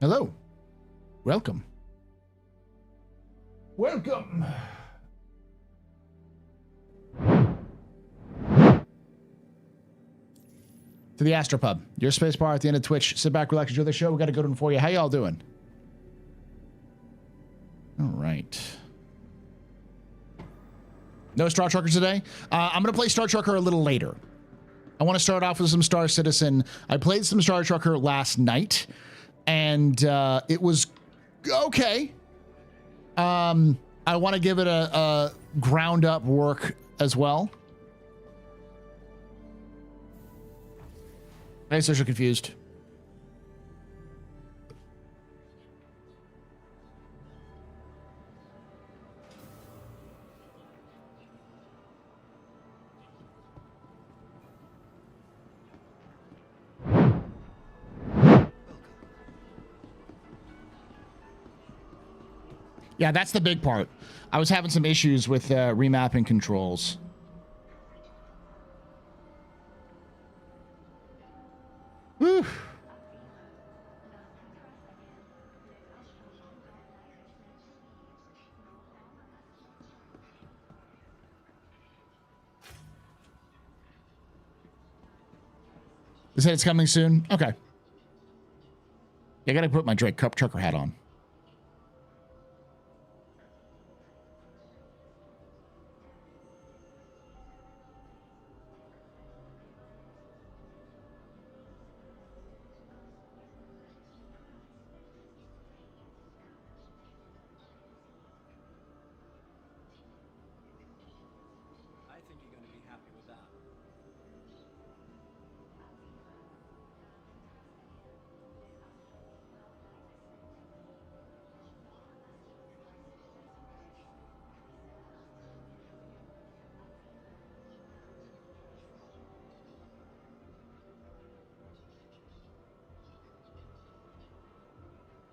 Hello. Welcome. Welcome. To the AstroPub, your space bar at the end of Twitch. Sit back, relax, enjoy the show. We got a good one for you. How y'all doing? All right. No Star Trucker today. I'm going to play Star Trucker a little later. I want to start off with some Star Citizen. I played some Star Trucker last night, and it was okay. I want to give it a ground up work as well. I'm so confused. Yeah, that's the big part. I was having some issues with remapping controls. Whew. They said it's coming soon? Okay. I gotta put my Drake Cup trucker hat on.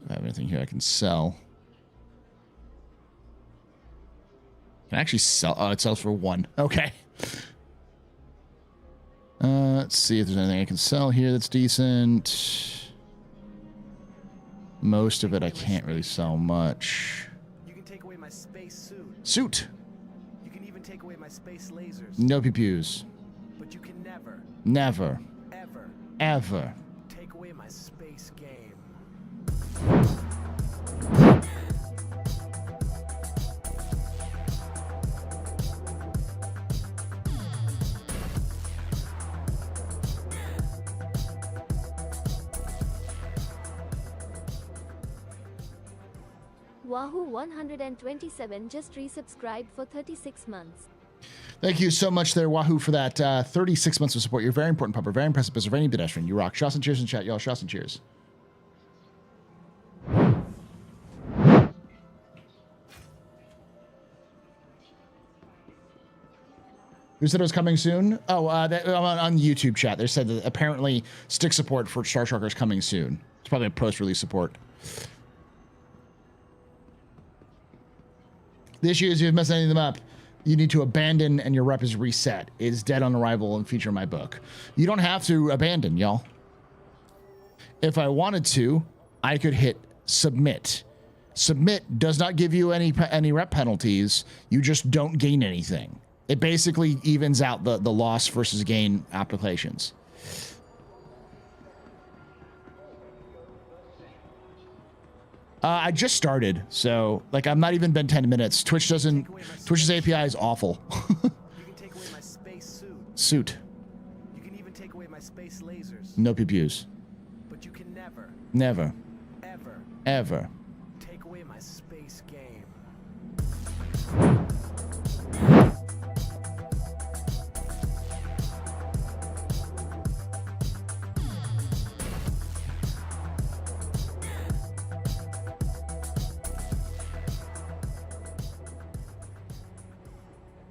I have anything here I can sell. Can I actually sell? Oh, it sells for 1. Okay. Let's see if there's anything I can sell here that's decent. Most of it I can't really sell much. You can take away my space suit. Suit. You can even take away my space lasers. No pew-pews. But you can never. Never. Ever. Ever. Take away my space game. Wahoo 127 just resubscribed for 36 months. Thank you so much there, Wahoo, for that 36 months of support. You're very important, pupper. Very impressive, Mr. Any pedestrian. You rock. Shots and cheers in chat, y'all. Shots and cheers. Who said it was coming soon? Oh, on YouTube chat. They said that apparently stick support for Star Trucker is coming soon. It's probably a post-release support. The issue is if you've messed any of them up, you need to abandon and your rep is reset. It's dead on arrival and feature in my book. You don't have to abandon, y'all. If I wanted to, I could hit submit. Submit does not give you any rep penalties. You just don't gain anything. It basically evens out the loss versus gain applications. I just started, so like I'm not even been 10 minutes. Twitch's API is awful. You can take away my space suit. You can even take away my space lasers. No pew-pews. But you can never. Never. Ever. Ever. Take away my space game.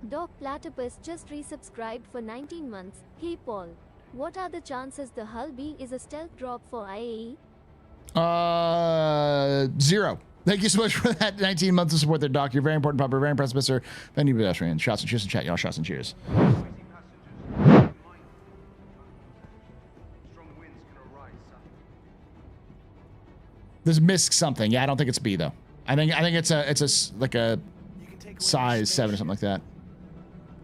Doc Platypus just resubscribed for 19 months. Hey Paul, what are the chances the Hull B is a stealth drop for IAE? 0. Thank you so much for that 19 months of support there, Doc. You're very important, Papa. Very impressive, Mr. Benny Pedestrian. Shots and cheers in chat, y'all. Shots and cheers. This missed something. Yeah, I don't think it's B though. I think it's like a You can take away my size 7 or spaceship. something like that.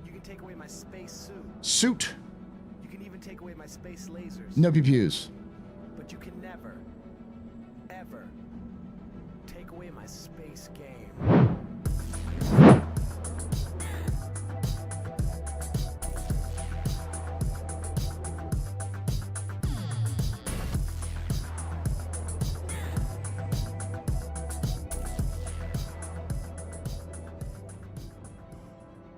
You can take away my space suit. Suit. You can even take away my space lasers. No PPUs. But you can never, ever take away my space game.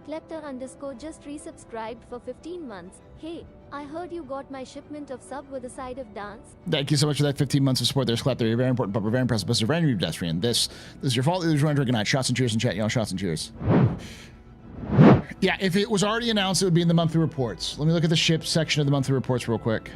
Klepter underscore just resubscribed for 15 months. Hey, I heard you got my shipment of sub with a side of dance. Thank you so much for that 15 months of support. There's Klepter. You're very important, but we're very impressive. This is a very new pedestrian. This is your fault. There's Good night. Shots and cheers in chat, y'all. Shots and cheers. Yeah, if it was already announced, it would be in the monthly reports. Let me look at the ship section of the monthly reports real quick.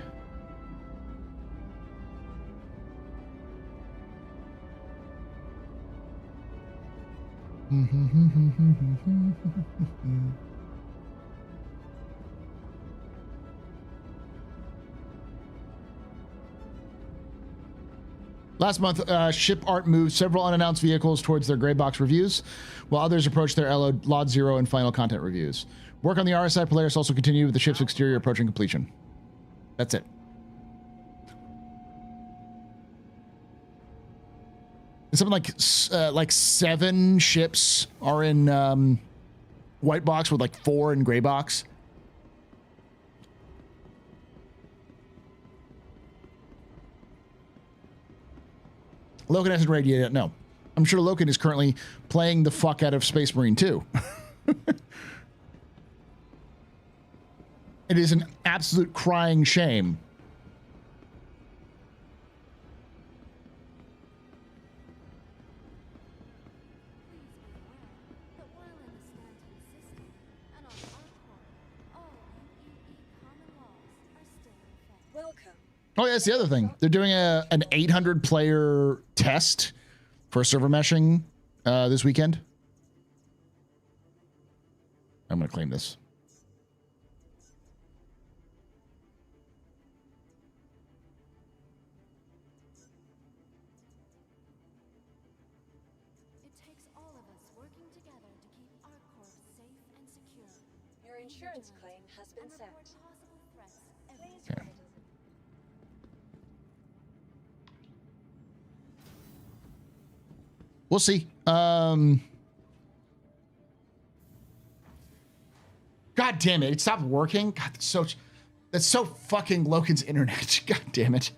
Last month, Ship Art moved several unannounced vehicles towards their gray box reviews, while others approached their LOD 0 and final content reviews. Work on the RSI Polaris also continued with the ship's exterior approaching completion. That's it. And something like 7 ships are in white box with like 4 in gray box. Loken hasn't rated yet. No, I'm sure Loken is currently playing the fuck out of Space Marine 2. It is an absolute crying shame. Oh, yeah, that's the other thing. They're doing an 800 player test for server meshing this weekend. I'm going to claim this. It takes all of us working together to keep our corps safe and secure. Your insurance claim has been And sent. report possible threats every Please Okay. write. We'll see. God damn it. It stopped working. God, that's so fucking Loken's internet. God damn it.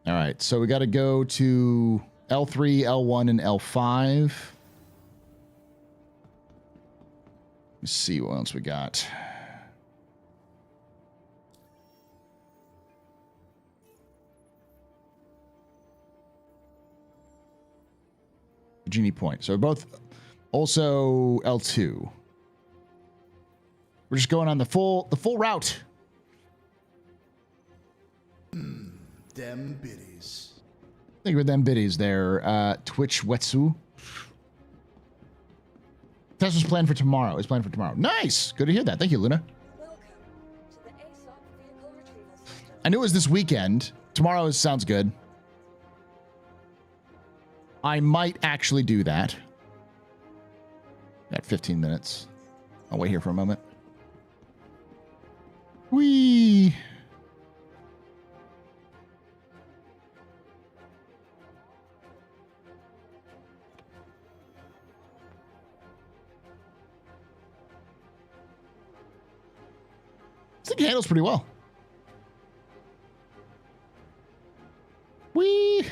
All right. So we got to go to L3, L1, and L5. Let's see what else we got. Genie Point. So both also L2. We're just going on the full route. Them biddies. Think with them biddies there. Twitch Wetsu. Test was planned for tomorrow. It's planned for tomorrow. Nice. Good to hear that. Thank you, Luna. Welcome to the ASOP vehicle retrieval system. I knew it was this weekend. Tomorrow sounds good. I might actually do that. Got 15 minutes. I'll wait here for a moment. Whee! This thing handles pretty well. Whee!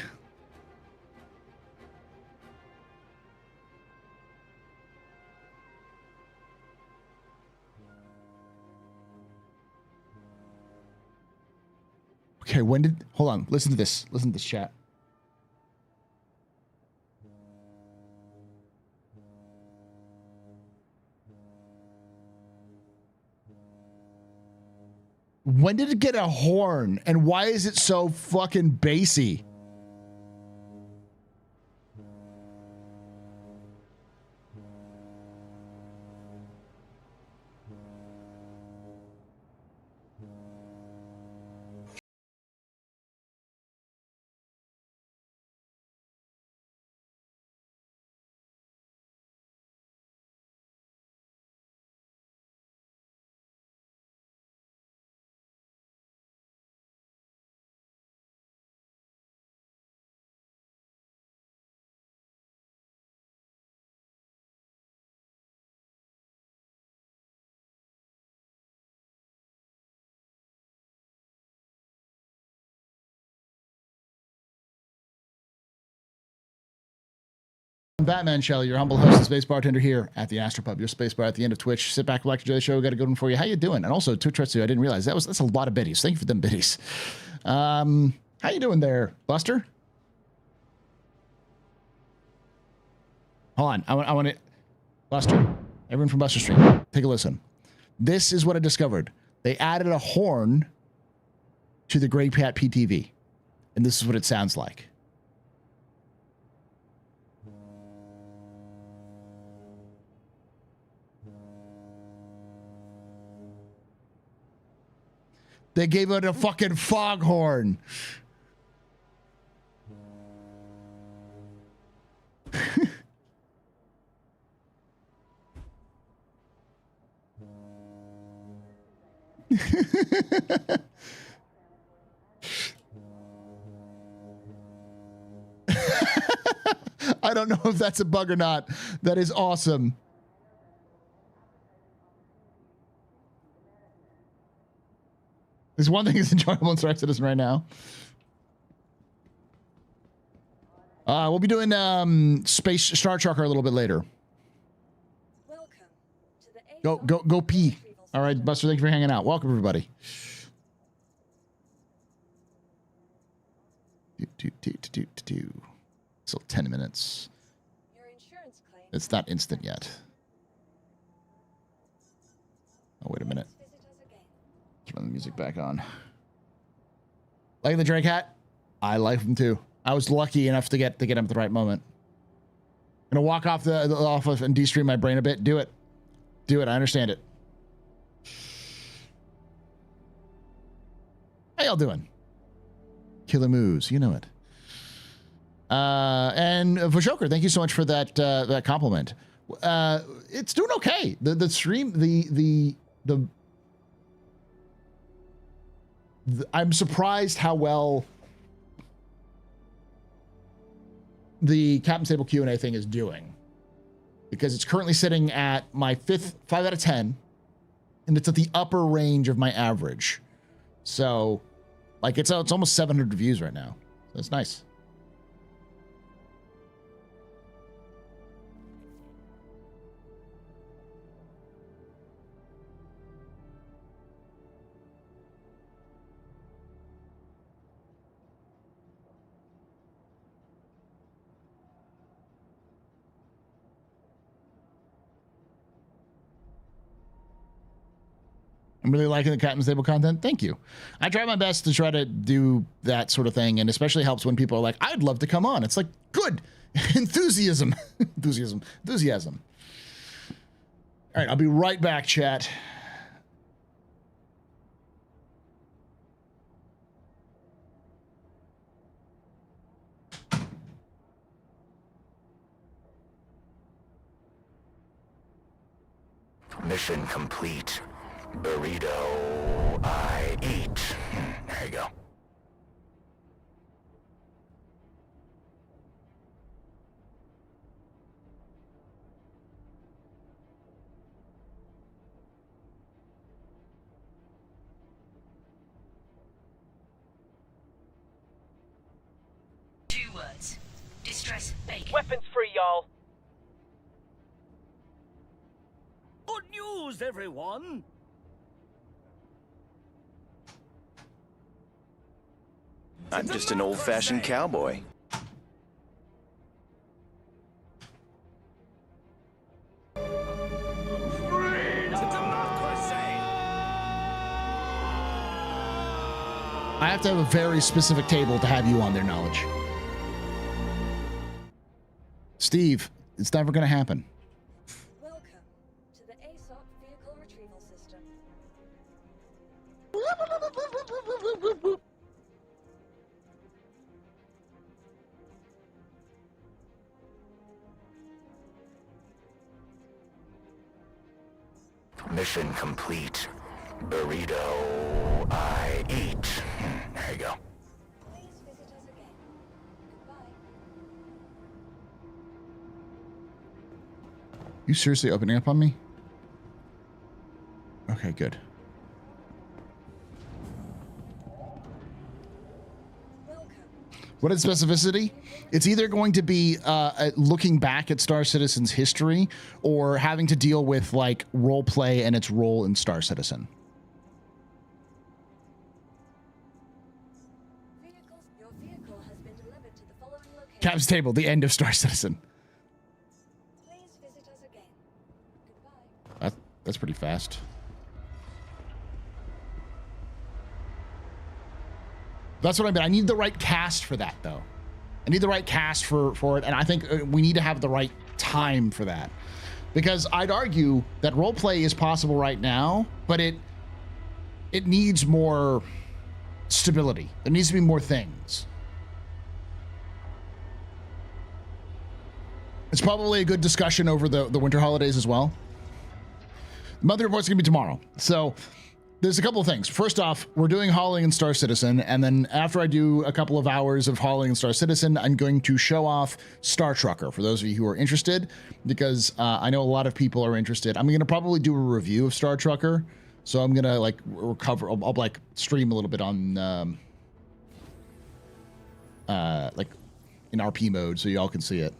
Okay, hold on, listen to this chat. When did it get a horn, and why is it so fucking bassy? I'm Batman Shelley, your humble host and space bartender here at the AstroPub, your space bar at the end of Twitch. Sit back, relax, enjoy the show. We got a good one for you. How you doing? And also, Twitch, I didn't realize that's a lot of biddies. Thank you for them biddies. How you doing there, Buster? Hold on, I want to, Buster, everyone from Buster Stream, take a listen. This is what I discovered. They added a horn to the Grey Cat PTV, and this is what it sounds like. They gave it a fucking foghorn. I don't know if that's a bug or not. That is awesome. There's one thing that's enjoyable in Star Citizen right now. We'll be doing Space Star Trucker a little bit later. Welcome to the Go pee. All right, Buster, thank you for hanging out. Welcome, everybody. Still 10 minutes. Your insurance claim. It's not instant yet. Oh, wait a minute. Visit us again. Turn the music back on. Like the Drake hat? I like them too. I was lucky enough to get him at the right moment. Gonna walk off off and de-stream my brain a bit. Do it. Do it. I understand it. How y'all doing? Killer moves. You know it. And Vashoker, thank you so much for that compliment. It's doing okay. The stream, I'm surprised how well the Captain's Table Q&A thing is doing, because it's currently sitting at my 5 out of 10, and it's at the upper range of my average. So, like, it's almost 700 views right now. So it's nice. I'm really liking the Captain's Table content. Thank you. I try my best to try to do that sort of thing, and especially helps when people are like, I'd love to come on. It's like, good. Enthusiasm. Enthusiasm. All right, I'll be right back, chat. Mission complete. Burrito I eat. There you go. Two words. Distress bacon. Weapons free, y'all. Good news, everyone. I'm just an old-fashioned cowboy. I have to have a very specific table to have you on there, Knowledge. Steve, it's never going to happen. Welcome to the ASOP vehicle retrieval system. Mission complete. Burrito I eat. There you go. Please visit us again. Goodbye. You seriously opening up on me? Okay, good. Welcome What is specificity? It's either going to be looking back at Star Citizen's history or having to deal with like role play and its role in Star Citizen. Your vehicle has been delivered to the following location. Cap's table, the end of Star Citizen. Please visit us again. Goodbye. That's pretty fast. That's what I mean. I need the right cast for that, though. I need the right cast for it, and I think we need to have the right time for that. Because I'd argue that roleplay is possible right now, but it needs more stability. There needs to be more things. It's probably a good discussion over the winter holidays as well. The monthly report's gonna be tomorrow. So there's a couple of things. First off, we're doing hauling in Star Citizen, and then after I do a couple of hours of hauling in Star Citizen, I'm going to show off Star Trucker for those of you who are interested, because I know a lot of people are interested. I'm going to probably do a review of Star Trucker, so I'm going to like recover. I'll like stream a little bit on like in RP mode, so y'all can see it.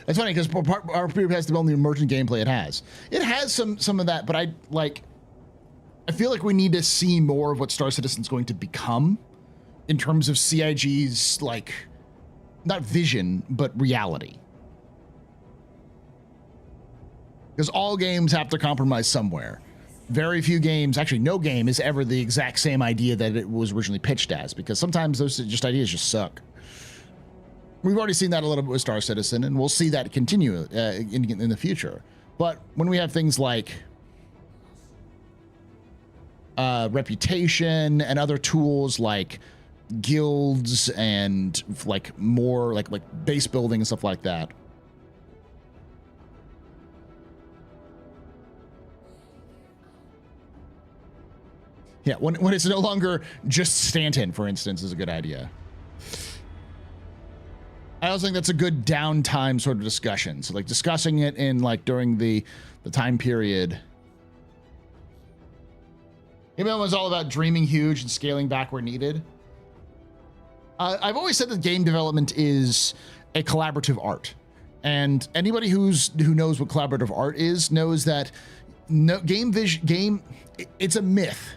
It's funny because RP has the only emergent gameplay it has. It has some of that, but I feel like we need to see more of what Star Citizen's going to become in terms of CIG's, like, not vision, but reality. Because all games have to compromise somewhere. Very few games, actually no game, is ever the exact same idea that it was originally pitched as, because sometimes those ideas just suck. We've already seen that a little bit with Star Citizen, and we'll see that continue in the future. But when we have things like reputation and other tools like guilds and like more like base building and stuff like that. Yeah, when it's no longer just Stanton, for instance, is a good idea. I also think that's a good downtime sort of discussion. So like discussing it in like during the time period. Email was all about dreaming huge and scaling back where needed. I've always said that game development is a collaborative art, and anybody who knows what collaborative art is knows that it's a myth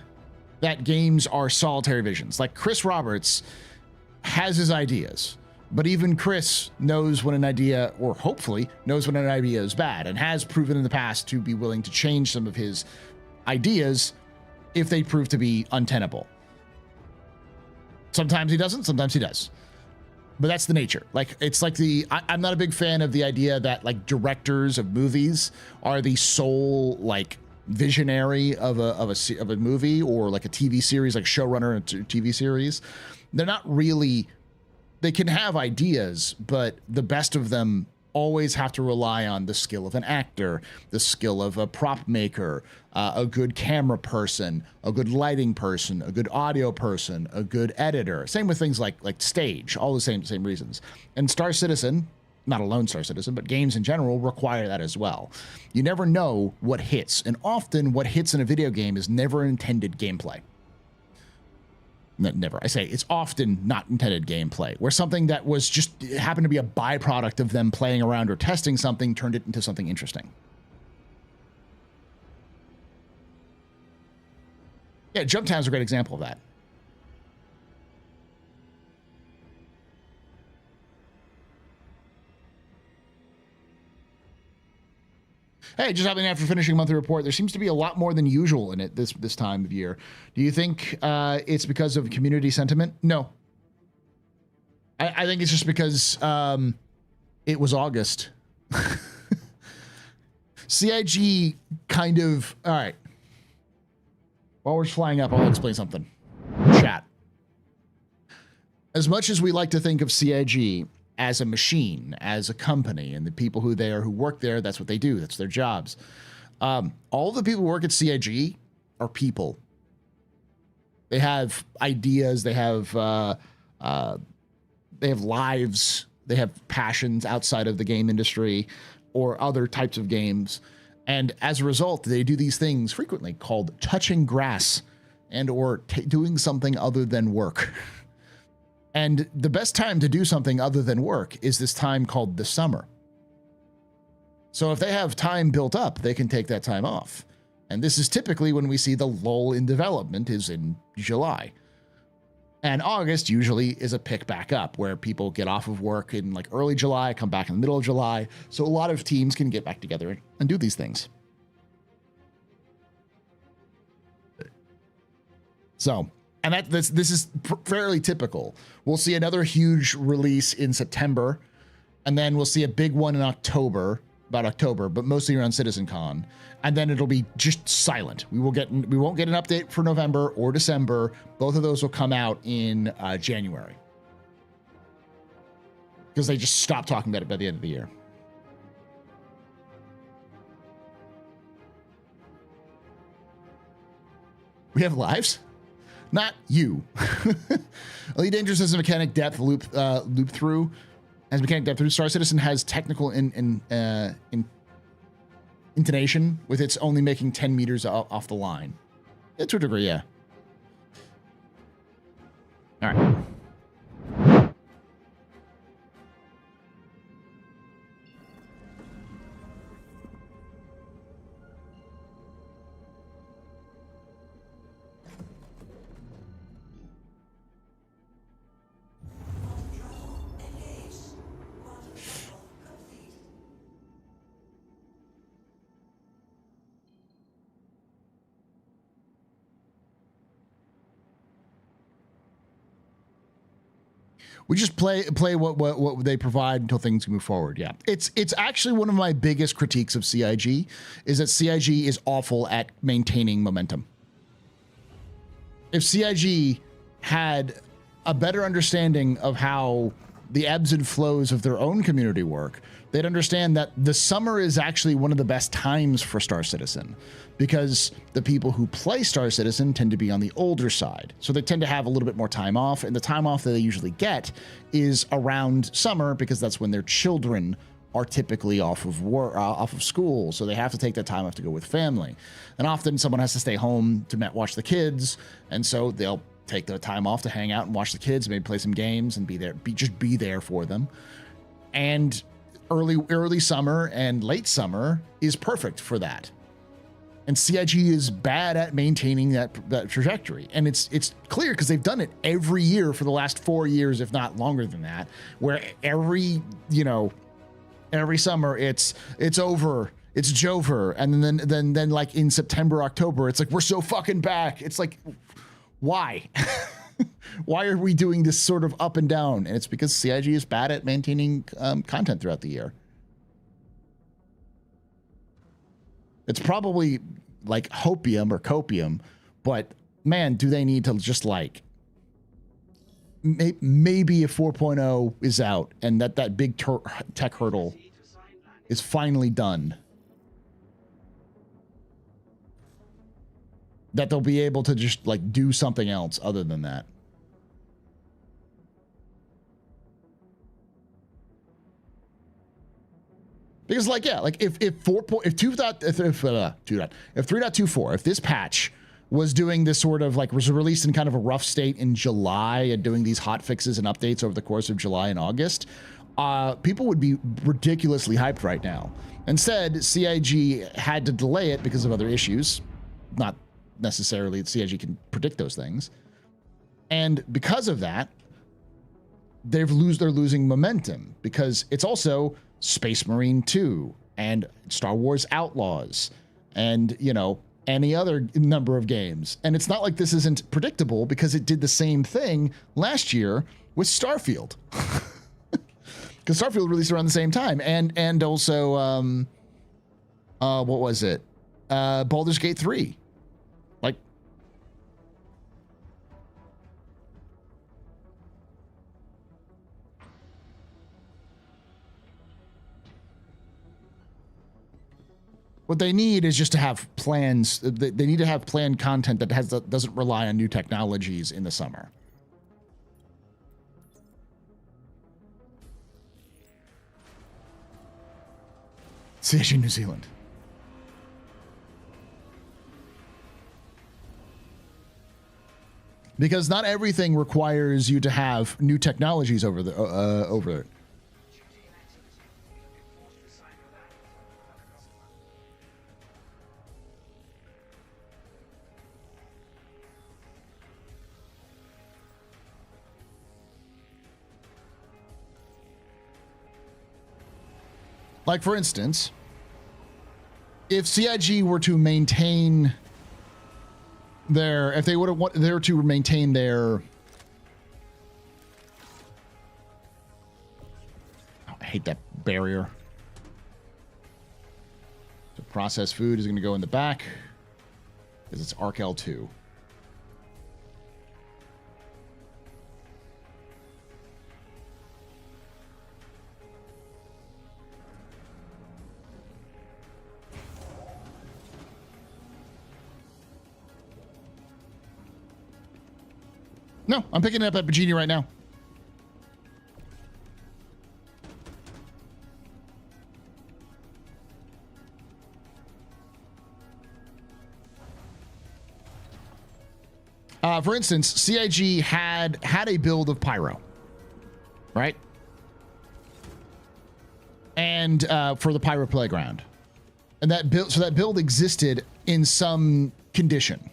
that games are solitary visions. Like Chris Roberts has his ideas, but even Chris knows when an idea, or hopefully knows when an idea is bad, and has proven in the past to be willing to change some of his ideas if they prove to be untenable. Sometimes he doesn't, sometimes he does. But that's the nature. Like, it's like I'm not a big fan of the idea that like directors of movies are the sole like visionary of a movie, or like a TV series, like showrunner in a TV series. They're not really, they can have ideas, but the best of them always have to rely on the skill of an actor, the skill of a prop maker, a good camera person, a good lighting person, a good audio person, a good editor. Same with things like stage, all the same reasons. And Star Citizen, not alone Star Citizen, but games in general require that as well. You never know what hits, and often what hits in a video game is never intended gameplay. Never. I say it's often not intended gameplay, where something that was just happened to be a byproduct of them playing around or testing something turned it into something interesting. Yeah, Jump Town's a great example of that. Hey, just happening after finishing monthly report, there seems to be a lot more than usual in it this time of year. Do you think it's because of community sentiment? No. I think it's just because it was August. CIG kind of... All right. While we're flying up, I'll explain something. Chat. As much as we like to think of CIG as a machine, as a company, and the people who work there, that's what they do. That's their jobs. All the people who work at CIG are people. They have ideas. They have lives. They have passions outside of the game industry or other types of games. And as a result, they do these things frequently called touching grass and or doing something other than work. And the best time to do something other than work is this time called the summer. So if they have time built up, they can take that time off. And this is typically when we see the lull in development is in July. And August usually is a pick back up where people get off of work in like early July, come back in the middle of July. So a lot of teams can get back together and do these things. So, and this is fairly typical. We'll see another huge release in September, and then we'll see a big one in October, but mostly around CitizenCon. And then it'll be just silent. We won't get an update for November or December. Both of those will come out in January, because they just stop talking about it by the end of the year. We have lives? Not you. Elite Dangerous has a mechanic depth loop through. As mechanic depth through. Star Citizen has technical intonation with its only making 10 meters off the line. Yeah, to a degree, yeah. All right. We just play what they provide until things move forward. Yeah, it's actually one of my biggest critiques of CIG is that CIG is awful at maintaining momentum. If CIG had a better understanding of how the ebbs and flows of their own community work, they'd understand that the summer is actually one of the best times for Star Citizen, because the people who play Star Citizen tend to be on the older side. So they tend to have a little bit more time off, and the time off that they usually get is around summer, because that's when their children are typically off of work, off of school. So they have to take that time off to go with family. And often someone has to stay home to watch the kids. And so they'll take the time off to hang out and watch the kids, maybe play some games and just be there for them. And early summer and late summer is perfect for that. And CIG is bad at maintaining that trajectory. And it's clear because they've done it every year for the last 4 years, if not longer than that, where every summer it's over, it's Jover. And then like in September, October, it's like, we're so fucking back. It's like, why? Why are we doing this sort of up and down? And it's because CIG is bad at maintaining content throughout the year. It's probably like hopium or copium, but man, do they need to just like maybe a 4.0 is out and that big tech hurdle is finally done, that they'll be able to just like do something else other than that. Because like, yeah, like if 3.24, if this patch was doing this sort of like was released in kind of a rough state in July and doing these hot fixes and updates over the course of July and August, people would be ridiculously hyped right now. Instead, CIG had to delay it because of other issues. Not necessarily that CIG can predict those things. And because of that, they're losing momentum, because it's also Space Marine 2 and Star Wars Outlaws and, any other number of games. And it's not like this isn't predictable, because it did the same thing last year with Starfield. Because Starfield released around the same time. And also, what was it? Baldur's Gate 3. Like, what they need is just to have plans. They need to have planned content that doesn't rely on new technologies in the summer. CIG New Zealand. because not everything requires you to have new technologies over it. Like, for instance, if CIG were to maintain their, if they were to maintain their, oh, I hate that barrier. So processed food is going to go in the back because it's Arc L2. No, I'm picking it up at Virginia right now. For instance, CIG had a build of Pyro, right? And for the Pyro Playground, and that build existed in some condition.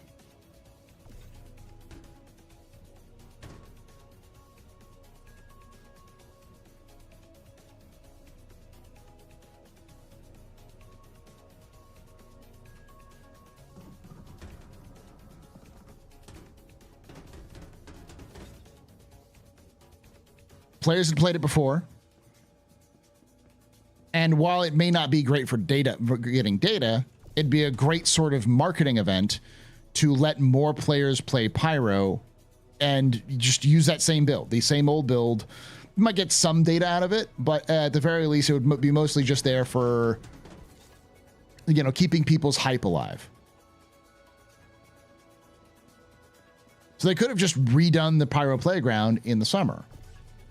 Players had played it before, and while it may not be great for getting data, it'd be a great sort of marketing event to let more players play Pyro and just use that same build, the same old build. You might get some data out of it, but at the very least, it would be mostly just there for, you know, keeping people's hype alive. So they could have just redone the Pyro Playground in the summer.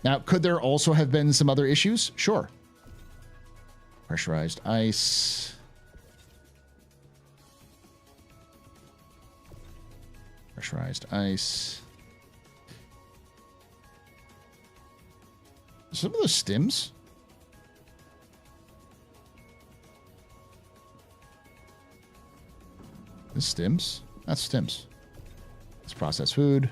Now, could there also have been some other issues? Sure. Pressurized ice. Pressurized ice. Some of those stims? This stims? That's stims. It's processed food.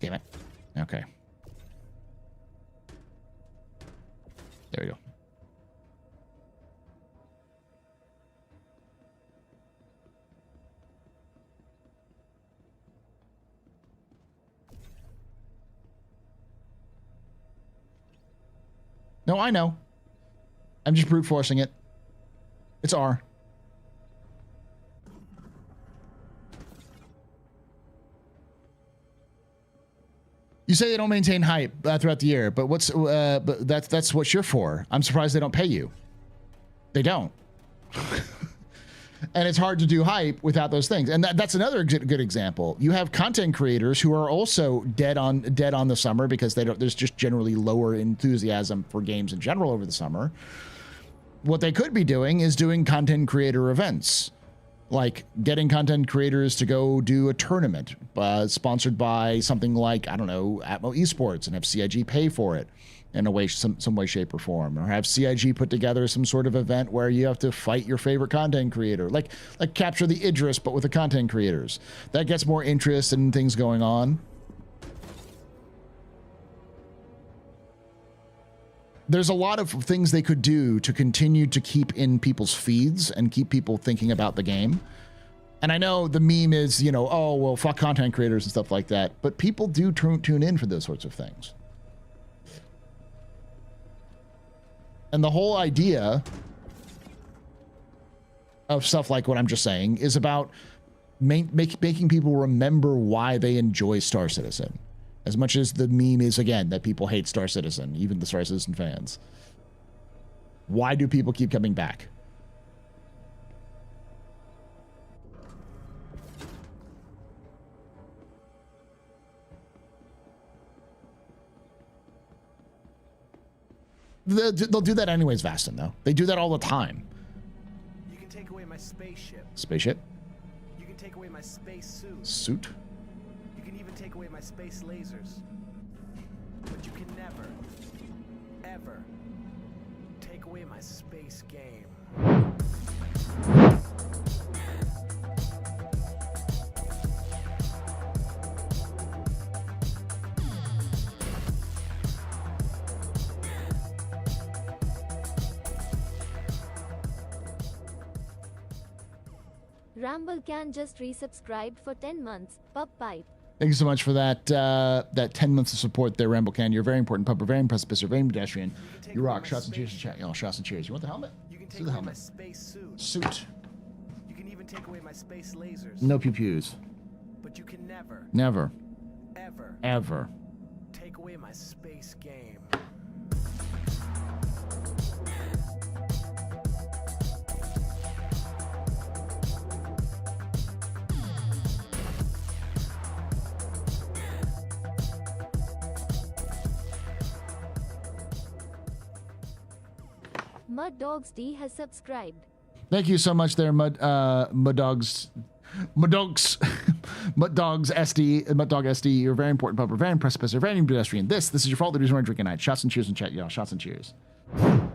Damn it. Okay. There we go. No, I know. I'm just brute forcing it. It's R. You say they don't maintain hype throughout the year, but but that's what you're for. I'm surprised they don't pay you. They don't. And it's hard to do hype without those things. And that's another good example. You have content creators who are also dead on the summer because there's just generally lower enthusiasm for games in general over the summer. What they could be doing is doing content creator events. Like getting content creators to go do a tournament sponsored by something like, I don't know, Atmo Esports, and have CIG pay for it in a way, some way, shape, or form, or have CIG put together some sort of event where you have to fight your favorite content creator, like Capture the Idris, but with the content creators. That gets more interest and things going on. There's a lot of things they could do to continue to keep in people's feeds and keep people thinking about the game. And I know the meme is, you know, oh, well, fuck content creators and stuff like that. But people do tune in for those sorts of things. And the whole idea of stuff like what I'm just saying is about making people remember why they enjoy Star Citizen. As much as the meme is, again, that people hate Star Citizen, even the Star Citizen fans. Why do people keep coming back? They'll do that anyways, Vastin, though. They do that all the time. You can take away my spaceship. Spaceship? You can take away my space suit. Suit? You can even take away my space lasers. But you can never, ever take away my space game. Ramble can just resubscribed for 10 months. Pub pipe. Thank you so much for that that 10 months of support there, Ramblecan. You're a very important pupper, very impressive, you're very pedestrian. You rock. Shots and cheers in chat. Y'all, shots and cheers. You want the helmet? You can Do take the away helmet. my space suit. Suit. You can even take away my space lasers. No pew-pews. But you can never, Never. ever Ever. take away my space game. Mud Dogs D has subscribed. Thank you so much there, Mud Dogs SD, Mud Dog SD. You're a very important pupper, very impressive, you're very pedestrian. This is your fault. The reason we're drinking night. Shots and cheers in chat, y'all. Shots and cheers. Thank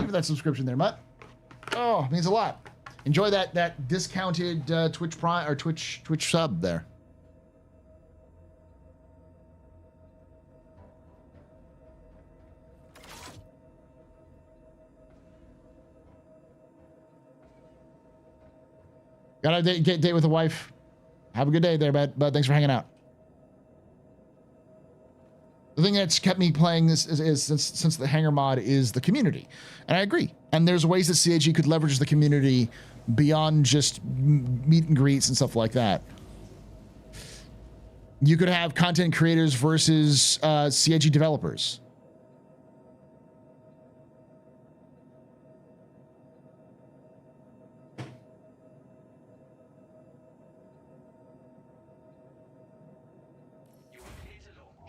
you for that subscription there, Mutt. Oh, means a lot. Enjoy that discounted Twitch Prime or Twitch sub there. Got a date with a wife. Have a good day there, bud. Thanks for hanging out. The thing that's kept me playing this is since the Hanger mod is the community. And I agree. And there's ways that CIG could leverage the community beyond just meet and greets and stuff like that. You could have content creators versus CIG developers.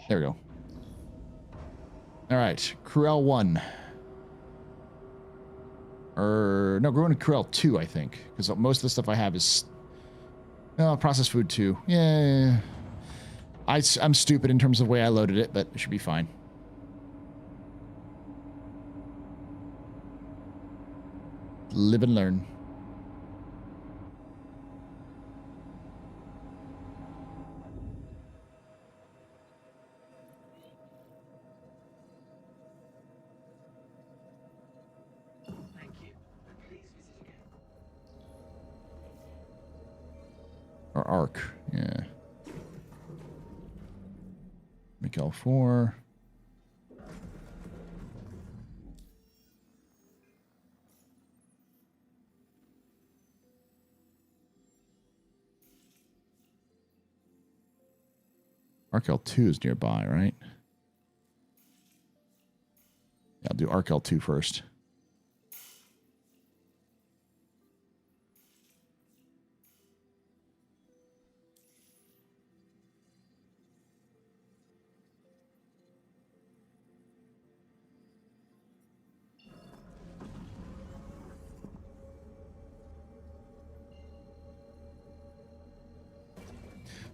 There we go. All right, Cruel 1. Or no, we're going to Cruel 2, I think, because most of the stuff I have is processed food 2. Yeah, I'm stupid in terms of the way I loaded it, but it should be fine. Live and learn. Or arc, yeah. Make L4. Arc L2 is nearby, right? Yeah, I'll do Arc L2 first.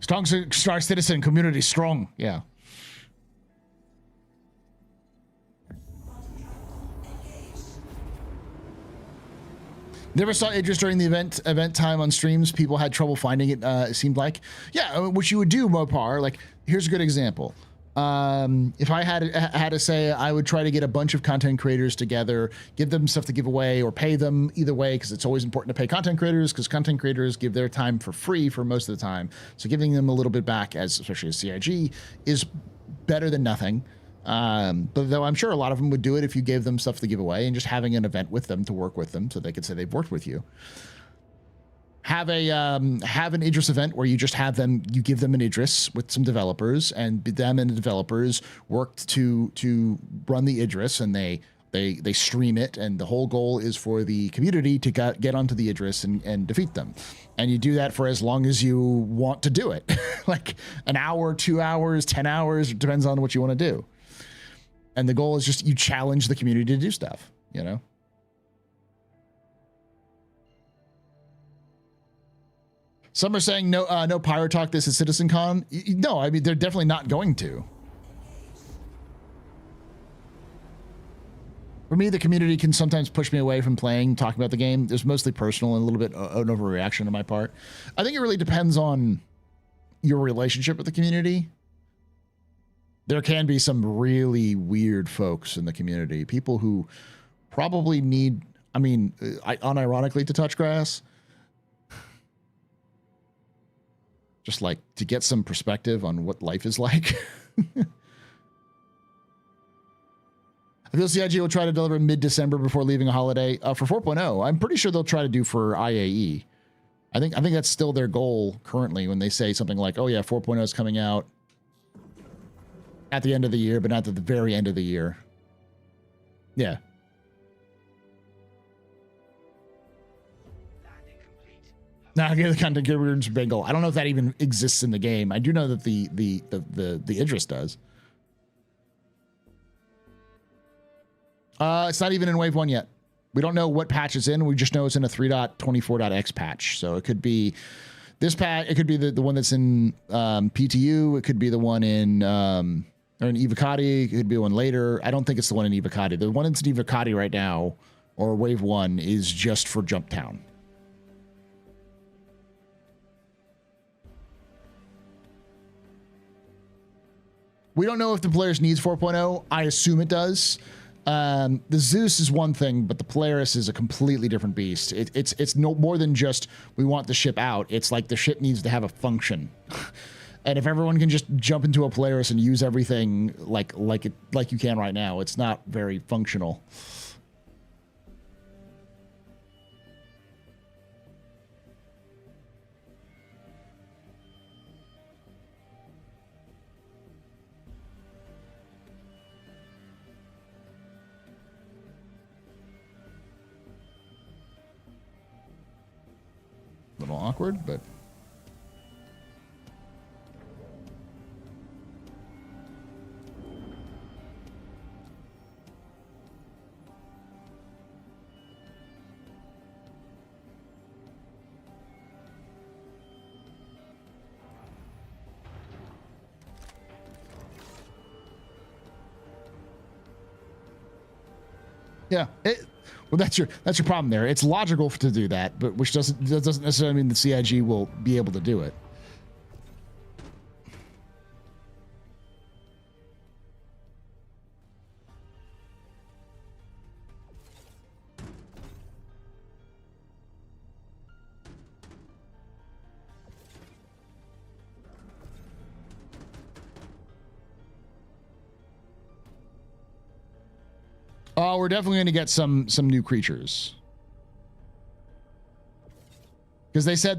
Strong Star Citizen community strong. Yeah. Never saw Idris during the event time on streams. People had trouble finding it, it seemed like. Yeah, what you would do, Mopar, like, here's a good example. If I had to say, I would try to get a bunch of content creators together, give them stuff to give away or pay them either way, because it's always important to pay content creators, because content creators give their time for free for most of the time. So giving them a little bit back, especially as CIG, is better than nothing. But though I'm sure a lot of them would do it if you gave them stuff to give away and just having an event with them to work with them so they could say they've worked with you. have an Idris event where you just have them, you give them an Idris with some developers, and them and the developers worked to run the Idris, and they stream it, and the whole goal is for the community to get onto the Idris and defeat them. And you do that for as long as you want to do it. Like an hour, 2 hours, 10 hours, it depends on what you want to do. And the goal is just you challenge the community to do stuff, you know? Some are saying no Pyro Talk this at CitizenCon. No, I mean, they're definitely not going to. For me, the community can sometimes push me away from talking about the game. There's mostly personal and a little bit an overreaction on my part. I think it really depends on your relationship with the community. There can be some really weird folks in the community. People who probably need, I mean, unironically to touch grass. Just like to get some perspective on what life is like. I feel CIG will try to deliver mid-December before leaving a holiday. For 4.0, I'm pretty sure they'll try to do for IAE. I think that's still their goal currently when they say something like, oh yeah, 4.0 is coming out at the end of the year, but not at the very end of the year. Yeah. Now, get the content creators Bengal. I don't know if that even exists in the game. I do know that the Idris does. It's not even in Wave 1 yet. We don't know what patch it's in. We just know it's in a 3.24.x patch. So it could be this patch. It could be the one that's in PTU. It could be the one in or in Evocati. It could be one later. I don't think it's the one in Evocati. The one that's in Evocati right now, or Wave 1, is just for Jump Town. We don't know if the Polaris needs 4.0. I assume it does. The Zeus is one thing, but the Polaris is a completely different beast. It's no more than just we want the ship out. It's like the ship needs to have a function. And if everyone can just jump into a Polaris and use everything like you can right now, it's not very functional. A little awkward, but yeah. Well, that's your problem there. It's logical to do that, but which doesn't necessarily mean the CIG will be able to do it. Oh, we're definitely going to get some new creatures, because they said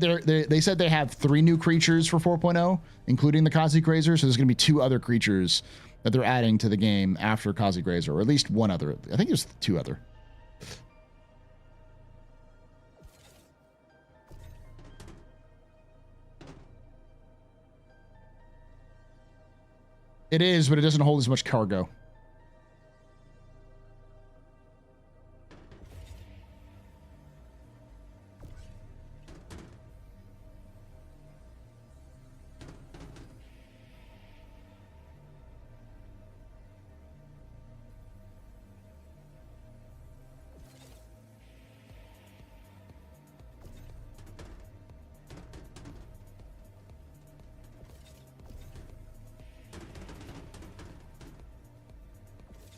they have 3 new creatures for 4.0, including the Kazi Grazer. So there's going to be 2 other creatures that they're adding to the game after Kazi Grazer, or at least 1 other. I think there's 2 other. It is, but it doesn't hold as much cargo.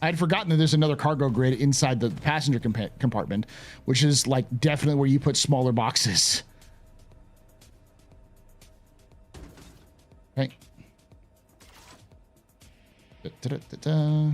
I had forgotten that there's another cargo grid inside the passenger compartment, which is like definitely where you put smaller boxes. Right. Da-da-da-da-da.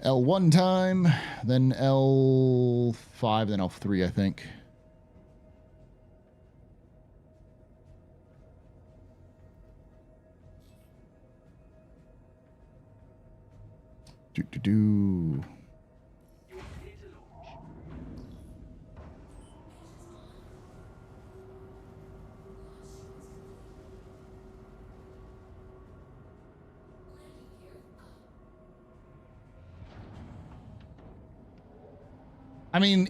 L1 time, then L5, then L3, I think. I mean,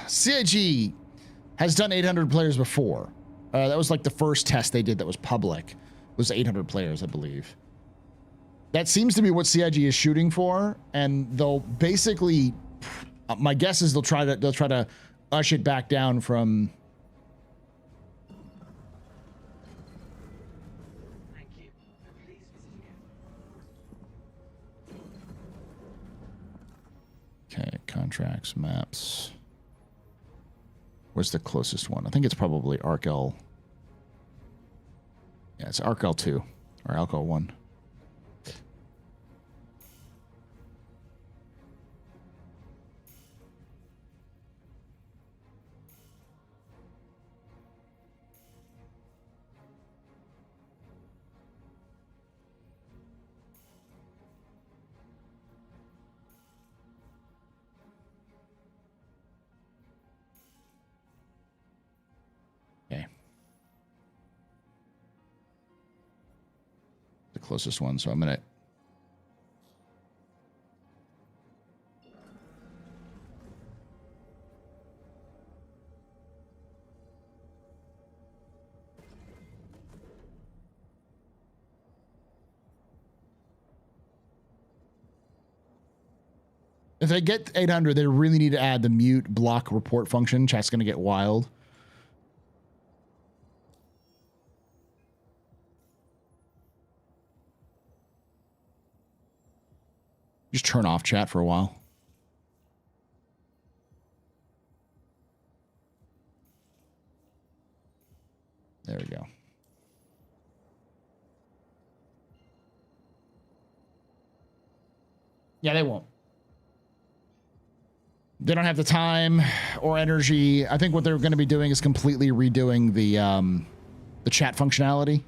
CIG has done 800 players before. That was like the first test they did that was public. Was 800 players, I believe. That seems to be what CIG is shooting for, and they'll basically, my guess is they'll try to ush it back down from. Thank you. Please visit again. Okay, contracts, maps. Where's the closest one? I think it's probably ArcL. Yeah, it's ArcL2 or ArcL1. Closest one, so I'm gonna if they get 800, they really need to add the mute block report function. Chat's gonna get wild. Just turn off chat for a while. There we go. Yeah, they won't. They don't have the time or energy. I think what they're going to be doing is completely redoing the chat functionality.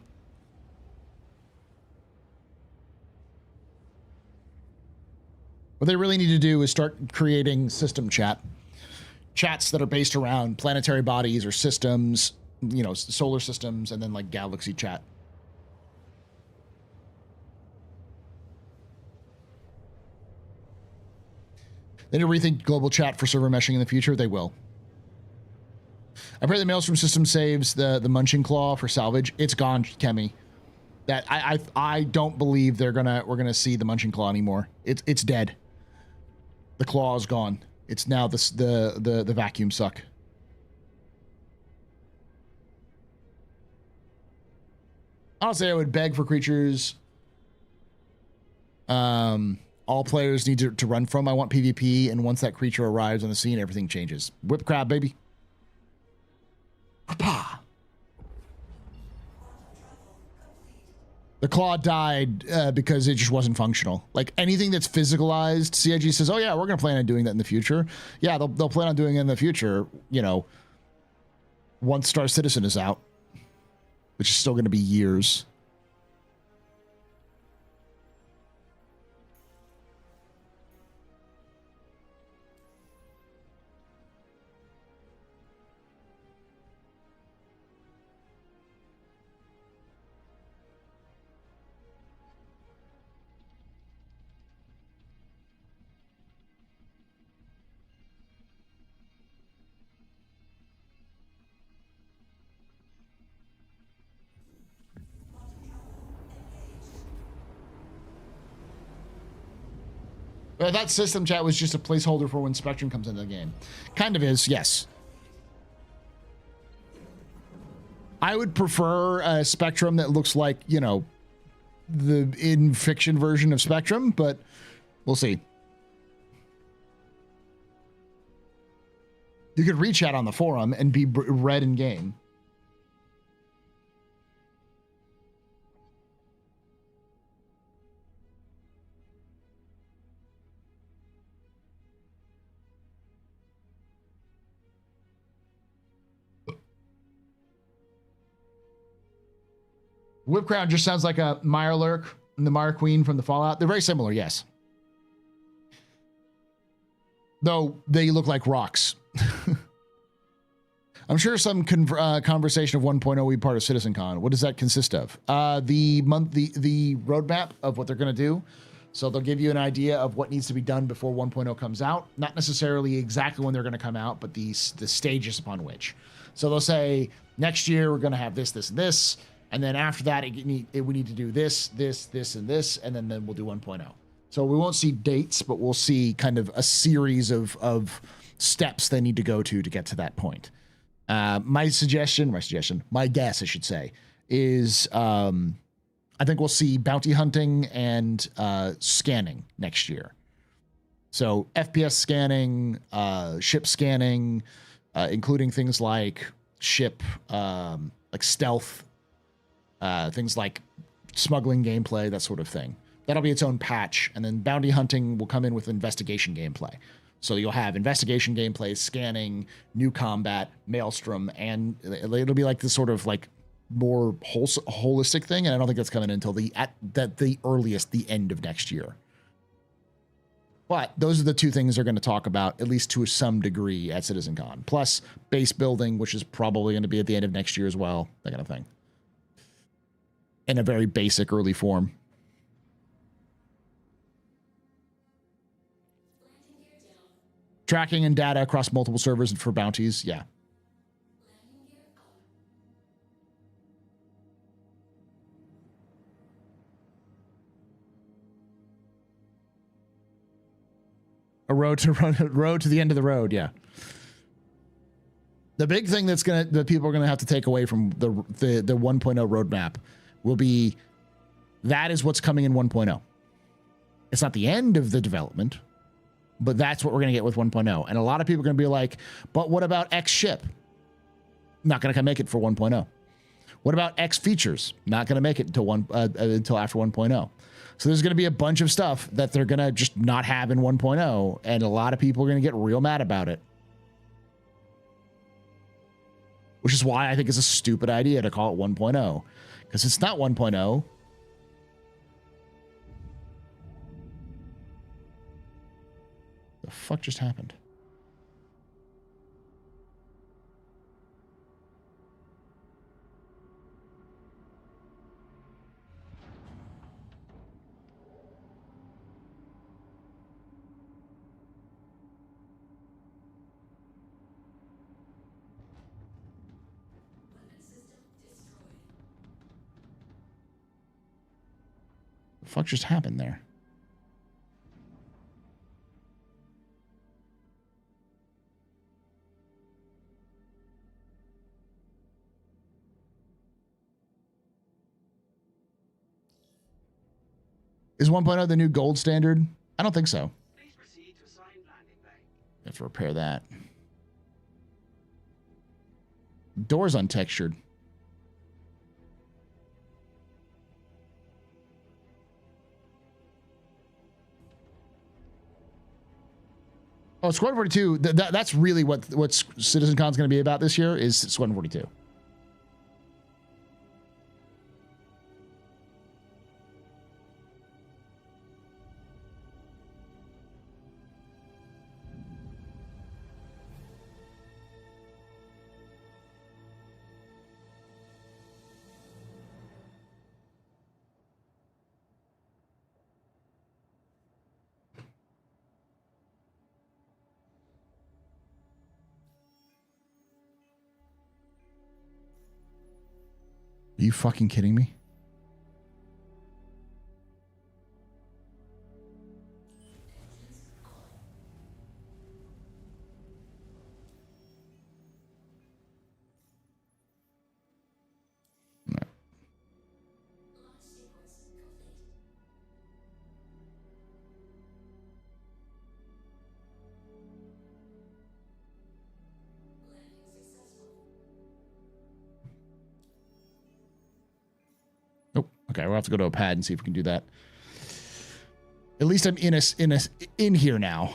What they really need to do is start creating system chats that are based around planetary bodies or systems, you know, solar systems, and then like galaxy chat. They need to rethink global chat for server meshing in the future. They will. I pray the Maelstrom system saves the munching claw for salvage. It's gone, Kemi. That I don't believe we're gonna see the munching claw anymore. It's dead. The claw is gone. It's now the vacuum suck. Honestly, I would beg for creatures. All players need to run from. I want PvP, and once that creature arrives on the scene, everything changes. Whip crab, baby. Papa. The claw died because it just wasn't functional. Like anything that's physicalized, CIG says, "Oh yeah, we're gonna plan on doing that in the future." Yeah, they'll plan on doing it in the future. You know, once Star Citizen is out, which is still going to be years. But that system chat was just a placeholder for when Spectrum comes into the game. Kind of is, yes. I would prefer a Spectrum that looks like, you know, the in fiction version of Spectrum, but we'll see. You could re-chat on the forum and be read in game. Whip Crown just sounds like a Mirelurk and the Mire Queen from the Fallout. They're very similar, yes. Though they look like rocks. I'm sure some conversation of 1.0 will be part of CitizenCon. What does that consist of? The roadmap of what they're going to do. So they'll give you an idea of what needs to be done before 1.0 comes out. Not necessarily exactly when they're going to come out, but the stages upon which. So they'll say, next year we're going to have this, this, and this. And then after that, we need to do this, this, this, and this. And then we'll do 1.0. So we won't see dates, but we'll see kind of a series of steps they need to go to get to that point. My guess, I should say, is I think we'll see bounty hunting and scanning next year. So FPS scanning, ship scanning, including things like ship, like stealth, things like smuggling gameplay, that sort of thing. That'll be its own patch. And then bounty hunting will come in with investigation gameplay. So you'll have investigation gameplay, scanning, new combat, Maelstrom, and it'll be like this sort of like more holistic thing. And I don't think that's coming until the earliest, the end of next year. But those are the two things they're going to talk about, at least to some degree, at CitizenCon. Plus base building, which is probably going to be at the end of next year as well, that kind of thing. In a very basic early form. Tracking and data across multiple servers for bounties, yeah. A road to the end of the road, yeah. The big thing that people are gonna have to take away from the 1.0 roadmap will be that is what's coming in 1.0. It's not the end of the development, but that's what we're going to get with 1.0. And a lot of people are going to be like, but what about X ship? Not going to make it for 1.0. What about X features? Not going to make it until after 1.0. So there's going to be a bunch of stuff that they're going to just not have in 1.0. And a lot of people are going to get real mad about it. Which is why I think it's a stupid idea to call it 1.0. Because it's not 1.0. The fuck just happened? The fuck just happened there? Is 1.0 the new gold standard? I don't think so. Please proceed to assigned landing bay. Have to repair that. Doors untextured. Oh, Squad 42. That's really what CitizenCon's going to be about this year is Squad 42. Are you fucking kidding me? Okay, we'll have to go to a pad and see if we can do that. At least I'm in here now.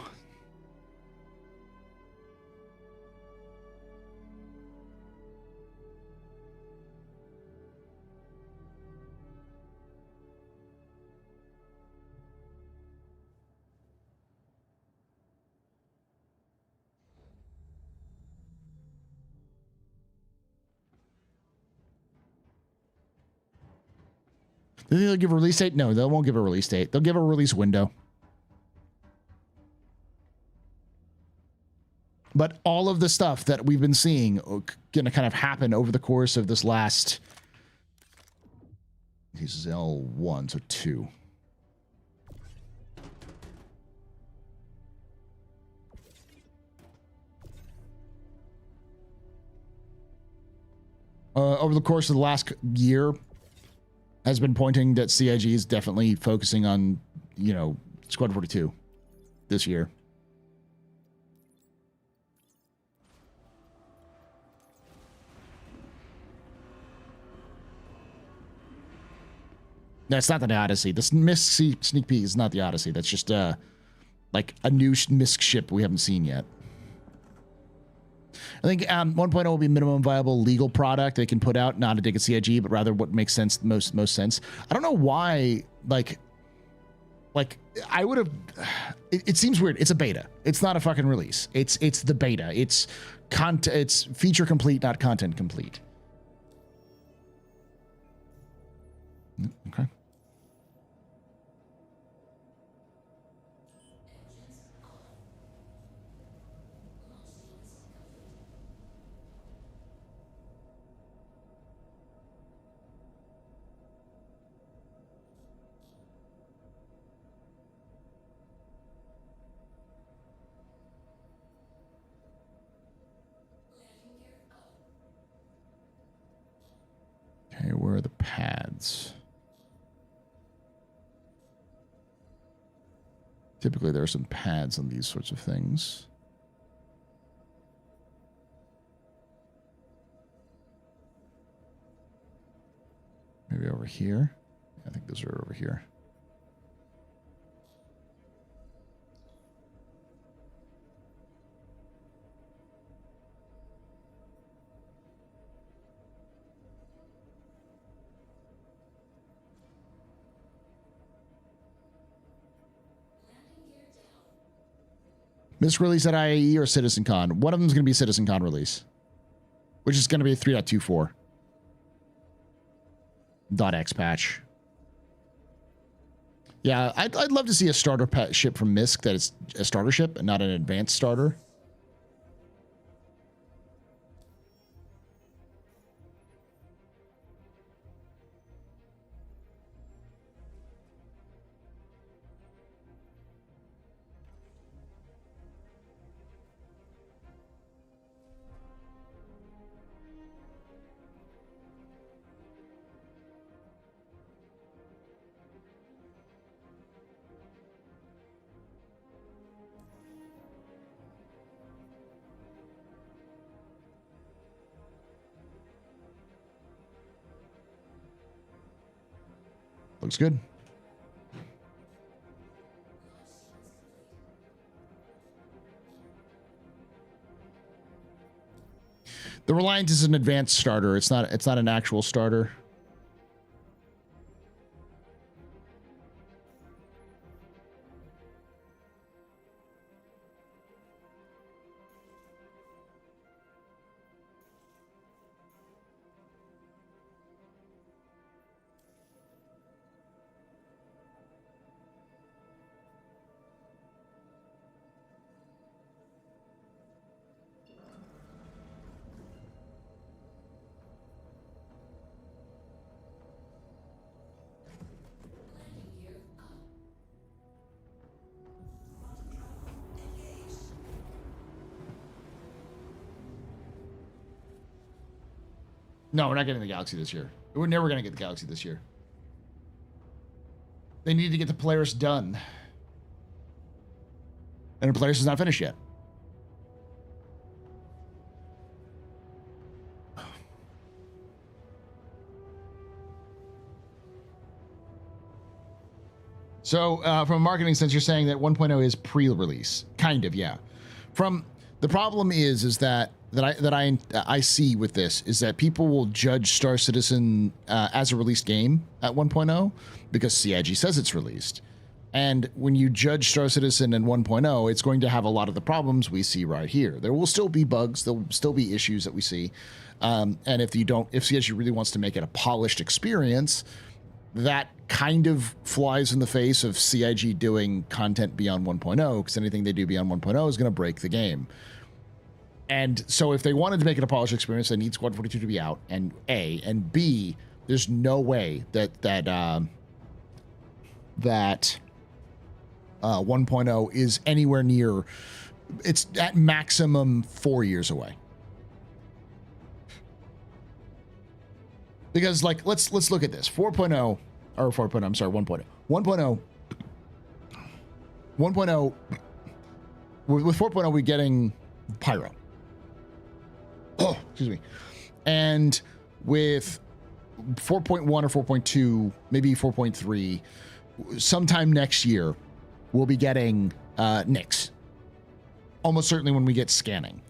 Do they give a release date? No, they won't give a release date. They'll give a release window. But all of the stuff that we've been seeing going to kind of happen over the course of this last... This is L1, so 2. Over the course of the last year has been pointing that CIG is definitely focusing on, you know, Squad 42 this year. That's not the Odyssey. This Misk sneak peek is not the Odyssey. That's just like a new Misk ship we haven't seen yet. I think 1.0 will be minimum viable legal product they can put out, not a dig at CIG, but rather what makes sense most sense. I don't know why, like I would have. It seems weird. It's a beta. It's not a fucking release. It's the beta. It's feature complete, not content complete. Okay. Okay, where are the pads? Typically, there are some pads on these sorts of things. Maybe over here. I think those are over here. Misk release at IAE or CitizenCon? One of them is going to be CitizenCon release, which is going to be a 3.24 .x patch. Yeah, I'd love to see a starter ship from Misk that is a starter ship and not an advanced starter. Looks good. The Reliant is an advanced starter. It's not an actual starter. No, we're not getting the Galaxy this year. We're never going to get the Galaxy this year. They need to get the Polaris done. And the Polaris is not finished yet. So, from a marketing sense, you're saying that 1.0 is pre-release. Kind of, yeah. From the problem is that I see with this is that people will judge Star Citizen as a released game at 1.0 because CIG says it's released. And when you judge Star Citizen in 1.0, it's going to have a lot of the problems we see right here. There will still be bugs. There will still be issues that we see. And if CIG really wants to make it a polished experience, that kind of flies in the face of CIG doing content beyond 1.0, because anything they do beyond 1.0 is going to break the game. And so if they wanted to make it a polished experience, they need Squad 42 to be out, and A, and B, there's no way that 1.0 is anywhere near. It's at maximum 4 years away. Because like let's look at this 4.0 or 4.0. I'm sorry, 1.0. 1.0. With 4.0, we're getting Pyro. Oh, excuse me. And with 4.1 or 4.2, maybe 4.3, sometime next year, we'll be getting Nyx. Almost certainly when we get scanning.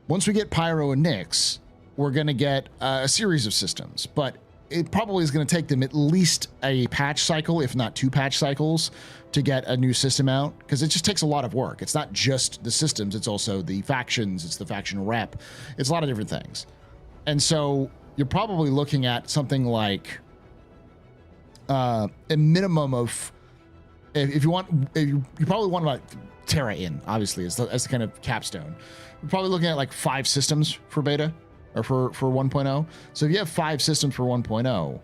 Once we get Pyro and Nyx, we're going to get a series of systems, but it probably is going to take them at least a patch cycle, if not 2 patch cycles, to get a new system out, because it just takes a lot of work. It's not just the systems, it's also the factions, it's the faction rep, it's a lot of different things. And so you're probably looking at something like a minimum of, if you probably want about Terra in, obviously, as the kind of capstone. We're probably looking at like 5 systems for beta, or for 1.0. So if you have 5 systems for 1.0,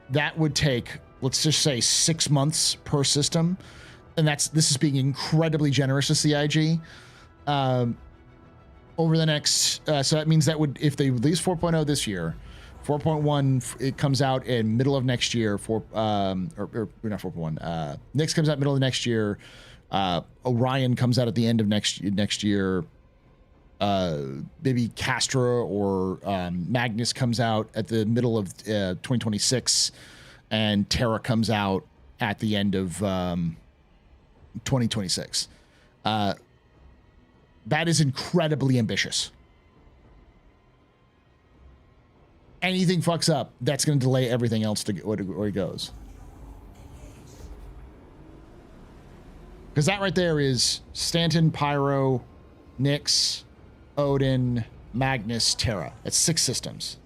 that would take, let's just say, 6 months per system. And this is being incredibly generous to CIG. Over the next, so that means that would, if they release 4.0 this year, 4.1, it comes out in middle of next year, or not 4.1, Nyx comes out middle of next year, Orion comes out at the end of next year, maybe Castra or Magnus comes out at the middle of 2026, and Terra comes out at the end of 2026. That is incredibly ambitious. Anything fucks up, that's going to delay everything else to where it goes. Because that right there is Stanton, Pyro, Nyx, Odin, Magnus, Terra. That's 6 systems.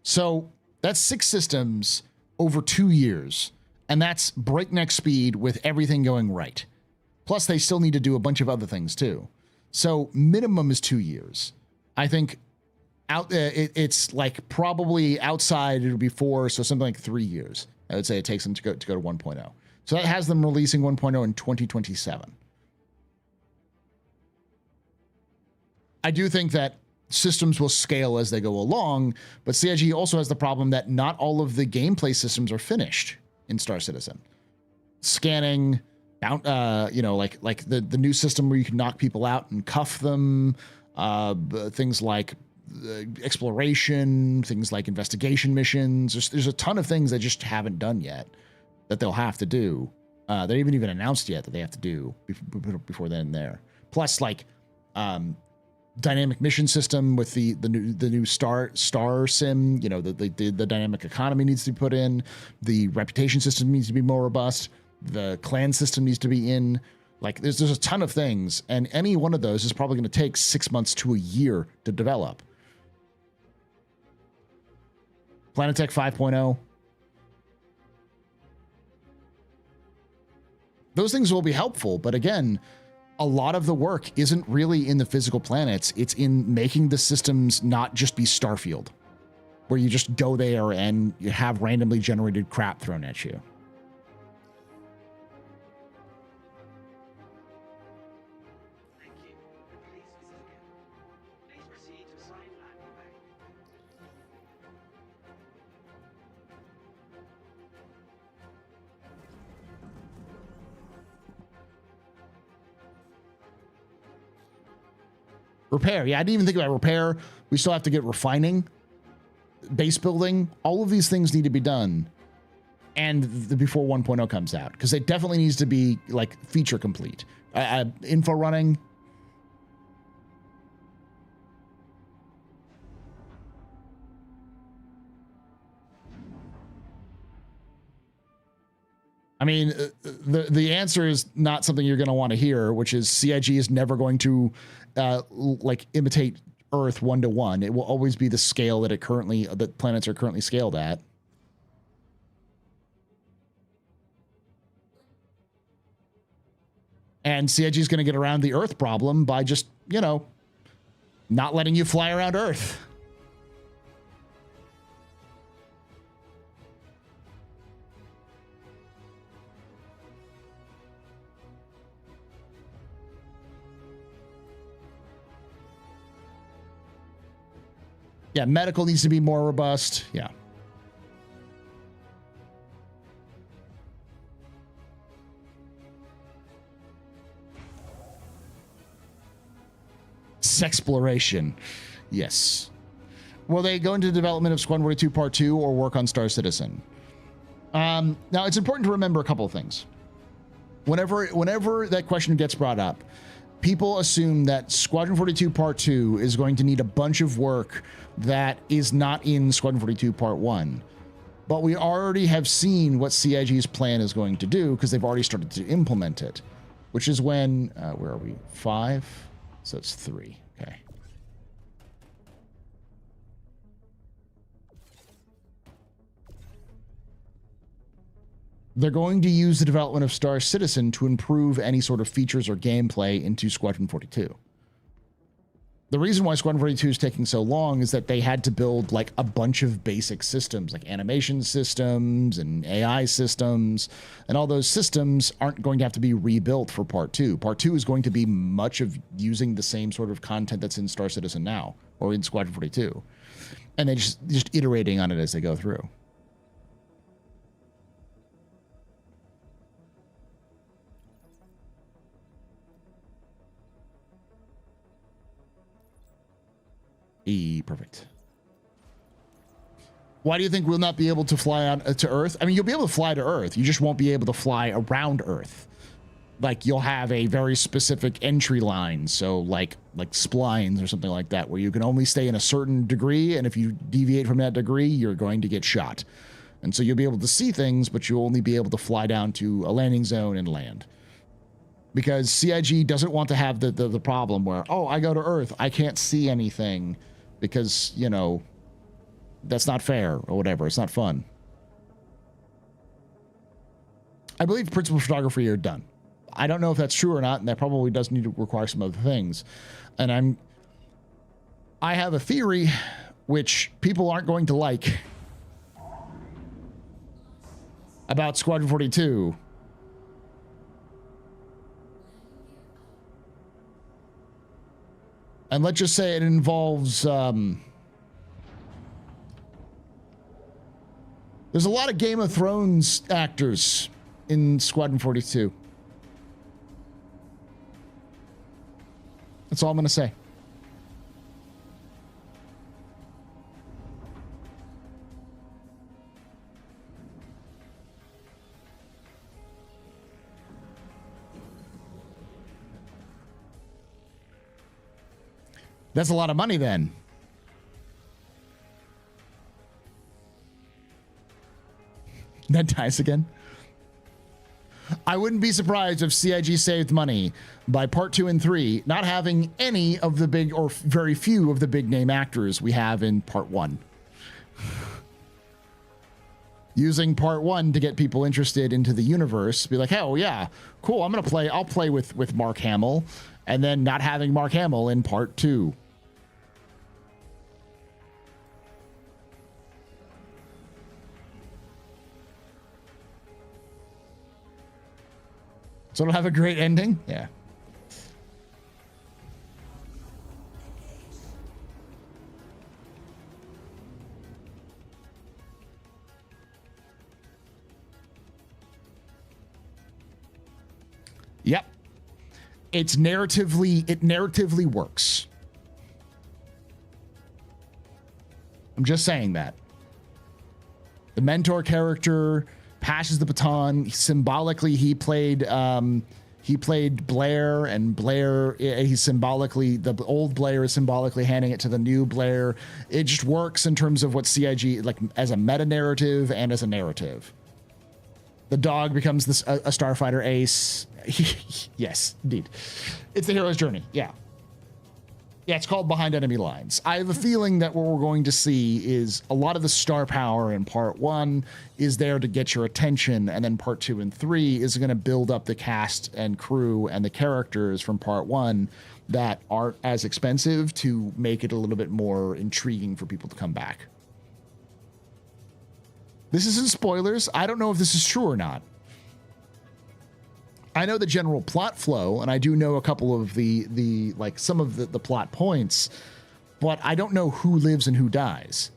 So that's 6 systems over 2 years, and that's breakneck speed with everything going right. Plus, they still need to do a bunch of other things too. So minimum is 2 years. I think it's like probably outside it would be 4, so something like 3 years. I would say it takes them to go to 1.0. So that has them releasing 1.0 in 2027. I do think that systems will scale as they go along, but CIG also has the problem that not all of the gameplay systems are finished in Star Citizen. Scanning, like the new system where you can knock people out and cuff them, things like exploration, things like investigation missions. There's a ton of things they just haven't done yet that they'll have to do. They haven't even announced yet that they have to do before then and there. Plus, like, dynamic mission system with the new star sim, the dynamic economy needs to be put in, the reputation system needs to be more robust, the clan system needs to be in. Like, there's a ton of things, and any one of those is probably going to take 6 months to a year to develop. Planetech 5.0, those things will be helpful, but again, a lot of the work isn't really in the physical planets. It's in making the systems not just be Starfield, where you just go there and you have randomly generated crap thrown at you. Thank you. Please visit again. Please proceed to assigned landing bay. Repair. Yeah, I didn't even think about repair. We still have to get refining, base building. All of these things need to be done. And before 1.0 comes out, because it definitely needs to be like feature complete. Info running. I mean, the answer is not something you're going to want to hear, which is CIG is never going to like imitate Earth 1-to-1. It will always be the scale that that planets are currently scaled at. And CIG is going to get around the Earth problem by just, you know, not letting you fly around Earth. Yeah, medical needs to be more robust. Yeah. Sexploration. Yes. Will they go into development of Squadron 42 Part 2 or work on Star Citizen? Now, it's important to remember a couple of things. Whenever that question gets brought up, people assume that Squadron 42 Part 2 is going to need a bunch of work that is not in Squadron 42 Part 1. But we already have seen what CIG's plan is going to do because they've already started to implement it, which is when, where are we? 5? So it's 3. Okay. They're going to use the development of Star Citizen to improve any sort of features or gameplay into Squadron 42. The reason why Squadron 42 is taking so long is that they had to build like a bunch of basic systems, like animation systems and AI systems, and all those systems aren't going to have to be rebuilt for Part 2. Part 2 is going to be much of using the same sort of content that's in Star Citizen now, or in Squadron 42. And they're just iterating on it as they go through. Perfect. Why do you think we'll not be able to fly on to Earth? I mean, you'll be able to fly to Earth. You just won't be able to fly around Earth. Like, you'll have a very specific entry line. So like splines or something like that, where you can only stay in a certain degree. And if you deviate from that degree, you're going to get shot. And so you'll be able to see things, but you'll only be able to fly down to a landing zone and land. Because CIG doesn't want to have the problem where, oh, I go to Earth, I can't see anything. Because, you know, that's not fair or whatever. It's not fun. I believe principal photography are done. I don't know if that's true or not, and that probably does need to require some other things. And I have a theory which people aren't going to like about Squadron 42. And let's just say it involves, there's a lot of Game of Thrones actors in Squadron 42. That's all I'm going to say. That's a lot of money then. That dies again. I wouldn't be surprised if CIG saved money by Part 2 and 3 not having any of the big, or very few of the big name actors we have in Part 1. Using Part 1 to get people interested into the universe. Be like, oh yeah, cool, I'll play with Mark Hamill. And then not having Mark Hamill in Part 2. So it'll have a great ending? Yeah. Yep. It narratively works. I'm just saying that. The mentor character passes the baton. Symbolically, he played Blair, and Blair, the old Blair is symbolically handing it to the new Blair. It just works in terms of what CIG, like, as a meta narrative and as a narrative. The dog becomes this a starfighter ace. Yes, indeed. It's the hero's journey. Yeah. Yeah, it's called Behind Enemy Lines. I have a feeling that what we're going to see is a lot of the star power in part 1 is there to get your attention, and then part 2 and 3 is going to build up the cast and crew and the characters from part 1 that aren't as expensive to make it a little bit more intriguing for people to come back. This isn't spoilers. I don't know if this is true or not. I know the general plot flow, and I do know a couple of the like some of the plot points, but I don't know who lives and who dies.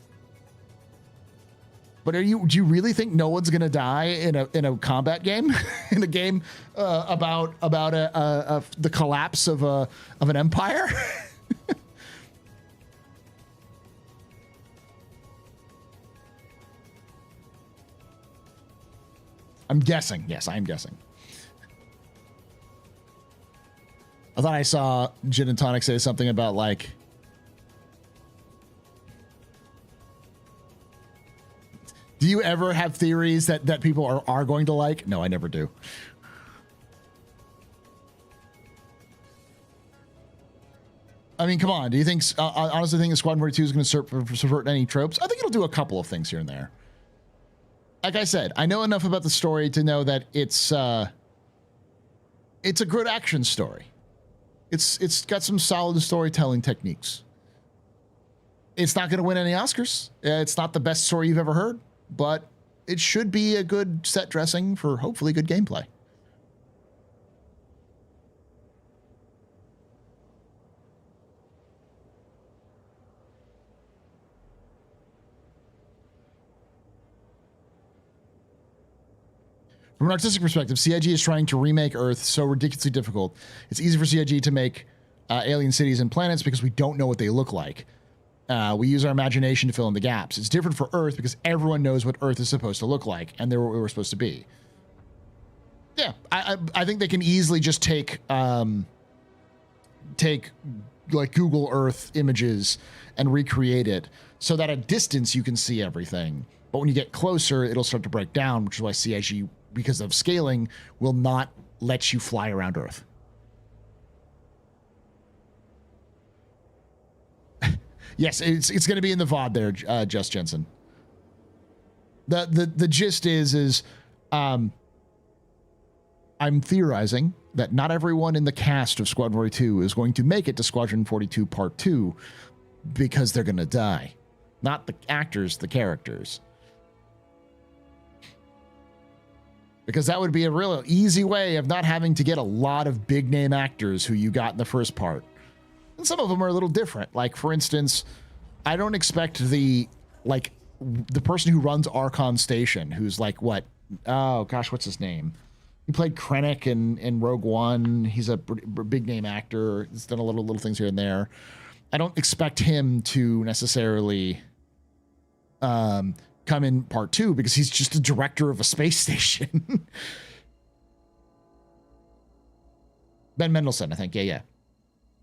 But do you really think no one's gonna die in a combat game, in a game about the collapse of an empire? I'm guessing. Yes, I'm guessing. I thought I saw Gin and Tonic say something about like, do you ever have theories that people are going to like? No, I never do. I mean, come on. Do you think, honestly think that Squadron 42 is going to subvert any tropes? I think it'll do a couple of things here and there. Like I said, I know enough about the story to know that it's a good action story. It's got some solid storytelling techniques. It's not going to win any Oscars. It's not the best story you've ever heard, but it should be a good set dressing for hopefully good gameplay. From an artistic perspective, CIG is trying to remake Earth so ridiculously difficult. It's easy for CIG to make alien cities and planets because we don't know what they look like. We use our imagination to fill in the gaps. It's different for Earth because everyone knows what Earth is supposed to look like, and they're what we were supposed to be. Yeah, I think they can easily just take like Google Earth images and recreate it so that at distance you can see everything. But when you get closer, it'll start to break down, which is why CIG, because of scaling, will not let you fly around Earth. Yes, it's going to be in the VOD there, Just Jensen. The gist is I'm theorizing that not everyone in the cast of Squadron 42 is going to make it to Squadron 42 Part 2 because they're going to die. Not the actors, the characters. Because that would be a real easy way of not having to get a lot of big name actors who you got in the first part. And some of them are a little different. Like, for instance, I don't expect the person who runs Archon Station, who's like, what? Oh, gosh, what's his name? He played Krennic in Rogue One. He's a big name actor. He's done a little things here and there. I don't expect him to necessarily come in part 2 because he's just a director of a space station. Ben Mendelsohn, I think. Yeah.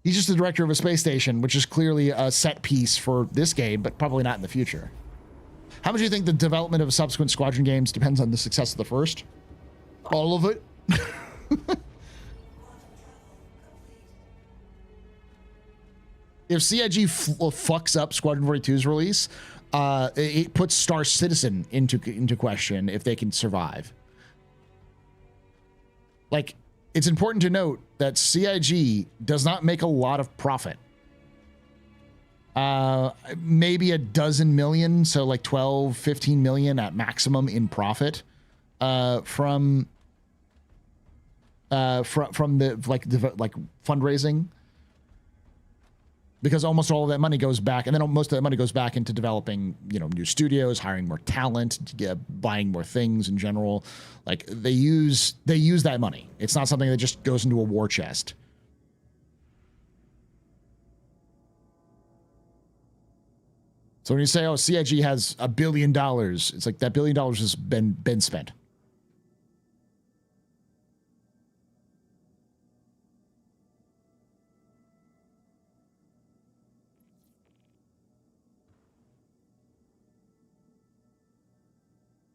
He's just the director of a space station, which is clearly a set piece for this game, but probably not in the future. How much do you think the development of subsequent Squadron games depends on the success of the first? All of it? If CIG fucks up Squadron 42's release, it puts Star Citizen into question if they can survive. Like, it's important to note that CIG does not make a lot of profit. Maybe a dozen million, so like 12, 15 million at maximum in profit from the like fundraising. Because almost all of that money goes back, and then most of that money goes back into developing, new studios, hiring more talent, buying more things in general. Like they use that money. It's not something that just goes into a war chest. So when you say, "Oh, CIG has $1 billion," it's like that $1 billion has been spent.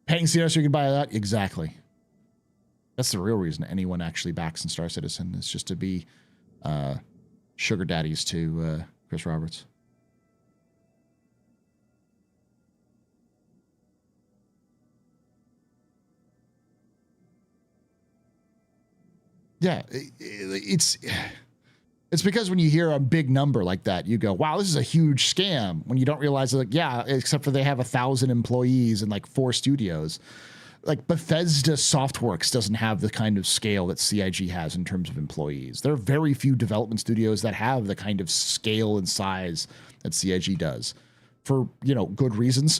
Paying CS so you can buy that? Exactly. That's the real reason anyone actually backs in Star Citizen, is just to be sugar daddies to Chris Roberts. Yeah, it's because when you hear a big number like that, you go, wow, this is a huge scam. When you don't realize, like, yeah, except for they have 1,000 employees and like 4 studios. Like Bethesda Softworks doesn't have the kind of scale that CIG has in terms of employees. There are very few development studios that have the kind of scale and size that CIG does, for, you know, good reasons.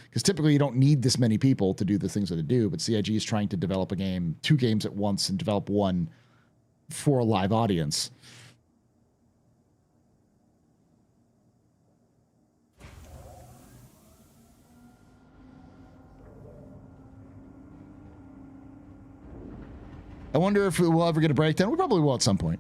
Because typically you don't need this many people to do the things that they do, but CIG is trying to develop 2 games at once and develop one for a live audience. I wonder if we'll ever get a breakdown. We probably will at some point.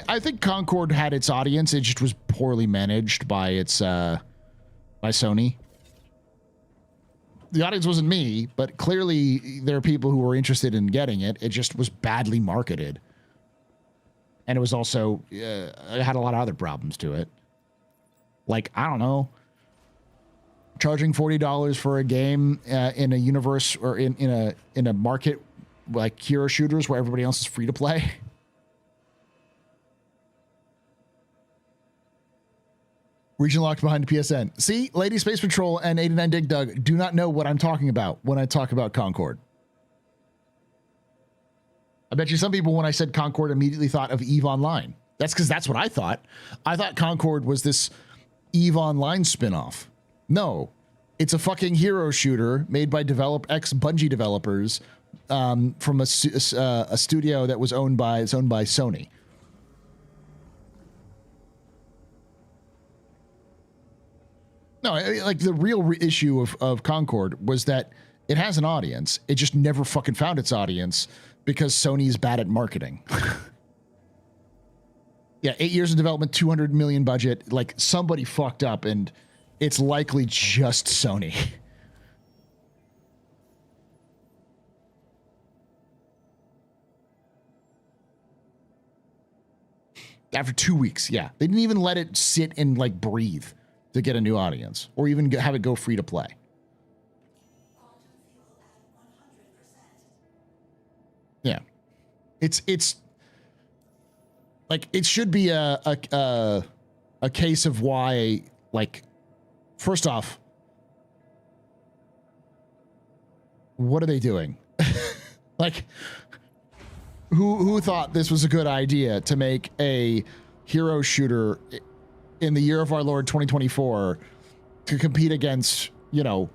I think Concord had its audience. It just was poorly managed by its by Sony. The audience wasn't me, but clearly there are people who were interested in getting it. It just was badly marketed. And it was also, it had a lot of other problems to it. Like, I don't know, charging $40 for a game in a universe or in a market like hero shooters where everybody else is free to play. Region locked behind the PSN. See, Lady Space Patrol and 89 Dig Dug do not know what I'm talking about when I talk about Concord. I bet you some people, when I said Concord, immediately thought of EVE Online. That's because that's what I thought. I thought Concord was this EVE Online spinoff. No, it's a fucking hero shooter made by ex-Bungie developers from a studio that was owned by Sony. No, like the real issue of Concord was that it has an audience. It just never fucking found its audience because Sony's bad at marketing. Yeah, 8 years of development, 200 million budget. Like, somebody fucked up, and it's likely just Sony. After 2 weeks, yeah. They didn't even let it sit and, like, breathe to get a new audience, or even have it go free to play. Yeah, it's like, it should be a case of why, like, first off, what are they doing? Like, who thought this was a good idea to make a hero shooter in the year of our Lord 2024 to compete against, you know,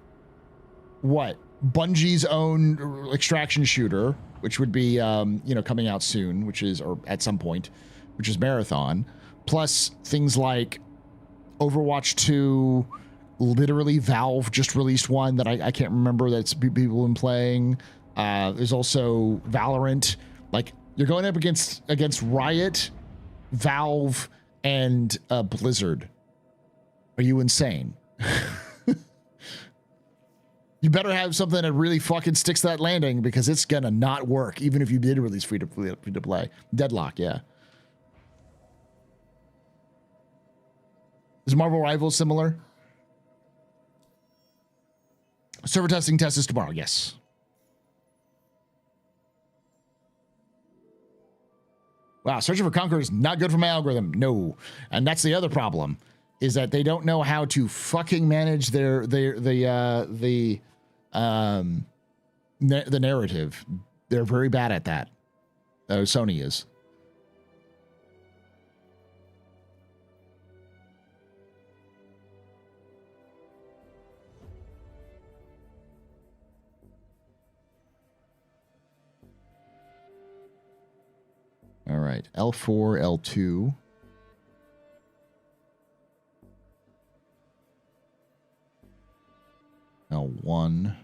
what? Bungie's own extraction shooter, which would be, you know, coming out soon, or at some point, which is Marathon, plus things like Overwatch 2, literally Valve just released one that I can't remember that's people been playing. There's also Valorant. Like, you're going up against Riot, Valve, and Blizzard. Are you insane? You better have something that really fucking sticks that landing, because it's gonna not work, even if you did release free to play. Deadlock, yeah. Is Marvel Rivals similar? Server testing test is tomorrow, yes. Wow, searching for Conqueror is not good for my algorithm. No. And that's the other problem, is that they don't know how to fucking manage the narrative. They're very bad at that. Sony is. All right, L4, L2. L1.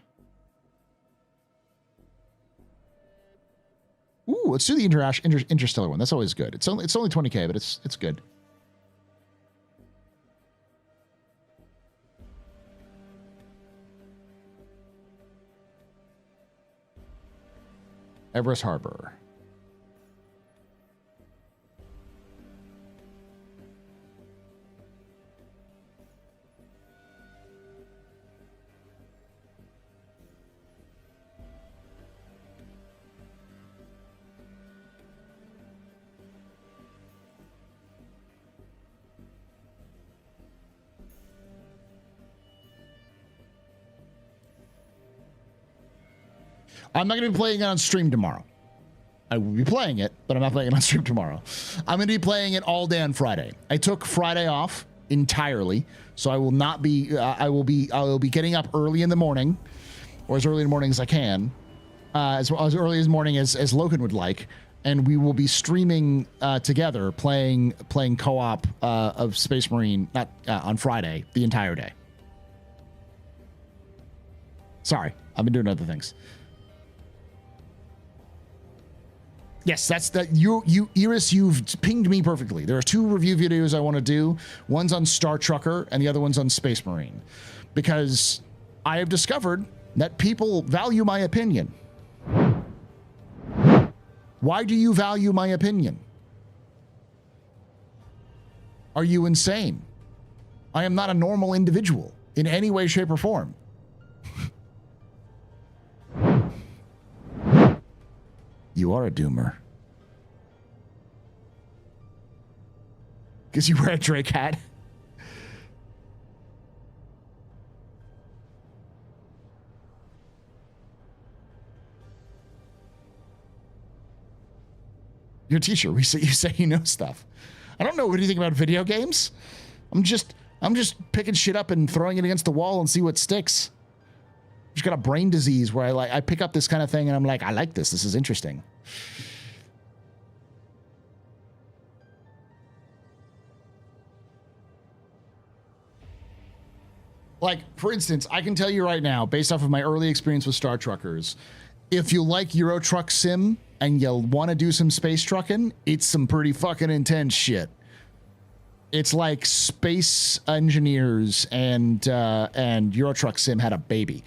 Ooh, let's do the interstellar one. That's always good. It's only 20K, but it's good. Everest Harbor. I'm not going to be playing it on stream tomorrow. I will be playing it, but I'm not playing it on stream tomorrow. I'm going to be playing it all day on Friday. I took Friday off entirely, so I will not be. I will be getting up early in the morning, or as early in the morning as I can, as early as morning as Logan would like, and we will be streaming together, playing co-op of Space Marine on Friday the entire day. Sorry, I've been doing other things. Yes, that's that. You, Iris, you've pinged me perfectly. There are 2 review videos I want to do. One's on Star Trucker, and the other one's on Space Marine, because I have discovered that people value my opinion. Why do you value my opinion? Are you insane? I am not a normal individual in any way, shape, or form. You are a doomer. Because you wear a Drake hat. You're a teacher. You say you know stuff. I don't know. What do you think about video games? I'm just picking shit up and throwing it against the wall and see what sticks. Just got a brain disease where I pick up this kind of thing and I'm like, I like this. This is interesting. Like, for instance, I can tell you right now, based off of my early experience with Star Truckers, if you like Euro Truck Sim and you want to do some space trucking, it's some pretty fucking intense shit. It's like Space Engineers and Euro Truck Sim had a baby.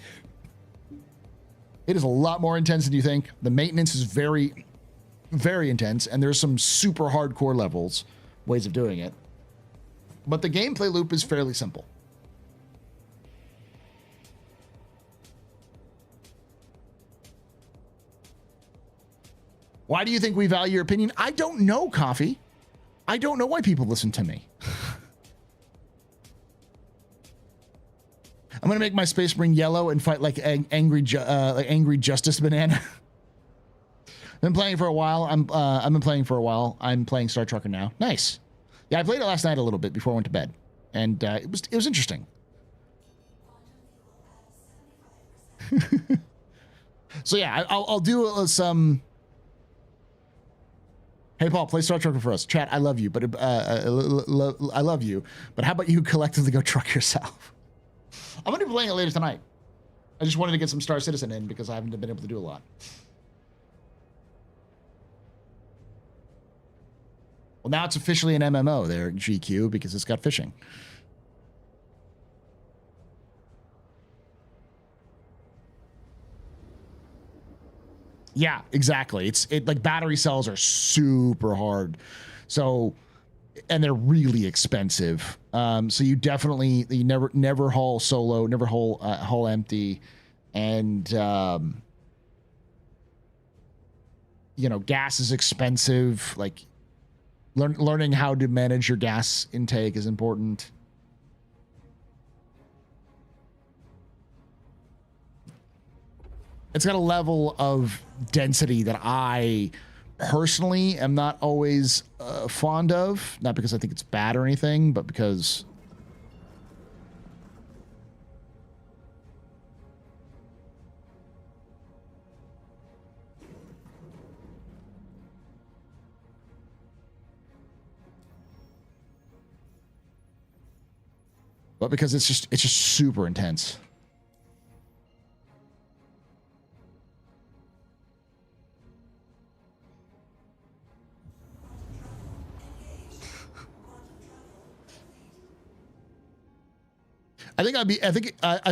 It is a lot more intense than you think. The maintenance is very, very intense, and there's some super hardcore ways of doing it. But the gameplay loop is fairly simple. Why do you think we value your opinion? I don't know, Coffee. I don't know why people listen to me. I'm gonna make my Space Marine yellow and fight like angry Justice Banana. I've been playing for a while. I've been playing for a while. I'm playing Star Trucker now. Nice. Yeah, I played it last night a little bit before I went to bed, and it was interesting. So yeah, I'll do some. Hey Paul, play Star Trucker for us. Chat, I love you, but I love you. But how about you collectively go truck yourself? I'm gonna be playing it later tonight. I just wanted to get some Star Citizen in because I haven't been able to do a lot. Well, now it's officially an MMO there, GQ, because it's got fishing. Yeah, exactly. It like battery cells are super hard. So, and they're really expensive. So you never haul solo, never haul empty, and gas is expensive. Like learning how to manage your gas intake is important. It's got a level of density that I personally am not always fond of. Not because I think it's bad or anything, but because it's just super intense. I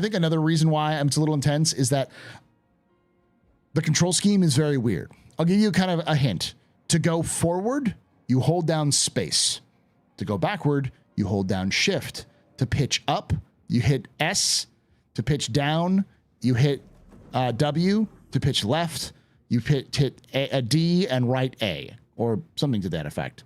think another reason why it's a little intense is that the control scheme is very weird. I'll give you kind of a hint. To go forward, you hold down space. To go backward, you hold down shift. To pitch up, you hit S. To pitch down, you hit W. To pitch left, you hit a D and right A, or something to that effect.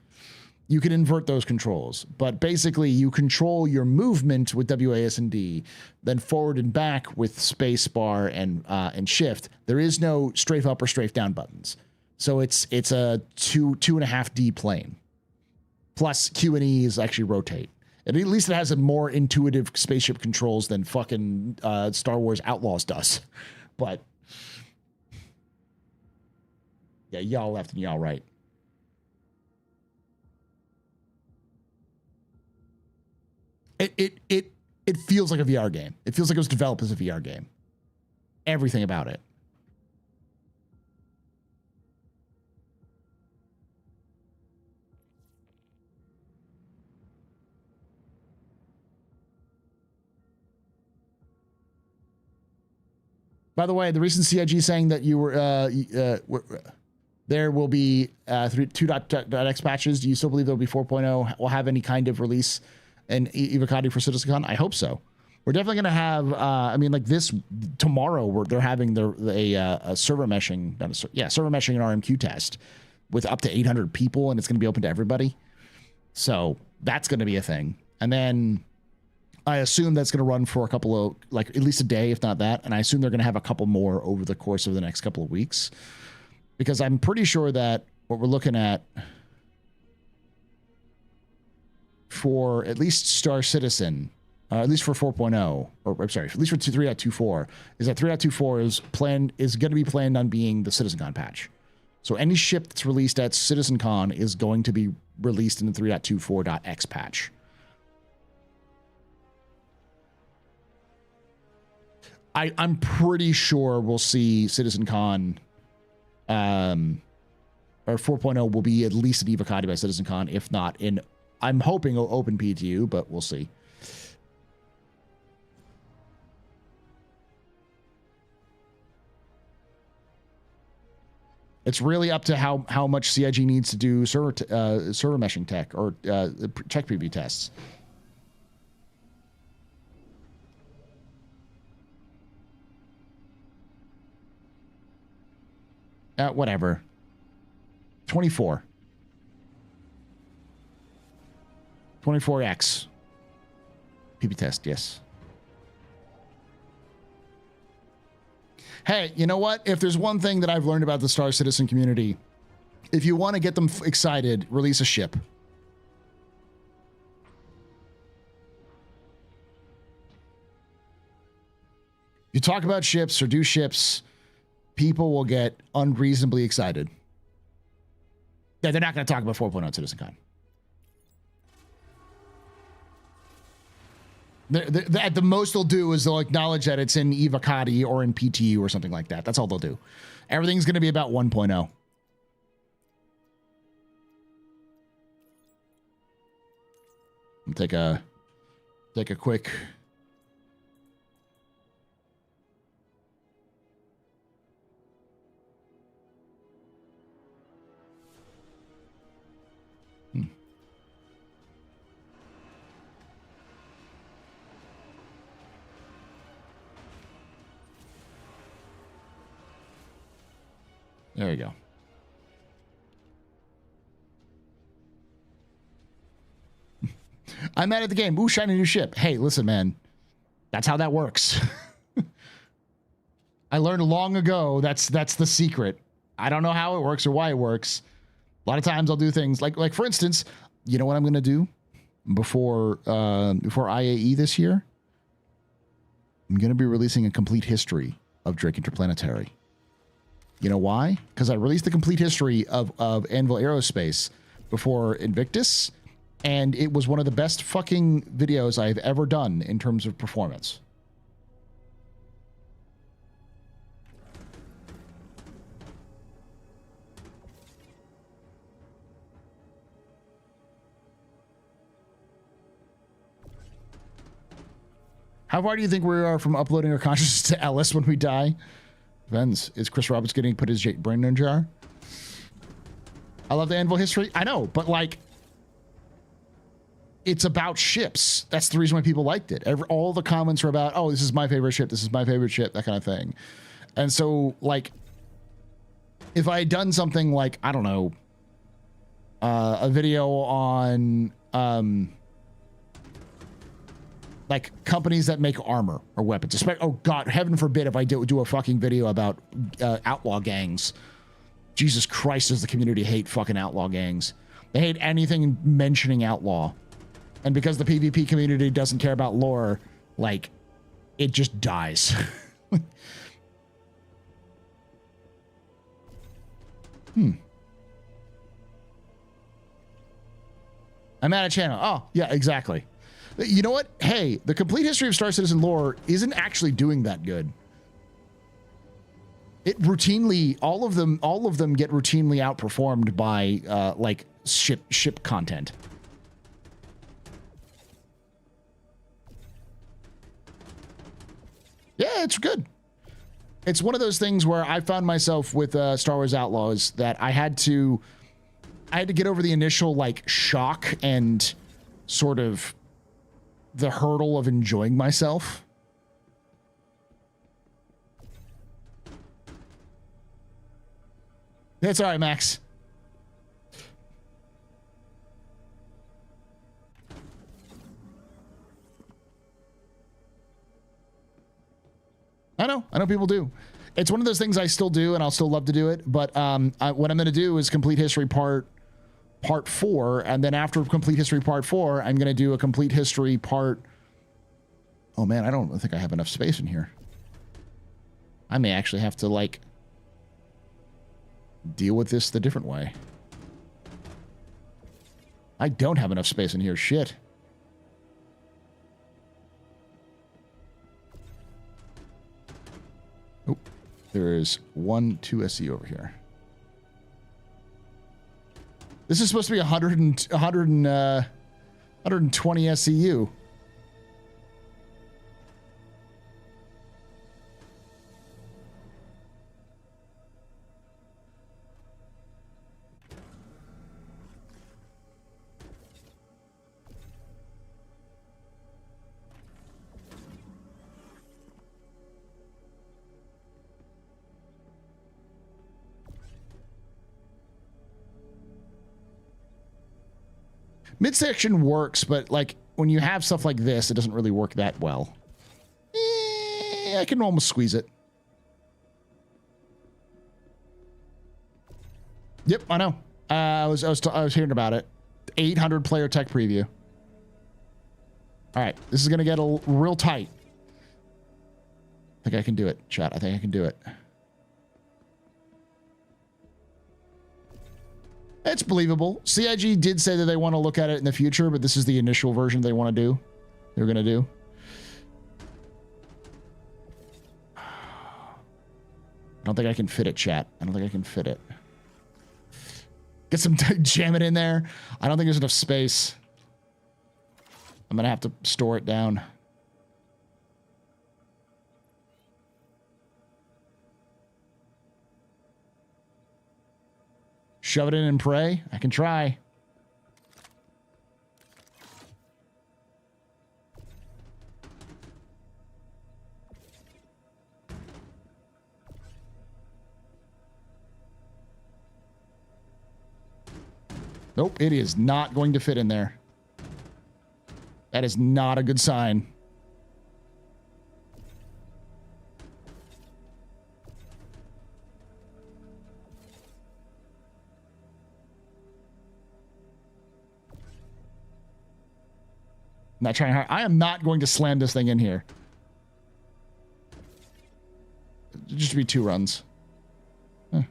You can invert those controls, but basically you control your movement with W, A, S, and D, then forward and back with space bar and shift. There is no strafe up or strafe down buttons. So it's a 2.5D plane. Plus Q and E is actually rotate. And at least it has a more intuitive spaceship controls than fucking Star Wars Outlaws does. But yeah, y'all left and y'all right. It feels like a VR game. It feels like it was developed as a VR game. Everything about it. By the way, the recent CIG saying that you were there will be 2.x patches. Do you still believe there will be 4.0 will have any kind of release in Evocati for CitizenCon? I hope so. We're definitely going to have, I mean, like this tomorrow, they're having a server meshing, server meshing and RMQ test with up to 800 people, and it's going to be open to everybody. So that's going to be a thing. And then I assume that's going to run for a couple of, like at least a day, if not that. And I assume they're going to have a couple more over the course of the next couple of weeks, because I'm pretty sure that what we're looking at for at least Star Citizen, at least for 4.0, or I'm sorry, at least for 3.24, is that 3.24 is going to be planned on being the CitizenCon patch. So any ship that's released at CitizenCon is going to be released in the 3.24.x patch. I'm pretty sure we'll see CitizenCon, or 4.0 will be at least at Evocati by CitizenCon, if not in, I'm hoping open PTU, but we'll see. It's really up to how much CIG needs to do server meshing tech or check preview tests. Whatever. 24. 24X. PB test, yes. Hey, you know what? If there's one thing that I've learned about the Star Citizen community, if you want to get them excited, release a ship. You talk about ships or do ships, people will get unreasonably excited. Yeah, they're not going to talk about 4.0 at CitizenCon. At the most they'll do is they'll acknowledge that it's in Evocati or in PTU or something like that. That's all they'll do. Everything's going to be about 1.0. Take a quick. There you go. I'm mad at the game. Ooh, shiny new ship. Hey, listen, man. That's how that works. I learned long ago that's the secret. I don't know how it works or why it works. A lot of times I'll do things like for instance, you know what I'm going to do before IAE this year? I'm going to be releasing a complete history of Drake Interplanetary. You know why? Because I released the complete history of Anvil Aerospace before Invictus, and it was one of the best fucking videos I've ever done in terms of performance. How far do you think we are from uploading our consciousness to Ellis when we die? Depends. Is Chris Roberts getting put his brain in a jar? I love the Anvil history. I know, but like, it's about ships. That's the reason why people liked it. All the comments are about, oh, this is my favorite ship. This is my favorite ship, that kind of thing. And so, like, if I had done something like, I don't know, a video on, like, companies that make armor or weapons. Oh, God, heaven forbid if I do a fucking video about outlaw gangs. Jesus Christ, does the community hate fucking outlaw gangs. They hate anything mentioning outlaw. And because the PvP community doesn't care about lore, like, it just dies. I'm at a channel. Oh, yeah, exactly. You know what? Hey, the complete history of Star Citizen lore isn't actually doing that good. It routinely, all of them get routinely outperformed by like ship content. Yeah, it's good. It's one of those things where I found myself with Star Wars Outlaws that I had to get over the initial like shock and sort of the hurdle of enjoying myself. That's all right, Max. I know people do. It's one of those things I still do, and I'll still love to do it. But what I'm going to do is complete history part 4, and then after complete history part 4, I'm going to do a complete history part. Oh man, I don't think I have enough space in here. I may actually have to like deal with this the different way. I don't have enough space in here. Shit. Oh, there's 2 SE over here. This is supposed to be 120 SEU. Midsection works, but like when you have stuff like this, it doesn't really work that well. I can almost squeeze it. Yep, I know. I was hearing about it. 800 player tech preview. All right, this is gonna get real tight. I think I can do it, chat. I think I can do it. It's believable. CIG did say that they want to look at it in the future, but this is the initial version they want to do. They're going to do. I don't think I can fit it, chat. I don't think I can fit it. Get some jam it in there. I don't think there's enough space. I'm going to have to store it down. Shove it in and pray. I can try. Nope, it is not going to fit in there. That is not a good sign. I'm not trying hard. I am not going to slam this thing in here. Just be 2 runs. Huh.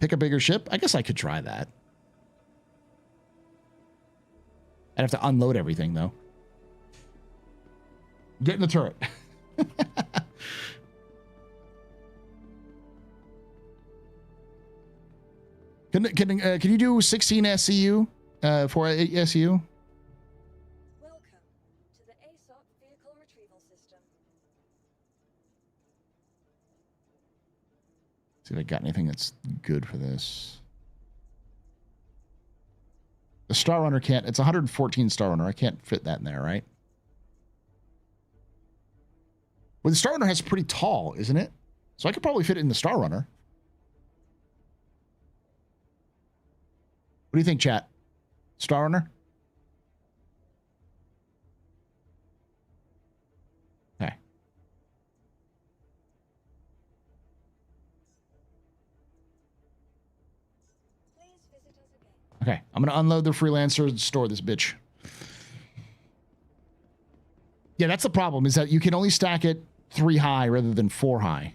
Pick a bigger ship? I guess I could try that. I'd have to unload everything, though. Get in the turret. can you do 16 SCU for SCU? Welcome to the ASOP vehicle retrieval system. See if I got anything that's good for this. The Star Runner can't. It's 114 Star Runner. I can't fit that in there, right? Well, the Star Runner has pretty tall, isn't it? So I could probably fit it in the Star Runner. What do you think, chat? Star Runner? Okay. Please visit us again. Okay. I'm going to unload the freelancer and store this bitch. Yeah, that's the problem, is that you can only stack it 3 high rather than 4 high.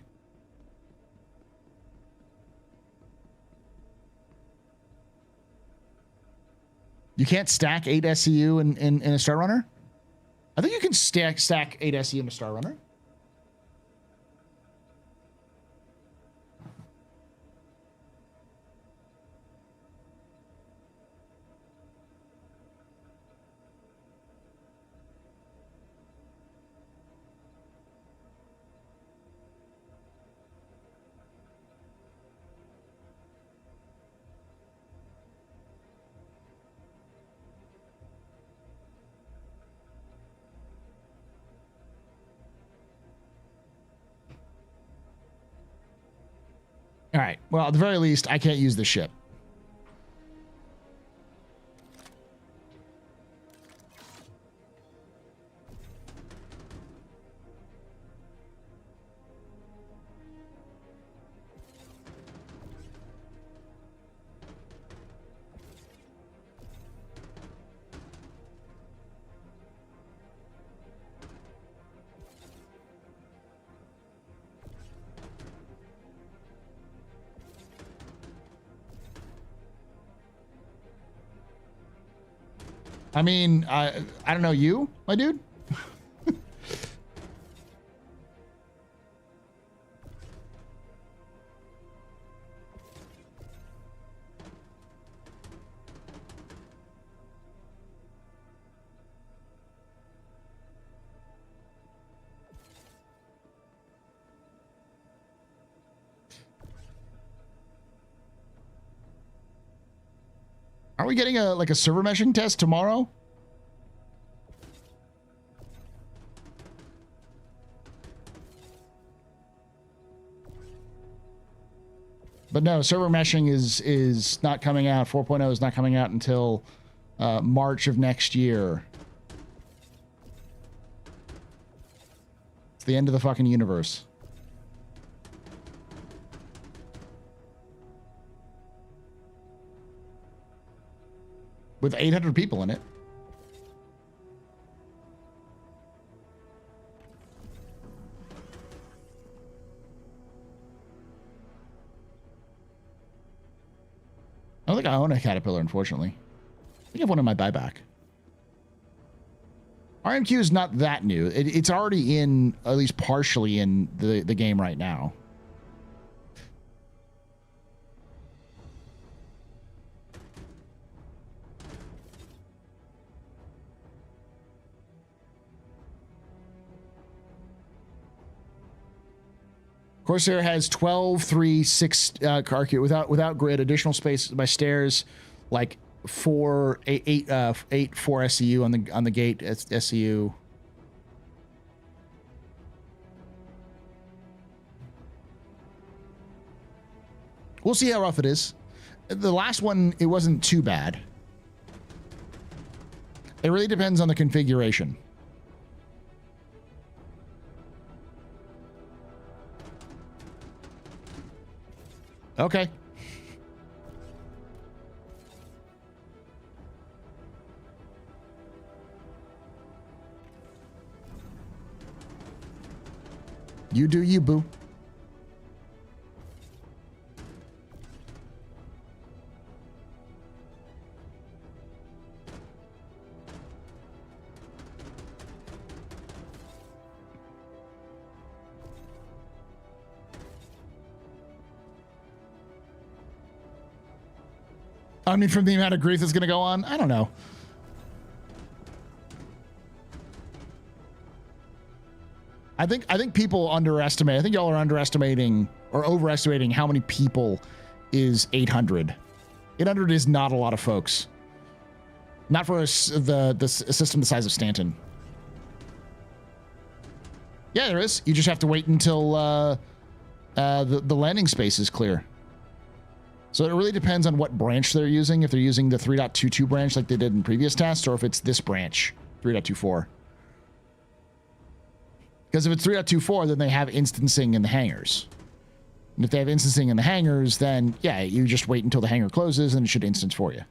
You can't stack 8 SCU in a Star Runner? I think you can stack 8 SCU in a Star Runner. All right. Well, at the very least, I can't use the ship. I mean, I don't know, you, my dude? Are we getting a server meshing test tomorrow? But no, server meshing is not coming out. 4.0 is not coming out until March of next year. It's the end of the fucking universe. With 800 people in it. I don't think I own a Caterpillar, unfortunately. I think I have one in my buyback. RMQ is not that new. It's already in, at least partially in the game right now. Corsair has 12, 3, 6 car queue without grid, additional space by stairs, like 8 4 SCU on the gate SCU. We'll see how rough it is. The last one, it wasn't too bad. It really depends on the configuration. Okay. You do you, boo. I mean, from the amount of grief that's going to go on, I don't know. I think people underestimate. I think y'all are underestimating or overestimating how many people is 800. 800 is not a lot of folks. Not for a system the size of Stanton. Yeah, there is. You just have to wait until the landing space is clear. So it really depends on what branch they're using. If they're using the 3.22 branch like they did in previous tests, or if it's this branch, 3.24. Because if it's 3.24, then they have instancing in the hangars. And if they have instancing in the hangars, then yeah, you just wait until the hangar closes and it should instance for you.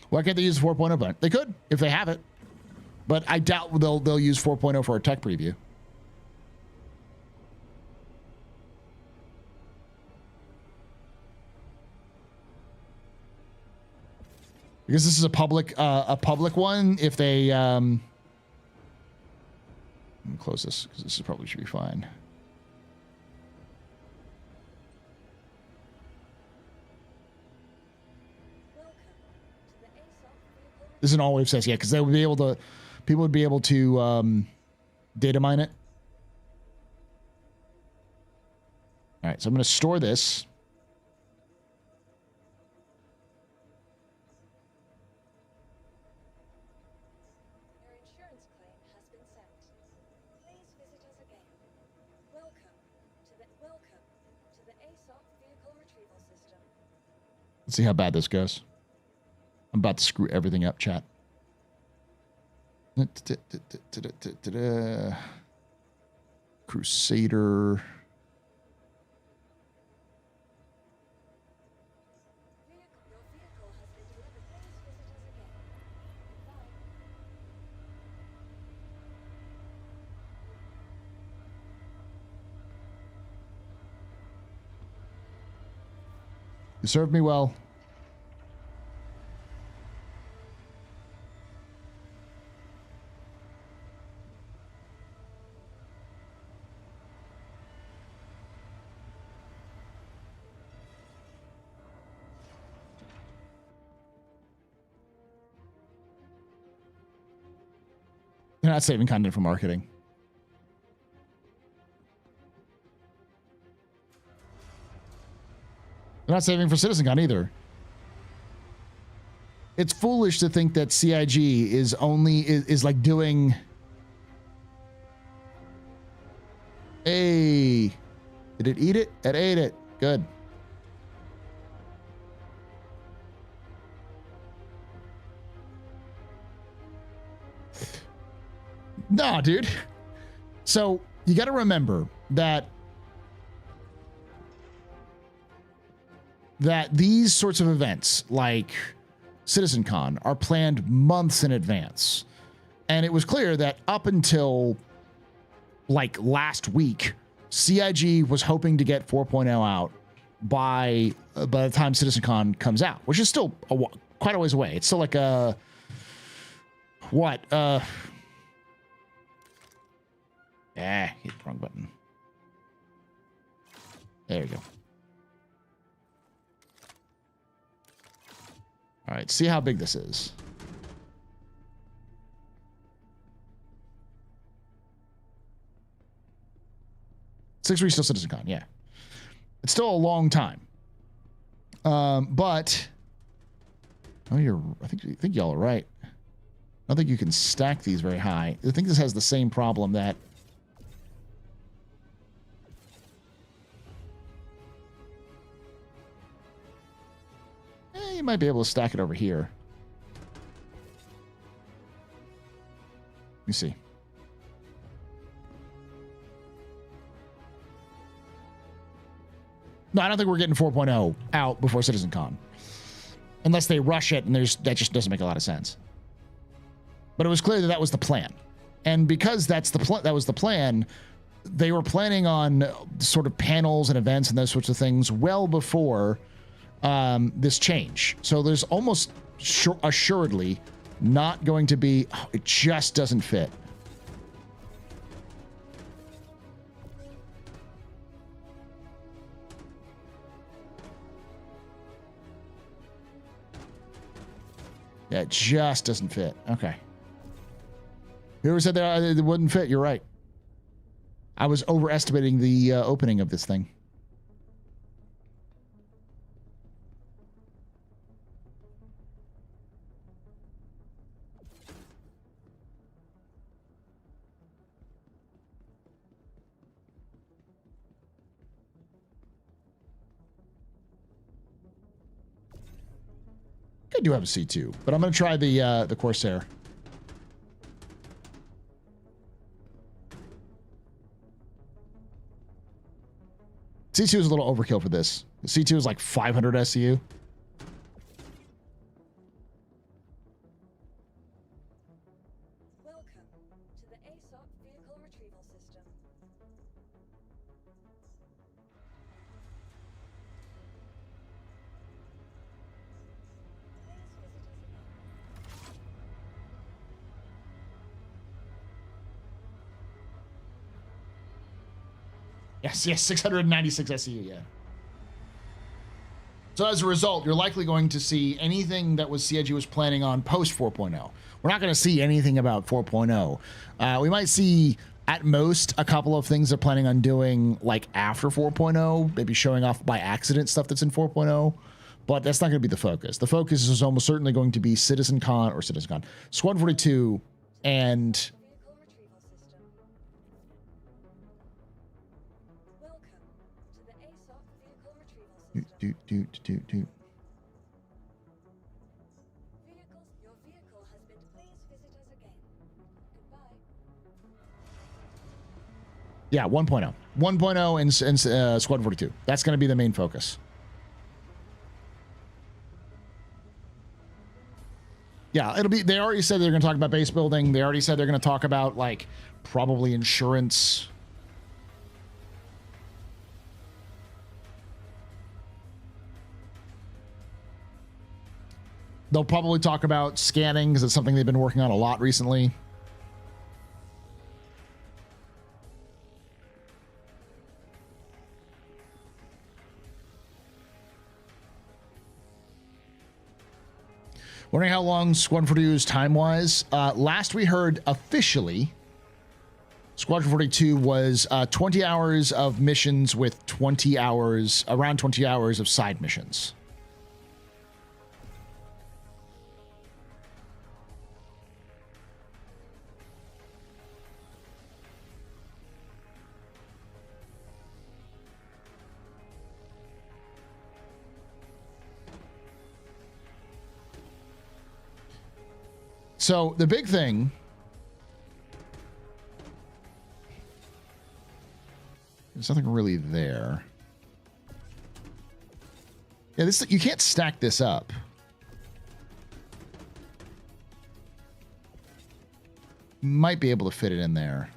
Why can't they use 4.0 button? They could if they have it, but I doubt they'll use 4.0 for a tech preview. Because this is a public one. If they let me close this because this probably should be fine. This is an all-wave says, yeah, because they would be able to, people would be able to data mine it. All right, so I'm going to store this. Your insurance claim has been sent. Please visit us again. Welcome to the ASOP vehicle retrieval system. Let's see how bad this goes. I'm about to screw everything up, chat. Crusader. Your vehicle has been delivered. Please visit us again. Goodbye. You served me well. They're not saving content for marketing. They're not saving for CitizenCon either. It's foolish to think that CIG is only is like doing. Hey, did it eat it? It ate it. Good. No, dude. So you got to remember that these sorts of events like CitizenCon are planned months in advance. And it was clear that up until like last week, CIG was hoping to get 4.0 out by the time CitizenCon comes out, which is still quite a ways away. It's still like a what? Hit the wrong button. There you go. All right, see how big this is. Six weeks till CitizenCon, yeah. It's still a long time. But I think y'all are right. I don't think you can stack these very high. I think this has the same problem that you might be able to stack it over here. Let me see. No, I don't think we're getting 4.0 out before CitizenCon. Unless they rush it, and that just doesn't make a lot of sense. But it was clear that that was the plan. And because that was the plan, they were planning on sort of panels and events and those sorts of things well before this change. So there's almost assuredly not going to be, it just doesn't fit. Yeah, it just doesn't fit. Okay. Whoever said that it wouldn't fit, you're right. I was overestimating the opening of this thing. I do have a C2, but I'm going to try the Corsair. C2 is a little overkill for this. The C2 is like 500 SCU. Welcome to the ASOP vehicle retrieval system. Yes, 696 SCU, yeah. So as a result, you're likely going to see anything that was CIG was planning on post 4.0. We're not going to see anything about 4.0. We might see at most a couple of things they're planning on doing like after 4.0, maybe showing off by accident stuff that's in 4.0, but that's not going to be the focus. The focus is almost certainly going to be Squad 42 and Vehicles, your vehicle has been. Please visit us again. Goodbye. Yeah, 1.0. 1.0 in Squad 42. That's going to be the main focus. Yeah, it'll be. They already said they're going to talk about base building. They already said they're going to talk about like probably insurance. They'll probably talk about scanning because it's something they've been working on a lot recently. Wondering how long Squad 42 is time-wise. Last we heard officially, Squadron 42 was 20 hours of missions with 20 hours, around 20 hours of side missions. So the big thing there's nothing really there. Yeah, this you can't stack this up. Might be able to fit it in there.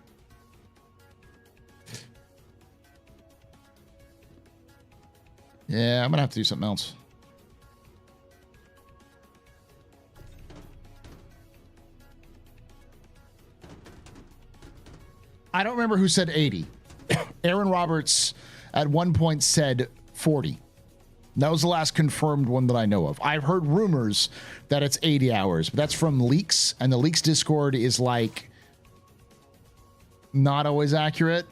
Yeah, I'm gonna have to do something else. I don't remember who said 80. Aaron Roberts at one point said 40. That was the last confirmed one that I know of. I've heard rumors that it's 80 hours, but that's from leaks, and the leaks Discord is like not always accurate.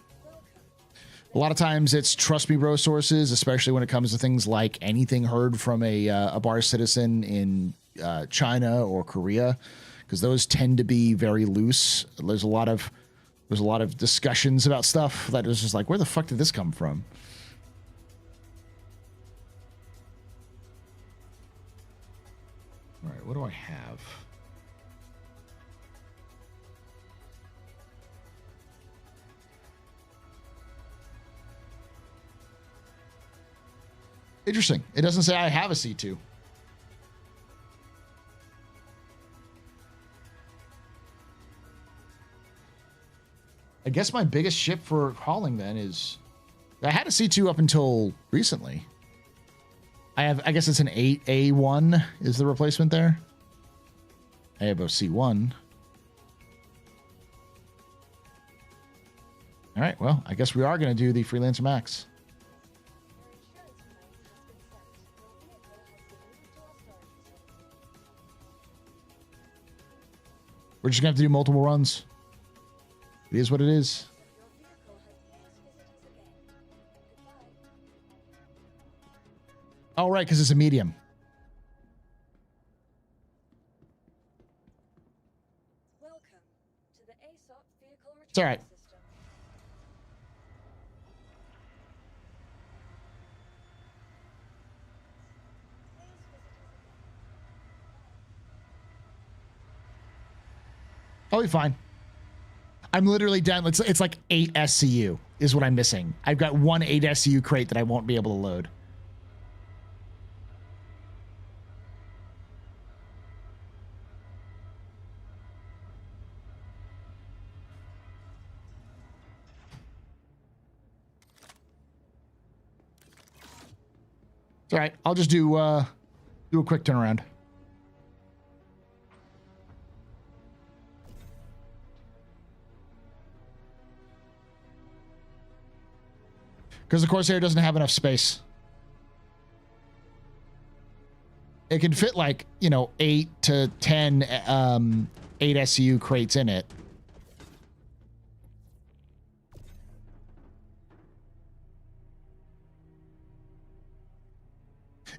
A lot of times it's trust me bro sources, especially when it comes to things like anything heard from a bar citizen in China or Korea, because those tend to be very loose. There's a lot of discussions about stuff that is just like, where the fuck did this come from? All right, what do I have? Interesting. It doesn't say I have a C2. I guess my biggest ship for hauling then is I had a C2 up until recently. I guess it's an 8A1 is the replacement there. I have a C1. All right, well, I guess we are going to do the Freelancer Max. We're just gonna have to do multiple runs. It is what it is. Oh, right, because it's a medium. Welcome to the ASOP vehicle retrieval It's all right. system. I'll be fine. I'm literally down. It's like 8 SCU is what I'm missing. I've got one 8 SCU crate that I won't be able to load. It's all right. I'll just do a quick turnaround. Because the Corsair doesn't have enough space. It can fit like, 8 to 10 8 SCU crates in it.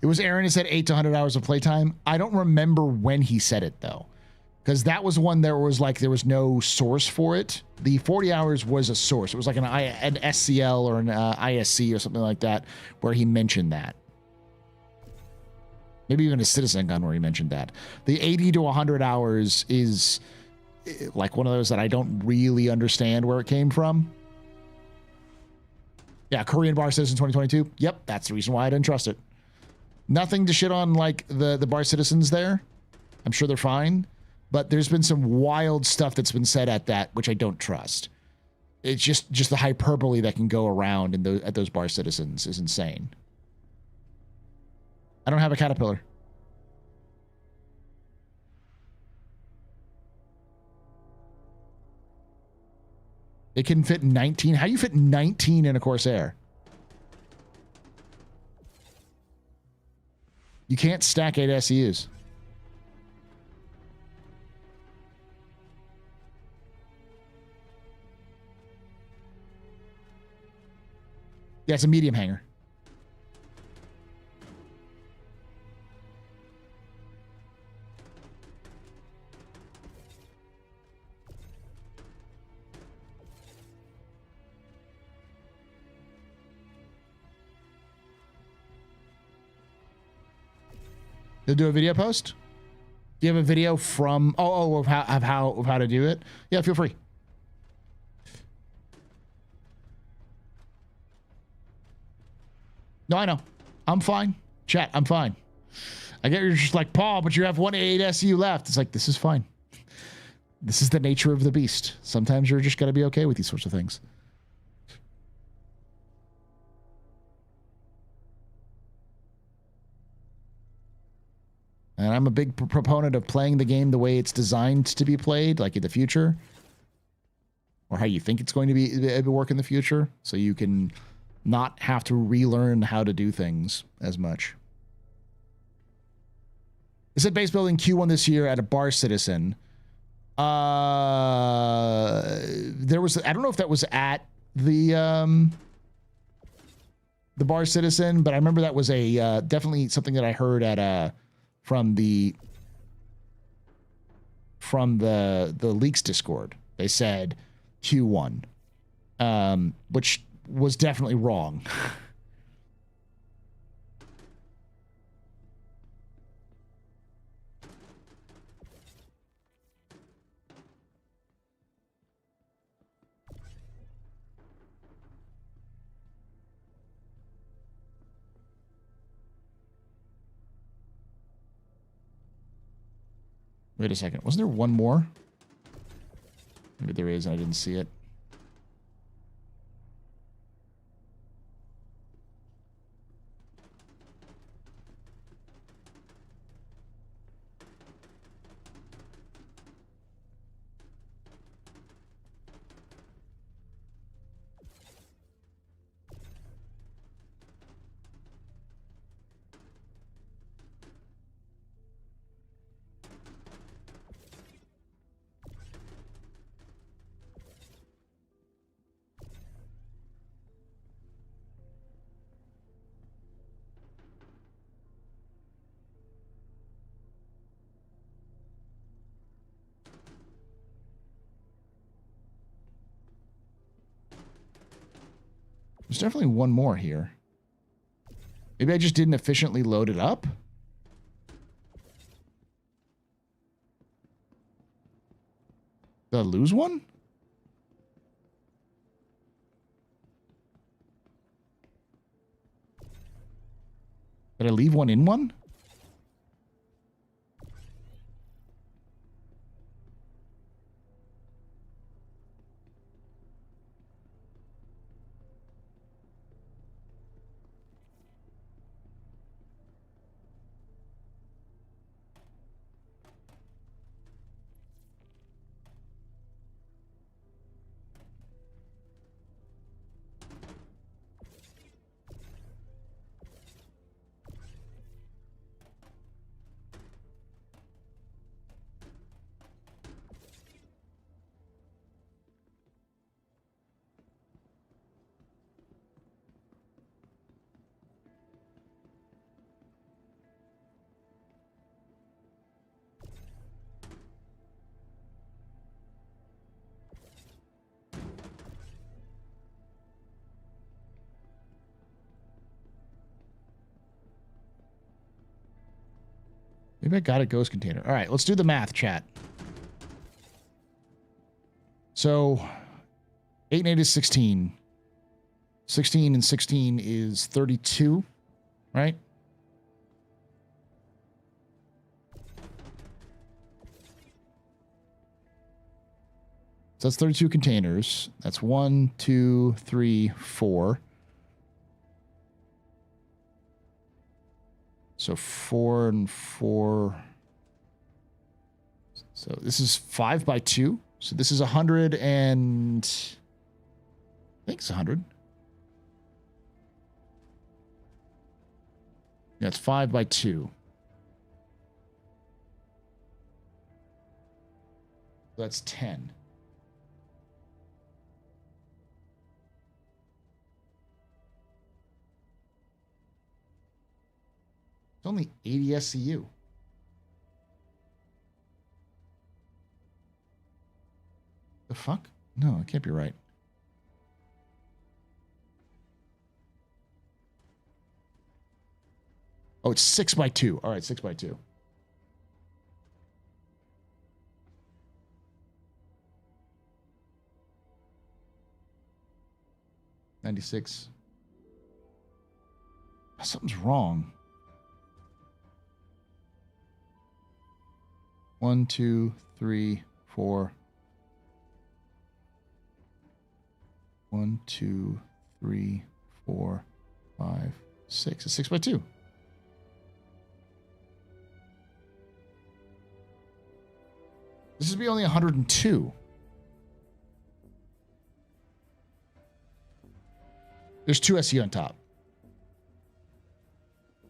It was Aaron who said 8 to 100 hours of playtime. I don't remember when he said it though. Because that was one there was no source for it. The 40 hours was a source. It was like an SCL or an ISC or something like that where he mentioned that. Maybe even a Citizen Gun where he mentioned that. The 80 to 100 hours is like one of those that I don't really understand where it came from. Yeah, Korean Bar Citizen 2022. Yep, that's the reason why I didn't trust it. Nothing to shit on like the Bar Citizens there. I'm sure they're fine. But there's been some wild stuff that's been said at that, which I don't trust. It's just the hyperbole that can go around at those Bar Citizens is insane. I don't have a Caterpillar. It can fit 19. How do you fit 19 in a Corsair? You can't stack 8 SCUs. Yeah, it's a medium hanger. You'll do a video post? Do you have a video from of how to do it? Yeah, feel free. No, I know. I'm fine. Chat, I'm fine. I get you're just like, Paul, but you have 1 8 SU left. It's like, this is fine. This is the nature of the beast. Sometimes you're just got to be okay with these sorts of things. And I'm a big proponent of playing the game the way it's designed to be played, like in the future. Or how you think it's going to be work in the future. So you can not have to relearn how to do things as much. It said base building Q1 this year at a Bar Citizen. There was, I don't know if that was at the Bar Citizen, but I remember that was a definitely something that I heard at from the Leaks Discord. They said Q1, which was definitely wrong. Wait a second. Wasn't there one more? Maybe there is and I didn't see it. There's definitely one more here. Maybe I just didn't efficiently load it up. Did I lose one? Did I leave one in one? Maybe I got a ghost container. All right, let's do the math, chat. So 8 and 8 is 16. 16 and 16 is 32, right? So that's 32 containers. That's 1, 2, 3, 4. So 4 and 4. So this is 5 by 2. So this is 100 and... I think it's 100. Yeah, it's 5 by 2. That's 10. It's only 80 SCU. The fuck? No, it can't be right. Oh, it's 6 by 2. All right, 6 by 2. $96. Something's wrong. 1, 2, 3, 4. 1, 2, 3, 4, 5, 6. It's 6 by 2. This would be only 102. There's 2 SE on top.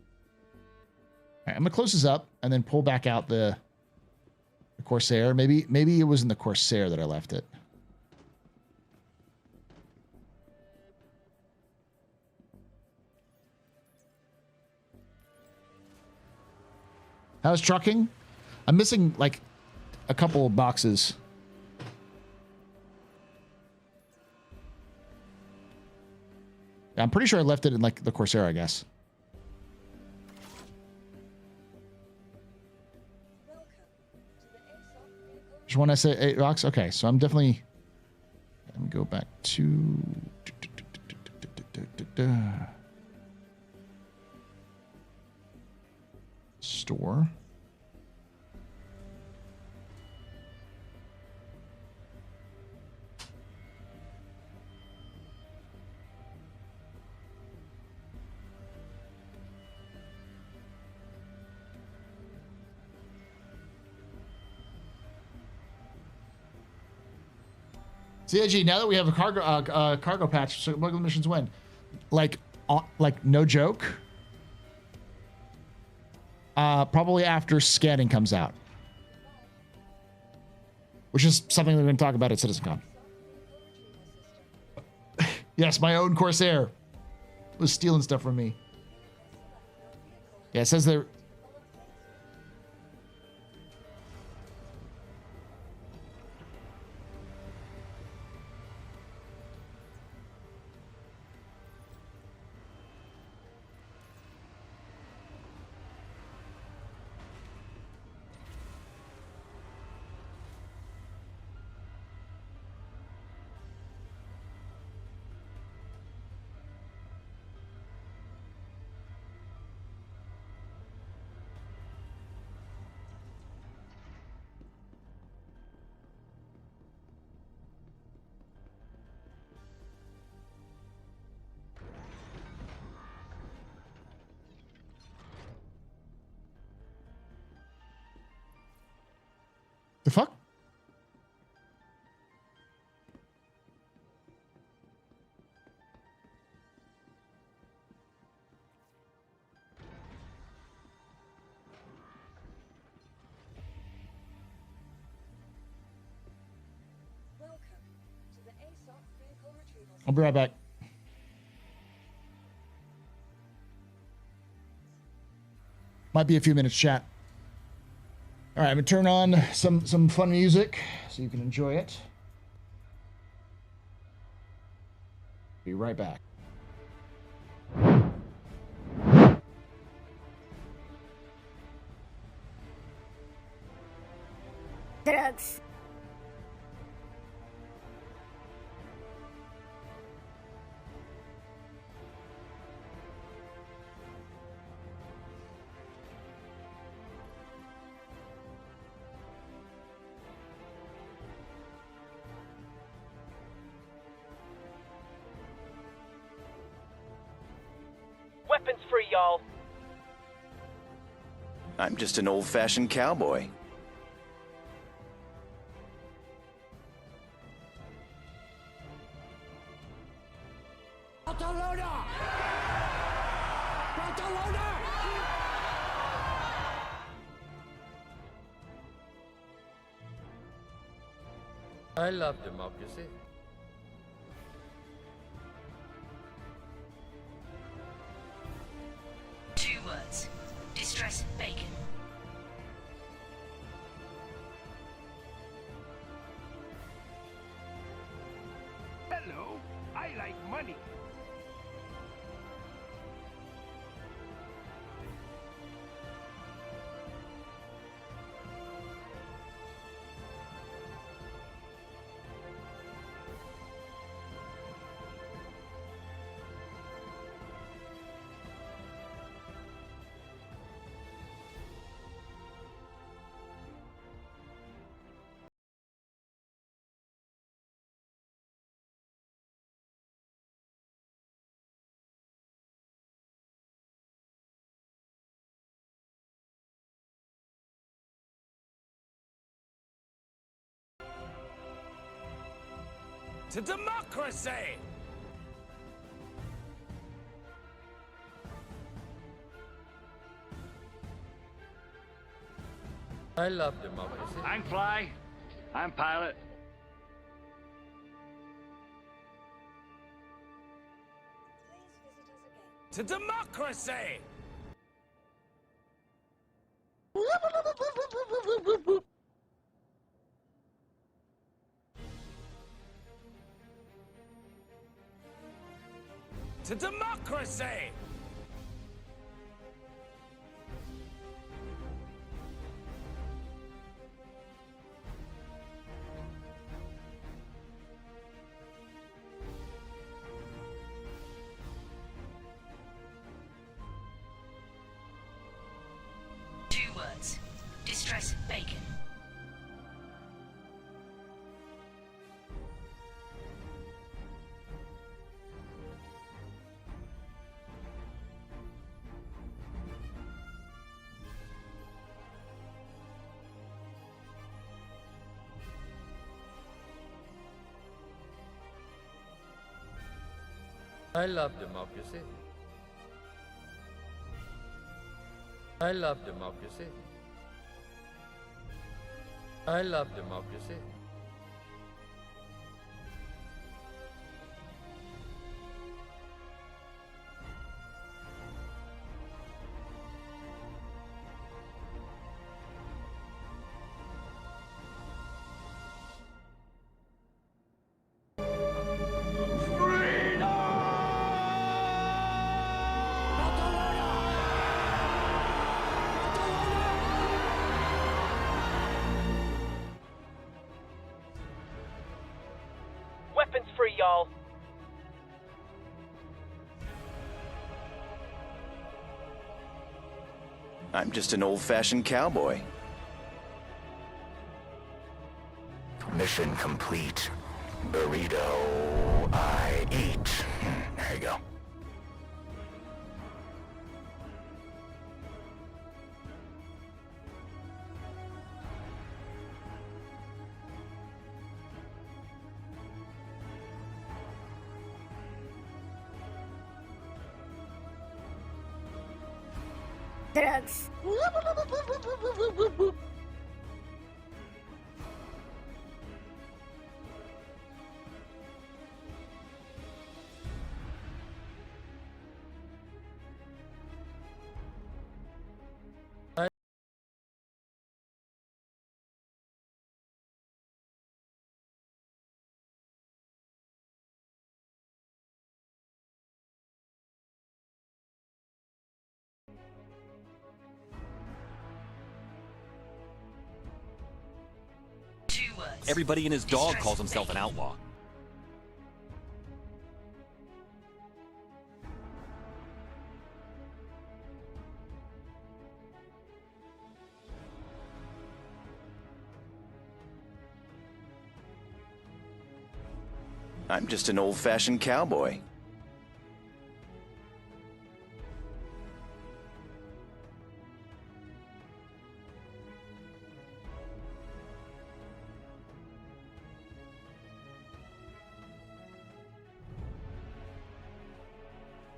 All right, I'm gonna close this up and then pull back out the Corsair. Maybe it was in the Corsair that I left it. How's trucking? I'm missing like a couple of boxes. Yeah, I'm pretty sure I left it in like the Corsair, I guess. Just one SA 8 rocks. Okay, so I'm definitely. Let me go back to store. CIG, now that we have a cargo patch, so what missions win? Like no joke. Probably after scanning comes out, which is something we're going to talk about at CitizenCon. Yes, my own Corsair was stealing stuff from me. Yeah, it says they're. The fuck? Welcome to the ASOP vehicle retrieval I'll be right back. Might be a few minutes, chat. All right, I'm gonna turn on some fun music so you can enjoy it. Be right back. Drugs. Weapons free, y'all. I'm just an old-fashioned cowboy. I love democracy. Two words. Distress bacon. Hello, I like money. To democracy! I love democracy. I'm Fly. I'm Pilot. Please visit us again. To democracy! To democracy! Two words. Distress bacon. I love democracy. I love democracy. I love democracy. Weapons free, y'all. I'm just an old-fashioned cowboy. Mission complete. Burrito I eat. There you go. drugs. Everybody and his dog calls himself an outlaw. I'm just an old-fashioned cowboy.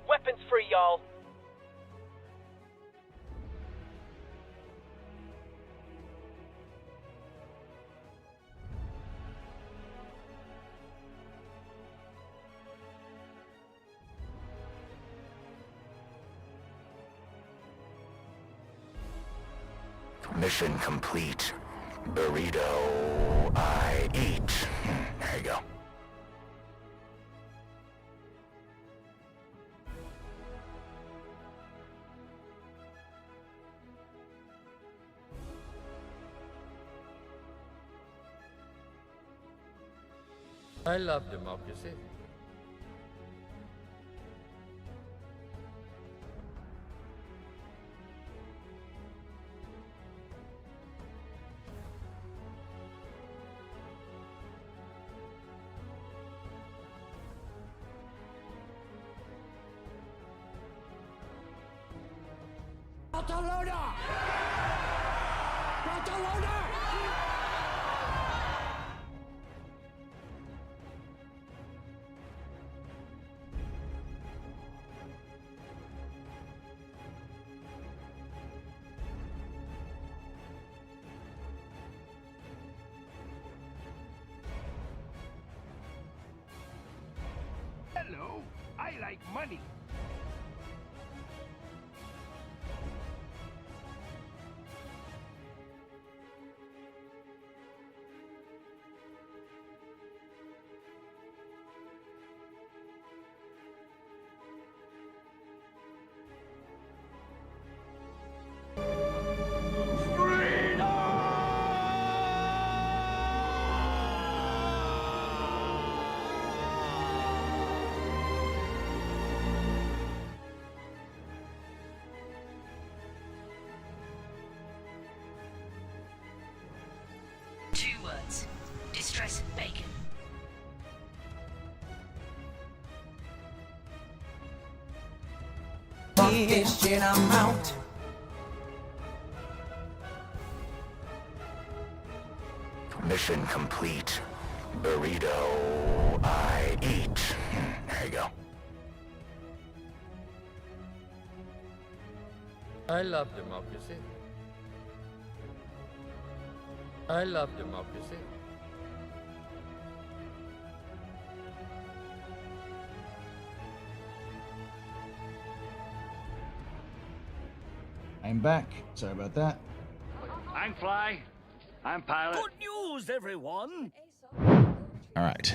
Weapons free, y'all. Mission complete. Burrito I eat. There you go. I love democracy. Barcelona! Barcelona! Hello, I like money. Distress bacon. Kitchen, I'm out. Mission complete. Burrito I eat. There you go. I love democracy. I love democracy. I'm back. Sorry about that. I'm Fly. I'm Pilot. Good news, everyone. All right.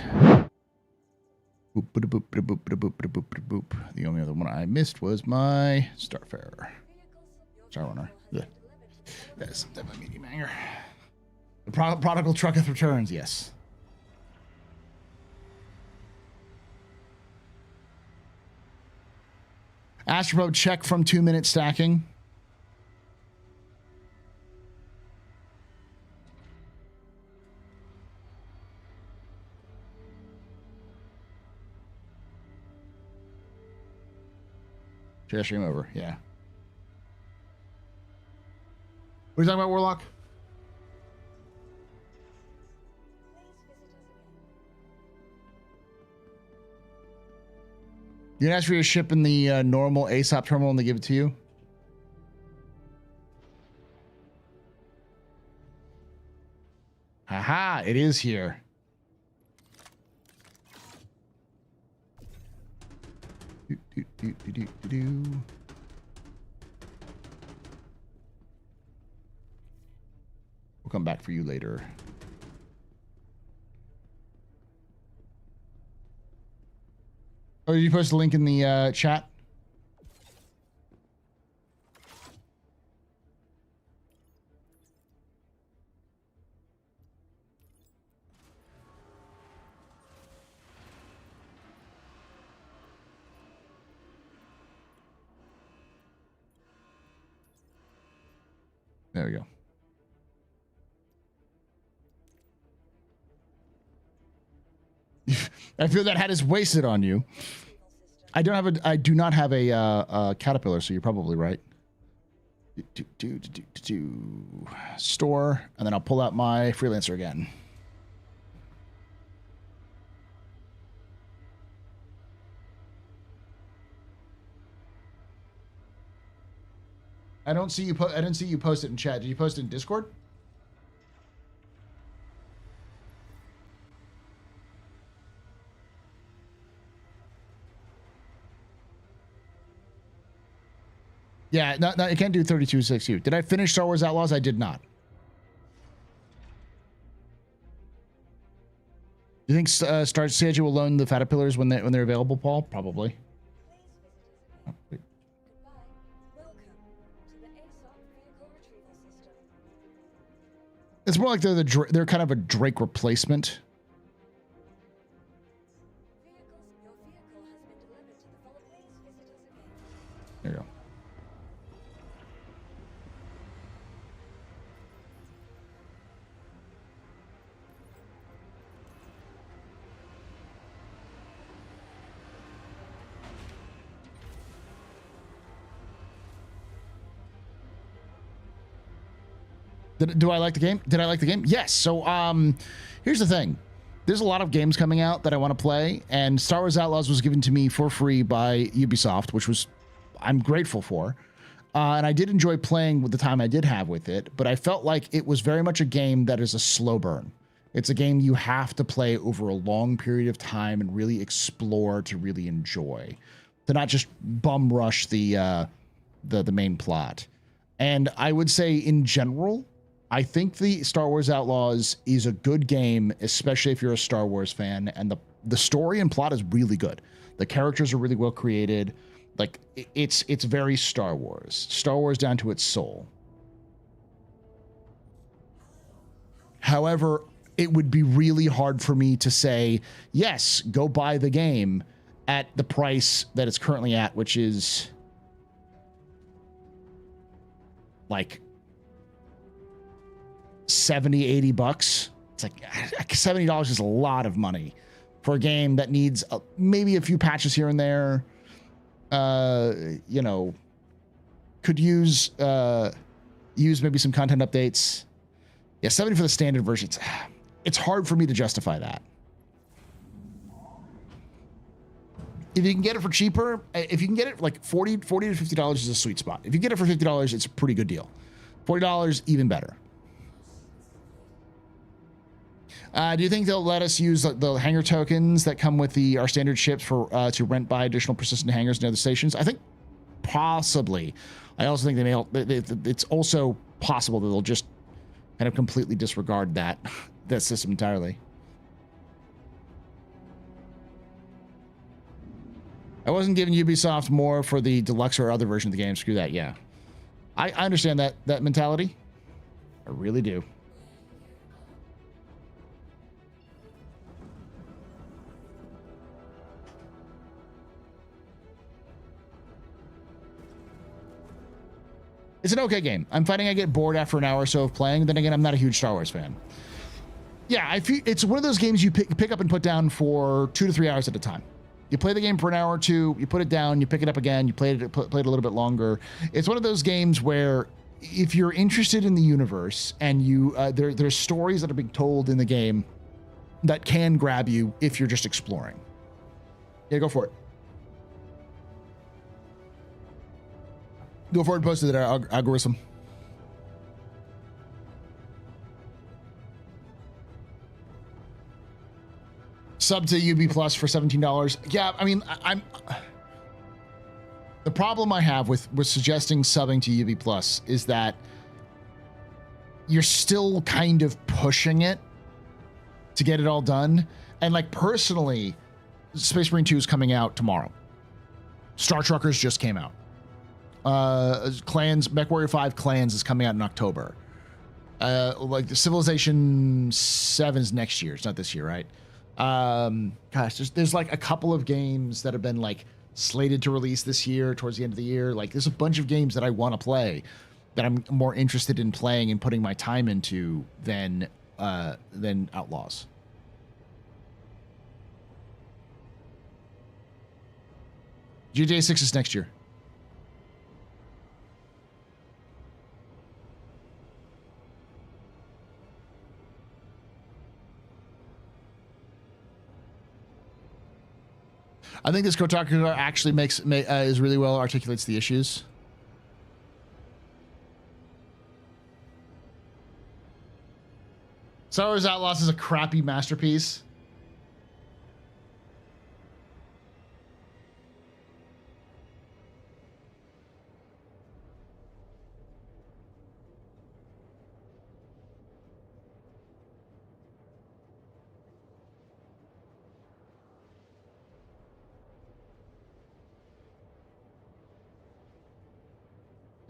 Boop, boop, boop, boop, boop, boop, boop, boop, boop. The only other one I missed was my Starfarer. Starrunner. Yeah. That is definitely medium anger. The prodigal trucketh returns, yes. AstroPub check from 2-minute stacking. Share stream over, yeah. What are you talking about, Warlock? You can ask for your ship in the normal ASOP terminal and they give it to you? it is here. We'll come back for you later. Oh, did you post a link in the chat? There we go. I feel that hat is wasted on you. I do not have a caterpillar, so you're probably right. Store, and then I'll pull out my freelancer again. I don't see you. I didn't see you post it in chat. Did you post it in Discord? Yeah, no, I can't do 32.6U. Did I finish Star Wars Outlaws? I did not. Do you think Star Siege will loan the Caterpillars when they're available, Paul? Probably. Oh, wait. It's more like they're kind of a Drake replacement. There you go. Do I like the game? Did I like the game? Yes. So here's the thing. There's a lot of games coming out that I want to play, and Star Wars Outlaws was given to me for free by Ubisoft, which was I'm grateful for. And I did enjoy playing with the time I did have with it, but I felt like it was very much a game that is a slow burn. It's a game you have to play over a long period of time and really explore to really enjoy, to not just bum rush the main plot. And I would say in general, I think the Star Wars Outlaws is a good game, especially if you're a Star Wars fan, and the story and plot is really good. The characters are really well created. Like it's very Star Wars down to its soul. However, it would be really hard for me to say, yes, go buy the game at the price that it's currently at, which is like 70, 80 bucks. It's like $70 is a lot of money for a game that needs maybe a few patches here and there. You know, could use maybe some content updates. Yeah, 70 for the standard version. It's hard for me to justify that. If you can get it for cheaper, if you can get it like $40 to $50 is a sweet spot. If you get it for $50, it's a pretty good deal. $40, even better. Do you think they'll let us use the hangar tokens that come with our standard ships for to rent by additional persistent hangars in other stations? I think possibly. I also think it's also possible that they'll just kind of completely disregard that system entirely. I wasn't giving Ubisoft more for the deluxe or other version of the game. Screw that. Yeah, I understand that mentality. I really do. It's an okay game. I'm finding I get bored after an hour or so of playing. Then again, I'm not a huge Star Wars fan. Yeah, I feel it's one of those games you pick up and put down for 2 to 3 hours at a time. You play the game for an hour or two, you put it down, you pick it up again, you play it a little bit longer. It's one of those games where if you're interested in the universe and there's stories that are being told in the game that can grab you if you're just exploring. Yeah, go for it. Go forward and post it to our algorithm. Sub to UB Plus for $17. Yeah, I mean, I'm the problem I have with suggesting subbing to UB Plus is that you're still kind of pushing it to get it all done. And like personally, Space Marine 2 is coming out tomorrow. Star Truckers just came out. Clans, MechWarrior 5 Clans is coming out in October. Like the Civilization 7 is next year. It's not this year, right? Gosh, there's like a couple of games that have been like slated to release this year towards the end of the year. Like there's a bunch of games that I want to play that I'm more interested in playing and putting my time into than Outlaws. GTA 6 is next year. I think this Kotaku actually is really well articulates the issues. Star Wars Outlaws is a crappy masterpiece.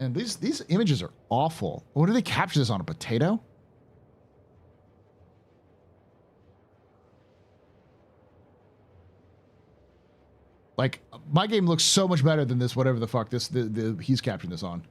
And these images are awful. What do they capture this on? A potato? Like my game looks so much better than this. Whatever the fuck he's capturing this on.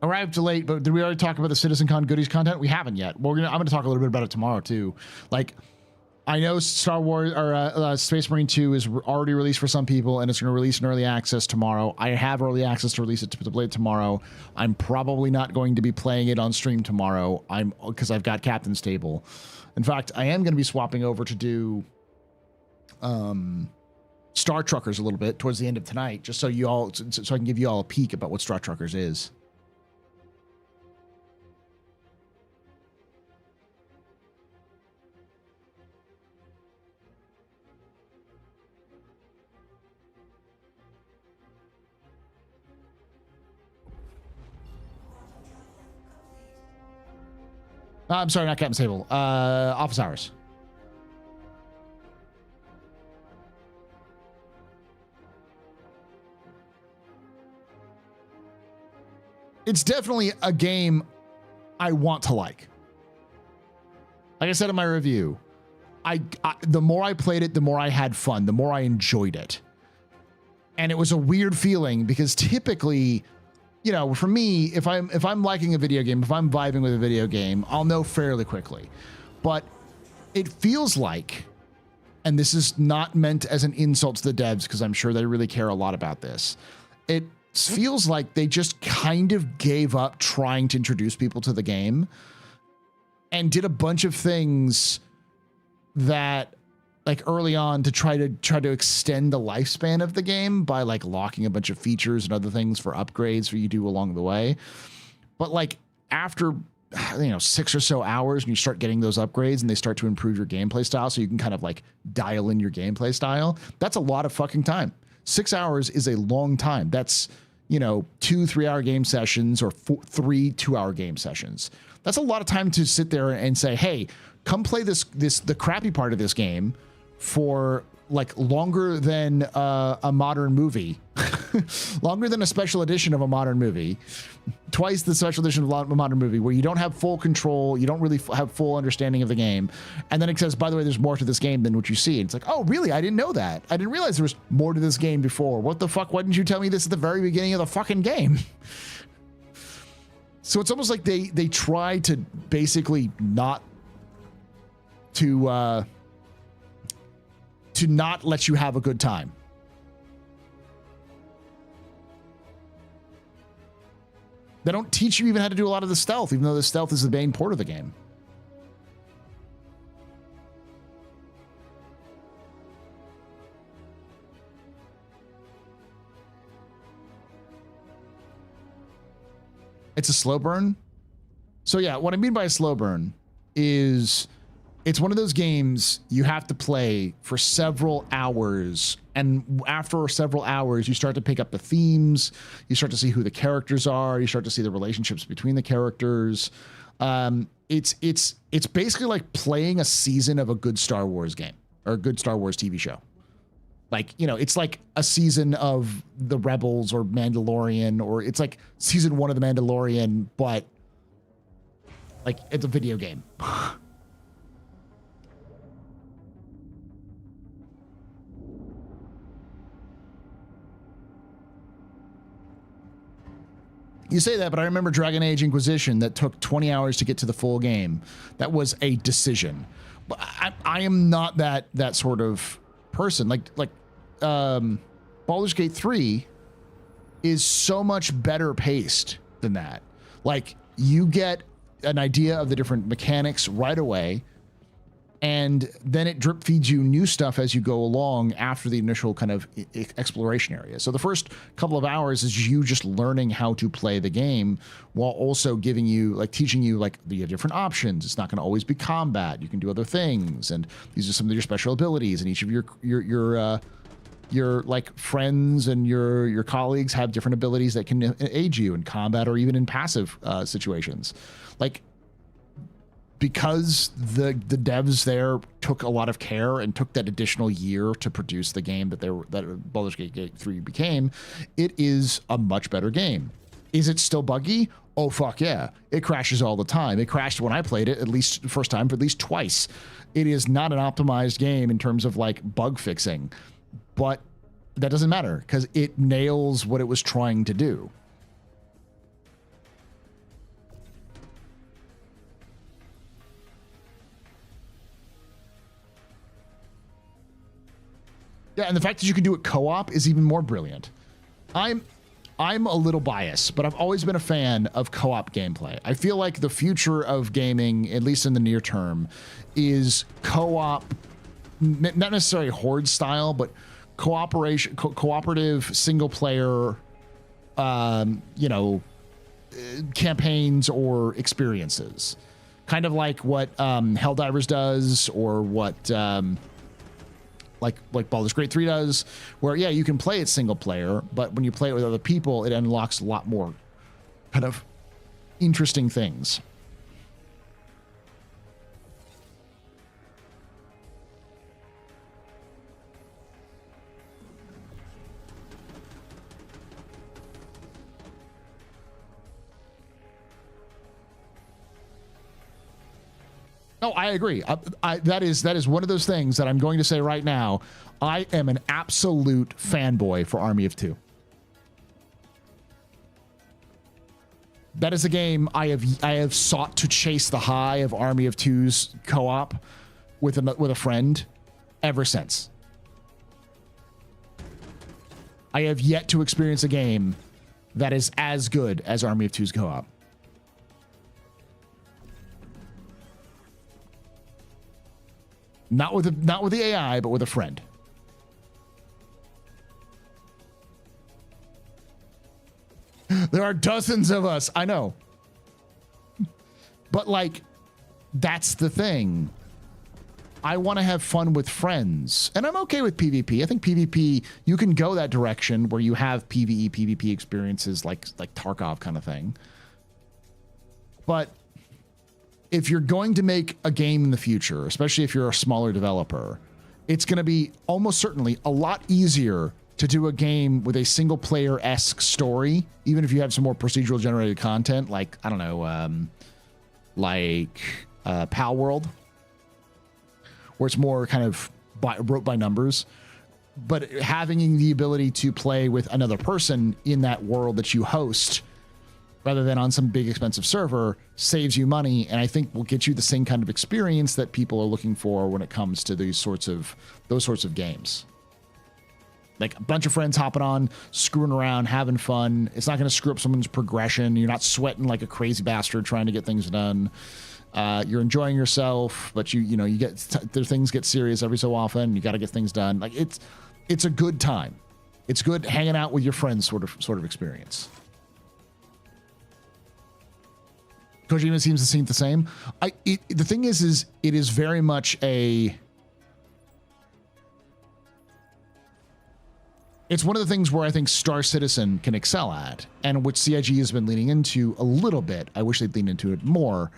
Arrived late, but did we already talk about the CitizenCon goodies content? We haven't yet. I'm gonna talk a little bit about it tomorrow too. Like, I know Star Wars or Space Marine 2 is already released for some people, and it's going to release in early access tomorrow. I have early access to release it to play it tomorrow. I'm probably not going to be playing it on stream tomorrow. Because I've got Captain's Table. In fact, I am going to be swapping over to do Star Truckers a little bit towards the end of tonight, just so I can give you all a peek about what Star Truckers is. I'm sorry, not Captain's Table. Office Hours. It's definitely a game I want to like. Like I said in my review, the more I played it, the more I had fun, the more I enjoyed it. And it was a weird feeling because typically, you know, for me, if I'm liking a video game, if I'm vibing with a video game, I'll know fairly quickly. But it feels like, and this is not meant as an insult to the devs because I'm sure they really care a lot about this. It feels like they just kind of gave up trying to introduce people to the game and did a bunch of things that like early on to try to extend the lifespan of the game by like locking a bunch of features and other things for upgrades for you do along the way. But like after, you know, 6 or so hours and you start getting those upgrades and they start to improve your gameplay style so you can kind of like dial in your gameplay style. That's a lot of fucking time. 6 hours is a long time. That's, you know, 2 3-hour game sessions or 3 2-hour game sessions. That's a lot of time to sit there and say, hey, come play the crappy part of this game for like longer than a modern movie, longer than a special edition of a modern movie, twice the special edition of a modern movie, where you don't have full control, you don't really have full understanding of the game. And then it says, by the way, there's more to this game than what you see. And it's like, oh, really? I didn't know that. I didn't realize there was more to this game before. What the fuck? Why didn't you tell me this at the very beginning of the fucking game? So it's almost like they try to basically not to not let you have a good time. They don't teach you even how to do a lot of the stealth, even though the stealth is the main part of the game. It's a slow burn. So yeah, what I mean by a slow burn is it's one of those games you have to play for several hours, and after several hours you start to pick up the themes, you start to see who the characters are, you start to see the relationships between the characters. It's basically like playing a season of a good Star Wars game or a good Star Wars TV show. Like, you know, it's like a season of The Rebels or Mandalorian, or it's like season 1 of The Mandalorian, but like it's a video game. You say that, but I remember Dragon Age Inquisition that took 20 hours to get to the full game. That was a decision. But I am not that sort of person. Like Baldur's Gate 3 is so much better paced than that. Like, you get an idea of the different mechanics right away, and then it drip feeds you new stuff as you go along after the initial kind of exploration area. So the first couple of hours is you just learning how to play the game, while also giving you, like, teaching you, like, you have different options. It's not going to always be combat. You can do other things, and these are some of your special abilities, and each of your like friends and your colleagues have different abilities that can aid you in combat or even in passive situations. Like, because the devs there took a lot of care and took that additional year to produce the game that Baldur's Gate 3 became, it is a much better game. Is it still buggy? Oh, fuck yeah. It crashes all the time. It crashed when I played it, at least the first time, for at least twice. It is not an optimized game in terms of like bug fixing, but that doesn't matter because it nails what it was trying to do. Yeah, and the fact that you can do it co-op is even more brilliant. I'm a little biased, but I've always been a fan of co-op gameplay. I feel like the future of gaming, at least in the near term, is co-op, not necessarily horde style, but cooperative single player, campaigns or experiences. Kind of like what Helldivers does, or what like Baldur's Gate 3 does, where yeah, you can play it single player, but when you play it with other people, it unlocks a lot more kind of interesting things. Oh, I agree. That is one of those things that I'm going to say right now. I am an absolute fanboy for Army of Two. That is a game I have sought to chase the high of Army of Two's co-op with a friend ever since. I have yet to experience a game that is as good as Army of Two's co-op. Not with the AI, but with a friend. There are dozens of us. I know. But like, that's the thing. I want to have fun with friends, and I'm okay with PvP. I think PvP, you can go that direction where you have PvE, PvP experiences like Tarkov kind of thing. But if you're going to make a game in the future, especially if you're a smaller developer, it's going to be almost certainly a lot easier to do a game with a single player-esque story, even if you have some more procedural generated content, like, I don't know, Pal World, where it's more kind of wrote by numbers. But having the ability to play with another person in that world that you host, rather than on some big expensive server, saves you money, and I think will get you the same kind of experience that people are looking for when it comes to those sorts of games. Like a bunch of friends hopping on, screwing around, having fun. It's not going to screw up someone's progression. You're not sweating like a crazy bastard trying to get things done. You're enjoying yourself, but you get things get serious every so often. You got to get things done. Like it's a good time. It's good hanging out with your friends sort of experience. Kojima seems to think the same. The thing is it is very much it's one of the things where I think Star Citizen can excel at, and which CIG has been leaning into a little bit. I wish they'd lean into it more.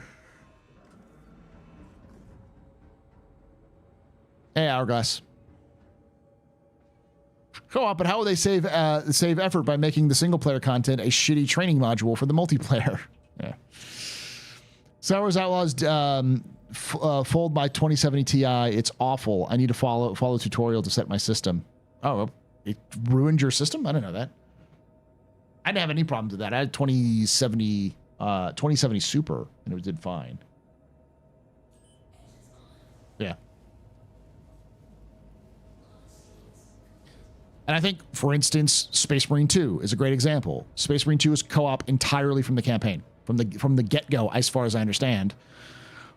Hey, Hourglass. Co-op, but how will they save effort by making the single player content a shitty training module for the multiplayer? Yeah. Star Wars Outlaws fold my 2070 Ti. It's awful. I need to follow tutorial to set my system. Oh, it ruined your system? I didn't know that. I didn't have any problems with that. I had 2070 Super and it did fine. Yeah. And I think, for instance, Space Marine 2 is a great example. Space Marine 2 is co-op entirely from the campaign, from the get-go, as far as I understand.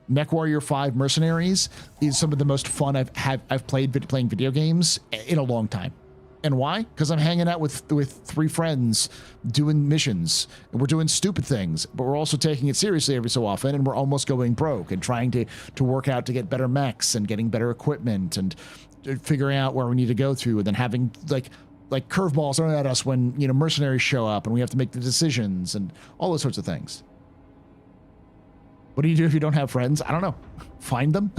MechWarrior 5 Mercenaries is some of the most fun I've played playing video games in a long time. And why? Because I'm hanging out with 3 friends doing missions, and we're doing stupid things, but we're also taking it seriously every so often, and we're almost going broke and trying to work out to get better mechs and getting better equipment and figuring out where we need to go to, and then having like curveballs thrown at us when, you know, mercenaries show up and we have to make the decisions and all those sorts of things. What do you do if you don't have friends? I don't know. Find them.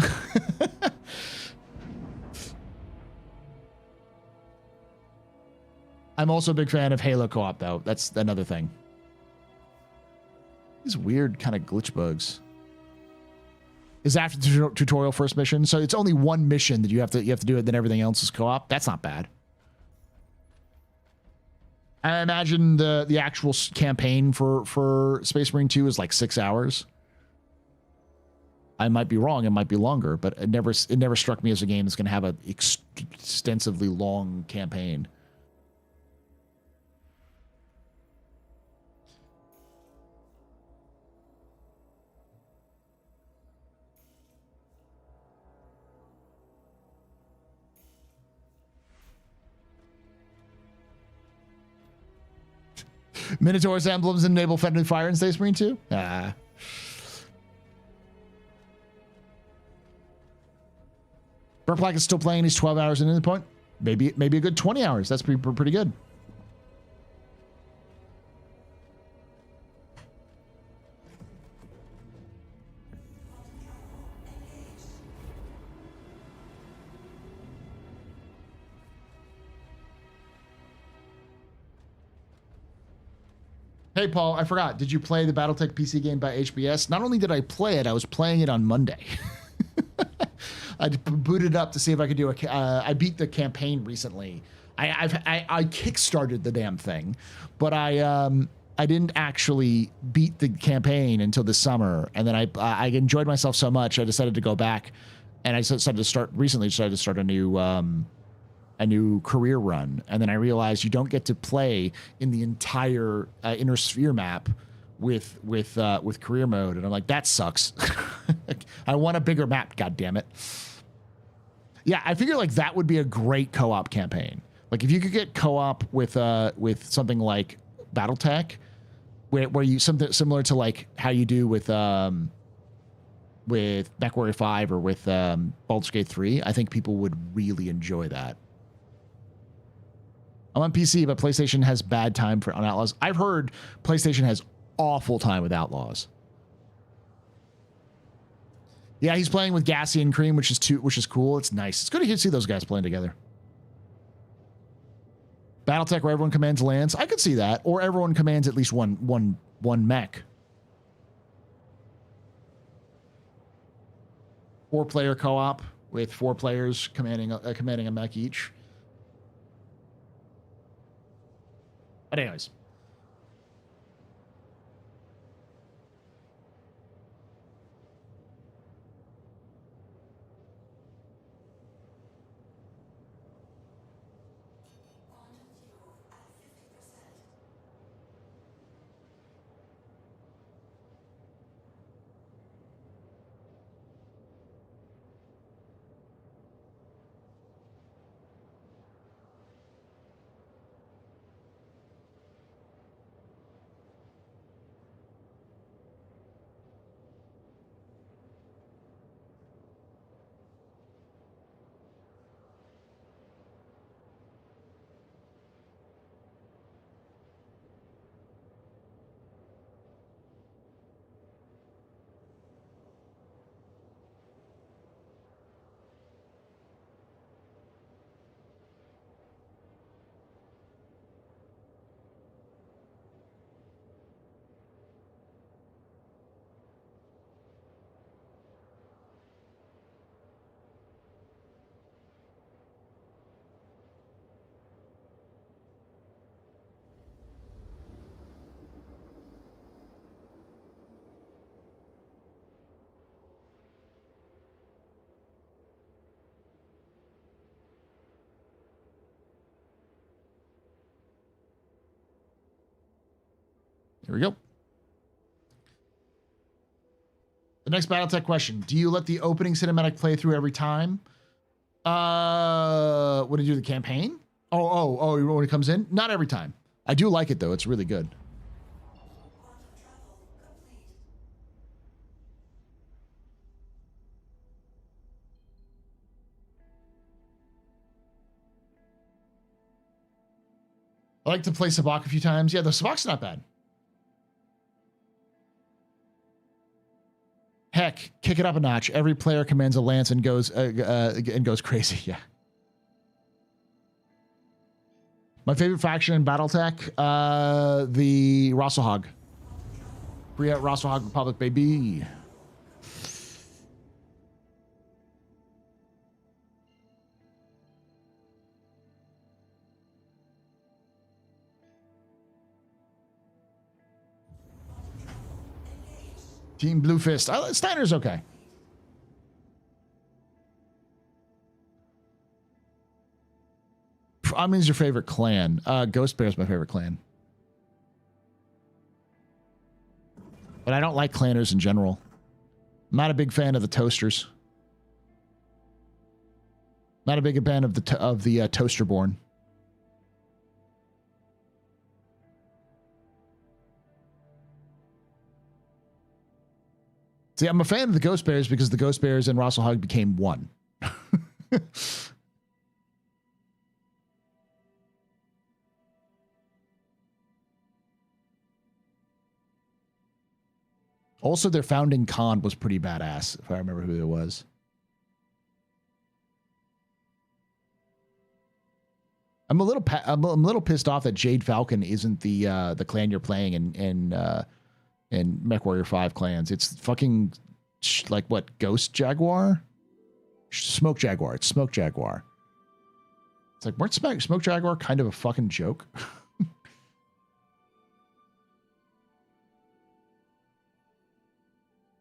I'm also a big fan of Halo co-op, though. That's another thing. These weird kind of glitch bugs. Is after the tutorial first mission, so it's only one mission that you have to do it. Then everything else is co-op. That's not bad. I imagine the actual campaign for Space Marine 2 is like 6 hours. I might be wrong. It might be longer, but it never struck me as a game that's going to have an extensively long campaign. Minotaur's emblems enable friendly fire in Space Marine 2? Ah. Burnt Black is still playing. He's 12 hours into the point. Maybe a good 20 hours. That's pretty good. Hey, Paul, I forgot. Did you play the Battletech PC game by HBS? Not only did I play it, I was playing it on Monday. I booted up to see if I could do I beat the campaign recently. I kickstarted the damn thing, but I didn't actually beat the campaign until this summer. And then I enjoyed myself so much, I decided to go back, and I decided to start a new career run. And then I realized you don't get to play in the entire inner sphere map with career mode. And I'm like, that sucks. I want a bigger map, God damn it. Yeah, I figure like that would be a great co-op campaign. Like if you could get co-op with something like Battletech, where you something similar to like how you do with MechWarrior 5 or with Baldur's Gate 3, I think people would really enjoy that. I'm on PC, but PlayStation has bad time on Outlaws. I've heard PlayStation has awful time with Outlaws. Yeah, he's playing with Gassy and Cream, which is cool. It's nice. It's good to see those guys playing together. Battletech, where everyone commands lands. I could see that, or everyone commands at least one mech. 4-player co-op with 4 players commanding a mech each. But anyways. Here we go. The next Battletech question. Do you let the opening cinematic play through every time? When you do the campaign? Oh, when it comes in? Not every time. I do like it though. It's really good. I like to play Sabak a few times. Yeah, the Sabak's not bad. Heck, kick it up a notch. Every player commands a lance and goes crazy. Yeah. My favorite faction in BattleTech, the Rosselhog. Free out Rosselhog Republic, baby. Team Blue Fist. Steiner's okay. I mean, your favorite clan. Ghost Bear's my favorite clan. But I don't like clanners in general. I'm not a big fan of the toasters. Not a big fan of the Toasterborn. See, I'm a fan of the Ghost Bears because the Ghost Bears and Rosselhog became one. Also, their founding Khan was pretty badass, if I remember who it was. I'm a little pissed off that Jade Falcon isn't the clan you're playing in MechWarrior 5 clans. It's fucking like what, Ghost Jaguar? Smoke Jaguar. It's Smoke Jaguar. It's like, weren't Smoke Jaguar kind of a fucking joke?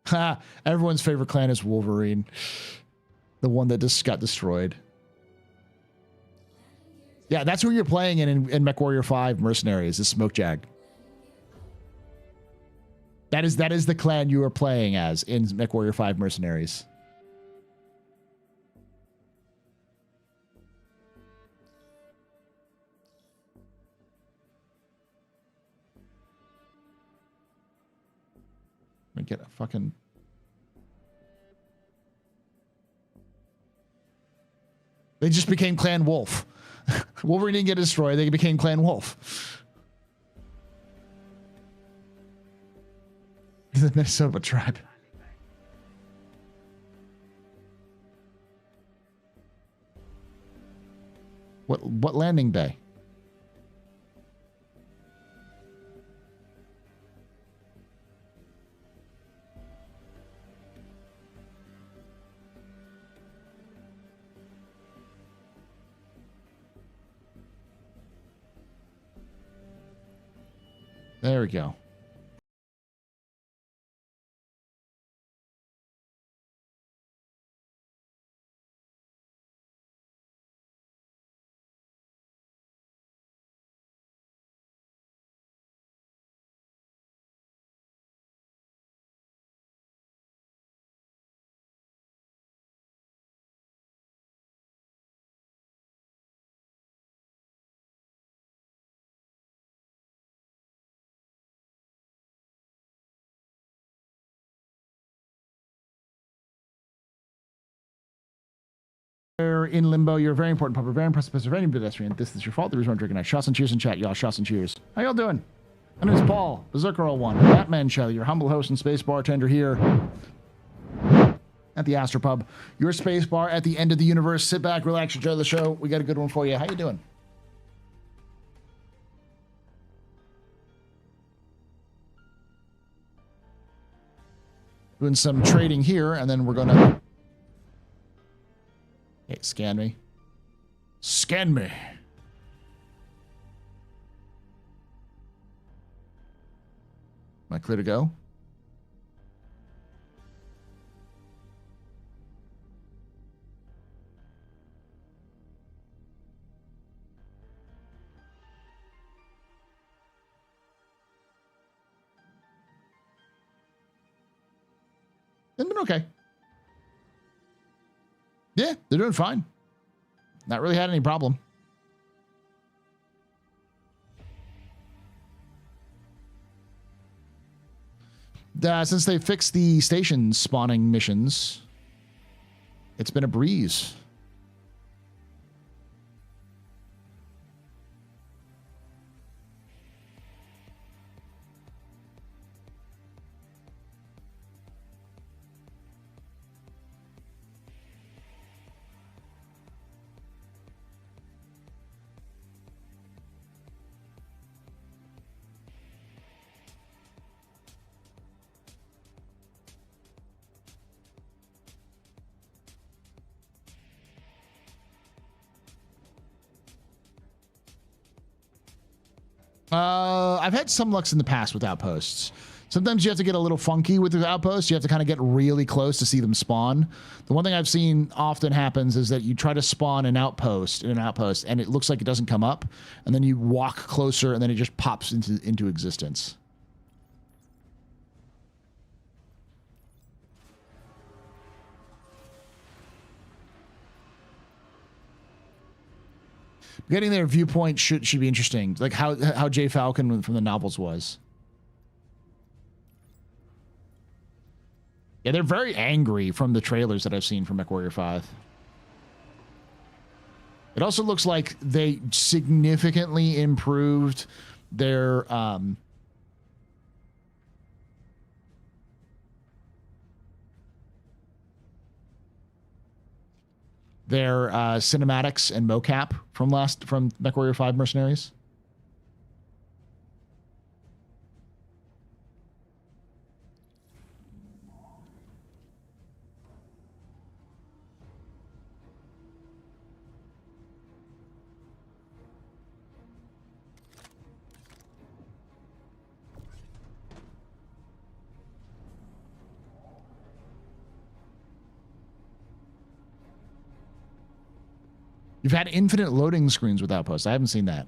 Ha! Everyone's favorite clan is Wolverine. The one that just got destroyed. Yeah, that's who you're playing in MechWarrior 5 Mercenaries, is Smoke Jag. That is the clan you are playing as in MechWarrior 5 Mercenaries. Let me get a fucking... They just became Clan Wolf. Wolverine didn't get destroyed. They became Clan Wolf. The Minnesota tribe. What landing bay? There we go. In limbo, you're a very important pup, a very impressive person, very pedestrian. This is your fault. The reason I'm drinking night. Shots and cheers in chat, y'all. Shots and cheers. How y'all doing? My name is Paul, Berserker01, Batman Shelley, your humble host and space bartender here at the AstroPub. Your space bar at the end of the universe. Sit back, relax, enjoy the show. We got a good one for you. How you doing? Doing some trading here, and then we're gonna... Hey, scan me. Scan me. Am I clear to go? They've been okay. Yeah, they're doing fine. Not really had any problem. Since they fixed the station spawning missions, it's been a breeze. I've had some lucks in the past with outposts. Sometimes you have to get a little funky with the outposts. You have to kind of get really close to see them spawn. The one thing I've seen often happens is that you try to spawn an outpost in an outpost and it looks like it doesn't come up, and then you walk closer and then it just pops into existence. Getting their viewpoint should be interesting, like how Jay Falcon from the novels was. Yeah, they're very angry from the trailers that I've seen from MechWarrior 5. It also looks like they significantly improved their cinematics and mocap from MechWarrior 5 Mercenaries. You've had infinite loading screens with Outposts. I haven't seen that.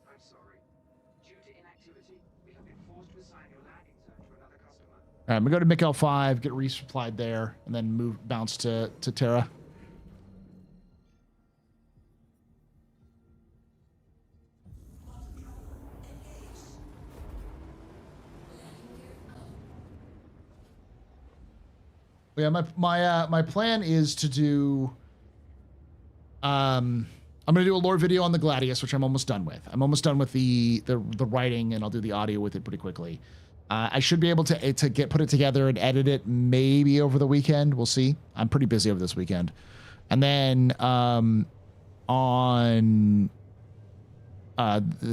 I'm sorry. Due to inactivity, we have been forced to assign your landing zone to another customer. All right, I'm gonna go to Mick L5, get resupplied there, and then bounce to Terra. Yeah, my plan is to do. I'm gonna do a lore video on the Gladius, which I'm almost done with. I'm almost done with the writing, and I'll do the audio with it pretty quickly. I should be able to put it together and edit it maybe over the weekend. We'll see. I'm pretty busy over this weekend, and then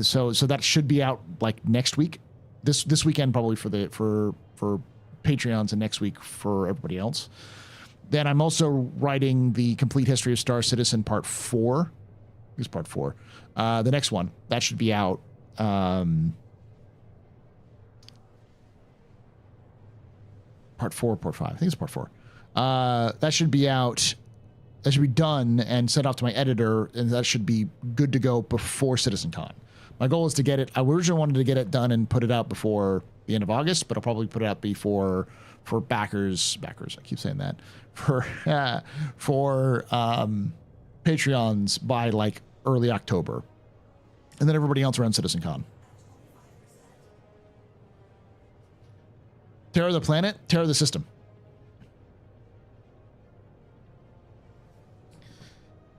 so that should be out like next week. This weekend probably for Patreons, and next week for everybody else. Then I'm also writing the complete history of Star Citizen Part 4. It's Part 4. The next one that should be out. Part 4, Part 5. I think it's Part 4. That should be out. That should be done and sent off to my editor, and that should be good to go before CitizenCon. My goal is to get it. I originally wanted to get it done and put it out before the end of August, but I'll probably put it out before for backers. I keep saying that for Patreons by like early October, and then everybody else around CitizenCon. Terror the planet, terror the system.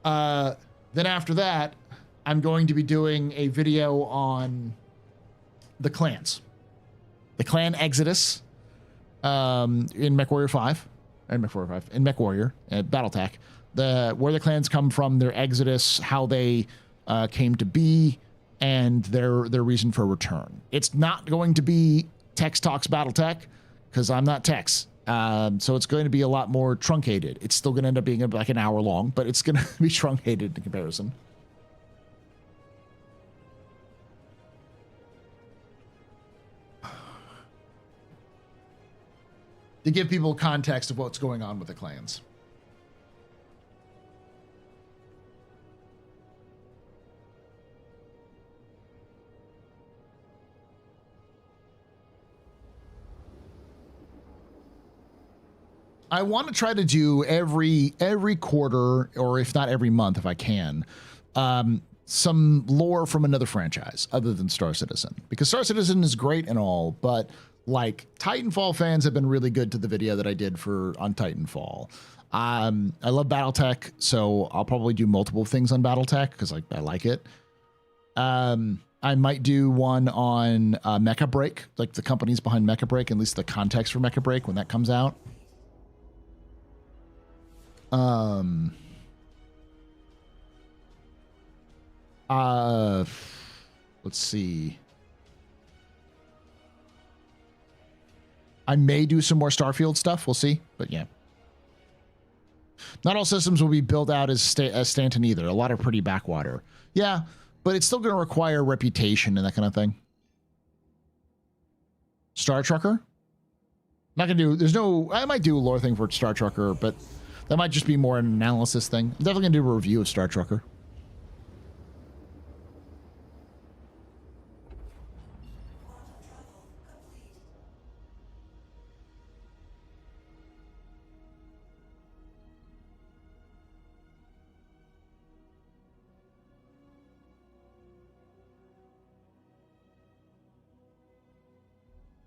Then after that, I'm going to be doing a video on the clans. The clan Exodus in MechWarrior 5. In MechWarrior, Battletech. Where the clans come from, their exodus, how they came to be, and their reason for return. It's not going to be Tex Talks Battletech, because I'm not Tex. So it's going to be a lot more truncated. It's still going to end up being like an hour long, but it's going to be truncated in comparison. To give people context of what's going on with the clans. I want to try to do every quarter, or if not every month, if I can, some lore from another franchise other than Star Citizen, because Star Citizen is great and all, but like Titanfall fans have been really good to the video that I did on Titanfall. I love BattleTech, so I'll probably do multiple things on BattleTech because I like it. I might do one on Mecha Break, like the companies behind Mecha Break, at least the context for Mecha Break when that comes out. Let's see. I may do some more Starfield stuff. We'll see. But yeah. Not all systems will be built out as Stanton either. A lot are pretty backwater. Yeah, but it's still going to require reputation and that kind of thing. Star Trucker? Not going to do... I might do a lore thing for Star Trucker, but that might just be more an analysis thing. I'm definitely going to do a review of Star Trucker.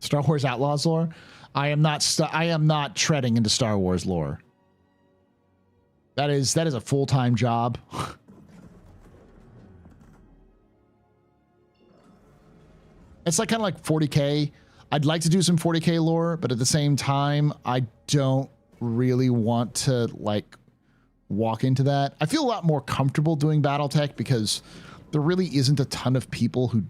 Star Wars Outlaws lore. I am not treading into Star Wars lore. That is a full-time job. It's like kind of like 40K. I'd like to do some 40K lore, but at the same time, I don't really want to like walk into that. I feel a lot more comfortable doing BattleTech because there really isn't a ton of people who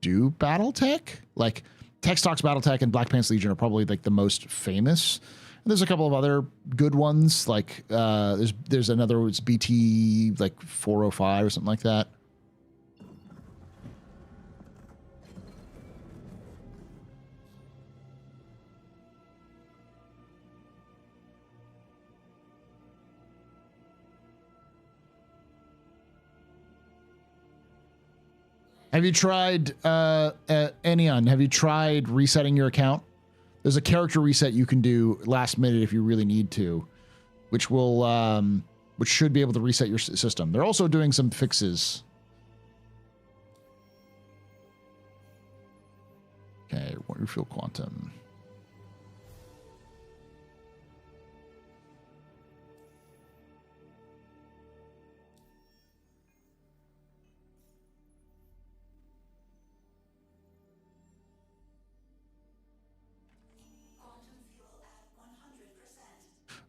do BattleTech. Like Tex Talks Battletech and Black Pants Legion are probably like the most famous. And there's a couple of other good ones, like there's another, it's BT like 405 or something like that. Have you tried, Enion, have you tried resetting your account? There's a character reset you can do last minute if you really need to, which will, which should be able to reset your system. They're also doing some fixes. Okay, Refuel Quantum.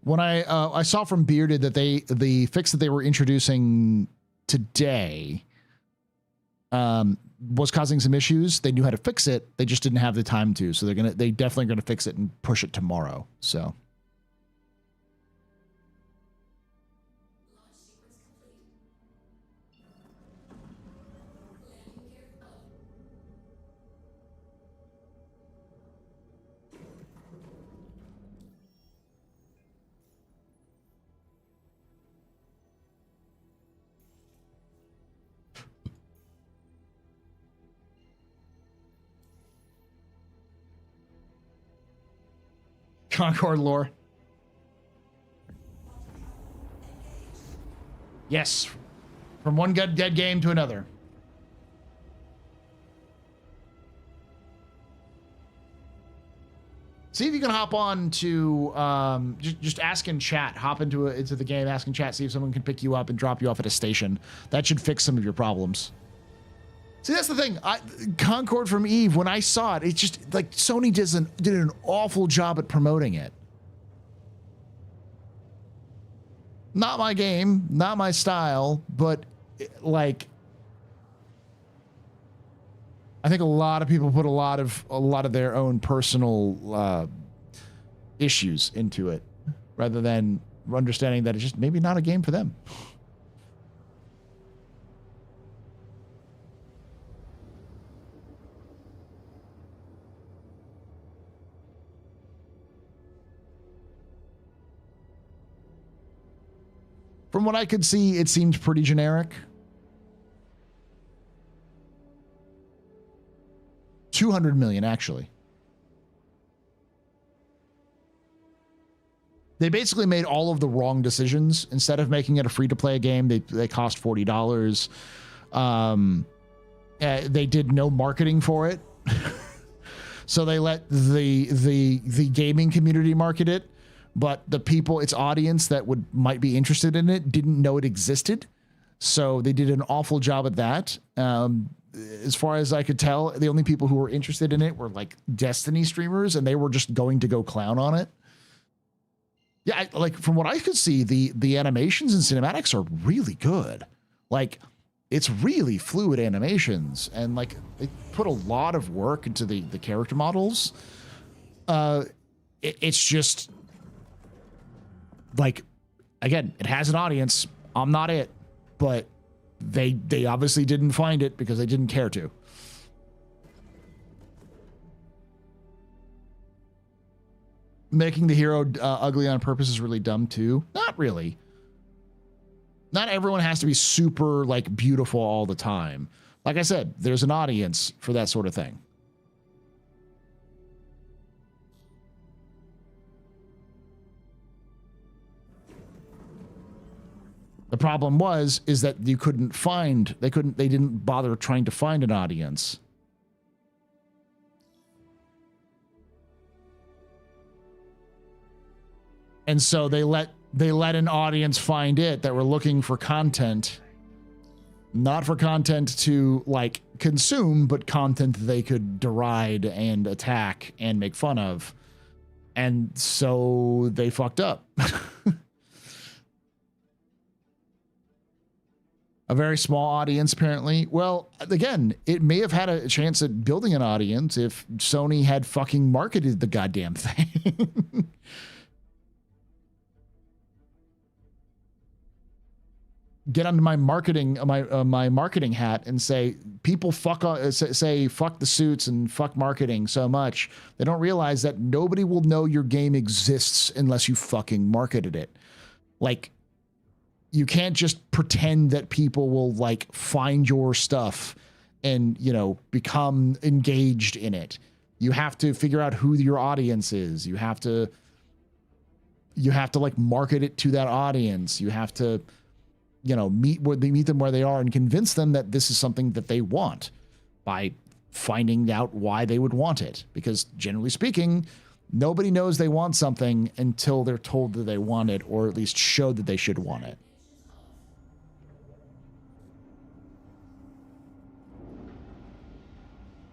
When I saw from Bearded that the fix that they were introducing today was causing some issues. They knew how to fix it. They just didn't have the time to. So they definitely gonna fix it and push it tomorrow. So. Concord lore. Yes. From one dead game to another. See if you can hop on to just ask in chat. Hop into the game, ask in chat, see if someone can pick you up and drop you off at a station. That should fix some of your problems. See, that's the thing. Concord from Eve, when I saw it, it's just like Sony did an awful job at promoting it. Not my game, not my style, but like I think a lot of people put a lot of their own personal issues into it, rather than understanding that it's just maybe not a game for them. From what I could see, it seemed pretty generic. 200 million, actually. They basically made all of the wrong decisions. Instead of making it a free-to-play game, they cost $40. They did no marketing for it. So they let the gaming community market it, but the people, its audience that might be interested in it, didn't know it existed. So they did an awful job at that. As far as I could tell, the only people who were interested in it were like Destiny streamers, and they were just going to go clown on it. Yeah, like from what I could see, the animations and cinematics are really good. Like, it's really fluid animations, and like they put a lot of work into the character models. It's just like, again, it has an audience. I'm not it, but they obviously didn't find it because they didn't care to. Making the hero ugly on purpose is really dumb too. Not really. Not everyone has to be super like beautiful all the time. Like I said, there's an audience for that sort of thing. The problem is that you couldn't find, they didn't bother trying to find an audience. And so they let an audience find it that were looking for content, not for content to like consume, but content they could deride and attack and make fun of. And so they fucked up. A very small audience, apparently. Well, again, it may have had a chance at building an audience if Sony had fucking marketed the goddamn thing. Get under my marketing, my marketing hat and say people fuck the suits and fuck marketing so much they don't realize that nobody will know your game exists unless you fucking marketed it. Like, you can't just pretend that people will like find your stuff and, you know, become engaged in it. You have to figure out who your audience is. You have to like market it to that audience. You have to, you know, meet them where they are and convince them that this is something that they want by finding out why they would want it. Because generally speaking, nobody knows they want something until they're told that they want it, or at least showed that they should want it.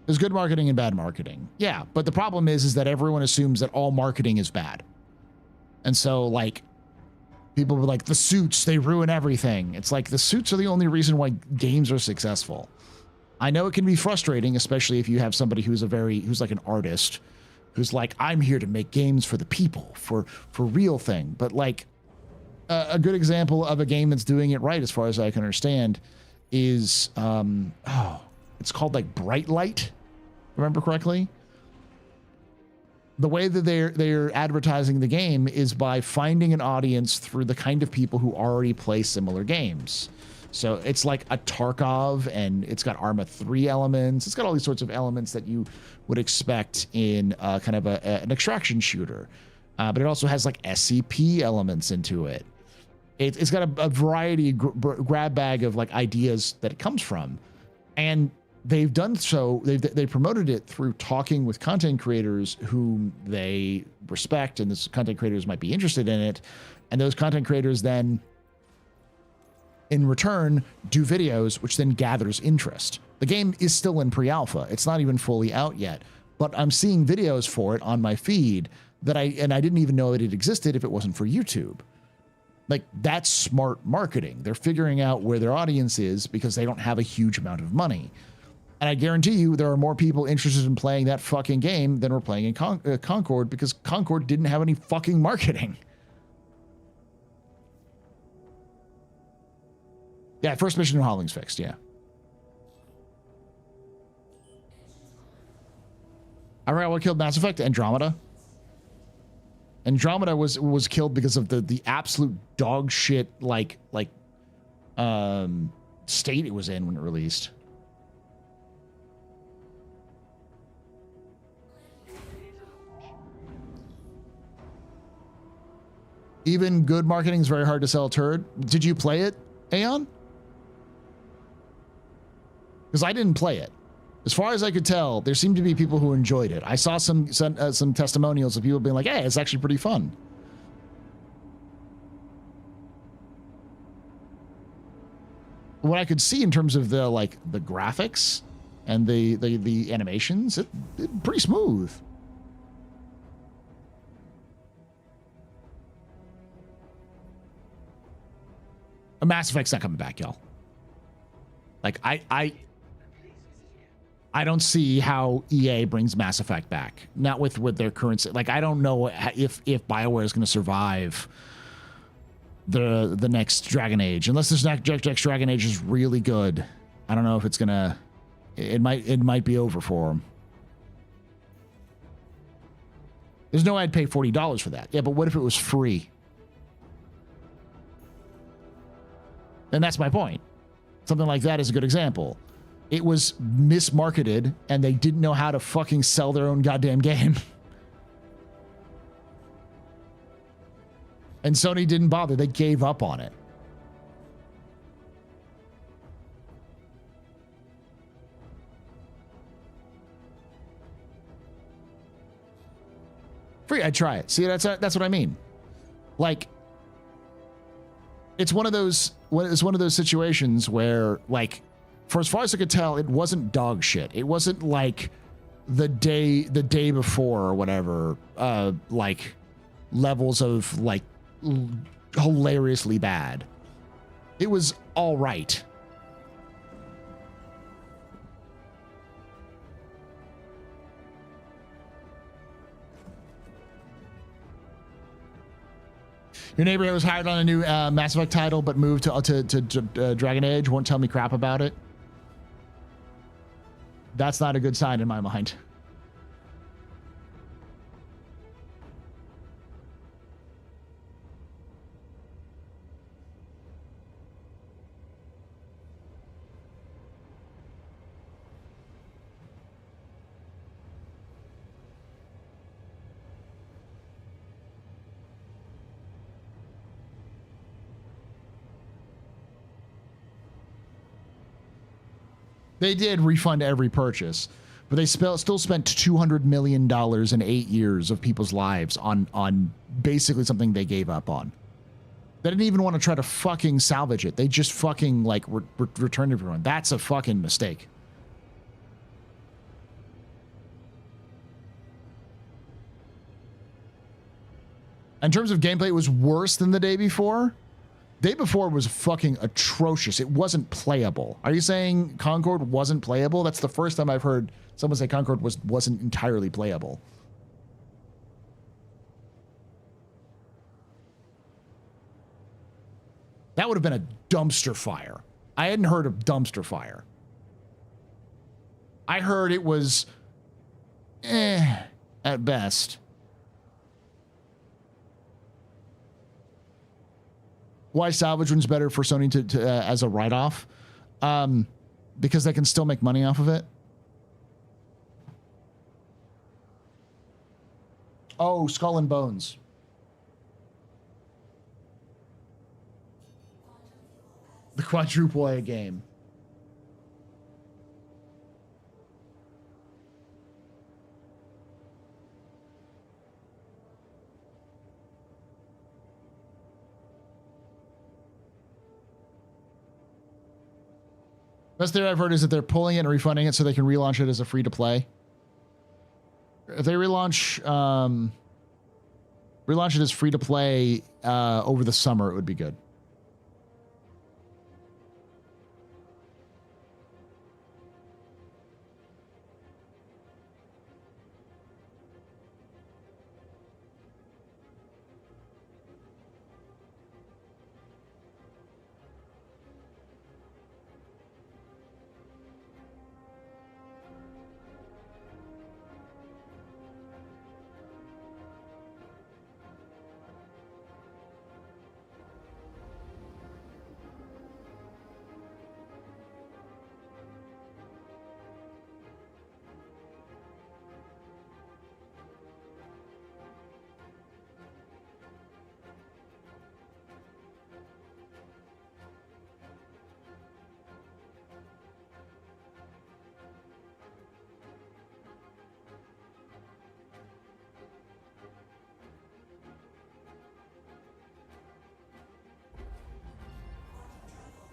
There's good marketing and bad marketing. Yeah, but the problem is that everyone assumes that all marketing is bad. And so, like, people were like, the suits, they ruin everything. It's like, the suits are the only reason why games are successful. I know it can be frustrating, especially if you have somebody who's like an artist, who's like, I'm here to make games for the people, for real thing. But like, a good example of a game that's doing it right, as far as I can understand, is, it's called like Bright Light, remember correctly? The way that they're advertising the game is by finding an audience through the kind of people who already play similar games. So it's like a Tarkov, and it's got Arma 3 elements. It's got all these sorts of elements that you would expect in kind of an extraction shooter. but it also has like SCP elements into it. It's got a variety grab bag of like ideas that it comes from, and they've done so. They promoted it through talking with content creators whom they respect, and those content creators might be interested in it, and those content creators then, in return, do videos, which then gathers interest. The game is still in pre-alpha; it's not even fully out yet, but I'm seeing videos for it on my feed that I didn't even know that it existed if it wasn't for YouTube. Like, that's smart marketing. They're figuring out where their audience is because they don't have a huge amount of money. And I guarantee you there are more people interested in playing that fucking game than were playing in Concord, because Concord didn't have any fucking marketing. Yeah, first mission in Holling's fixed, yeah. I forgot what killed Mass Effect. Andromeda. Andromeda was killed because of the absolute dog shit state it was in when it released. Even good marketing is very hard to sell a turd. Did you play it, Aeon? Because I didn't play it. As far as I could tell, there seemed to be people who enjoyed it. I saw some testimonials of people being like, "Hey, it's actually pretty fun." What I could see in terms of the graphics and the animations, it pretty smooth. A Mass Effect's not coming back, y'all. Like I don't see how EA brings Mass Effect back. Not with their current... Like, I don't know if BioWare is going to survive the next Dragon Age. Unless this next Dragon Age is really good. I don't know if it's going to... It might be over for them. There's no way I'd pay $40 for that. Yeah, but what if it was free? And that's my point. Something like that is a good example. It was mismarketed, and they didn't know how to fucking sell their own goddamn game. And Sony didn't bother. They gave up on it. Free, I'd try it. See, that's what I mean. Like, it's one of those situations where, like, for as far as I could tell, it wasn't dog shit. It wasn't like the day before or whatever, like levels of like hilariously bad. It was all right. Your neighbor was hired on a new Mass Effect title, but moved to Dragon Age. Won't tell me crap about it. That's not a good sign in my mind. They did refund every purchase, but they still spent $200 million in 8 years of people's lives on basically something they gave up on. They didn't even want to try to fucking salvage it. They just fucking like returned everyone. That's a fucking mistake. In terms of gameplay, it was worse than the day before. Day before was fucking atrocious. It wasn't playable. Are you saying Concord wasn't playable? That's the first time I've heard someone say Concord wasn't entirely playable. That would have been a dumpster fire. I hadn't heard of dumpster fire. I heard it was at best. Why salvage one's better for Sony to as a write-off? Because they can still make money off of it. Oh, Skull and Bones. The quadruple A game. Best theory I've heard is that they're pulling it and refunding it so they can relaunch it as a free-to-play. If they relaunch it as free-to-play over the summer, it would be good.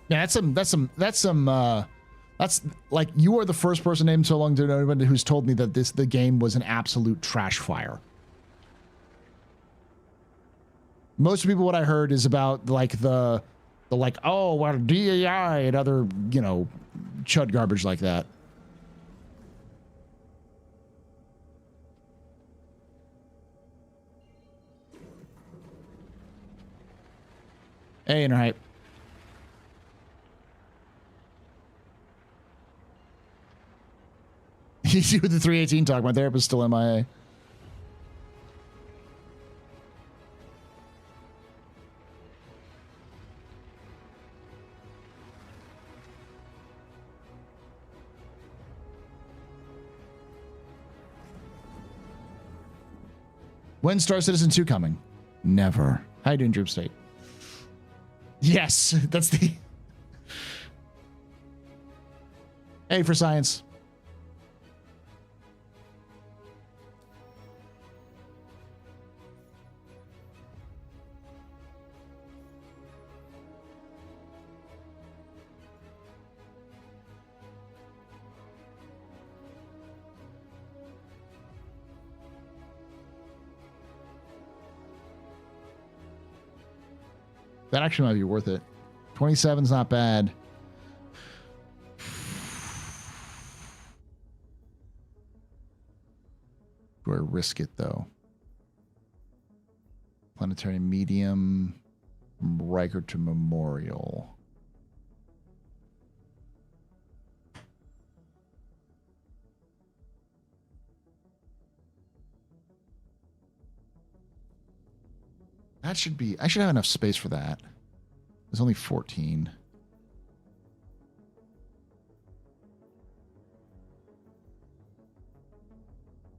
Yeah, that's like, you are the first person named so long to know anybody who's told me that the game was an absolute trash fire. Most people, what I heard is about like the like, oh, well, DEI and other, you know, chud garbage like that. Hey, Interhype. You see with the 318 talk, my therapist still MIA. When's Star Citizen 2 coming? Never. How you doing, Droop State? Yes, that's the... Hey, for science. That actually might be worth it. 27's not bad. Do I risk it though? Planetary medium, Riker to Memorial. That should be, I should have enough space for that. There's only 14.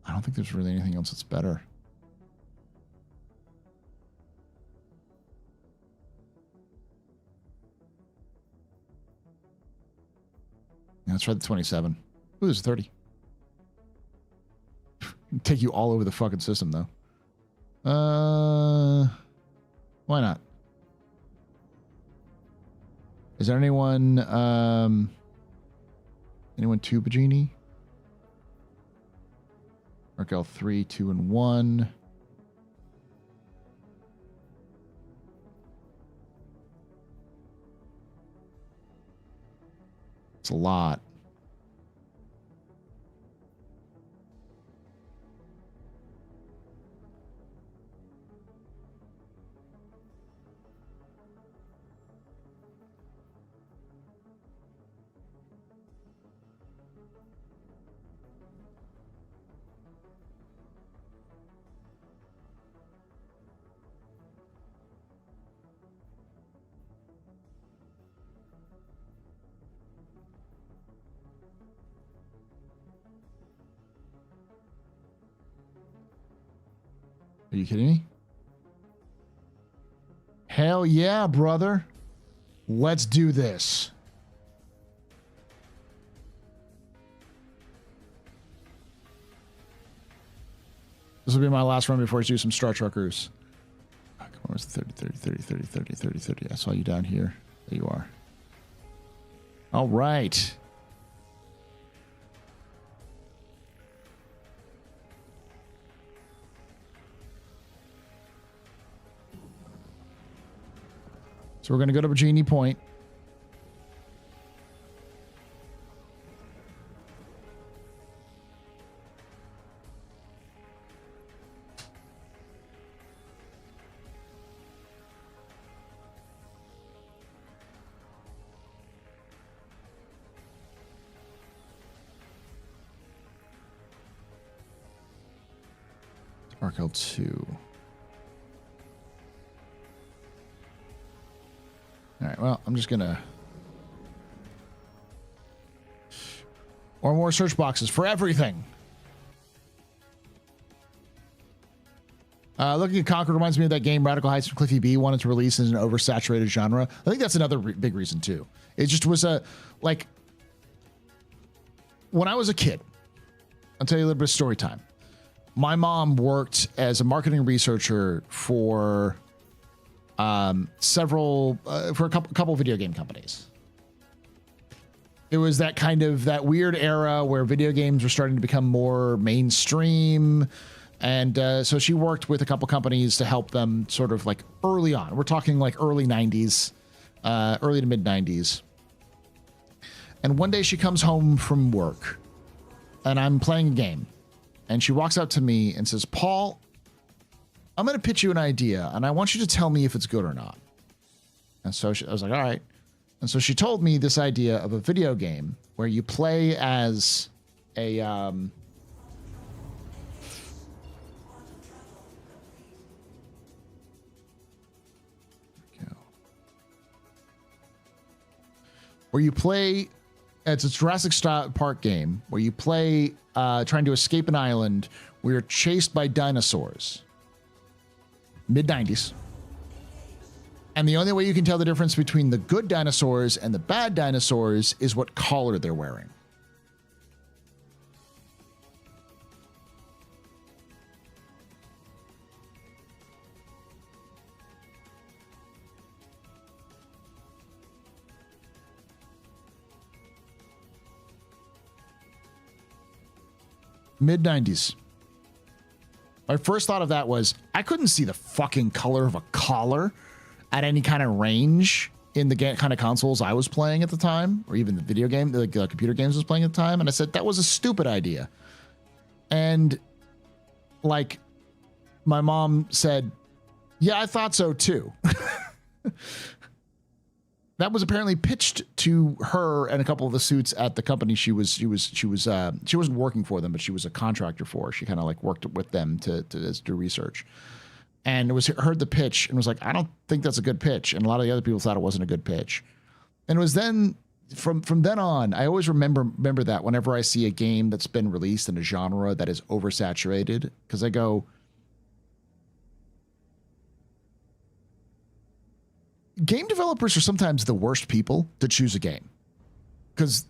I don't think there's really anything else that's better. Yeah, let's try the 27. Ooh, there's 30. Take you all over the fucking system, though. Why not? Is there anyone, anyone 2 Bajini? Arkel 3, 2, and 1. It's a lot. Are you kidding me? Hell yeah, brother. Let's do this. This will be my last run before I do some Star Trekkers. Oh, come on, where's the 30. I saw you down here. There you are. All right. So we're going to go to Virginia Point. Arc L2. All right, well, I'm just gonna... Or more search boxes for everything. Looking at Concord reminds me of that game Radical Heights from Cliffy B wanted to release as an oversaturated genre. I think that's another big reason too. It just was a, like, when I was a kid, I'll tell you a little bit of story time. My mom worked as a marketing researcher for a couple video game companies. It was that kind of that weird era where video games were starting to become more mainstream. And so she worked with a couple companies to help them sort of like early on. We're talking like early 90s, early to mid 90s. And one day she comes home from work and I'm playing a game. And she walks out to me and says, Paul, I'm going to pitch you an idea and I want you to tell me if it's good or not. And so I was like, all right. And so she told me this idea of a video game where you play as a, where you play, it's a Jurassic Park game where you play trying to escape an island where you're chased by dinosaurs. Mid-90s. And the only way you can tell the difference between the good dinosaurs and the bad dinosaurs is what collar they're wearing. Mid-90s. My first thought of that was, I couldn't see the fucking color of a collar at any kind of range in the kind of consoles I was playing at the time, or even the video game, the computer games I was playing at the time. And I said, that was a stupid idea. And like, my mom said, yeah, I thought so too. That was apparently pitched to her and a couple of the suits at the company she wasn't working for them, but she was a contractor for. She kind of like worked with them to do research. And it was heard the pitch and was like, I don't think that's a good pitch. And a lot of the other people thought it wasn't a good pitch. And it was then from then on, I always remember that whenever I see a game that's been released in a genre that is oversaturated, because I go, game developers are sometimes the worst people to choose a game because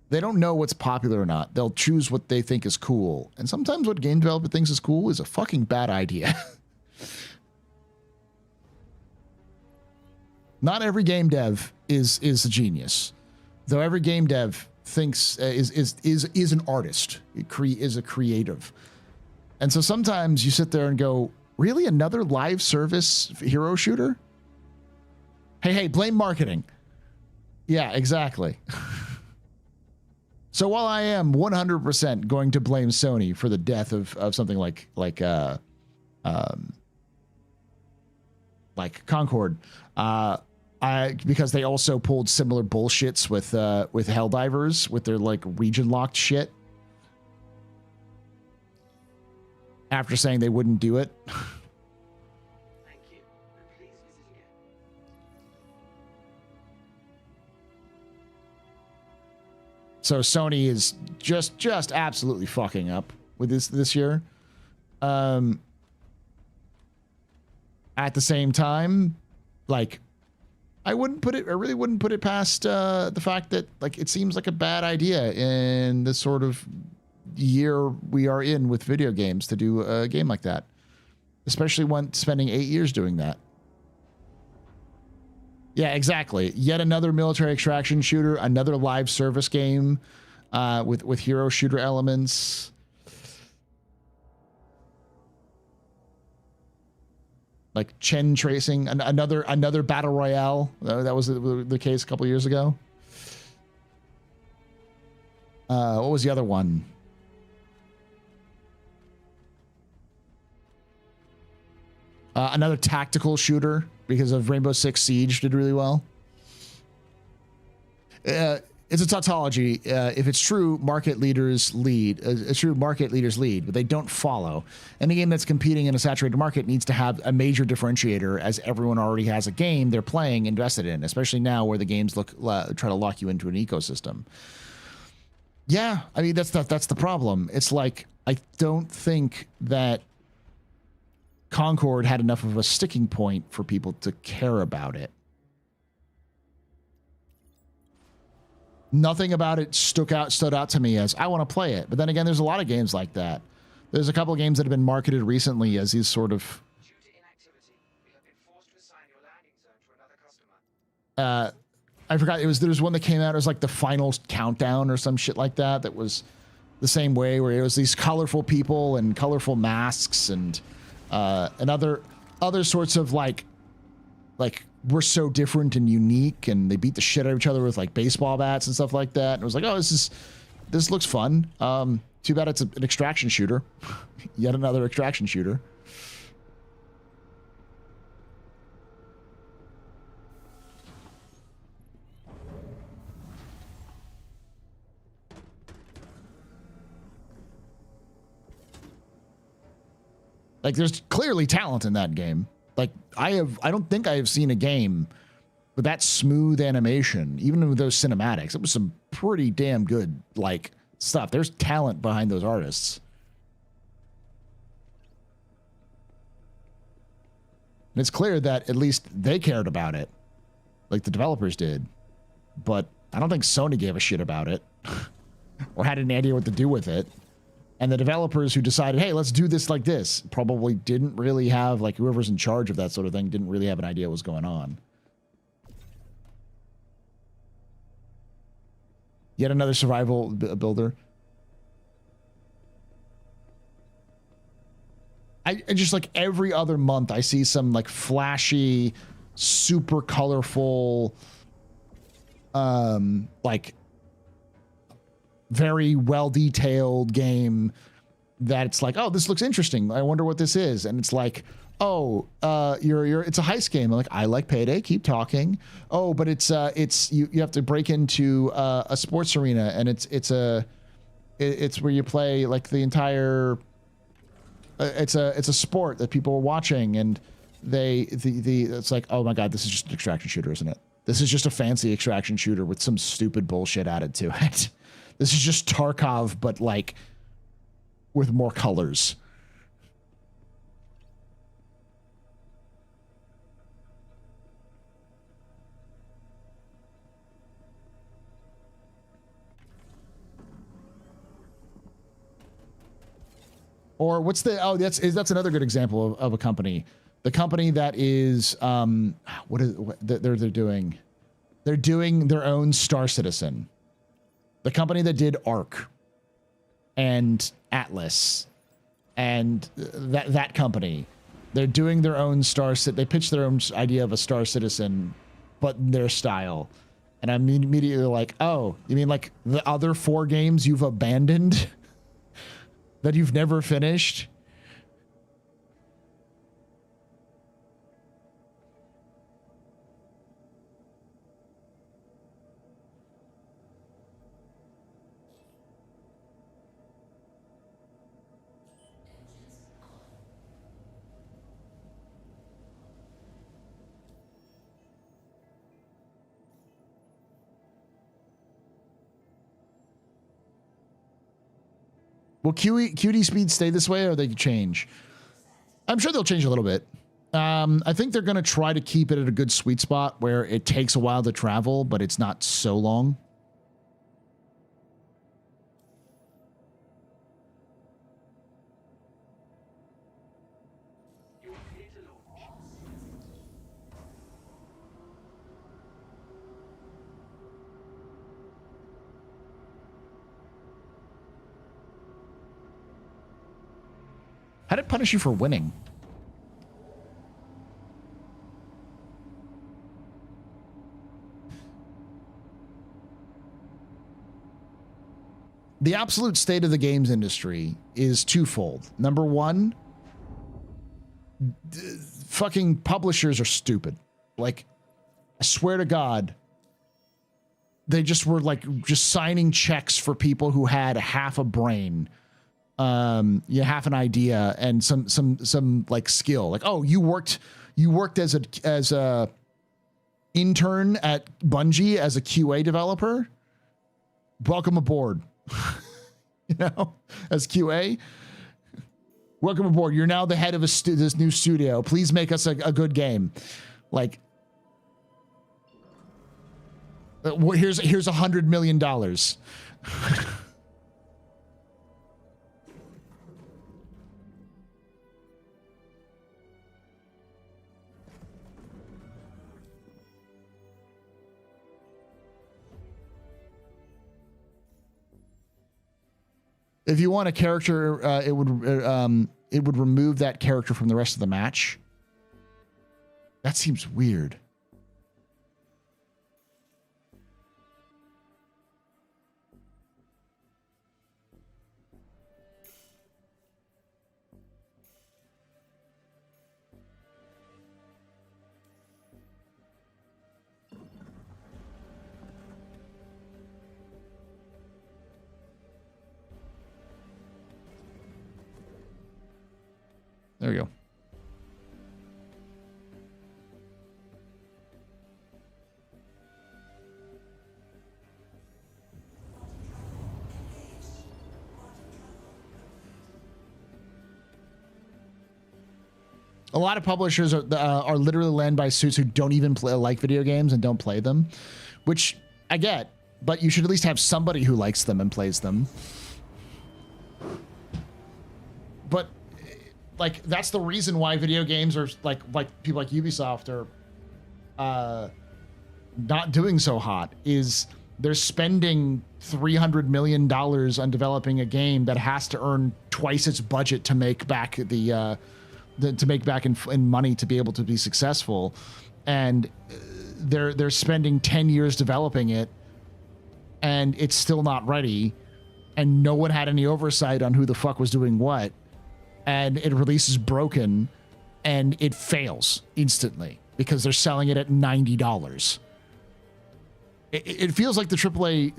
they don't know what's popular or not. They'll choose what they think is cool. And sometimes what game developer thinks is cool is a fucking bad idea. Not every game dev is a genius, though every game dev thinks is an artist. Is a creative. And so sometimes you sit there and go, really, another live service hero shooter? Hey, blame marketing. Yeah, exactly. So while I am 100% going to blame Sony for the death of something like Concord, because they also pulled similar bullshits with Helldivers with their like region locked shit after saying they wouldn't do it. So Sony is just absolutely fucking up with this year. At the same time, like, I really wouldn't put it past the fact that like it seems like a bad idea in this sort of year we are in with video games to do a game like that, especially when spending 8 years doing that. Yeah, exactly. Yet another military extraction shooter, another live service game with hero shooter elements. Like Chen tracing, another battle royale. That was the case a couple years ago. What was the other one? Another tactical shooter because of Rainbow Six Siege did really well. It's a tautology. If it's true, market leaders lead. It's true, market leaders lead, but they don't follow. Any game that's competing in a saturated market needs to have a major differentiator, as everyone already has a game they're playing invested in, especially now where the games try to lock you into an ecosystem. Yeah, I mean that's the problem. It's like I don't think that Concord had enough of a sticking point for people to care about it. Nothing about it stood out to me as I want to play it. But then again, there's a lot of games like that. There's a couple of games that have been marketed recently as these sort of I forgot there was one that came out, it was like the final countdown or some shit like that, that was the same way, where it was these colorful people and colorful masks and other sorts of like we're so different and unique, and they beat the shit out of each other with like baseball bats and stuff like that. And it was like, oh, this looks fun. Too bad it's an extraction shooter. Yet another extraction shooter. Like, there's clearly talent in that game. Like, I don't think I have seen a game with that smooth animation, even with those cinematics. It was some pretty damn good, like, stuff. There's talent behind those artists. And it's clear that at least they cared about it, like the developers did. But I don't think Sony gave a shit about it or had any idea what to do with it. And the developers who decided, hey, let's do this like this, probably didn't really have, like, whoever's in charge of that sort of thing didn't really have an idea what was going on. Yet another survival builder. I just, like, every other month I see some, like, flashy, super colorful, like, very well-detailed game that it's like, oh, this looks interesting. I wonder what this is. And it's like, oh, it's a heist game. I'm like, I like Payday. Keep talking. Oh, but it's you have to break into a sports arena, and it's where you play like the entire. It's a sport that people are watching, and it's like, oh my god, this is just an extraction shooter, isn't it? This is just a fancy extraction shooter with some stupid bullshit added to it. This is just Tarkov, but like with more colors. Or what's that's another good example of a company. The company that is what they're doing. They're doing their own Star Citizen. The company that did Ark and Atlas and that company, they're doing their own they pitched their own idea of a Star Citizen, but in their style. And I'm immediately like, oh, you mean like the other 4 games you've abandoned that you've never finished? Will QD speed stay this way, or they change? I'm sure they'll change a little bit. I think they're going to try to keep it at a good sweet spot where it takes a while to travel, but it's not so long. How did it punish you for winning? The absolute state of the games industry is twofold. Number one, fucking publishers are stupid. Like, I swear to God, they just were like just signing checks for people who had half a brain, half an idea and some like skill. Like, oh, you worked as a intern at Bungie as a QA developer. Welcome aboard. As QA, welcome aboard. You're now the head of this new studio. Please make us a good game. Like, here's $100 million. If you want a character, it would remove that character from the rest of the match. That seems weird. There we go. A lot of publishers are literally led by suits who don't even like video games and don't play them, which I get, but you should at least have somebody who likes them and plays them. But like, that's the reason why video games are like people like Ubisoft are not doing so hot, is they're spending $300 million on developing a game that has to earn twice its budget to make back in money to be able to be successful, and they're spending 10 years developing it, and it's still not ready, and no one had any oversight on who the fuck was doing what, and it releases broken, and it fails instantly because they're selling it at $90. It feels like the AAA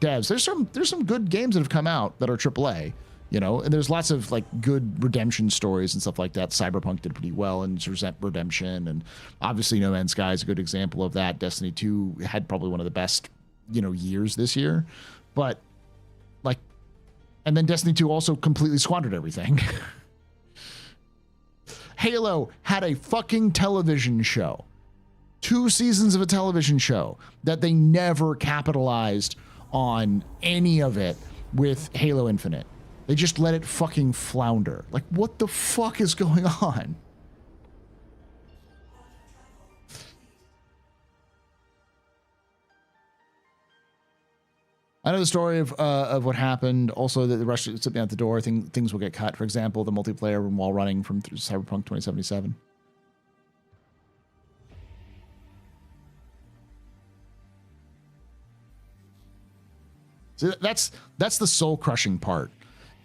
devs. There's some good games that have come out that are AAA. And there's lots of like good redemption stories and stuff like that. Cyberpunk did pretty well in redemption, and obviously No Man's Sky is a good example of that. Destiny 2 had probably one of the best, years this year, but like, and then Destiny 2 also completely squandered everything. Halo had a fucking television show, 2 seasons of a television show that they never capitalized on any of it with Halo Infinite. They just let it fucking flounder. Like, what the fuck is going on? I know the story of what happened. Also, that the rush sitting at the door, things will get cut. For example, the multiplayer while running from Cyberpunk 2077. So that's the soul crushing part.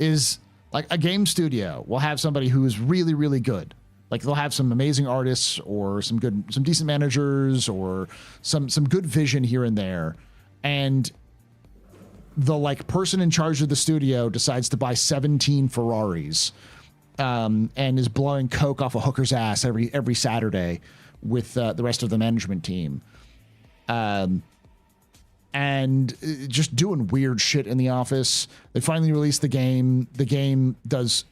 Is like a game studio will have somebody who is really, really good. Like, they'll have some amazing artists or some decent managers or some good vision here and there. And the like person in charge of the studio decides to buy 17 Ferraris, and is blowing coke off a hooker's ass every Saturday with the rest of the management team. And just doing weird shit in the office. They finally released the game. The game does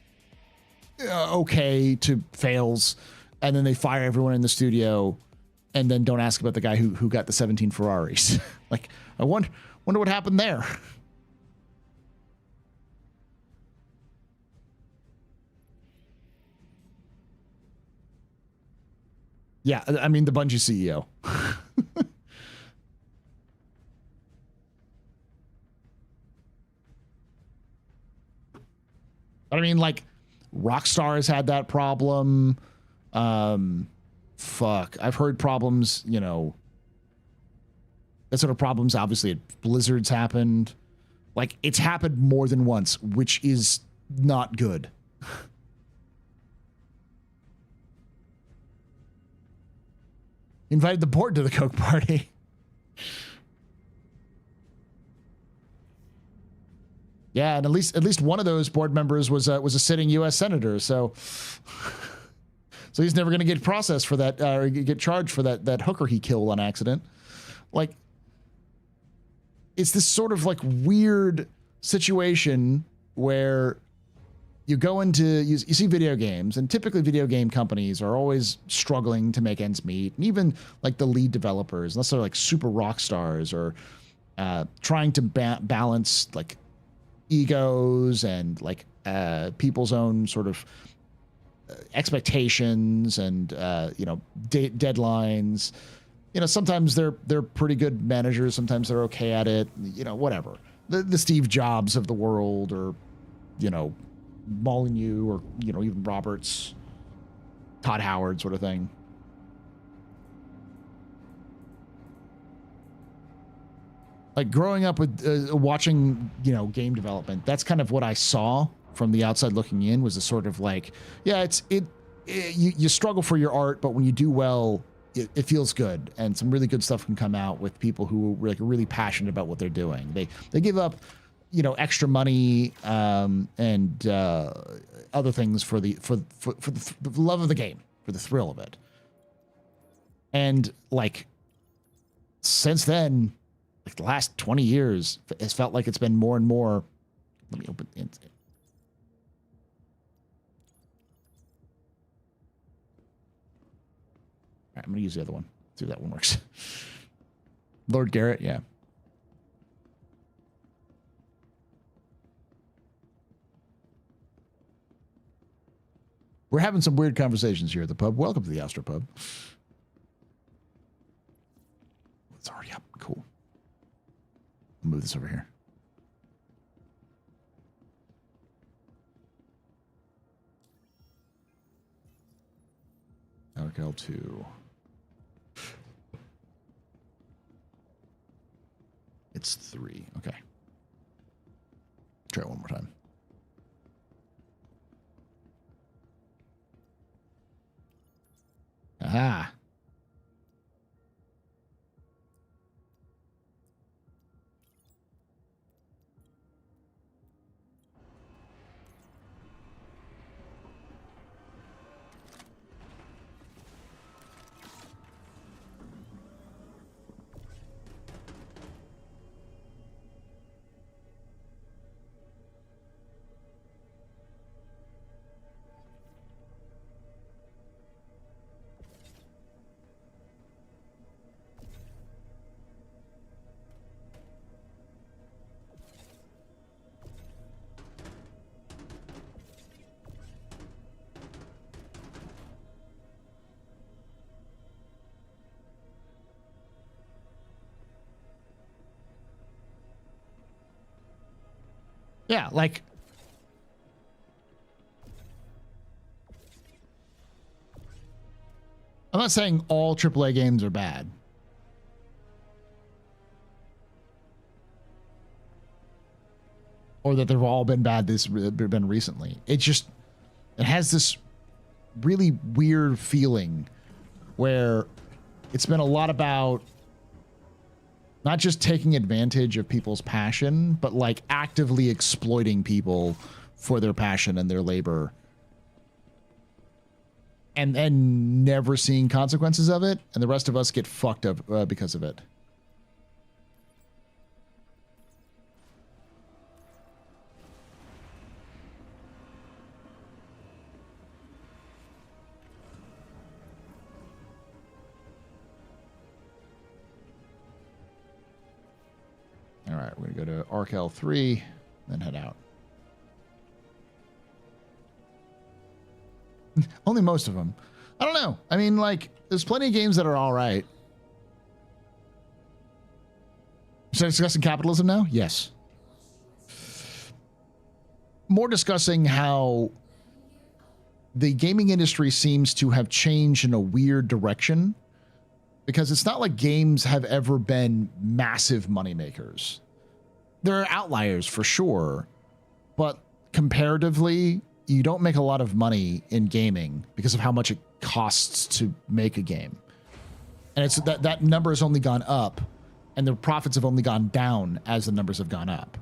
okay to fails, and then they fire everyone in the studio, and then don't ask about the guy who got the 17 Ferraris. Like, I wonder what happened there. Yeah, I mean the Bungie CEO. But I mean, like, Rockstar has had that problem. Fuck, I've heard problems, you know, that sort of problems obviously at Blizzard's happened. Like, it's happened more than once, which is not good. Invited the board to the Coke party. Yeah, and at least one of those board members was a sitting U.S. senator, so he's never going to get processed for that, or get charged for that hooker he killed on accident. Like, it's this sort of like weird situation where you go into, you see video games, and typically video game companies are always struggling to make ends meet, and even like the lead developers, unless they're like super rock stars, or trying to balance like egos and like people's own sort of expectations and you know, deadlines. You know, sometimes they're pretty good managers, sometimes they're okay at it, you know, whatever. The Steve Jobs of the world, or, you know, Molyneux, or, you know, even Roberts, Todd Howard sort of thing. Like, growing up with watching, you know, game development, that's kind of what I saw from the outside looking in, was a sort of like, yeah, you struggle for your art, but when you do well, it feels good, and some really good stuff can come out with people who are like really passionate about what they're doing. They give up, you know, extra money and other things for the love of the game, for the thrill of it. And like, since then, like the last 20 years, it's felt like it's been more and more. Let me open it. All right, I'm going to use the other one. See if that one works. Lord Garrett, yeah. We're having some weird conversations here at the pub. Welcome to the AstroPub. It's already up. Cool. I'll move this over here. L2. It's 3. Okay. Try it one more time. Aha. Yeah, like, I'm not saying all AAA games are bad. Or that they've all been bad been recently. It has this really weird feeling where it's been a lot about not just taking advantage of people's passion, but like actively exploiting people for their passion and their labor, and then never seeing consequences of it, and the rest of us get fucked up because of it. we're gonna go to Arc L3, then head out. Only most of them. I don't know. I mean, like, there's plenty of games that are all right. So discussing capitalism now? Yes. More discussing how the gaming industry seems to have changed in a weird direction, because it's not like games have ever been massive moneymakers. There are outliers for sure, but comparatively, you don't make a lot of money in gaming because of how much it costs to make a game. And it's that number has only gone up, and the profits have only gone down as the numbers have gone up.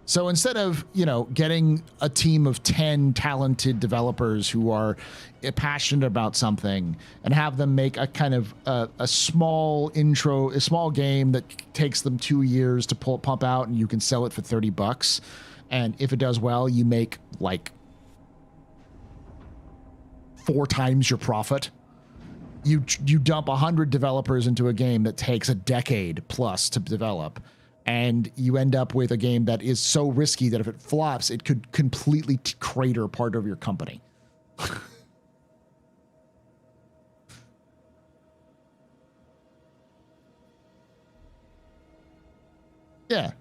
So instead of, you know, getting a team of 10 talented developers who are passionate about something and have them make a kind of a small game that takes them 2 years to pump out, and you can sell it for $30. And if it does well, you make like 4 times your profit. You dump 100 developers into a game that takes a decade plus to develop, and you end up with a game that is so risky that if it flops, it could completely crater part of your company. Yeah.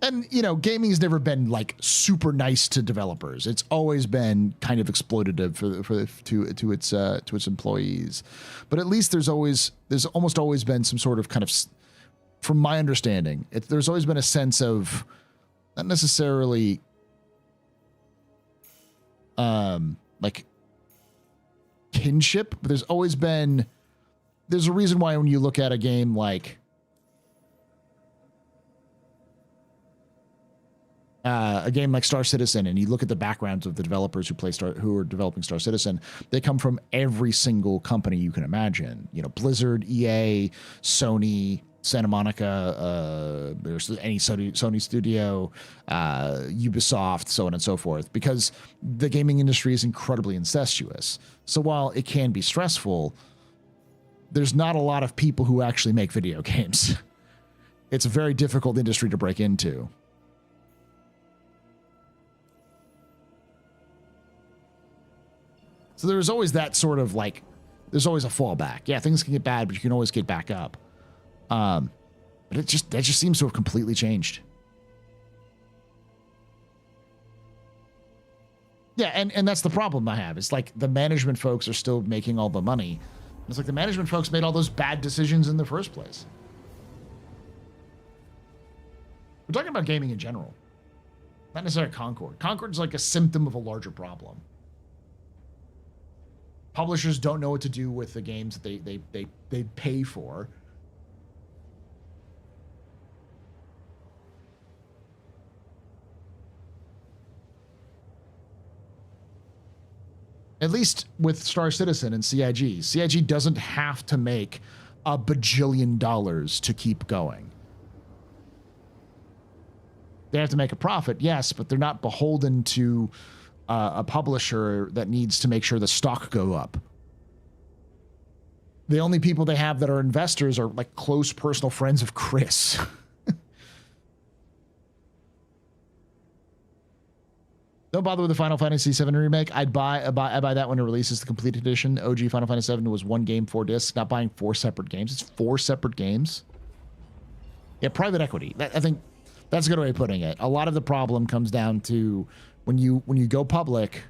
And, you know, gaming's never been like super nice to developers. It's always been kind of exploitative to its employees. But at least there's almost always been some sort of kind of, from my understanding, there's always been a sense of not necessarily like kinship, but there's a reason why when you look at a game like Star Citizen, and you look at the backgrounds of the developers who are developing Star Citizen, they come from every single company you can imagine. You know, Blizzard, EA, Sony, Santa Monica, there's any Sony studio, Ubisoft, so on and so forth, because the gaming industry is incredibly incestuous. So while it can be stressful, there's not a lot of people who actually make video games. It's a very difficult industry to break into. So there's always that sort of like, there's always a fallback. Yeah, things can get bad, but you can always get back up. But that just seems to have completely changed. Yeah, and that's the problem I have. It's like the management folks are still making all the money. It's like the management folks made all those bad decisions in the first place. We're talking about gaming in general, not necessarily Concord. Concord's like a symptom of a larger problem. Publishers don't know what to do with the games that they pay for. At least with Star Citizen and CIG. CIG doesn't have to make $1 bajillion to keep going. They have to make a profit, yes, but they're not beholden to a publisher that needs to make sure the stock go up. The only people they have that are investors are like close personal friends of Chris. Don't bother with the Final Fantasy VII remake. I'd buy that when it releases, the complete edition. OG Final Fantasy VII was 1 game, 4 discs. Not buying 4 separate games. It's 4 separate games. Yeah, private equity. I think that's a good way of putting it. A lot of the problem comes down to when you go public,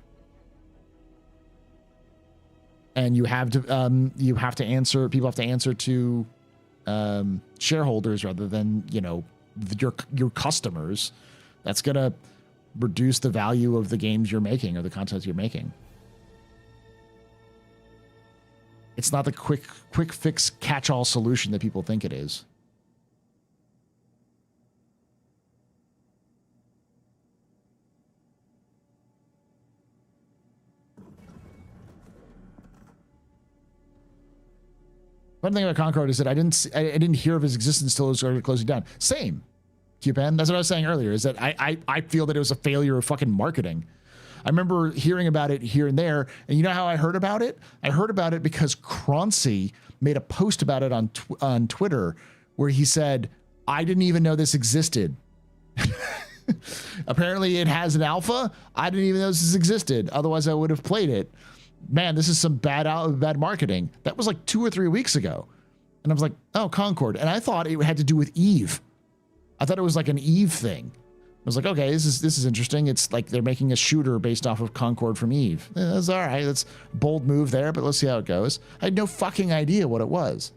and you have to answer. People have to answer to shareholders rather than, you know, your customers. That's gonna reduce the value of the games you're making or the content you're making. It's not the quick fix catch-all solution that people think it is. One thing about Concord is that I didn't hear of his existence until it started closing down. Same, Q-Pen. That's what I was saying earlier, is that I feel that it was a failure of fucking marketing. I remember hearing about it here and there. And you know how I heard about it? I heard about it because Croncy made a post about it on Twitter where he said, I didn't even know this existed. Apparently it has an alpha. I didn't even know this existed. Otherwise I would have played it. Man, this is some bad marketing. That was like 2 or 3 weeks ago. And I was like, oh, Concord. And I thought it had to do with Eve. I thought it was like an Eve thing. I was like, okay, this is interesting. It's like they're making a shooter based off of Concord from Eve. That's all right. That's a bold move there, but let's see how it goes. I had no fucking idea what it was.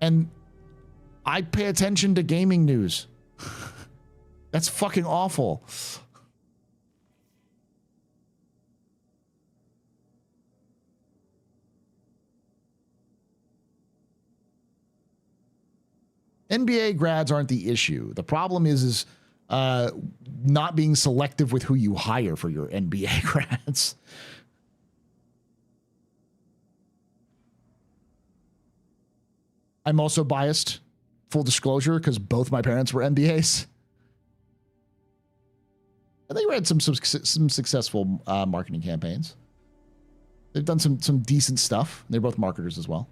And I pay attention to gaming news. That's fucking awful. NBA grads aren't the issue. The problem is not being selective with who you hire for your NBA grads. I'm also biased, full disclosure, because both my parents were MBAs. And they ran some successful marketing campaigns. They've done some decent stuff. They're both marketers as well.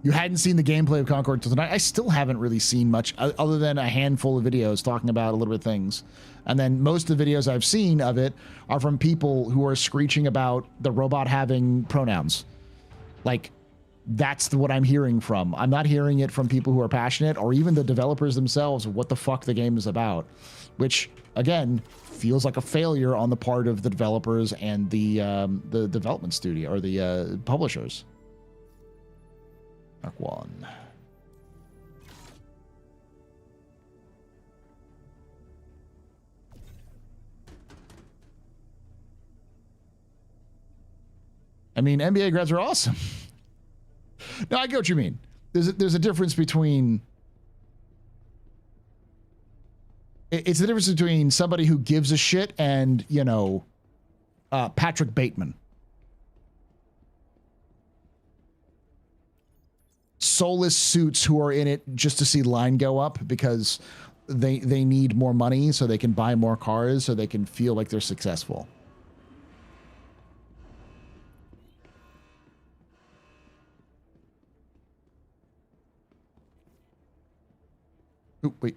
You hadn't seen the gameplay of Concord until tonight. I still haven't really seen much other than a handful of videos talking about a little bit of things. And then most of the videos I've seen of it are from people who are screeching about the robot having pronouns. Like, that's what I'm hearing from. I'm not hearing it from people who are passionate or even the developers themselves of what the fuck the game is about. Which, again, feels like a failure on the part of the developers and the development studio or the publishers. Mark 1. I mean, NBA grads are awesome. No, I get what you mean. There's a difference between... It's the difference between somebody who gives a shit and, you know, Patrick Bateman. Soulless suits who are in it just to see line go up because they need more money so they can buy more cars so they can feel like they're successful. Oh, wait.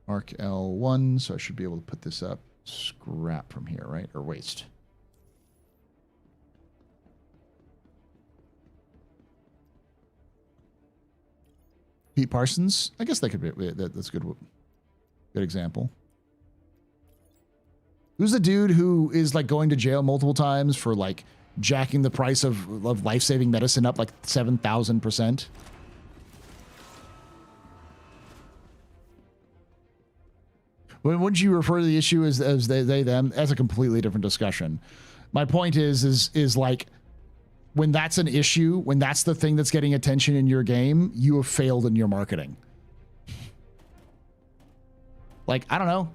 Mark L1, so I should be able to put this up. Scrap from here, right? Or waste. Pete Parsons? I guess that could be, that's a good example. Who's the dude who is like going to jail multiple times for like jacking the price of life-saving medicine up like 7,000%? Wouldn't you refer to the issue as they, them? That's a completely different discussion. My point is like, when that's an issue, when that's the thing that's getting attention in your game, you have failed in your marketing. Like, I don't know.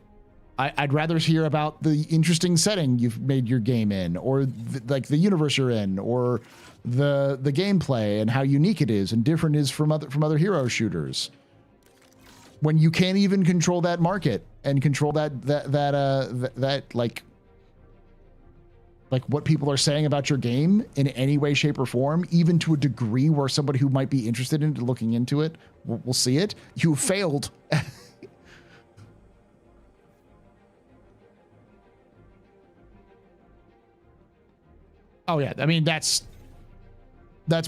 I'd rather hear about the interesting setting you've made your game in, or like the universe you're in, or the gameplay and how unique it is and different it is from other hero shooters. When you can't even control that market and control that like what people are saying about your game in any way, shape, or form, even to a degree where somebody who might be interested in looking into it will see it, you failed. Oh yeah, I mean that's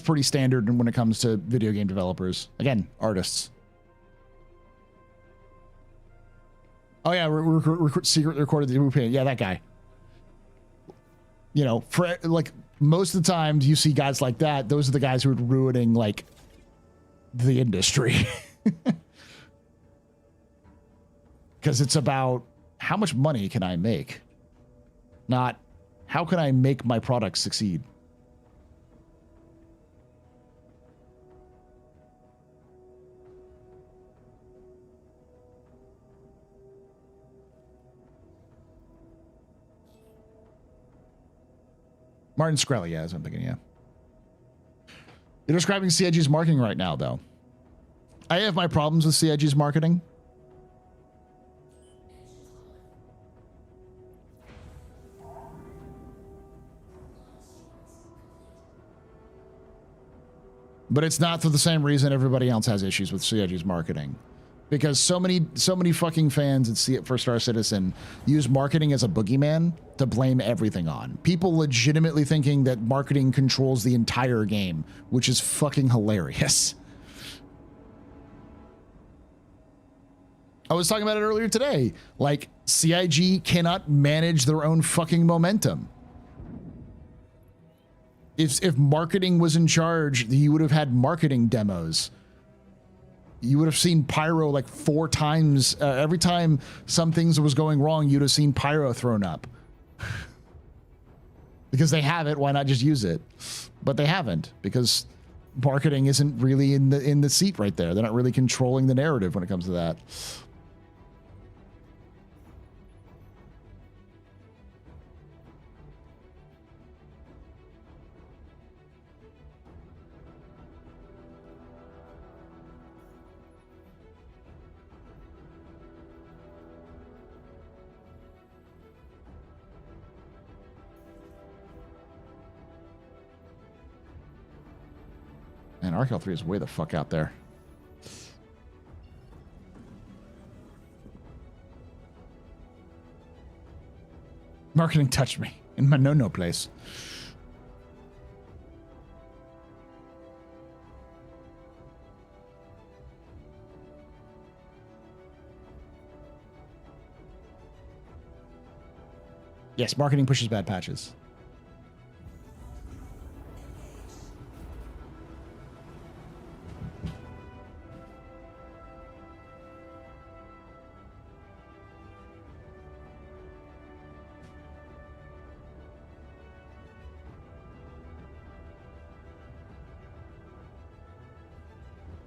pretty standard when it comes to video game developers. Again, artists. Oh yeah, secret recorded the movie. Yeah, that guy. You know, for like most of the time you see guys like that, those are the guys who are ruining like the industry. Because it's about how much money can I make, not how can I make my product succeed. Martin Shkreli, yeah, that's what I'm thinking, yeah. You're describing CIG's marketing right now, though. I have my problems with CIG's marketing. But it's not for the same reason everybody else has issues with CIG's marketing. Because so many fucking fans at for Star Citizen use marketing as a boogeyman to blame everything on. People legitimately thinking that marketing controls the entire game, which is fucking hilarious. I was talking about it earlier today. Like, CIG cannot manage their own fucking momentum. If marketing was in charge, you would have had marketing demos. You would have seen pyro like 4 times. Every time some things was going wrong, you'd have seen pyro thrown up. Because they have it, why not just use it? But they haven't, because marketing isn't really in the seat right there. They're not really controlling the narrative when it comes to that. Man, Arkel 3 is way the fuck out there. Marketing touched me in my no-no place. Yes, marketing pushes bad patches.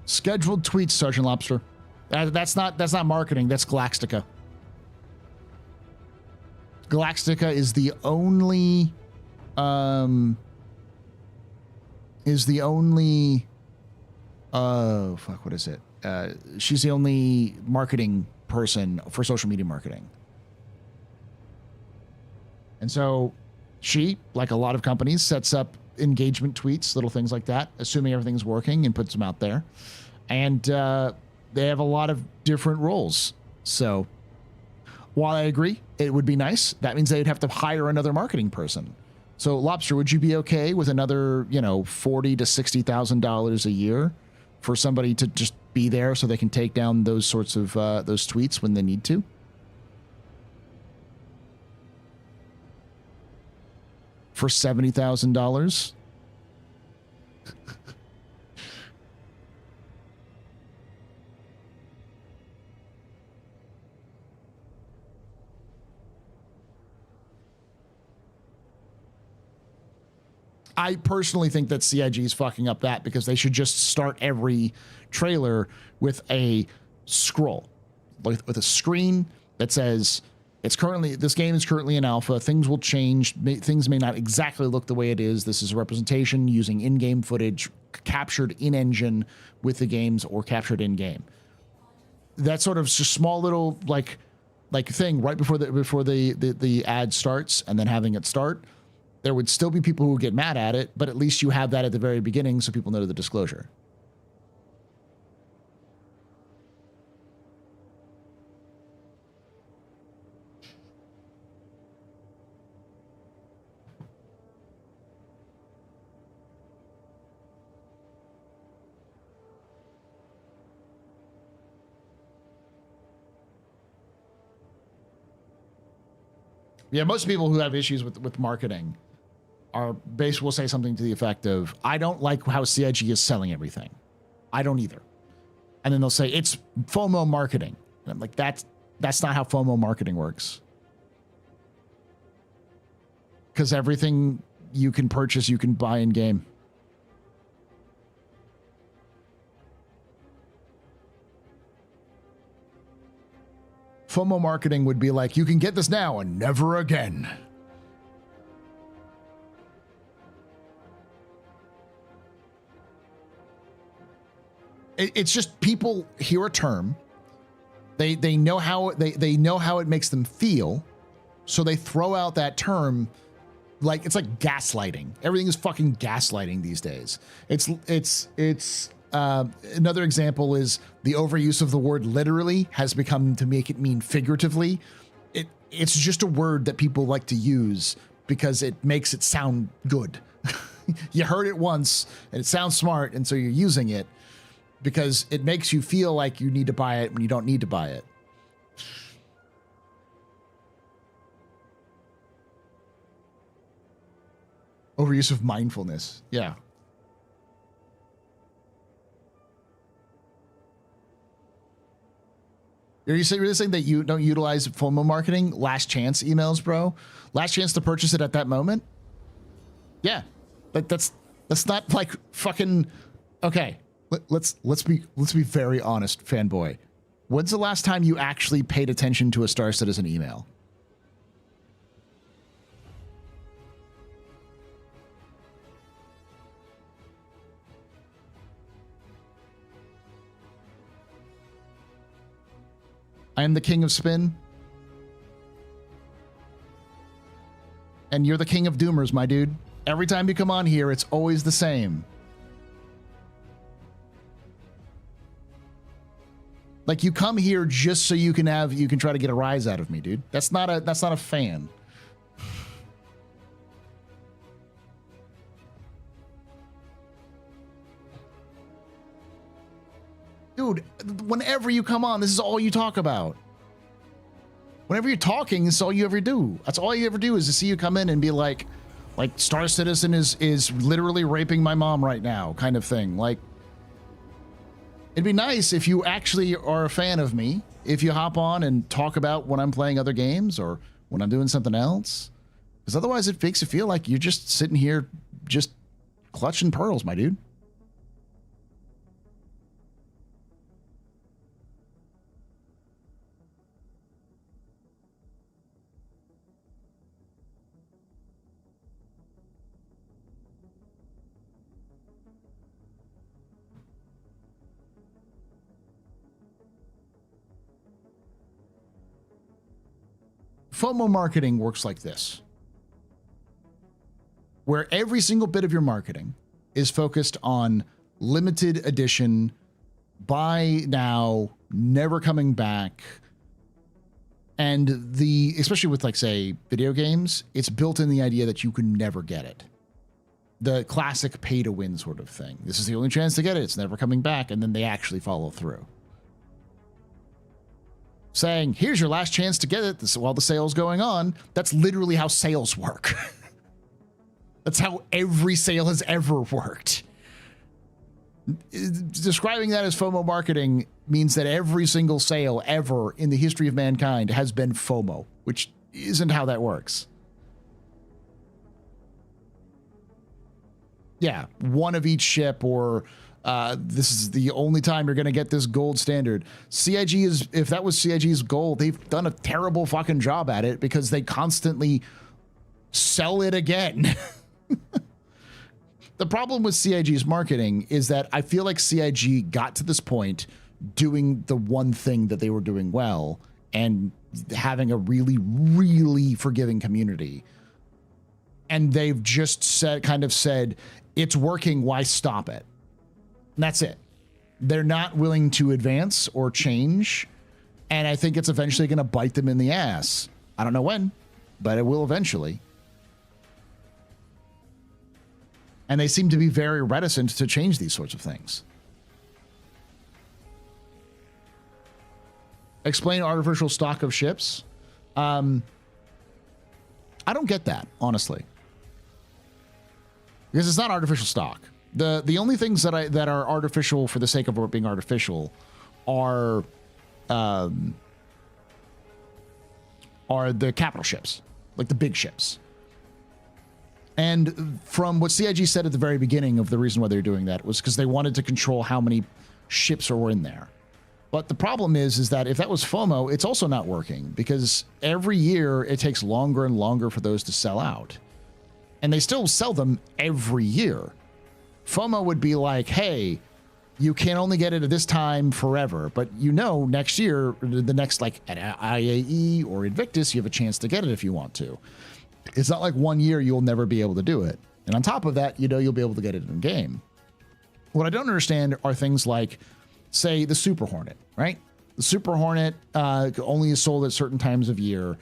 Scheduled tweets, Sergeant Lobster. That's not marketing. That's Galactica. Galactica is the only oh fuck, what is it? She's the only marketing person for social media marketing. And so she, like a lot of companies, sets up engagement tweets, little things like that, assuming everything's working, and puts them out there. And they have a lot of different roles. So while I agree it would be nice, that means they'd have to hire another marketing person. So Lobster, would you be okay with another, $40,000 to $60,000 a year for somebody to just be there so they can take down those sorts of those tweets when they need to? For $70,000? I personally think that CIG is fucking up that, because they should just start every trailer with a scroll, with a screen that says, this game is currently in alpha. Things will change. Things may not exactly look the way it is. This is a representation using in-game footage captured in-engine with the games or captured in-game. That sort of just small little like thing right before the ad starts, and then having it start. There would still be people who would get mad at it, but at least you have that at the very beginning so people know the disclosure. Yeah, most people who have issues with marketing will say something to the effect of, I don't like how CIG is selling everything. I don't either. And then they'll say, it's FOMO marketing. And I'm like, that's not how FOMO marketing works. Because everything you can purchase, you can buy in game. FOMO marketing would be like, you can get this now and never again. It's just people hear a term. They know how they know how it makes them feel, so they throw out that term like it's like gaslighting. Everything is fucking gaslighting these days. It's another example is the overuse of the word literally has become to make it mean figuratively. It's just a word that people like to use because it makes it sound good. You heard it once and it sounds smart, and so you're using it because it makes you feel like you need to buy it when you don't need to buy it. Overuse of mindfulness. Yeah. Are you really saying that you don't utilize FOMO marketing? Last chance emails, bro? Last chance to purchase it at that moment? Yeah. But that's not like fucking okay. Let's be very honest, fanboy. When's the last time you actually paid attention to a Star Citizen email? I am the king of spin. And you're the king of doomers, my dude. Every time you come on here, it's always the same. Like you come here just so you can try to get a rise out of me, dude. That's not a fan. Dude, whenever you come on, this is all you talk about. Whenever you're talking, this is all you ever do. That's all you ever do is to see you come in and be like Star Citizen is literally raping my mom right now, kind of thing. Like, it'd be nice if you actually are a fan of me, if you hop on and talk about when I'm playing other games or when I'm doing something else. Because otherwise it makes you feel like you're just sitting here just clutching pearls, my dude. FOMO marketing works like this, where every single bit of your marketing is focused on limited edition, buy now, never coming back. And especially with like, say, video games, it's built in the idea that you can never get it. The classic pay to win sort of thing. This is the only chance to get it. It's never coming back. And then they actually follow through. Saying, here's your last chance to get it while the sale's going on. That's literally how sales work. That's how every sale has ever worked. Describing that as FOMO marketing means that every single sale ever in the history of mankind has been FOMO, which isn't how that works. Yeah, one of each ship, or this is the only time you're going to get this gold standard. CIG is, if that was CIG's goal, they've done a terrible fucking job at it because they constantly sell it again. The problem with CIG's marketing is that I feel like CIG got to this point doing the one thing that they were doing well and having a really, really forgiving community. And they've just said, it's working, why stop it? And that's it. They're not willing to advance or change. And I think it's eventually going to bite them in the ass. I don't know when, but it will eventually. And they seem to be very reticent to change these sorts of things. Explain artificial stock of ships. I don't get that, honestly. Because it's not artificial stock. The only things that are artificial for the sake of being artificial are the capital ships, like the big ships. And from what CIG said at the very beginning of the reason why they're doing that was because they wanted to control how many ships were in there. But the problem is that if that was FOMO, it's also not working because every year it takes longer and longer for those to sell out. And they still sell them every year. FOMO would be like, hey, you can only get it at this time forever, but you know next year, the next like at IAE or Invictus, you have a chance to get it if you want to. It's not like 1 year you'll never be able to do it. And on top of that, you know you'll be able to get it in game. What I don't understand are things like, say, the Super Hornet, right? The Super Hornet only is sold at certain times of year.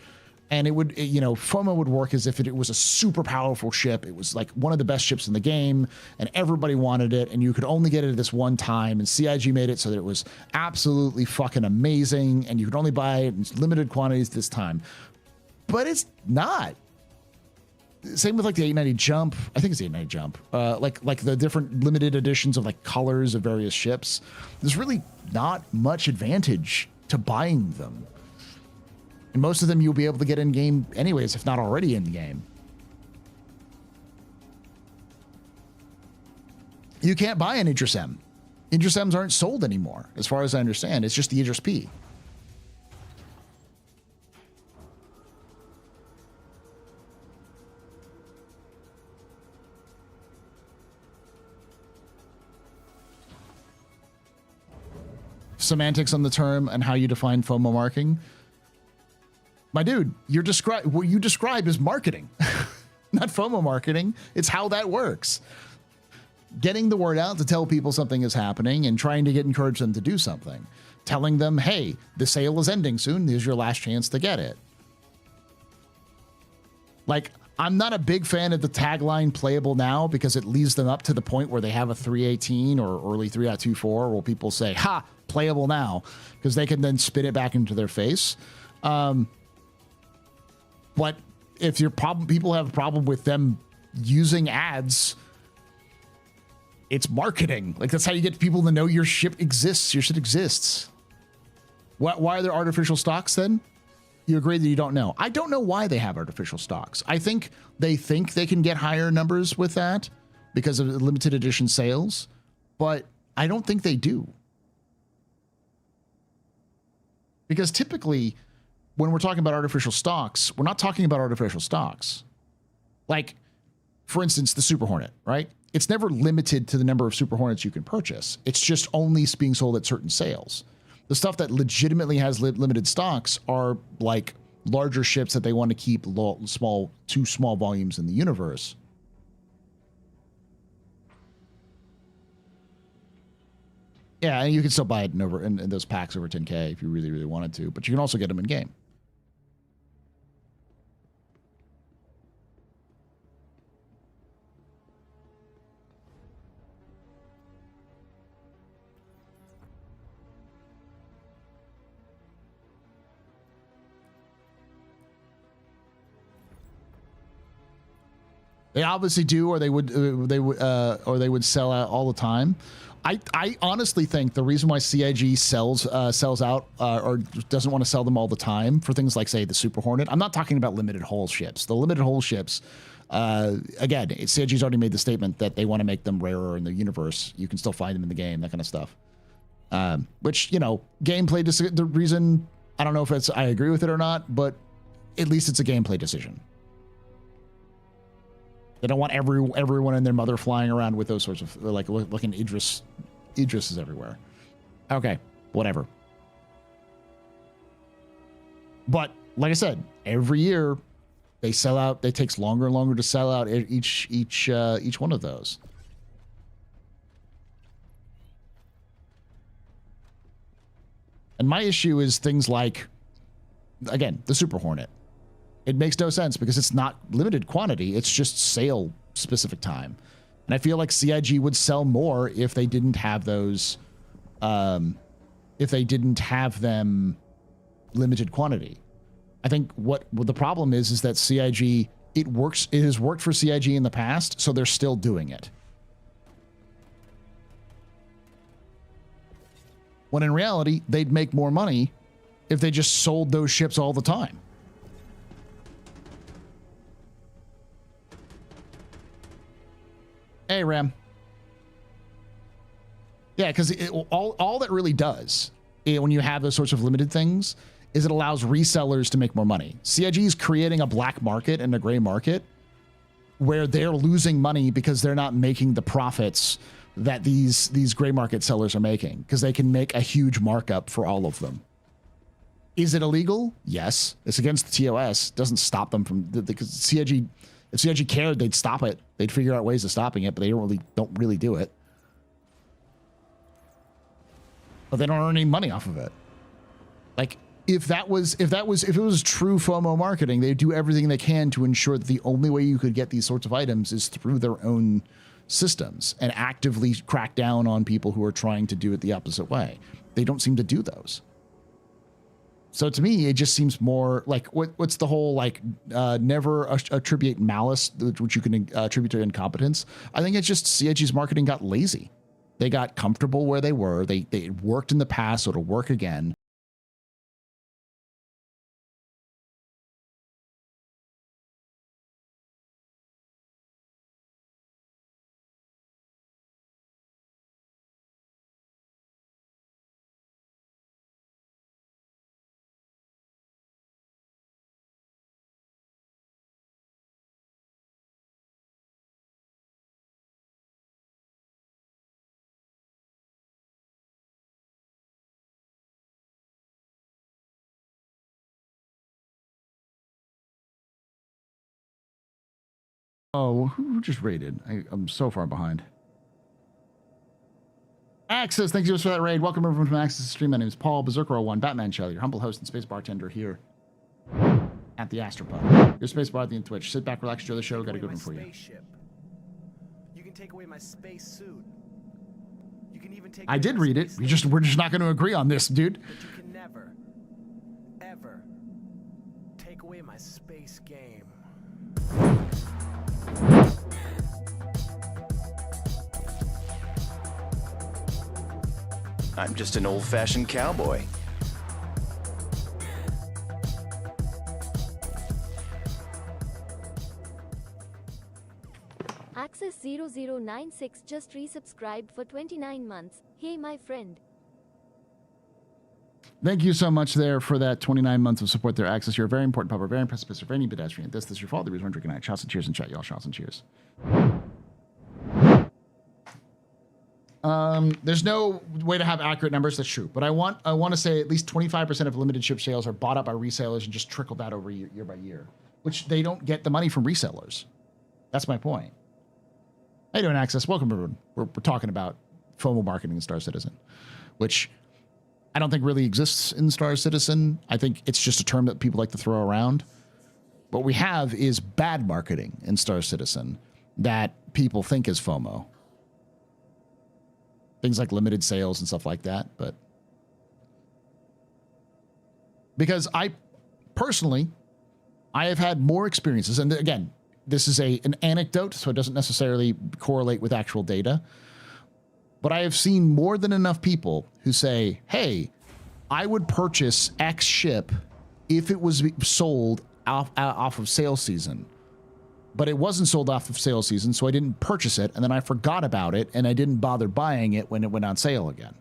And it would, you know, FOMO would work as if it was a super powerful ship. It was like one of the best ships in the game, and everybody wanted it, and you could only get it at this one time. And CIG made it so that it was absolutely fucking amazing, and you could only buy it in limited quantities this time. But it's not. Same with like the 890 Jump. I think it's the 890 Jump. Like the different limited editions of like colors of various ships. There's really not much advantage to buying them. And most of them you'll be able to get in game anyways, if not already in the game. You can't buy an Idris M. Idris M's aren't sold anymore, as far as I understand. It's just the Idris P. Semantics on the term and how you define FOMO marking. My dude, what you describe is marketing, not FOMO marketing. It's how that works. Getting the word out to tell people something is happening and trying to encourage them to do something. Telling them, hey, the sale is ending soon. Here's your last chance to get it. Like, I'm not a big fan of the tagline playable now because it leads them up to the point where they have a 3.18 or early 3.24 where people say, ha, playable now, because they can then spit it back into their face. But if people have a problem with them using ads, it's marketing. Like, that's how you get people to know your ship exists. Your ship exists. Why are there artificial stocks then? You agree that you don't know. I don't know why they have artificial stocks. I think they can get higher numbers with that because of limited edition sales, but I don't think they do. Because typically, when we're talking about artificial stocks, we're not talking about artificial stocks. Like, for instance, the Super Hornet, right? It's never limited to the number of Super Hornets you can purchase. It's just only being sold at certain sales. The stuff that legitimately has limited stocks are like larger ships that they want to keep too small volumes in the universe. Yeah, and you can still buy it in those packs over 10K if you really, really wanted to, but you can also get them in game. They obviously do, or they would sell out all the time. I honestly think the reason why CIG sells out or doesn't want to sell them all the time for things like, say, the Super Hornet. I'm not talking about limited hull ships. The limited hull ships, again, CIG's already made the statement that they want to make them rarer in the universe. You can still find them in the game, that kind of stuff. Which, you know, gameplay. The reason, I don't know if I agree with it or not, but at least it's a gameplay decision. They don't want everyone and their mother flying around with those sorts of, like an Idris is everywhere. Okay, whatever. But like I said, every year they sell out. It takes longer and longer to sell out each one of those. And my issue is things like, again, the Super Hornet. It makes no sense because it's not limited quantity. It's just sale specific time. And I feel like CIG would sell more if they didn't have those, if they didn't have them limited quantity. I think what the problem is that CIG, it has worked for CIG in the past, so they're still doing it. When in reality, they'd make more money if they just sold those ships all the time. Hey, Ram. Yeah, because all that really does when you have those sorts of limited things is it allows resellers to make more money. CIG is creating a black market and a gray market where they're losing money because they're not making the profits that these gray market sellers are making, because they can make a huge markup for all of them. Is it illegal? Yes. It's against the TOS. Doesn't stop them from, because CIG, if CIG cared, they'd stop it. They'd figure out ways of stopping it, but they don't really do it. But they don't earn any money off of it. Like, if it was true FOMO marketing, they'd do everything they can to ensure that the only way you could get these sorts of items is through their own systems and actively crack down on people who are trying to do it the opposite way. They don't seem to do those. So to me, it just seems more like what's the whole like never attribute malice, which you can attribute to incompetence. I think it's just CIG's marketing got lazy. They got comfortable where they were. They worked in the past, so it'll work again. Oh, who just raided? I'm so far behind. Axis, thank you so much for that raid. Welcome everyone from Axis Stream. My name is Paul, Berserker01, Batman Shell, your humble host and space bartender here at the AstroPub. Your space bar at the Twitch. Sit back, relax, enjoy the show. Got a good one for you. You can take away my space suit. You can even take I did read it. We're just not going to agree on this, dude. But you can never, ever take away my space game. I'm just an old-fashioned cowboy. Access 0096 just resubscribed for 29 months. Hey, my friend. Thank you so much there for that 29 months of support there, Access. You're a very important pupper, very impressive, Mr. Very pedestrian. This is your fault. The reason we're drinking tonight. Shots and cheers and chat, y'all. Shots and cheers. There's no way to have accurate numbers. That's true. But I want to say at least 25% of limited ship sales are bought up by resellers and just trickle that over year by year, which they don't get the money from resellers. That's my point. How you doing, Access? Welcome, everyone. We're talking about FOMO marketing in Star Citizen, which I don't think really exists in Star Citizen. I think it's just a term that people like to throw around. What we have is bad marketing in Star Citizen that people think is FOMO. Things like limited sales and stuff like that. But because I have had more experiences, and again, this is an anecdote, so it doesn't necessarily correlate with actual data. But I have seen more than enough people who say, hey, I would purchase X ship if it was sold off of sale season. But it wasn't sold off of sale season, so I didn't purchase it, and then I forgot about it, and I didn't bother buying it when it went on sale again.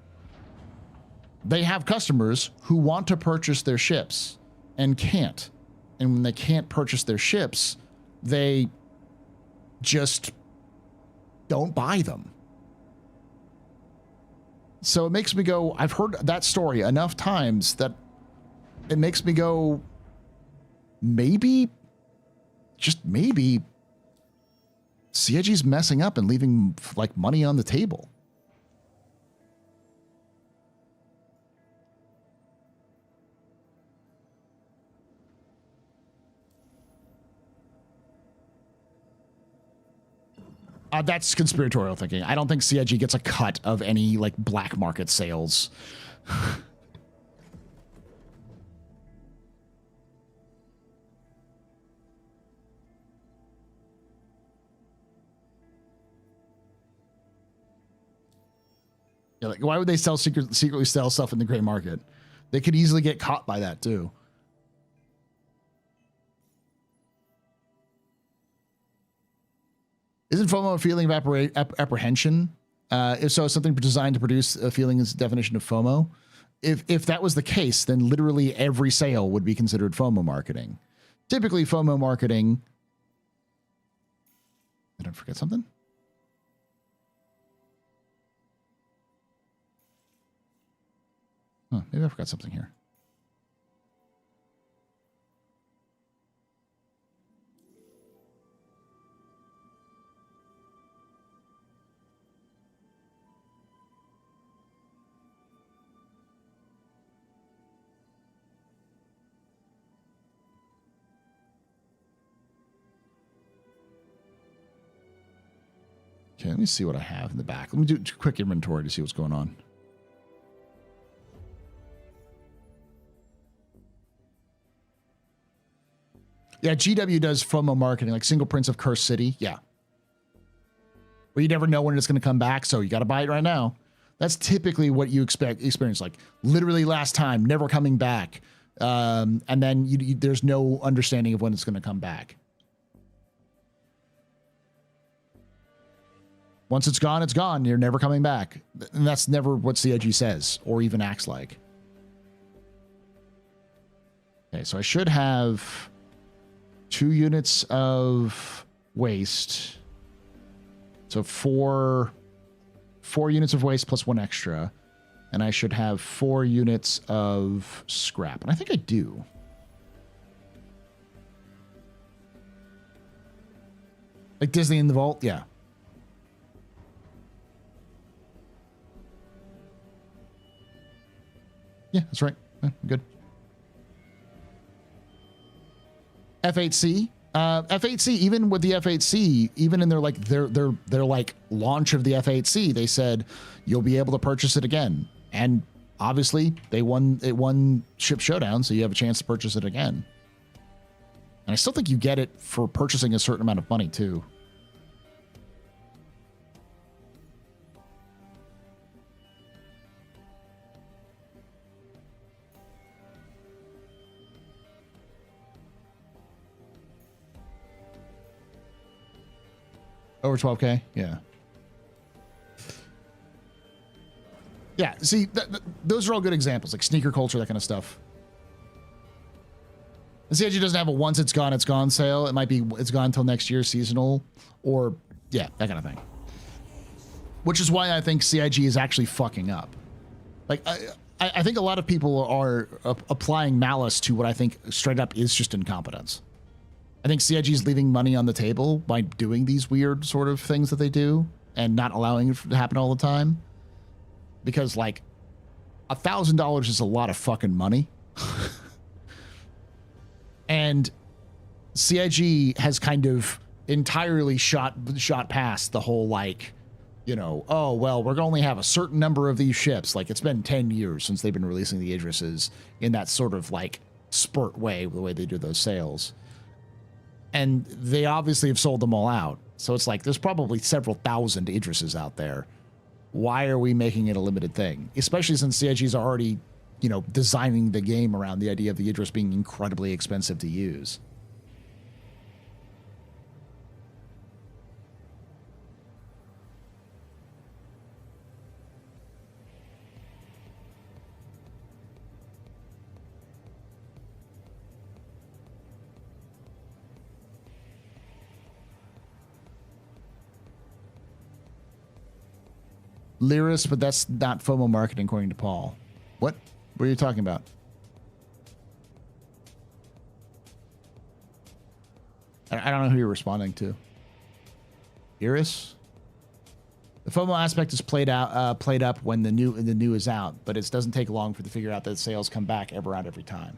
They have customers who want to purchase their ships and can't. And when they can't purchase their ships, they just don't buy them. So it makes me go, I've heard that story enough times that it makes me go, maybe, just maybe, CIG's messing up and leaving like money on the table. That's conspiratorial thinking. I don't think CIG gets a cut of any like black market sales. Yeah, like, why would they secretly sell stuff in the gray market? They could easily get caught by that too. Isn't FOMO a feeling of apprehension? If so, something designed to produce a feeling is the definition of FOMO. If that was the case, then literally every sale would be considered FOMO marketing. Typically, FOMO marketing. Did I forget something? Huh, maybe I forgot something here. Okay, let me see what I have in the back. Let me do a quick inventory to see what's going on. Yeah, GW does FOMO marketing, like Single Prince of Cursed City. Yeah. Well, you never know when it's going to come back, so you got to buy it right now. That's typically what you experience, like literally last time, never coming back. And then there's no understanding of when it's going to come back. Once it's gone, it's gone. You're never coming back. And that's never what CIG says or even acts like. Okay, so I should have 2 units of waste. So four units of waste plus 1 extra. And I should have 4 units of scrap. And I think I do. Like Disney in the vault? Yeah. Yeah, that's right. Yeah, good. F8C. F8C, even with the F8C, even in their like launch of the F8C, they said you'll be able to purchase it again. And obviously it won Ship Showdown, so you have a chance to purchase it again. And I still think you get it for purchasing a certain amount of money too. Over 12K? Yeah. Yeah, see, those are all good examples, like sneaker culture, that kind of stuff. And CIG doesn't have a once it's gone sale. It might be it's gone until next year, seasonal, or, yeah, that kind of thing. Which is why I think CIG is actually fucking up. Like, I think a lot of people are applying malice to what I think straight up is just incompetence. I think CIG is leaving money on the table by doing these weird sort of things that they do and not allowing it to happen all the time. Because, like, $1,000 is a lot of fucking money. And CIG has kind of entirely shot past the whole, like, you know, oh, well, we're going to only have a certain number of these ships. Like, it's been 10 years since they've been releasing the Idrises in that sort of, like, spurt way, the way they do those sales. And they obviously have sold them all out. So it's like, there's probably several thousand Idrises out there. Why are we making it a limited thing? Especially since CIG's already, you know, designing the game around the idea of the Idris being incredibly expensive to use. Lyris, but that's not FOMO marketing, according to Paul. What? What are you talking about? I don't know who you're responding to. Iris? The FOMO aspect is played up when the new is out, but it doesn't take long for to figure out that sales come back around every time.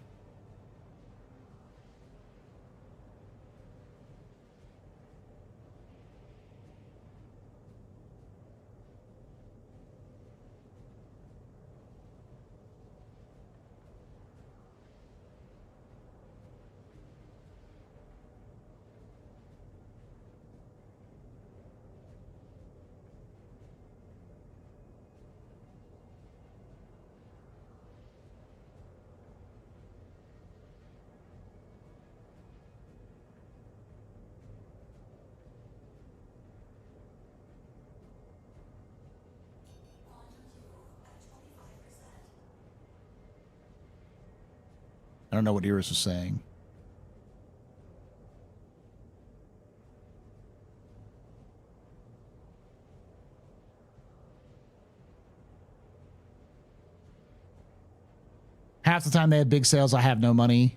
I don't know what Iris is saying. half the time they had big sales, I have no money.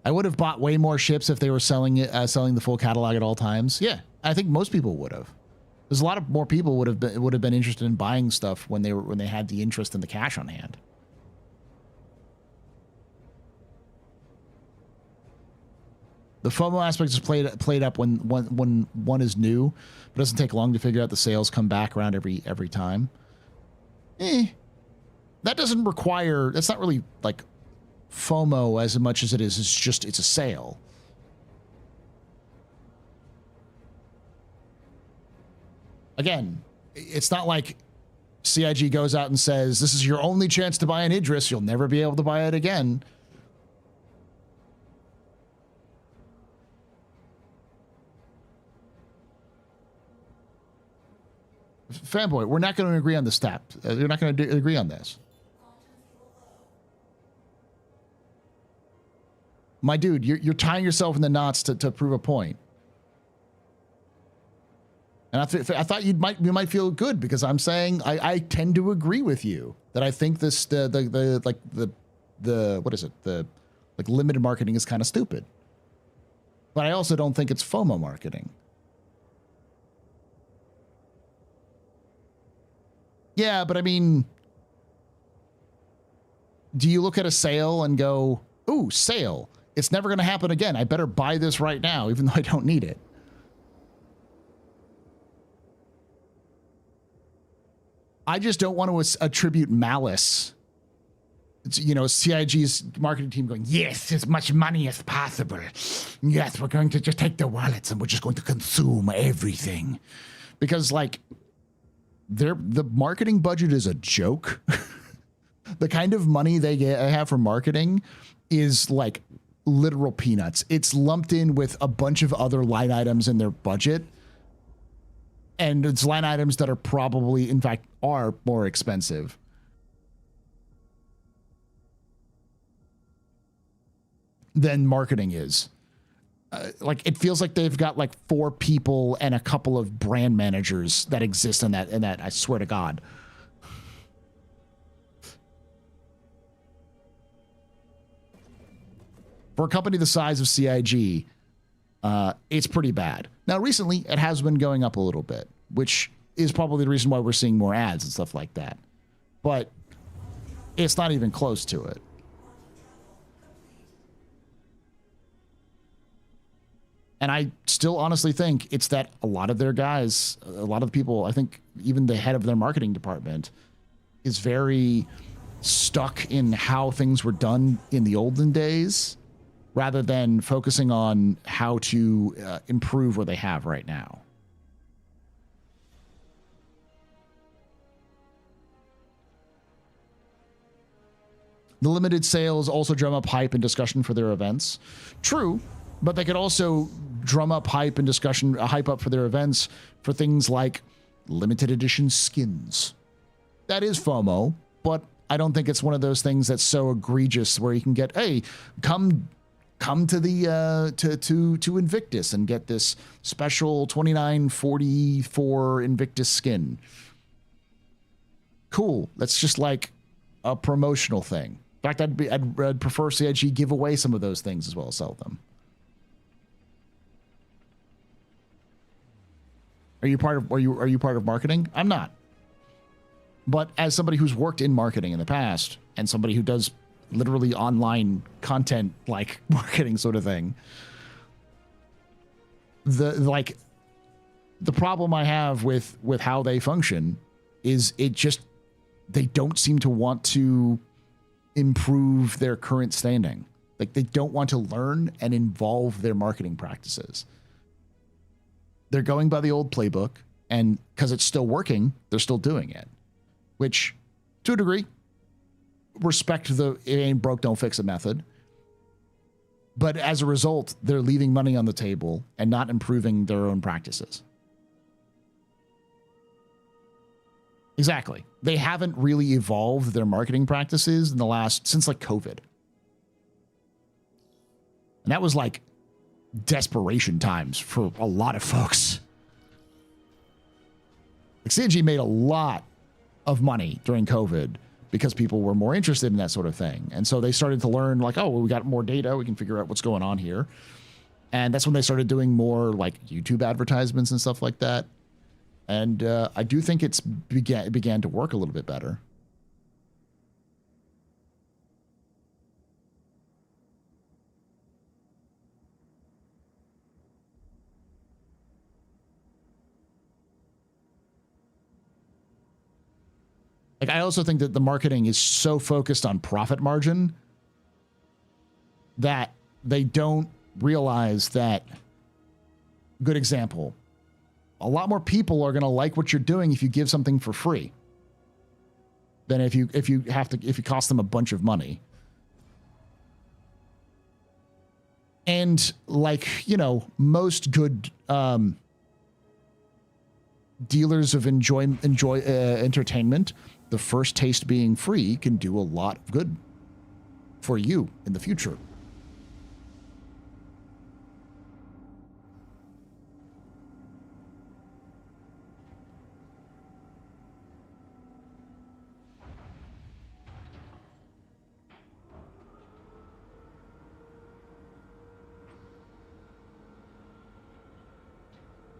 I would have bought way more ships if they were selling the full catalog at all times. Yeah, I think most people would have. There's a lot of more people would have been interested in buying stuff when they had the interest and the cash on hand. The FOMO aspect is played up when one is new. It doesn't take long to figure out the sales come back around every time. That doesn't require. That's not really like FOMO as much as it is. It's a sale. Again, it's not like CIG goes out and says, this is your only chance to buy an Idris. You'll never be able to buy it again. Fanboy, we're not going to agree on the step. You're not going to agree on this. My dude, you're tying yourself in the knots to prove a point. And I thought you might feel good because I'm saying I tend to agree with you that I think this the what is it, the like limited marketing is kind of stupid. But I also don't think it's FOMO marketing. Yeah, but I mean, do you look at a sale and go, ooh, sale, it's never going to happen again. I better buy this right now, even though I don't need it. I just don't want to attribute malice. It's, you know, CIG's marketing team going, yes, as much money as possible. Yes, we're going to just take the wallets and we're just going to consume everything. Because, like, the marketing budget is a joke. The kind of money they have for marketing is like literal peanuts. It's lumped in with a bunch of other line items in their budget. And it's line items that are probably, in fact, are more expensive. Than marketing is. Like, it feels like they've got like 4 people and a couple of brand managers that exist in that, I swear to God. For a company the size of CIG, it's pretty bad. Now, recently, it has been going up a little bit, which is probably the reason why we're seeing more ads and stuff like that. But it's not even close to it. And I still honestly think it's that a lot of their guys, a lot of the people, I think even the head of their marketing department is very stuck in how things were done in the olden days rather than focusing on how to improve what they have right now. The limited sales also drum up hype and discussion for their events. True. But they could also drum up hype and discussion, hype up for their events for things like limited edition skins. That is FOMO, but I don't think it's one of those things that's so egregious where you can get, hey, come to the to Invictus and get this special 2944 Invictus skin. Cool. That's just like a promotional thing. In fact, I'd prefer CIG give away some of those things as well as sell them. Are you part of marketing? I'm not. But as somebody who's worked in marketing in the past and somebody who does literally online content like marketing sort of thing, the problem I have with how they function is they don't seem to want to improve their current standing. Like, they don't want to learn and involve their marketing practices. They're going by the old playbook, and because it's still working, they're still doing it. Which, to a degree, respect the it ain't broke, don't fix it method. But as a result, they're leaving money on the table and not improving their own practices. Exactly. They haven't really evolved their marketing practices since like COVID. And that was like desperation times for a lot of folks. Like, CNG made a lot of money during COVID because people were more interested in that sort of thing. And so they started to learn like, oh, well, we got more data. We can figure out what's going on here. And that's when they started doing more like YouTube advertisements and stuff like that. And I do think it began to work a little bit better. Like, I also think that the marketing is so focused on profit margin that they don't realize that, good example, a lot more people are going to like what you're doing if you give something for free than if you cost them a bunch of money. And like, you know, most good dealers of entertainment, the first taste being free can do a lot of good for you in the future.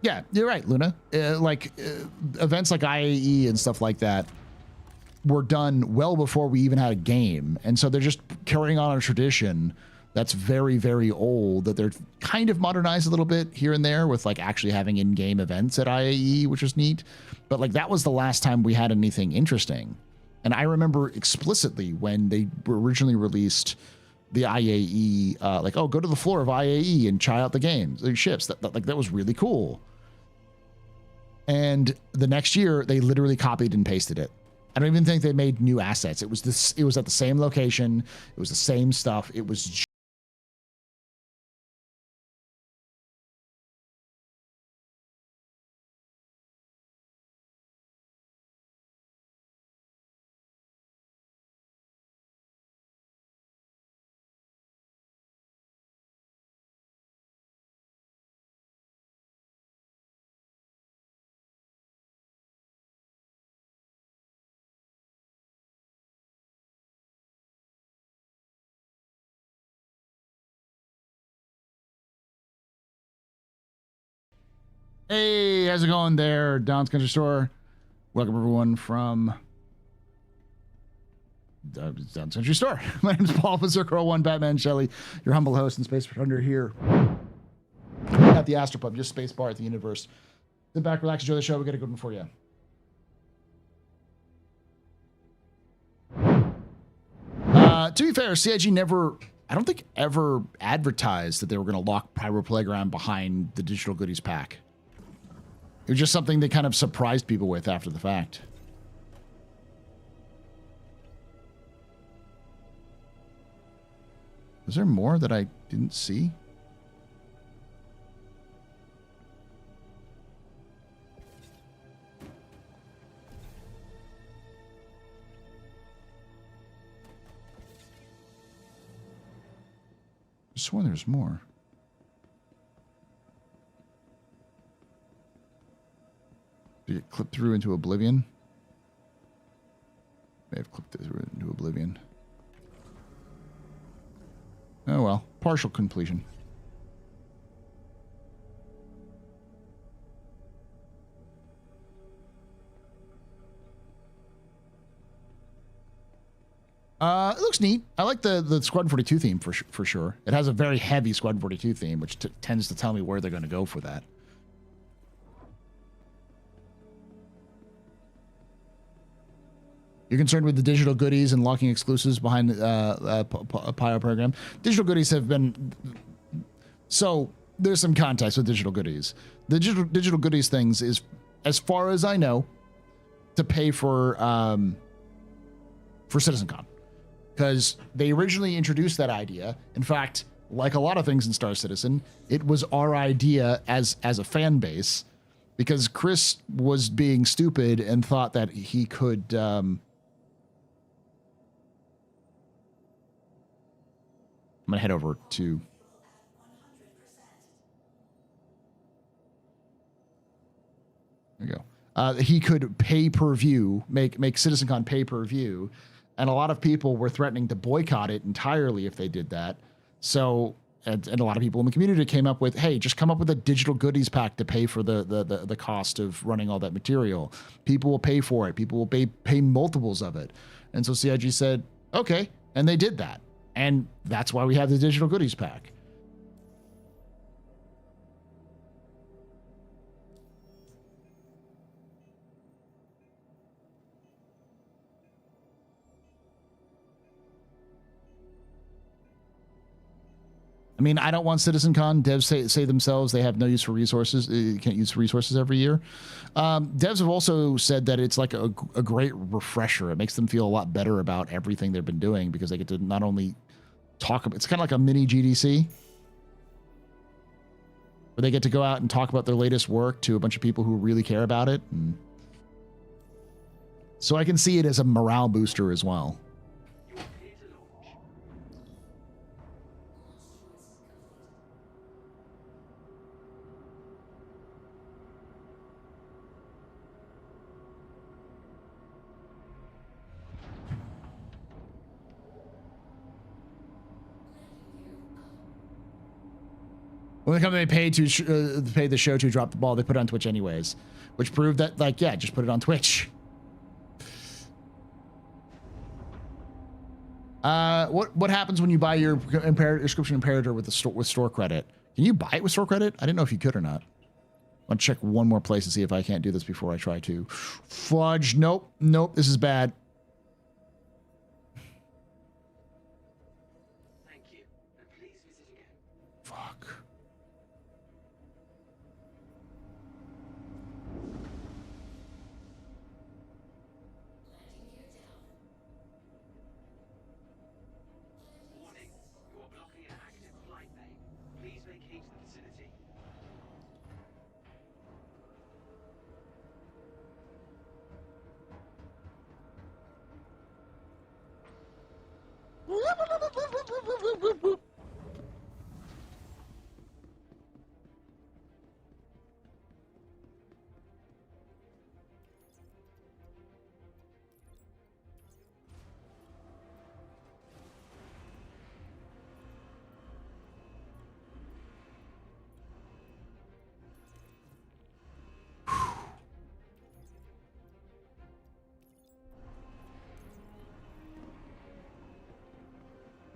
Yeah, you're right, Luna. Events like IAE and stuff like that were done well before we even had a game. And so they're just carrying on a tradition that's very, very old that they're kind of modernized a little bit here and there with like actually having in-game events at IAE, which was neat. But like that was the last time we had anything interesting. And I remember explicitly when they originally released the IAE, like, oh, go to the floor of IAE and try out the games, the ships. That was really cool. And the next year, they literally copied and pasted it. I don't even think they made new assets. It was at the same location. It was the same stuff. It was Hey, how's it going there, Don's Country Store? Welcome everyone from Don's Country Store. My name is Paul Berserker 01 Batman Shelley, your humble host in Space Under here at the AstroPub, just space bar at the universe. Sit back, relax, enjoy the show. We got a good one for you. To be fair, CIG never, I don't think ever advertised that they were going to lock Pyro Playground behind the digital goodies pack. It was just something they kind of surprised people with after the fact. Was there more that I didn't see? I swear there's more. Did it clip through into oblivion? May have clipped through into oblivion. Oh well, partial completion. It looks neat. I like the Squadron 42 theme for sure. It has a very heavy Squadron 42 theme, which tends to tell me where they're going to go for that. You're concerned with the digital goodies and locking exclusives behind the Pyro program. Digital goodies have been... So, there's some context with digital goodies. The digital goodies things is, as far as I know, to pay for CitizenCon. Because they originally introduced that idea. In fact, like a lot of things in Star Citizen, it was our idea as a fan base. Because Chris was being stupid and thought that he could... I'm going to head over to... There you go. He could pay per view, make CitizenCon pay per view, And a lot of people were threatening to boycott it entirely if they did that. So, and a lot of people in the community came up with, hey, just come up with a digital goodies pack to pay for the cost of running all that material. People will pay for it. People will pay multiples of it. And so CIG said, okay. And they did that. And that's why we have the digital goodies pack. I mean, I don't want CitizenCon. Devs say themselves they have no use for resources. You can't use resources every year. Devs have also said that it's like a great refresher. It makes them feel a lot better about everything they've been doing because they get to not only talk about, it's kind of like a mini GDC where they get to go out and talk about their latest work to a bunch of people who really care about it. And so I can see it as a morale booster as well. When the company paid to pay the show to drop the ball, they put it on Twitch anyways, which proved that, like, yeah, just put it on Twitch. What happens when you buy your subscription Imperator with store credit? Can you buy it with store credit? I didn't know if you could or not. I'll check one more place to see if I can't do this before I try to. Fudge. Nope. Nope. This is bad.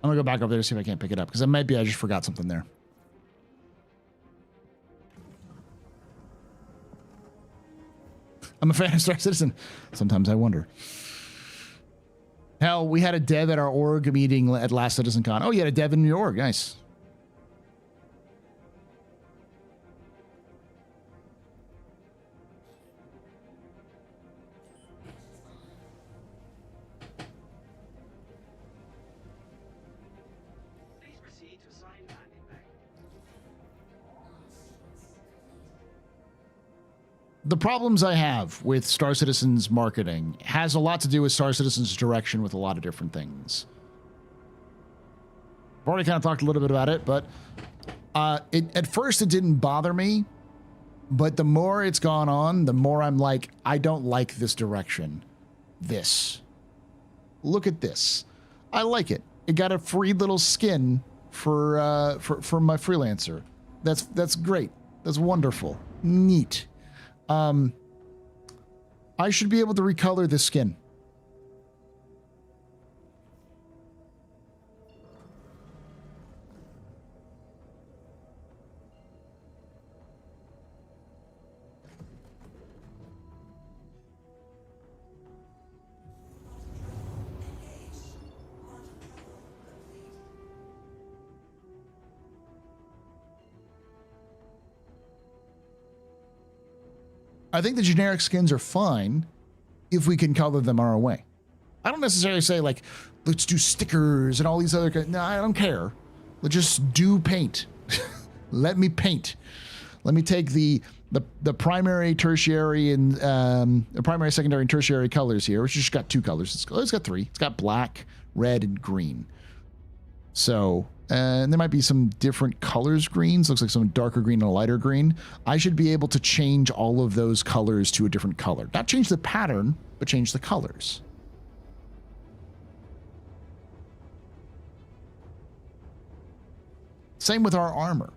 I'm gonna go back over there to see if I can't pick it up because I just forgot something there. I'm a fan of Star Citizen. Sometimes I wonder. Hell, we had a dev at our org meeting at last CitizenCon. Oh, you had a dev in your org. Nice. The problems I have with Star Citizen's marketing has a lot to do with Star Citizen's direction with a lot of different things. I've already kind of talked a little bit about it, but at first it didn't bother me, but the more it's gone on, the more I'm like, I don't like this direction. This. Look at this. I like it. It got a free little skin for my freelancer. That's great. That's wonderful. Neat. I should be able to recolor this skin. I think the generic skins are fine if we can color them our way. I don't necessarily say like, let's do stickers and all these other. No, I don't care. Let's just do paint. Let me paint. Let me take the primary, tertiary, and primary, secondary, and tertiary colors here, which just got two colors. It's got three. It's got black, red, and green. So, and there might be some different colors greens. Looks like some darker green and a lighter green. I should be able to change all of those colors to a different color. Not change the pattern, but change the colors. Same with our armor.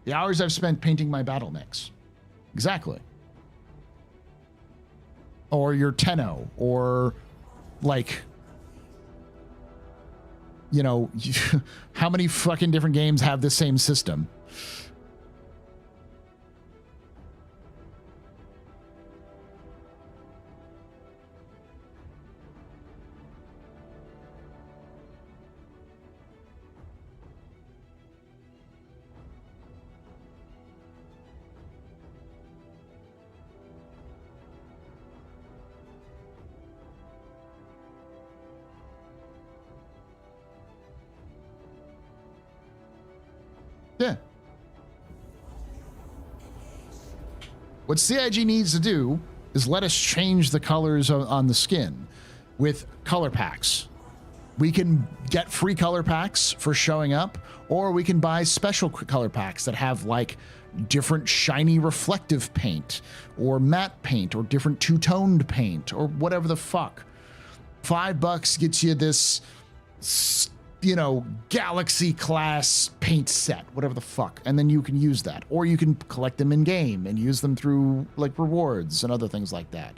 The hours I've spent painting my battle mix. Exactly. Or your Tenno, or like, you know, how many fucking different games have the same system? Yeah. What CIG needs to do is let us change the colors on the skin with color packs. We can get free color packs for showing up, or we can buy special color packs that have like different shiny reflective paint or matte paint or different two-toned paint or whatever the fuck. $5 gets you this, you know, galaxy class paint set, whatever the fuck. And then you can use that, or you can collect them in game and use them through like rewards and other things like that.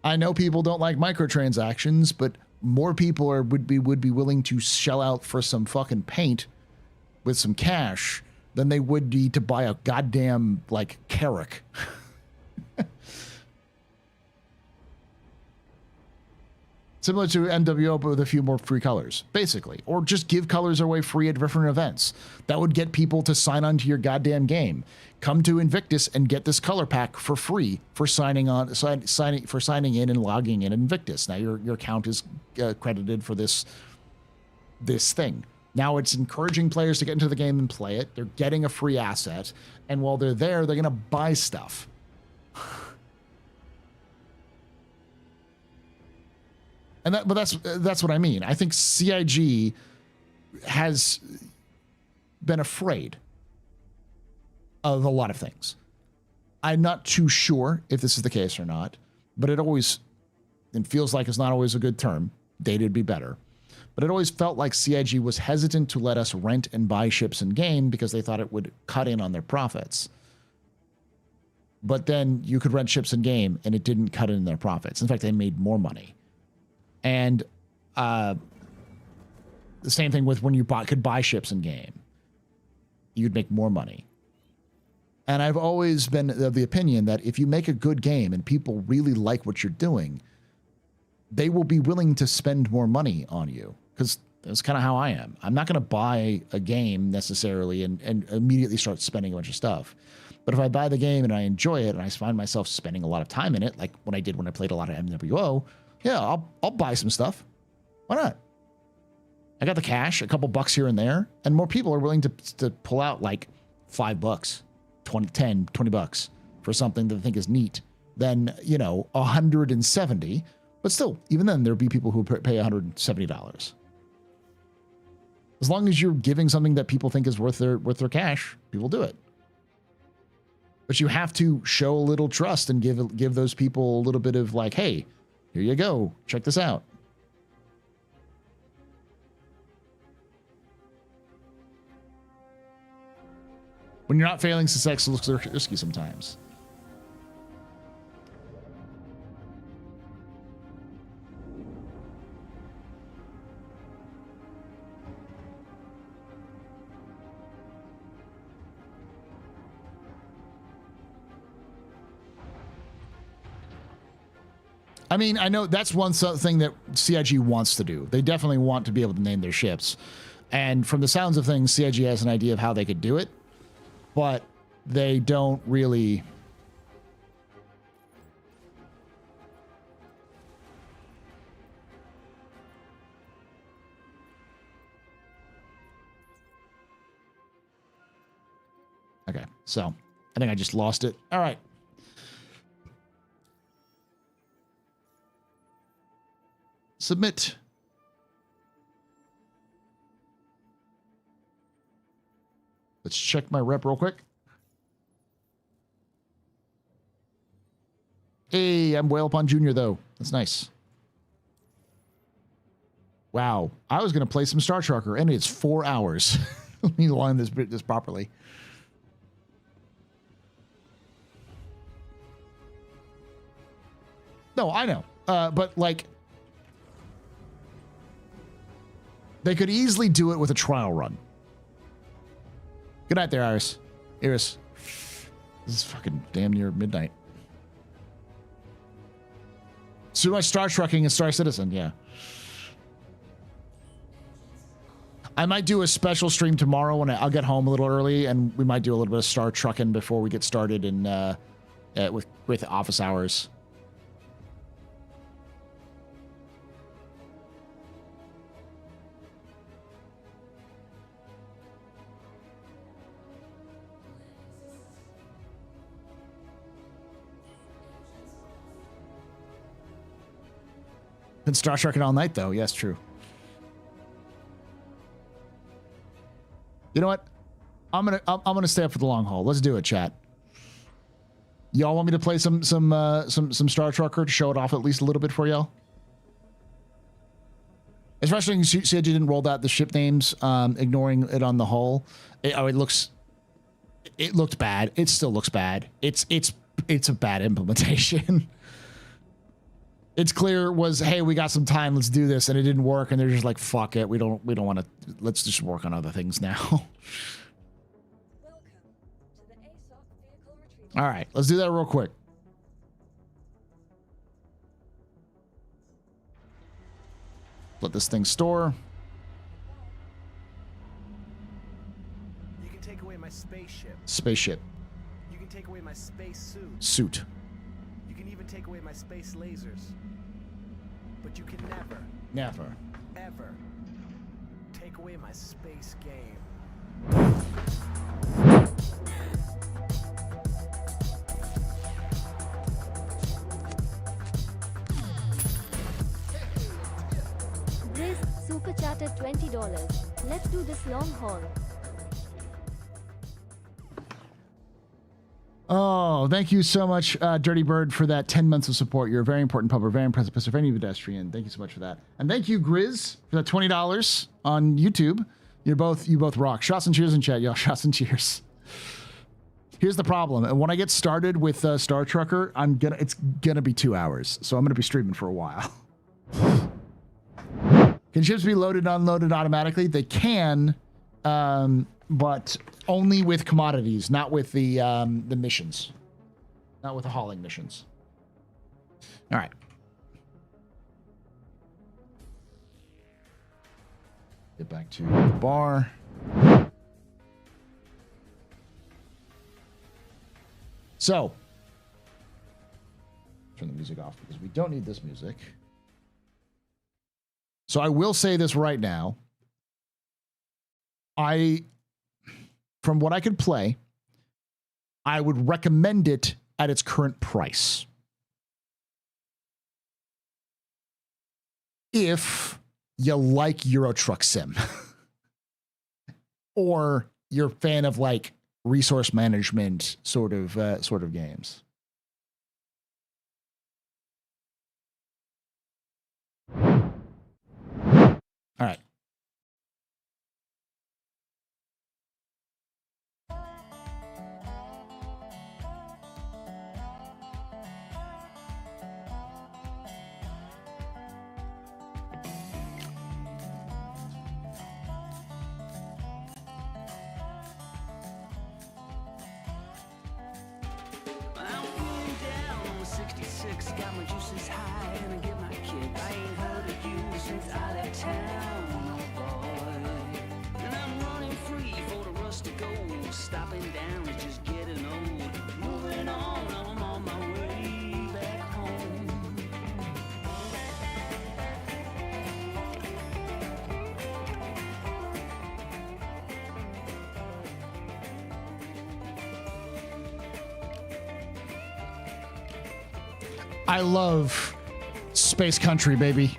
I know people don't like microtransactions, but more people would be willing to shell out for some fucking paint with some cash than they would be to buy a goddamn like Carrack. Similar to MWO, but with a few more free colors, basically. Or just give colors away free at different events. That would get people to sign on to your goddamn game. Come to Invictus and get this color pack for free for signing in and logging in Invictus. Now your account is credited for this thing. Now it's encouraging players to get into the game and play it. They're getting a free asset, and while they're there, they're going to buy stuff. And that's what I mean. I think CIG has been afraid of a lot of things. I'm not too sure if this is the case or not, but it feels like it's not always a good term. Dated would be better. But it always felt like CIG was hesitant to let us rent and buy ships in game because they thought it would cut in on their profits. But then you could rent ships in game and it didn't cut in their profits. In fact, they made more money. And the same thing with when you could buy ships in game. You'd make more money. And I've always been of the opinion that if you make a good game and people really like what you're doing, they will be willing to spend more money on you. Because that's kind of how I am. I'm not going to buy a game necessarily and immediately start spending a bunch of stuff. But if I buy the game and I enjoy it and I find myself spending a lot of time in it, like what I did when I played a lot of MWO, yeah, I'll buy some stuff. Why not? I got the cash, a couple bucks here and there, and more people are willing to pull out like $5, 20 bucks for something that they think is neat than, you know, 170. But still, even then, there'd be people who pay $170. As long as you're giving something that people think is worth their cash, people do it. But you have to show a little trust and give those people a little bit of like, hey, here you go. Check this out. When you're not failing, success looks risky sometimes. I mean, I know that's one thing that CIG wants to do. They definitely want to be able to name their ships. And from the sounds of things, CIG has an idea of how they could do it, but they don't really... Okay, so I think I just lost it. All right. Submit. Let's check my rep real quick. Hey, I'm Whaleupon Jr. though. That's nice. Wow, I was gonna play some Star Trucker, and it's 4 hours. Let me line this properly. No, I know, but like, they could easily do it with a trial run. Good night there, Iris. Iris, this is fucking damn near midnight. So much Star Trekking and Star Citizen, yeah. I might do a special stream tomorrow when I'll get home a little early, and we might do a little bit of Star Trekking before we get started in with office hours. Been Star Trekking all night though. Yes, true. You know what? I'm gonna stay up for the long haul. Let's do it, chat. Y'all want me to play some Star Trucker to show it off at least a little bit for y'all? Especially you said you didn't roll out the ship names, ignoring it on the hull. It looked bad. It still looks bad. It's a bad implementation. It's clear was, hey, we got some time, let's do this, and it didn't work, and they're just like, fuck it, we don't want to, let's just work on other things now. All right, let's do that real quick. Let this thing store. You can take away my spaceship. Spaceship. You can take away my space suit. Suit. You can even take away my space lasers. But you can never, ever take away my space game. Grizz super chatted $20. Let's do this long haul. Oh, thank you so much, Dirty Bird, for that 10 months of support. You're a very important pub, a very impressive person, any pedestrian. Thank you so much for that. And thank you, Grizz, for that $20 on YouTube. You both rock. Shots and cheers in chat, y'all. Shots and cheers. Here's the problem. And when I get started with Star Trucker, it's gonna be 2 hours. So I'm gonna be streaming for a while. Can ships be loaded and unloaded automatically? They can, but only with commodities, not with the missions, not with the hauling missions. All right. Get back to the bar. So, turn the music off because we don't need this music. So I will say this right now. From what I could play, I would recommend it at its current price. If you like Euro Truck Sim or you're a fan of like resource management sort of games. All right. Got my juices high and I get my kick. I ain't heard of you since I left town, boy. And I'm running free for the rust to go. Stopping down is just getting old. Moving on, I'm on my way back home. I love Space Country, baby.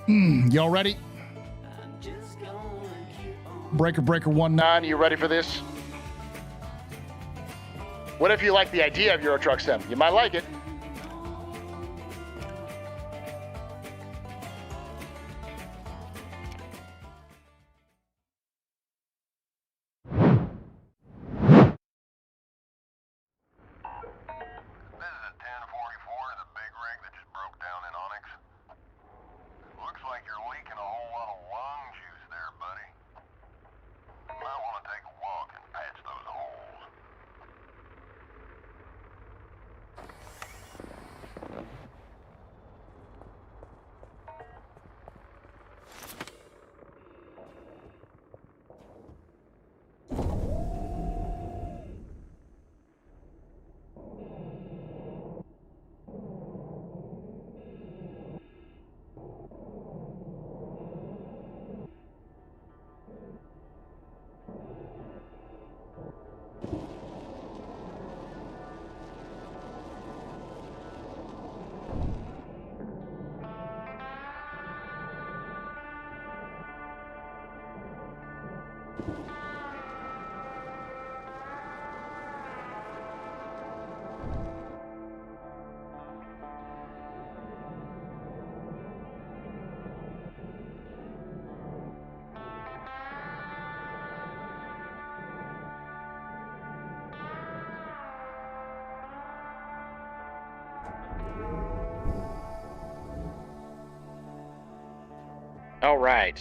Y'all ready? Breaker 19, you ready for this? What if you like the idea of Euro Truck Sim? You might like it. All right.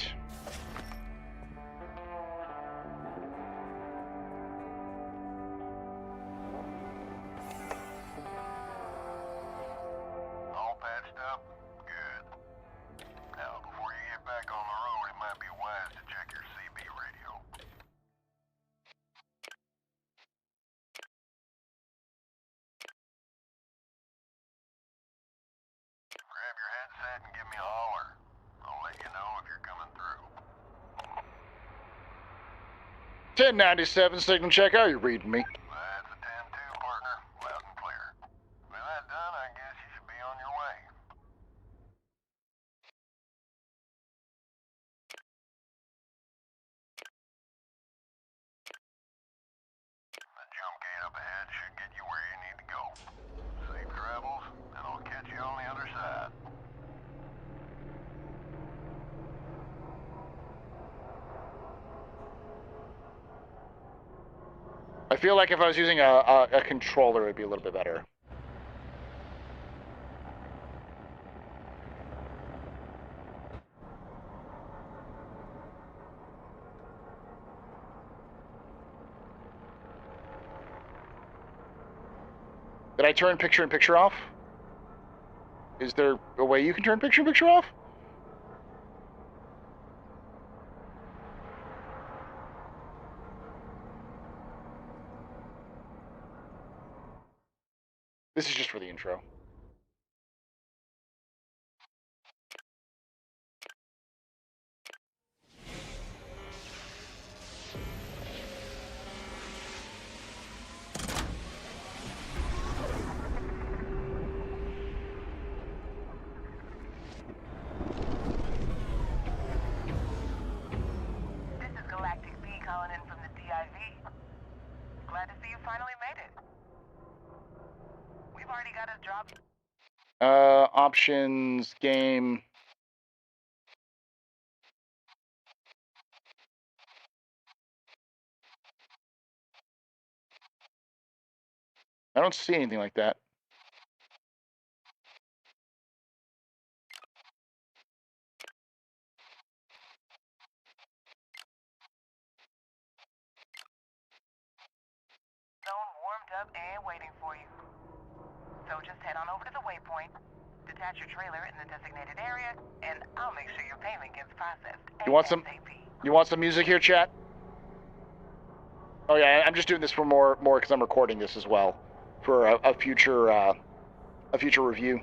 All patched up? Good. Now, before you get back on the road, it might be wise to check your CB radio. Grab your headset and give me a holler. I'll let you know if you're coming through. 1097 signal check. How are you reading me? That's a 10-2, partner. Loud and clear. With that done, I guess you should be on your way. The jump gate up ahead should get you where you need to go. Safe travels, and I'll catch you on the other side. I feel like if I was using a controller, it'd be a little bit better. Did I turn picture-in-picture off? Is there a way you can turn picture-in-picture off? This is just for the intro. This is Galactic B calling in from the DIV. Glad to see you finally made it. We've already got a job. Options, game. I don't see anything like that. Zone warmed up and waiting for you. So just head on over to the waypoint, detach your trailer in the designated area, and I'll make sure your payment gets processed. You want some? You want some music here, chat? Oh yeah, I'm just doing this for more because I'm recording this as well for a future review.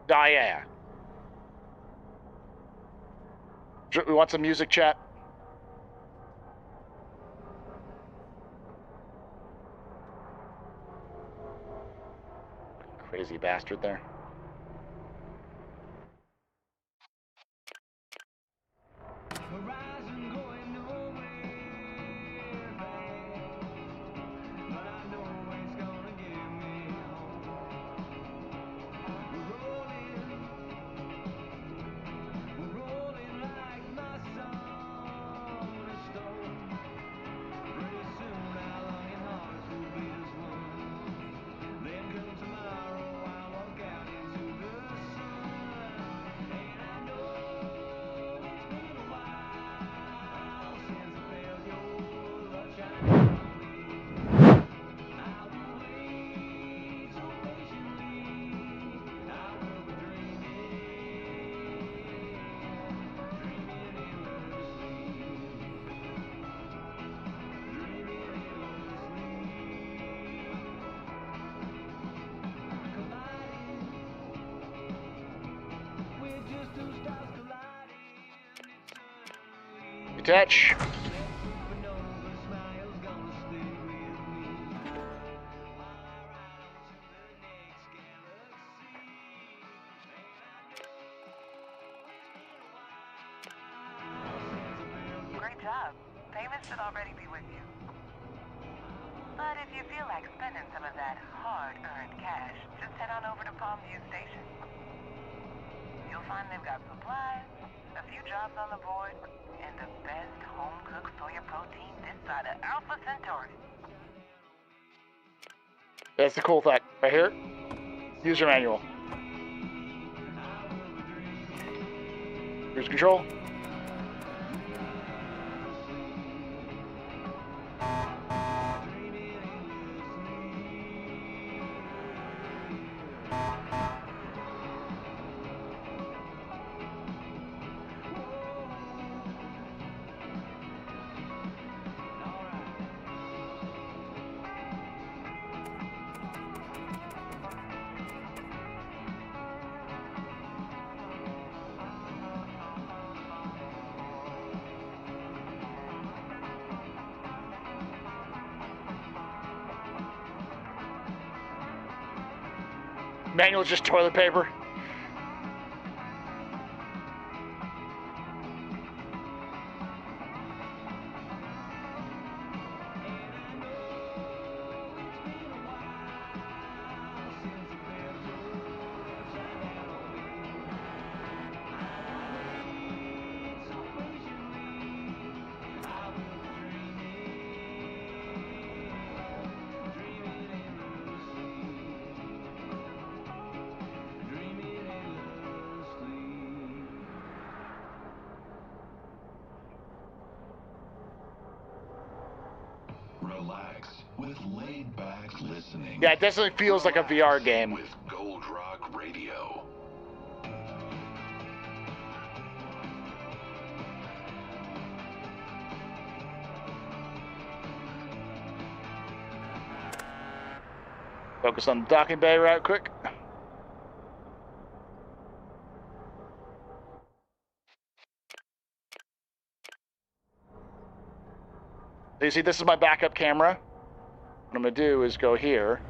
Ah yeah. We want some music, chat? Crazy bastard there. Detach. Great job. Payment should already be with you. But if you feel like spending some of that hard-earned cash, just head on over to Palmview Station. You'll find they've got supplies, a few jobs on the board, and the best home-cooked soya protein this side of Alpha Centauri. That's the cool thing. Right here. User manual. Cruise control. Manual's just toilet paper. Relax with laid-back listening. Yeah, it definitely feels like a VR game. With Gold Rock Radio. Focus on the docking bay right quick. So you see, this is my backup camera. What I'm going to do is go here.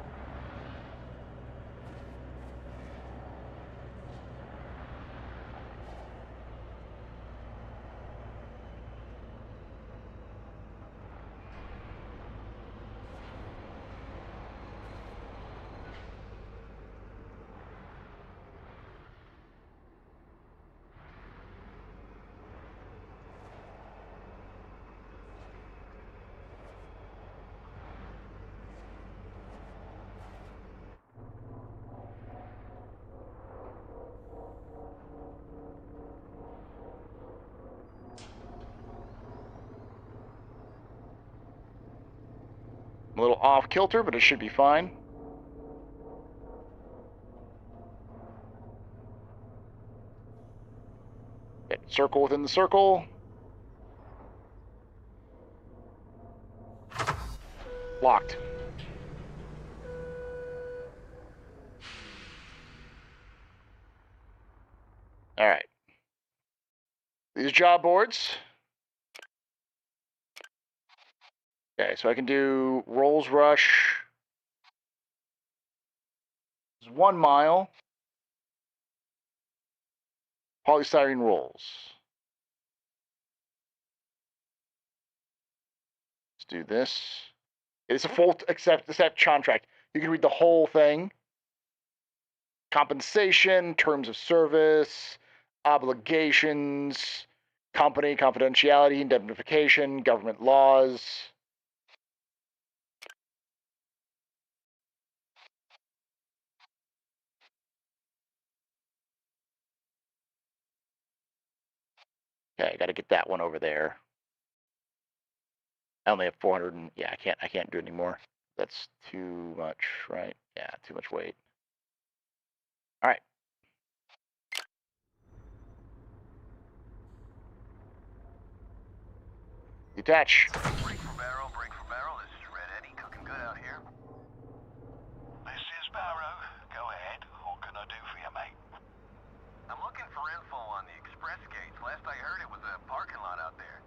I'm a little off kilter, but it should be fine. Get circle within the circle. Locked. All right. These job boards. Okay, so I can do Rolls Rush. It's 1 mile. Polystyrene rolls. Let's do this. It's a full accept contract. You can read the whole thing. Compensation, terms of service, obligations, company confidentiality, indemnification, government laws. Okay, I got to get that one over there. I only have 400 and yeah, I can't do it anymore. That's too much, right? Yeah, too much weight. All right. Detach. Break for barrel, break for barrel. This is Red Eddie, cooking good out here. This is Barrow. Go ahead. What can I do for you, mate? I'm looking for info on the express gates. Last I heard it was a parking lot out there.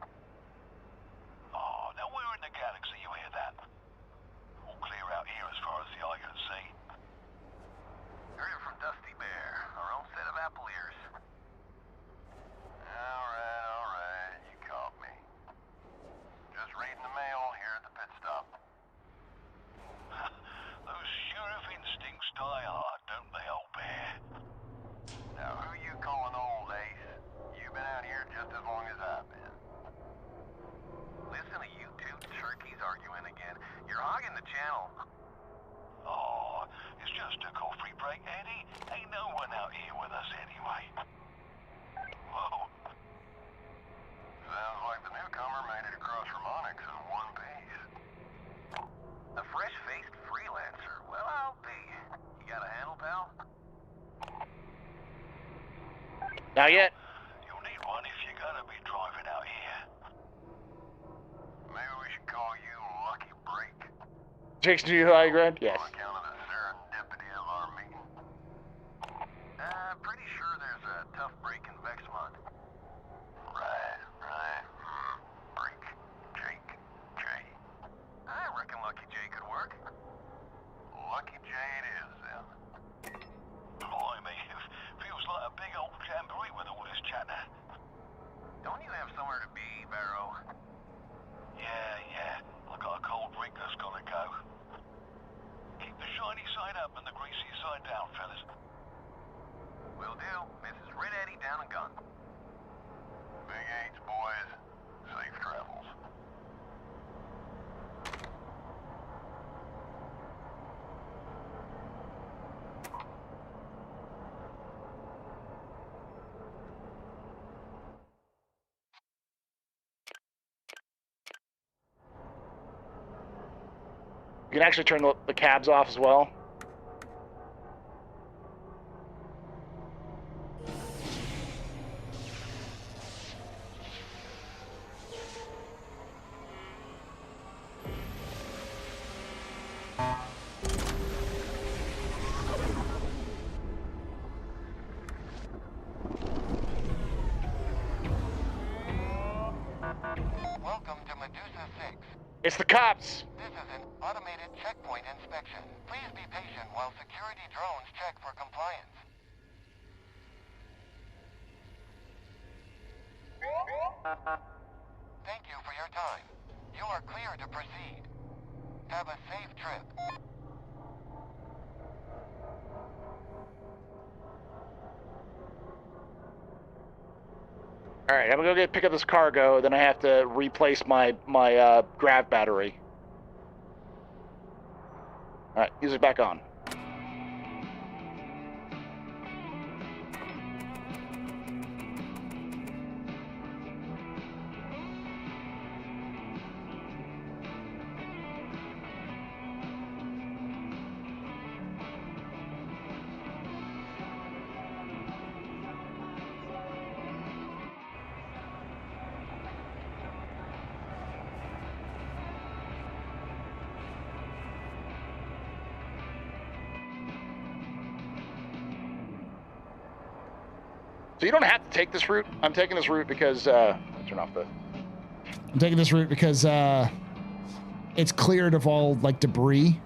the galaxy, you hear that? All clear out here as far as the eye can see. Heard it from Dusty Bear, our own set of apple ears. Alright, you caught me. Just reading the mail here at the pit stop. Those sheriff instincts die hard, don't they, old bear? Now who you calling old, Ace? You've been out here just as long as I've been. Listen to you two turkeys arguing again. You're hogging the channel. Oh, it's just a coffee break, Eddie. Ain't no one out here with us anyway. Whoa. Sounds like the newcomer made it across from Onyx in one piece. A fresh-faced freelancer. Well, I'll be. You got a handle, pal? Not yet. You'll need one if you're gonna be driving out here. Maybe we should call you Lucky Break. Jake's new high ground? Yes. On account of the serendipity of our meeting. Pretty sure there's a tough break in Vexmont. Right. Break. Jake. Jay. I reckon Lucky Jay could work. Lucky Jay it is, then. Blimey, feels like a big old jamboree with all this chatter. Don't you have somewhere to be, Barrow? Yeah. I got a cold drink that's gotta go. Keep the shiny side up and the greasy side down, fellas. Will do. Mrs. Red Eddie down and gone. Big H, boys. Safe travels. You can actually turn the cabs off as well. Welcome to Medusa 6. It's the cops. This is an automated checkpoint inspection. Please be patient while security drones check for compliance. Thank you for your time. You are clear to proceed. Have a safe trip. All right, I'm gonna go pick up this cargo. Then I have to replace my grav battery. All right, use it back on. So you don't have to take this route. I'm taking this route because turn off the. I'm taking this route because it's cleared of all like debris.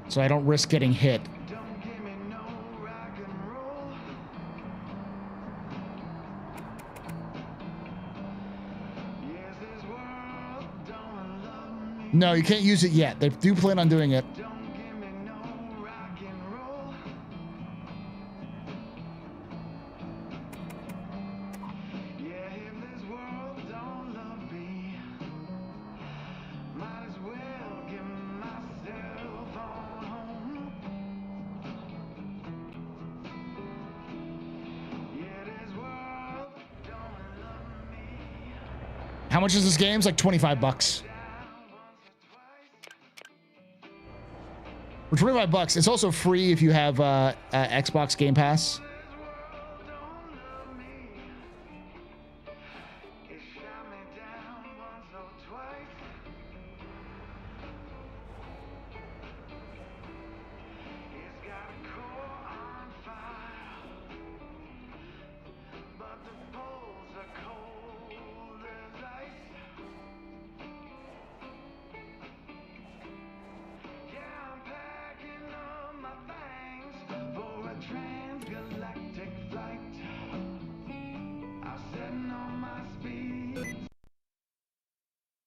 So I don't risk getting hit. No, you can't use it yet. They do plan on doing it. How much is this game? It's like 25 bucks. For 25 bucks, it's also free if you have Xbox Game Pass.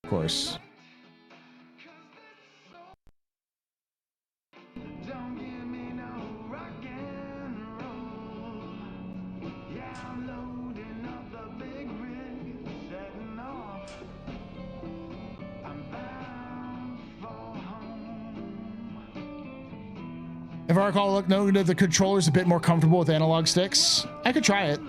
course. If I recall, look, no, the controller's a bit more comfortable with analog sticks. I could try it.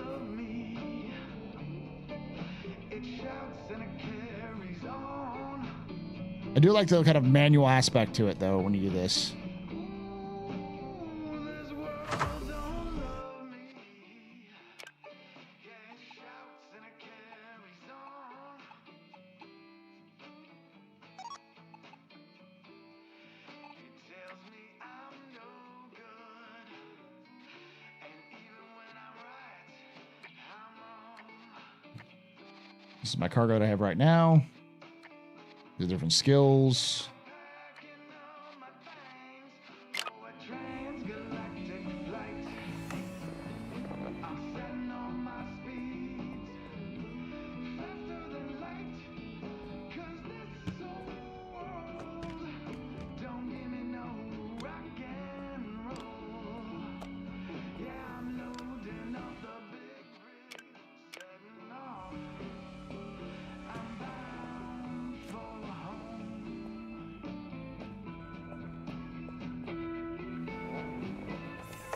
I do like the kind of manual aspect to it, though, when you do this. This is my cargo that I have right now. The different skills.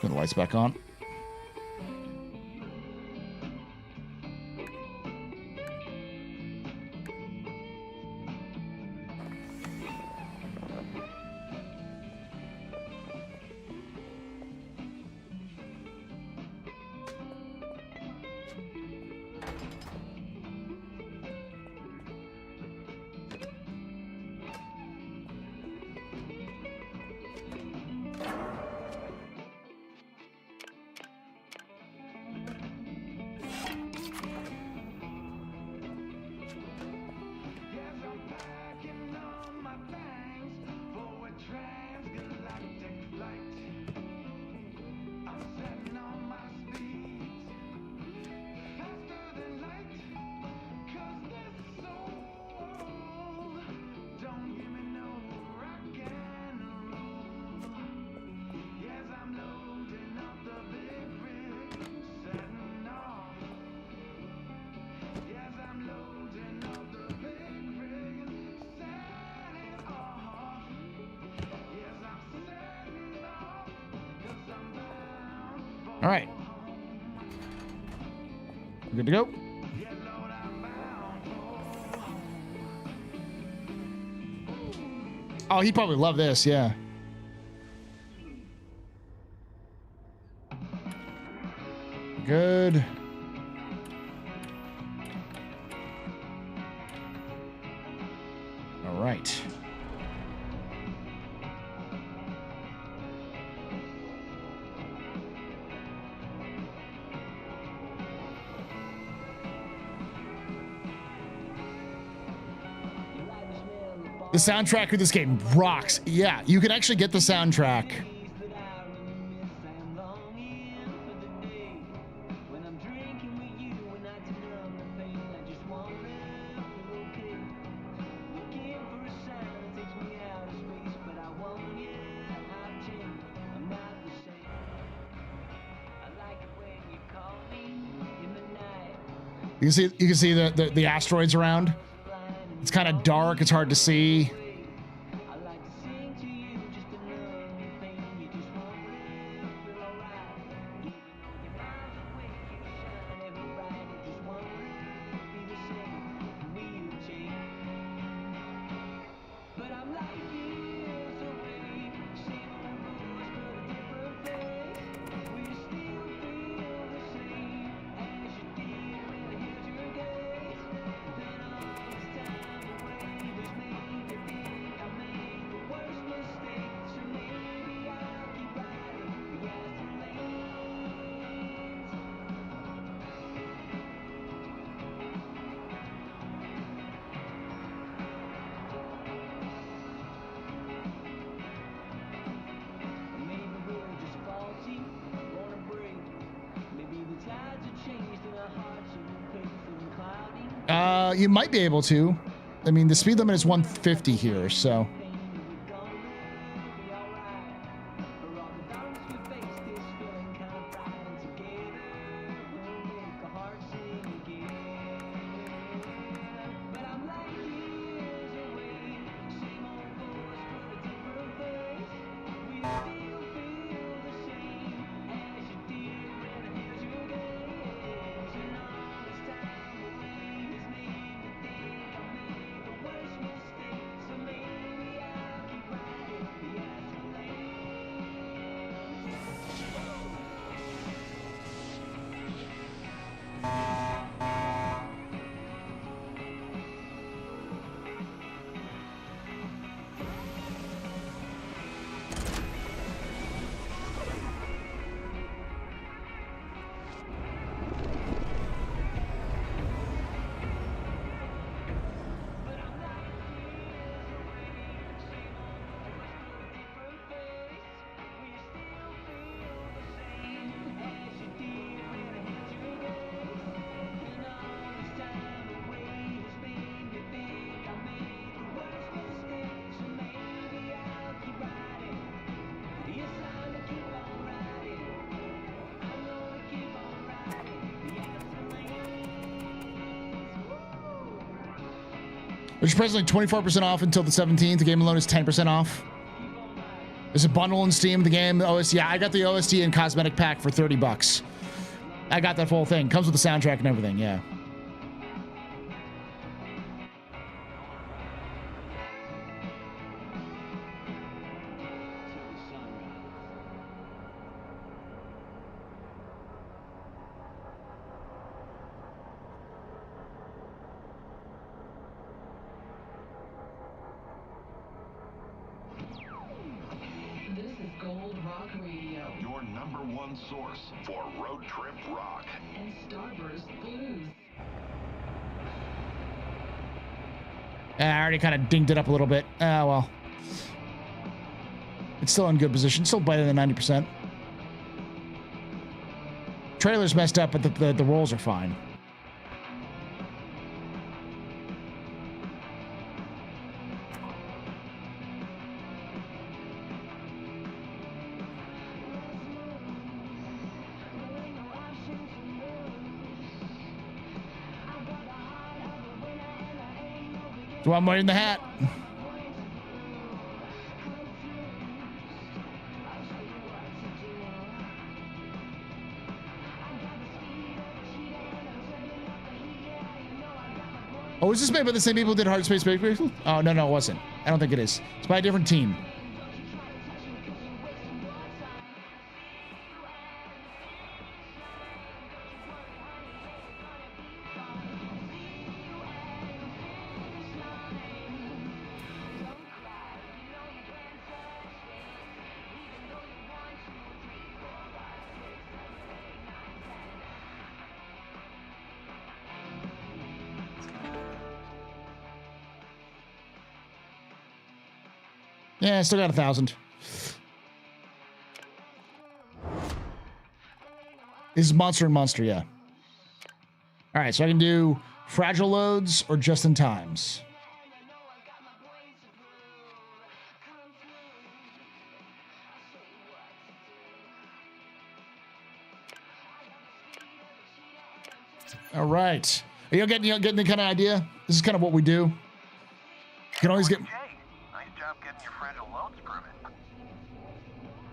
Turn the lights back on. All right. We're good to go. Oh, he probably loved this, yeah. Good. All right. The soundtrack of this game rocks. Yeah, you can actually get the soundtrack. You can see the asteroids around. It's kind of dark. It's hard to see. You might be able to. I mean, the speed limit is 150 here, so. Which is presently 24% off until the 17th. The game alone is 10% off. There's a bundle in Steam. The game, the OST. Yeah, I got the OST and cosmetic pack for $30. I got that full thing. Comes with the soundtrack and everything. Yeah. Your number one source for road trip rock and Starburst blues. I already kind of dinged it up a little bit. Well. It's still in good position. Still better than 90%. Trailer's messed up, but the rolls are fine. Do I want in the hat? Oh, is this made by the same people who did Hard Space Bakery? Oh, no, it wasn't. I don't think it is. It's by a different team. Yeah, I still got 1,000. This is Monster and Monster, yeah. All right, so I can do fragile loads or just in times. All right. Are you getting the kind of idea? This is kind of what we do. You can always get... Nice job getting your fragile loads permit.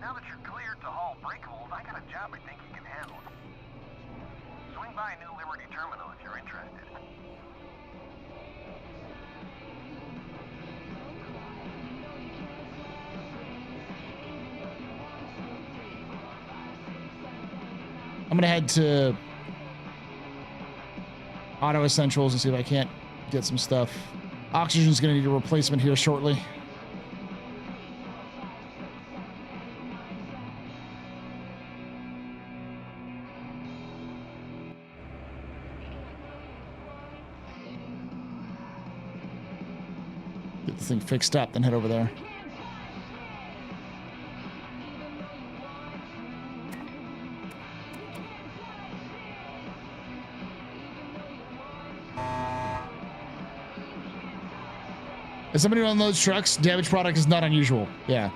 Now that you're cleared to haul breakables, I got a job I think you can handle. Swing by New Liberty Terminal if you're interested. I'm gonna head to Auto Essentials and see if I can't get some stuff. Oxygen's gonna need a replacement here shortly. Get the thing fixed up, then head over there. As somebody who unloads trucks, damaged product is not unusual. Yeah.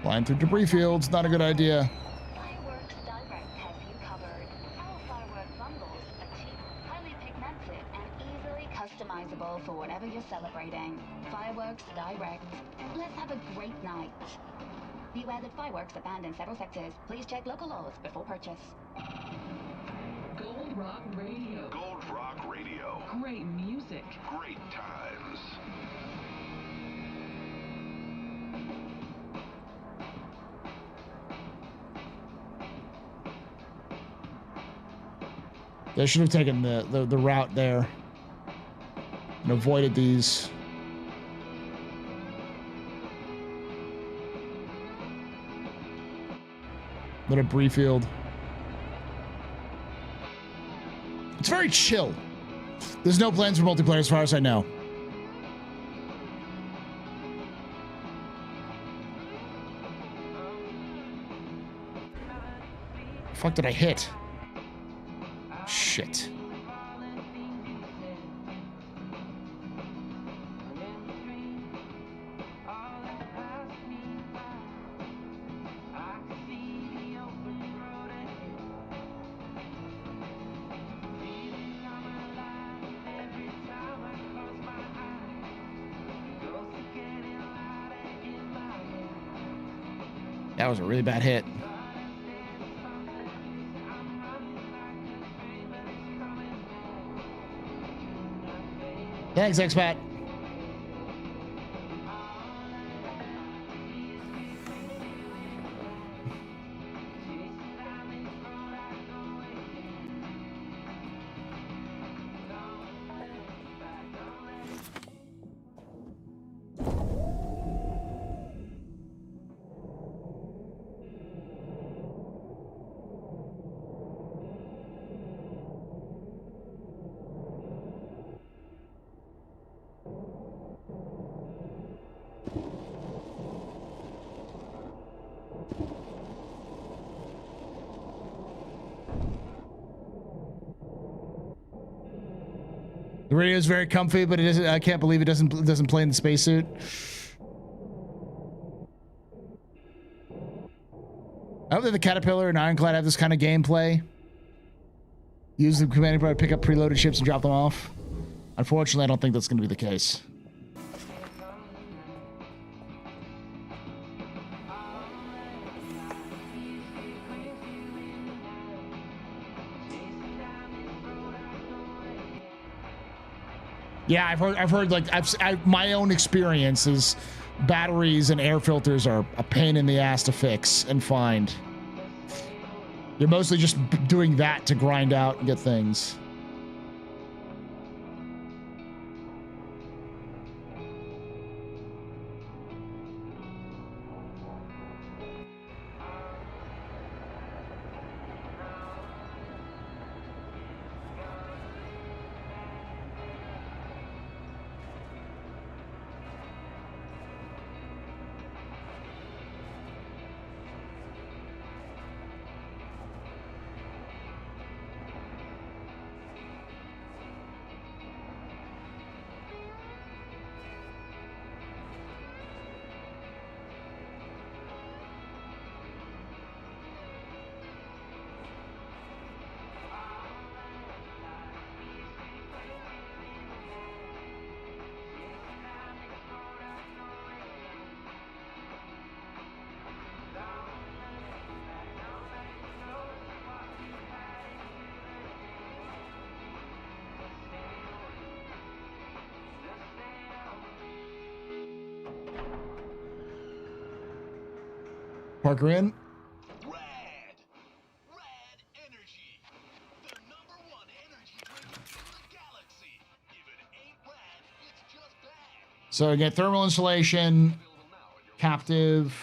Flying through debris fields, not a good idea. Fireworks Direct has you covered. Our firework bundles are cheap, highly pigmented, and easily customizable for whatever you're celebrating. Fireworks Direct. Let's have a great night. Beware that fireworks are banned in several sectors. Please check local laws before purchase. Gold Rock Radio. Gold Rock Radio. Great music. Great times. They should have taken the route there and avoided these. The debris field. It's very chill. There's no plans for multiplayer as far as I know. Fuck did I hit? Shit. That was a really bad hit. Thanks, Expat. The radio is very comfy, but it isn't. I can't believe it doesn't play in the spacesuit. I hope that the Caterpillar and Ironclad have this kind of gameplay. Use the commanding part to pick up preloaded ships and drop them off. Unfortunately, I don't think that's going to be the case. Yeah, I've heard like my own experience is batteries and air filters are a pain in the ass to fix and find. You're mostly just doing that to grind out and get things. Parker in. So I get thermal insulation, captive,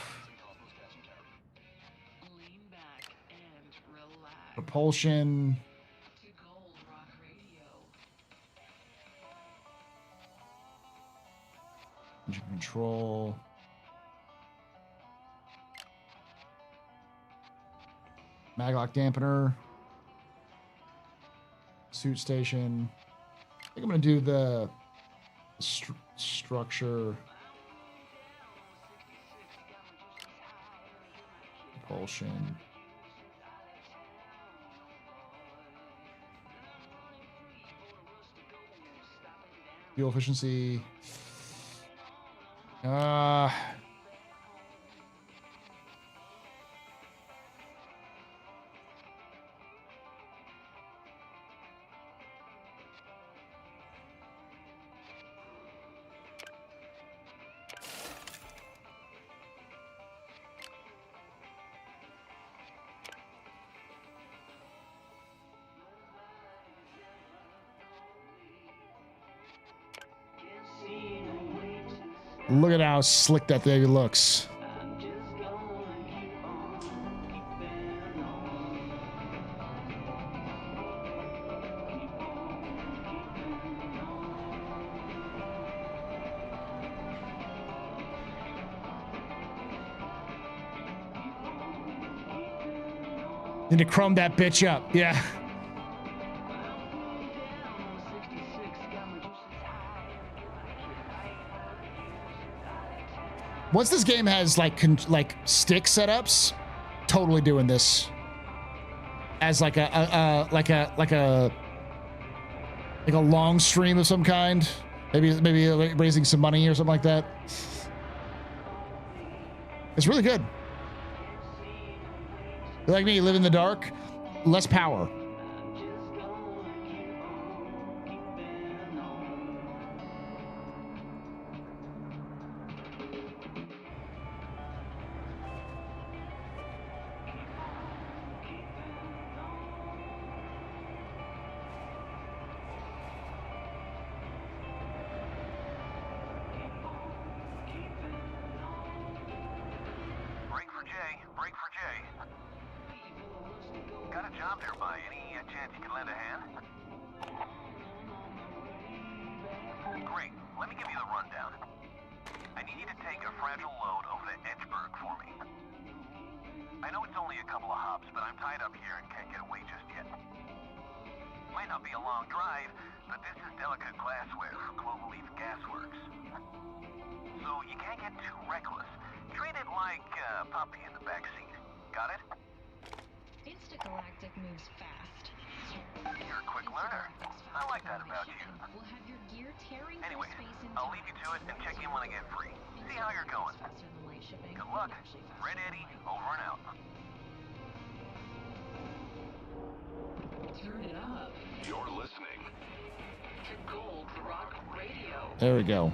propulsion, engine control. Maglock dampener. Suit station. I think I'm gonna do the structure. Propulsion. Fuel efficiency. Look at how slick that baby looks. Need to chrome that bitch up. Yeah. Once this game has like stick setups, totally doing this as like a long stream of some kind. Maybe raising some money or something like that. It's really good. You're like me, you live in the dark, less power. There we go.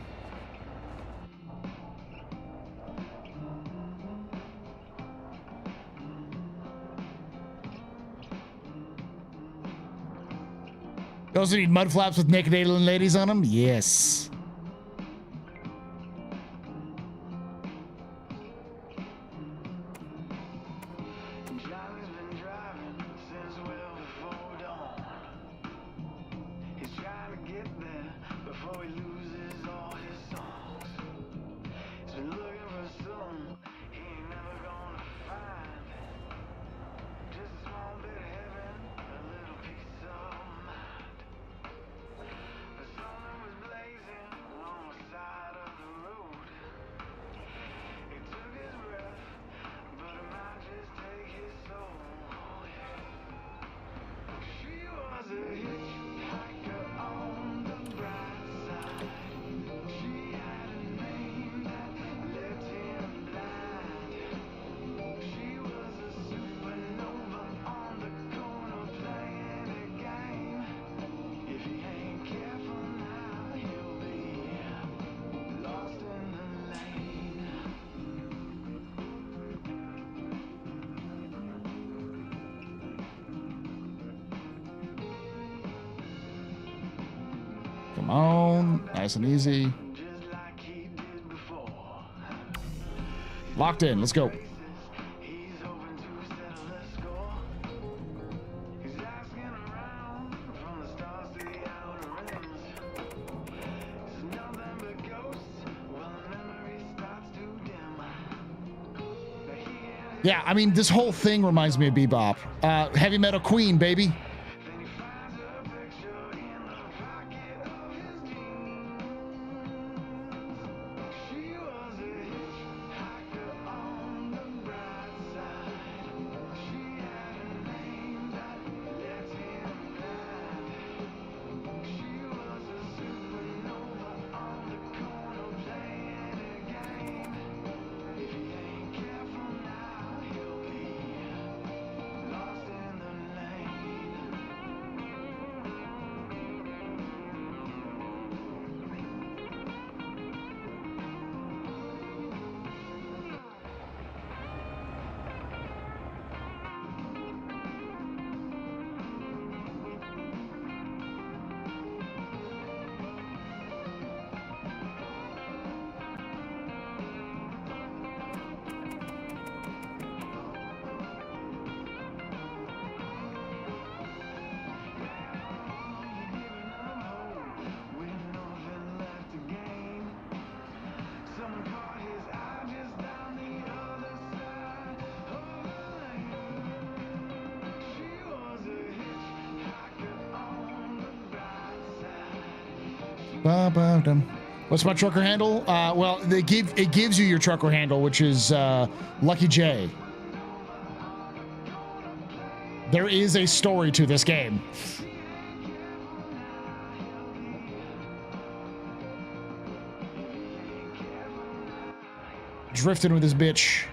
Those who need mud flaps with naked alien ladies on them? Yes. Come on, nice and easy. Locked in, let's go. Yeah, I mean, this whole thing reminds me of Bebop. Heavy Metal Queen, baby. What's my trucker handle? Well, it gives you your trucker handle, which is Lucky J. There is a story to this game. Drifting with this bitch.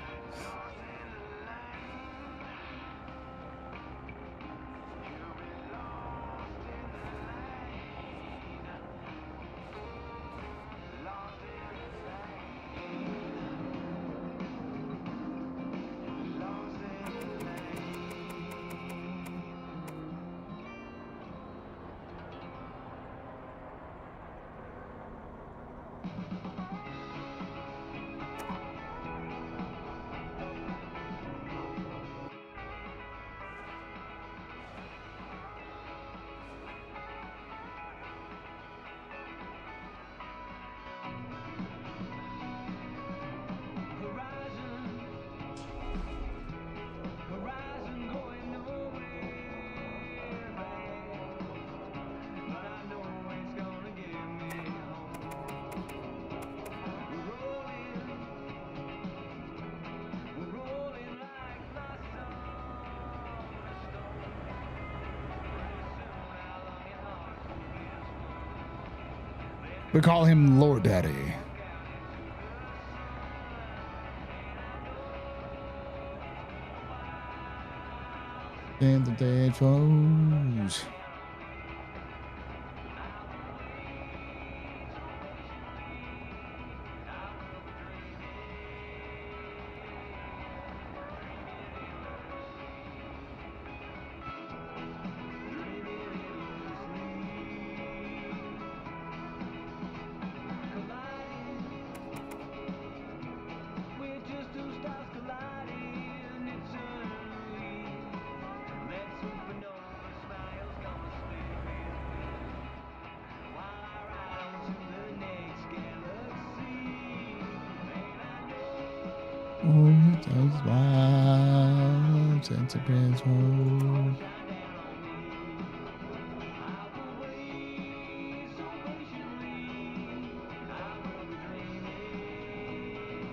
We call him Lord Daddy. And the dead foes.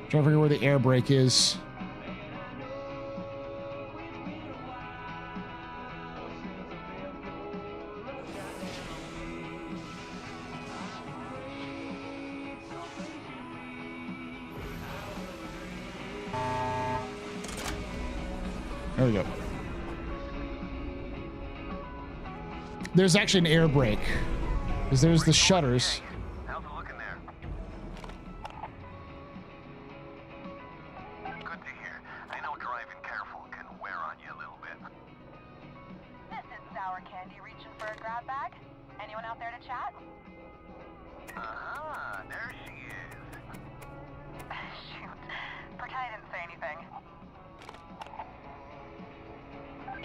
Trying to figure where the air brake is. There we go. There's actually an air brake, because there's the shutters. How's it looking there? Good to hear. I know driving careful can wear on you a little bit. This is Sour Candy reaching for a grab bag. Anyone out there to chat? Uh-huh, there she is. Shoot. Pretend I didn't say anything.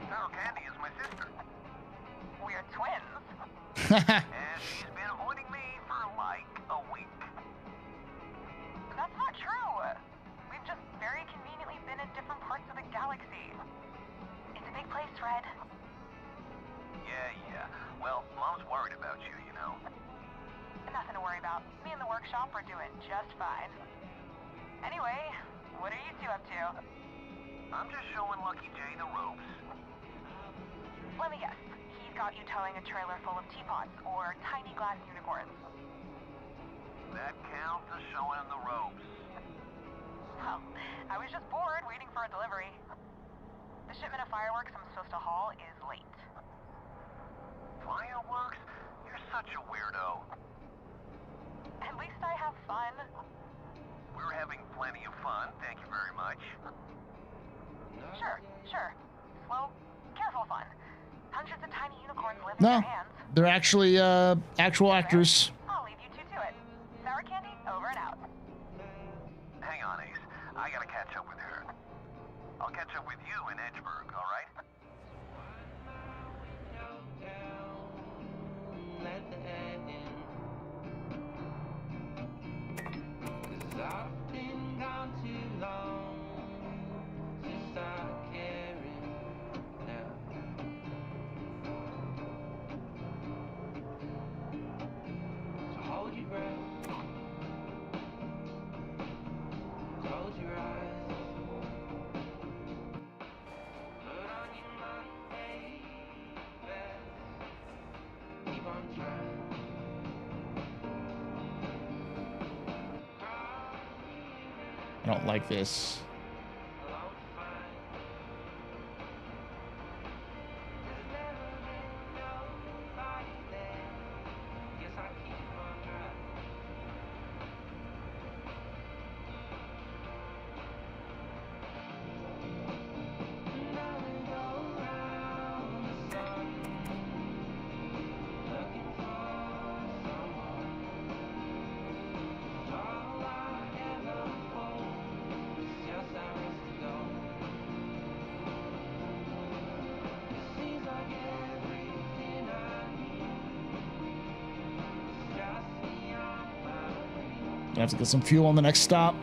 Sour Candy is my sister. We're twins. And she's been avoiding me for like a week. That's not true. We've just very conveniently been at different parts of the worry about. Me and the workshop are doing just fine. Anyway, what are you two up to? I'm just showing Lucky Jay the ropes. Let me guess. He's got you towing a trailer full of teapots or tiny glass unicorns. That counts as showing him the ropes. Well, I was just bored waiting for a delivery. The shipment of fireworks I'm supposed to haul is late. Fireworks? You're such a weirdo. At least I have fun. We're having plenty of fun, thank you very much. Sure. Slow, careful fun. Hundreds of tiny unicorns live in No, your hands. they're actually actual actors. I'll leave you two to it. Sour candy, over and out. Hang on, Ace. I gotta catch up with her. I'll catch up with you in Edgeburg, all right? I've been gone too long to start caring now. So hold your breath, close your eyes, put on your Monday best, keep on trying. I don't like this. I have to get some fuel on the next stop.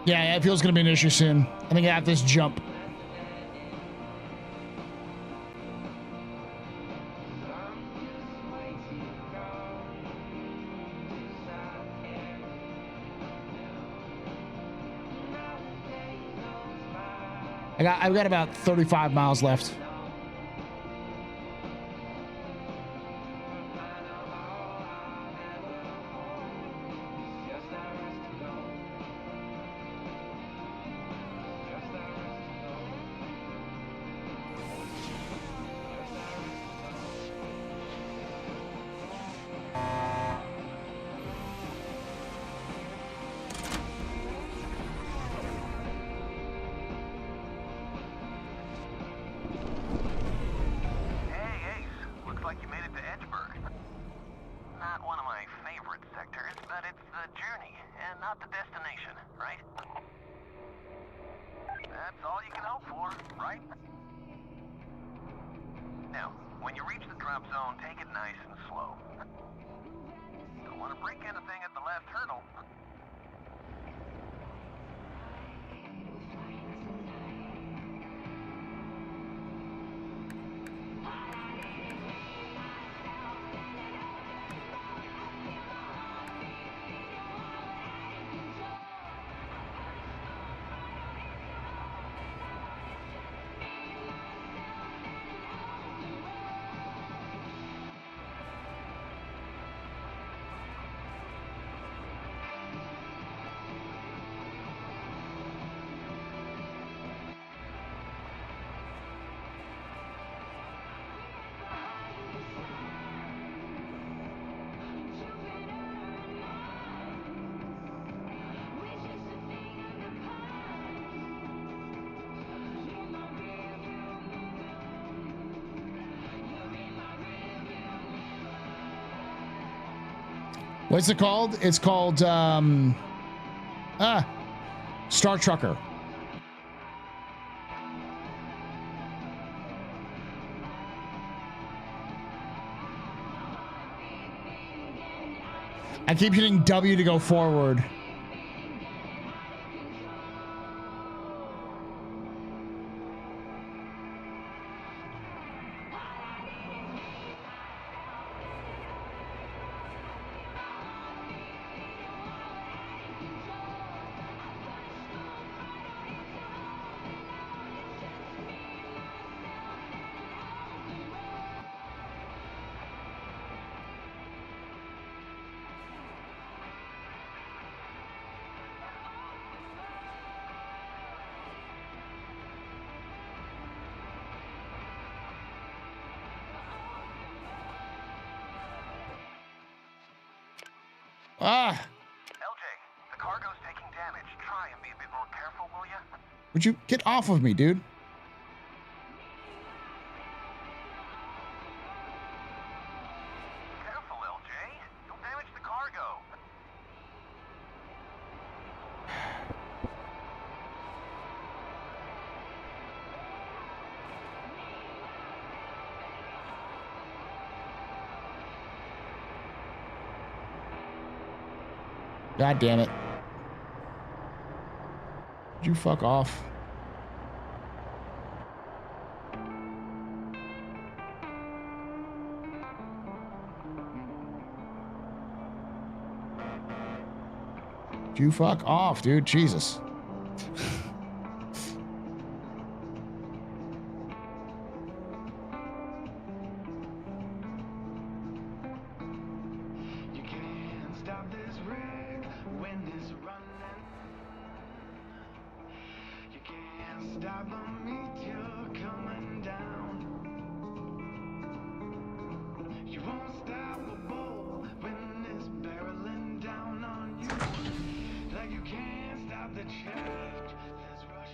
Yeah, it feels gonna be an issue soon. I think I have this jump. I've got about 35 miles left. What's it called? It's called Star Trucker. I keep hitting W to go forward. Ah! LJ, the cargo's taking damage. Try and be a bit more careful, will ya? Would you get off of me, dude? Careful, LJ. You'll damage the cargo. God damn it. Would you fuck off? Would you fuck off, dude? Jesus.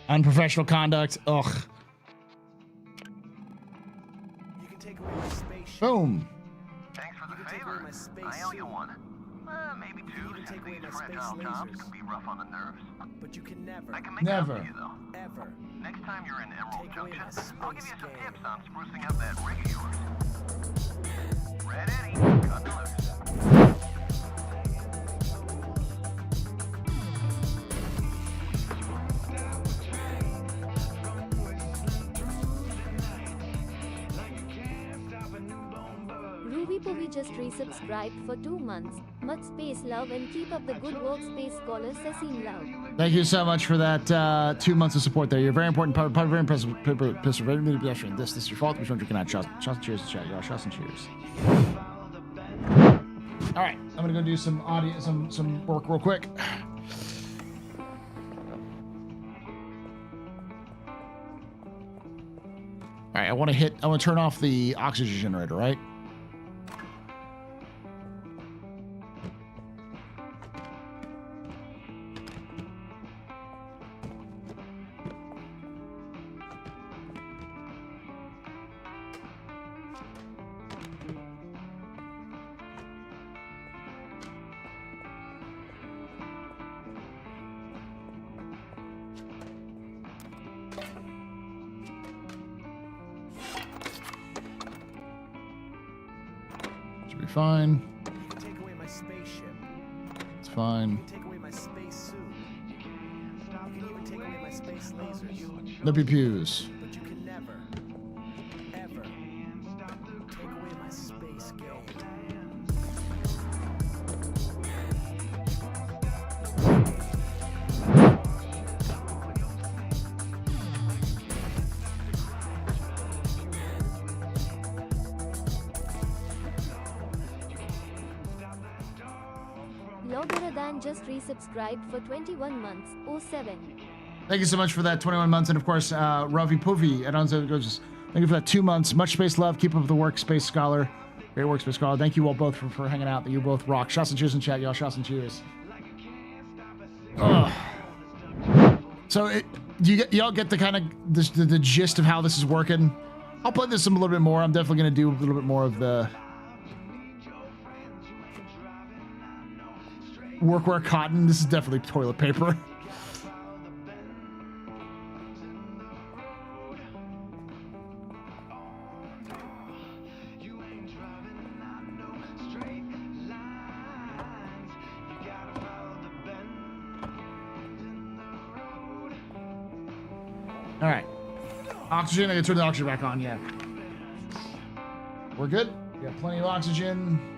Unprofessional conduct. Ugh. You can take away my spaceship. Boom. Thanks for the You can take favor. away my space I owe you suit. one. Maybe two, You can since take away these my fragile space jobs lasers. can be rough on the nerves. But you can never. I can make Never. it up to you, though. Ever. Next time you're in Emerald Take away my Junction, I'll give you space some game. tips on sprucing up that rig of yours. Red Eddie, cut loose. Ruby Povi just resubscribed for 2 months. Much space love and keep up the good work, Space Scholar Cecine Love. Thank you so much for that 2 months of support there. You're very important, very impressive, very pedestrian. This is your fault. Which one drinking out? Shots and cheers to chat, y'all. Shots and cheers. All right, I'm gonna go do some audio, some work real quick. All right, I want to turn off the oxygen generator, right? Should be fine. You can take away my spaceship. It's fine. You can take away my space suit. You can even take away my space lasers. Lippy pews. But you can never, ever take away my space game. Logaradan just resubscribed for 21 months. 07. Thank you so much for that 21 months. And of course, Ravi Puvi, thank you for that 2 months. Much space love. Keep up the work, Space Scholar. Great work, Space Scholar. Thank you all both for hanging out. You both rock. Shots and cheers in chat, y'all. Shots and cheers. Ugh. So, y'all get the kind of the gist of how this is working. I'll play this a little bit more. I'm definitely going to do a little bit more of the workwear cotton. This is definitely toilet paper. All right. Oxygen. I can turn the oxygen back on. Yeah. We're good. We got plenty of oxygen.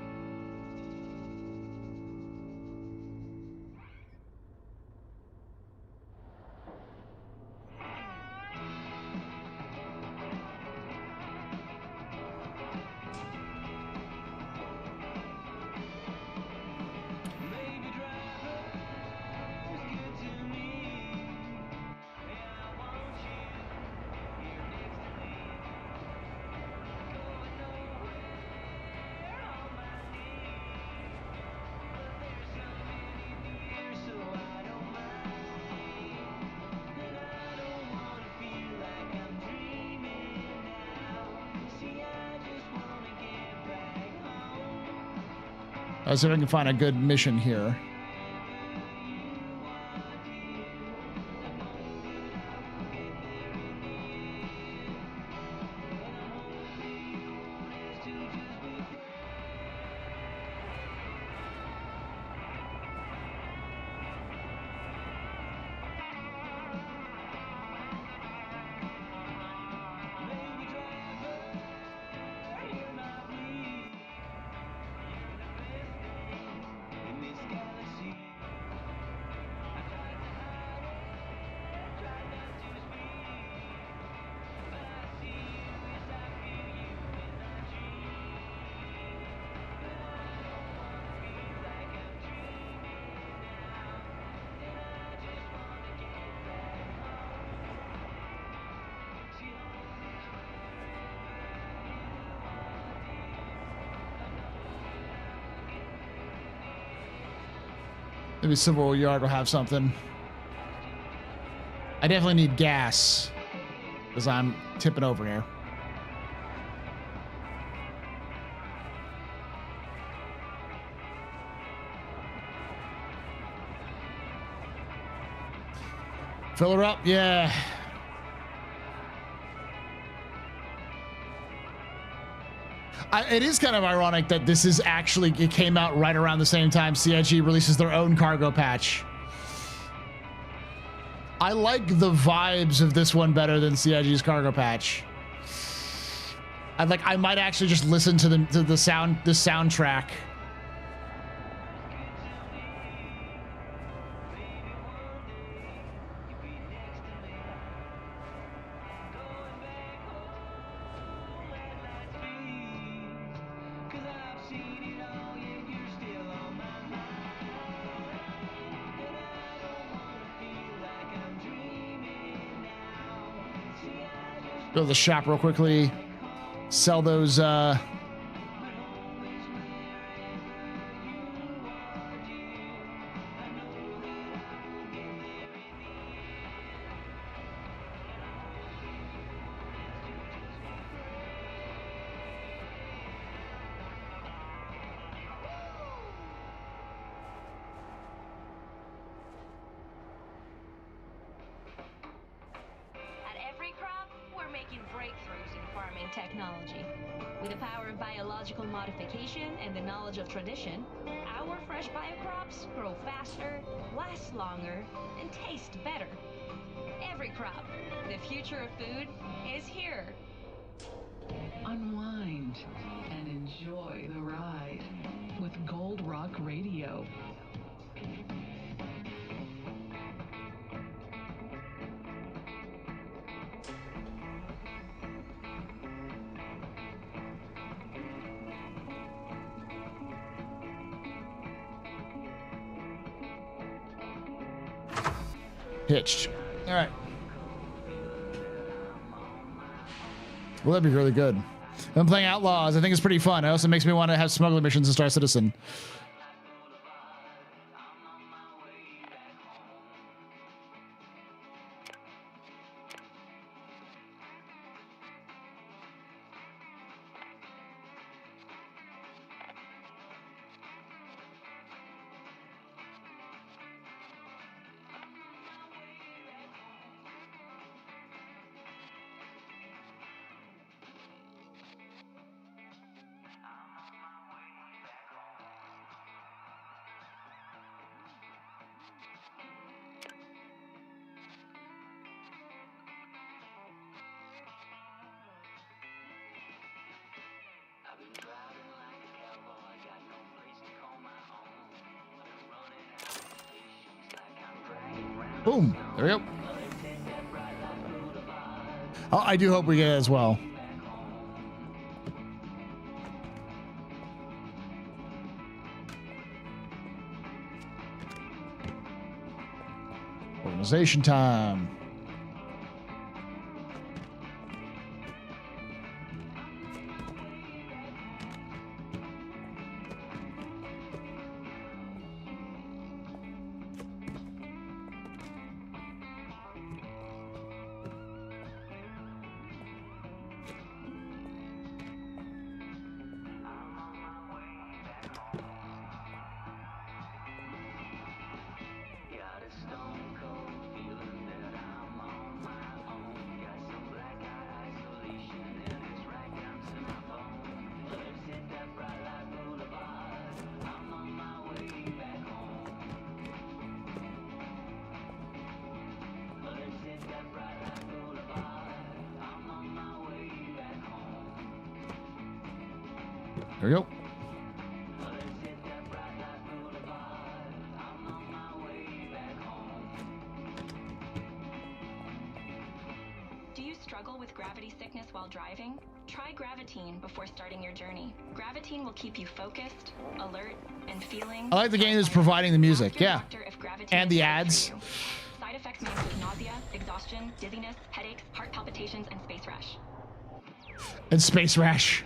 Let's see if I can find a good mission here. Maybe Civil Yard will have something. I definitely need gas because I'm tipping over here. Fill her up, yeah. It is kind of ironic that this is actually, it came out right around the same time CIG releases their own cargo patch. I like the vibes of this one better than CIG's cargo patch. I might actually just listen to the soundtrack. Go to the shop real quickly. Sell those technology. With the power of biological modification and the knowledge of tradition, our fresh biocrops grow faster, last longer, and taste better. Every crop, the future of food, is here. Unwind and enjoy the ride with Gold Rock Radio. Hitched. All right. Well, that'd be really good. I'm playing Outlaws. I think it's pretty fun. It also makes me want to have smuggler missions in Star Citizen. Boom. There we go. Oh, I do hope we get it as well. Organization time. There we go. Do you struggle with gravity sickness while driving? Try Gravitine before starting your journey. Gravitine will keep you focused, alert, and feeling. I like the game that's providing the music. Yeah. And the ads. Side effects may include nausea, exhaustion, dizziness, headaches, heart palpitations, and space rash. And space rash.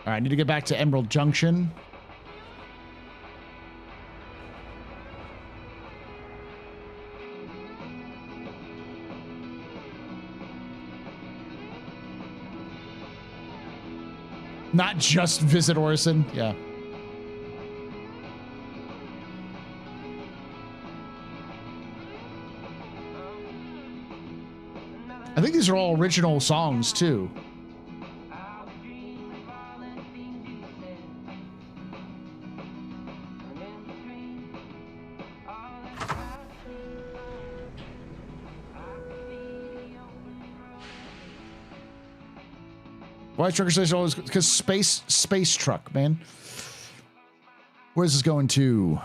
All right, I need to get back to Emerald Junction. Not just visit Orison. Yeah. I think these are all original songs too. Why trucker station always? Because space truck, man. Where's this going to?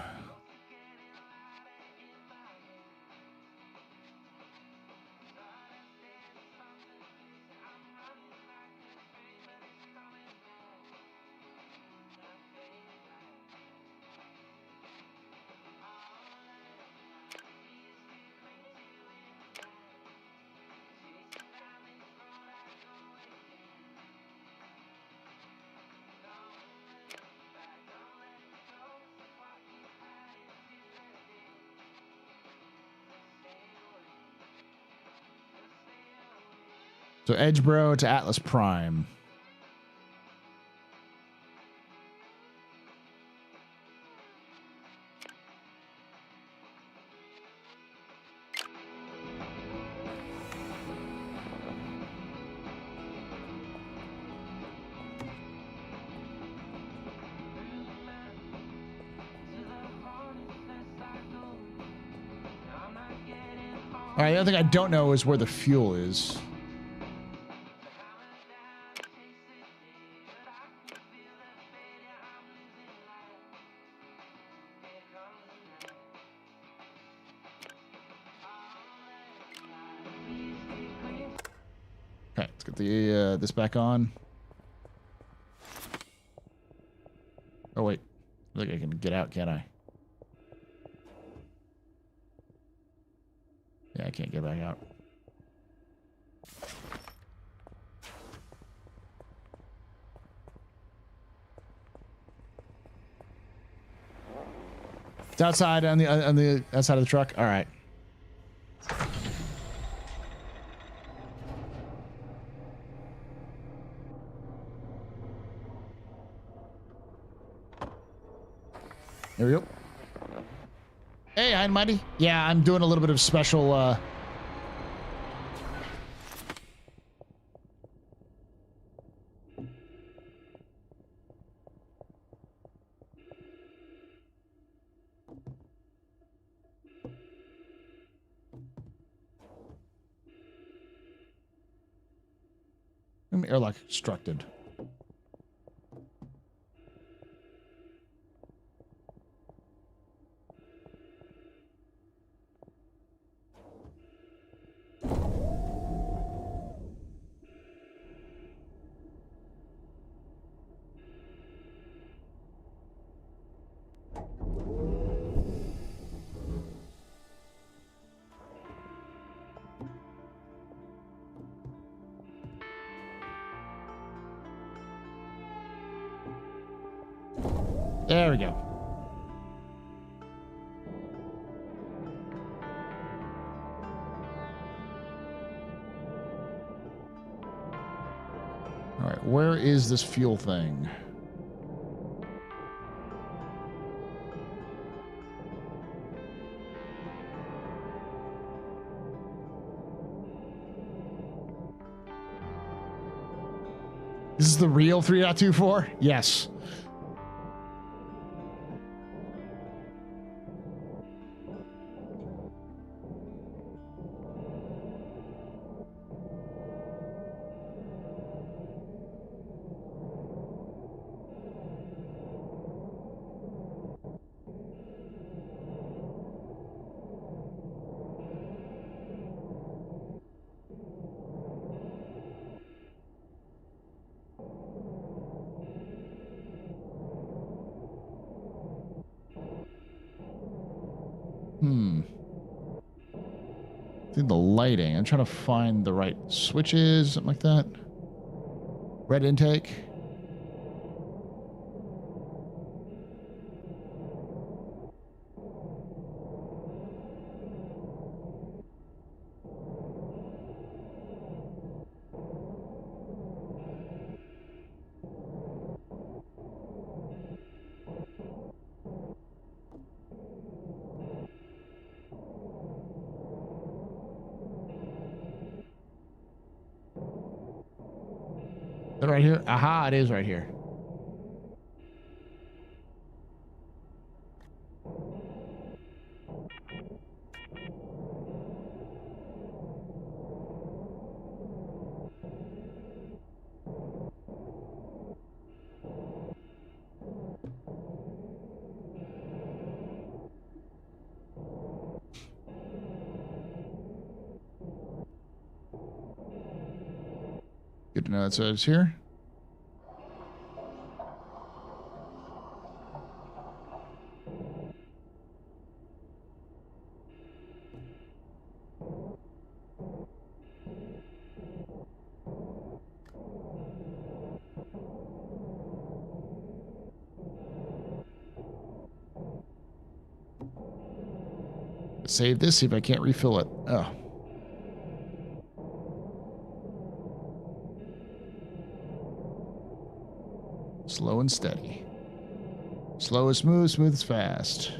So Edgeboro to Atlas Prime. All right, the other thing I don't know is where the fuel is. Okay, let's get the this back on. Oh wait, I think I can get out, can't I? Yeah, I can't get back out. It's outside on the outside of the truck. All right. There we go. Hey, hi, Mighty. Yeah, I'm doing a little bit of special. Confirm airlock constructed. There we go. All right, where is this fuel thing? This is the real 3.24? Yes. I think the lighting. I'm trying to find the right switches, something like that. Red intake. Is it right here? Aha, it is right here. Good to know it says here. Save this, see if I can't refill it. Oh. Slow and steady. Slow is smooth, smooth is fast.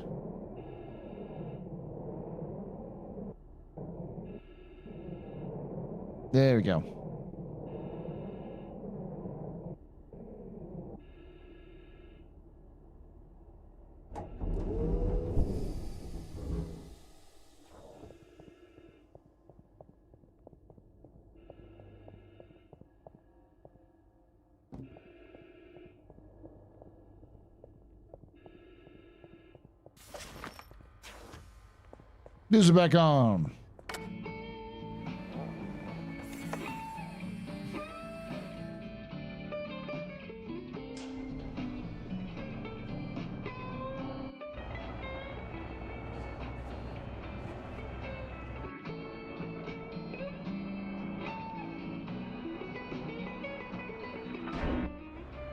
There we go. News are back on.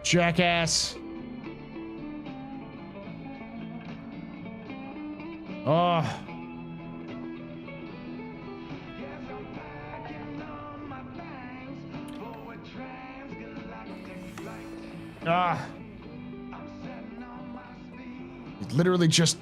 Jackass. Oh. Ah. It literally just...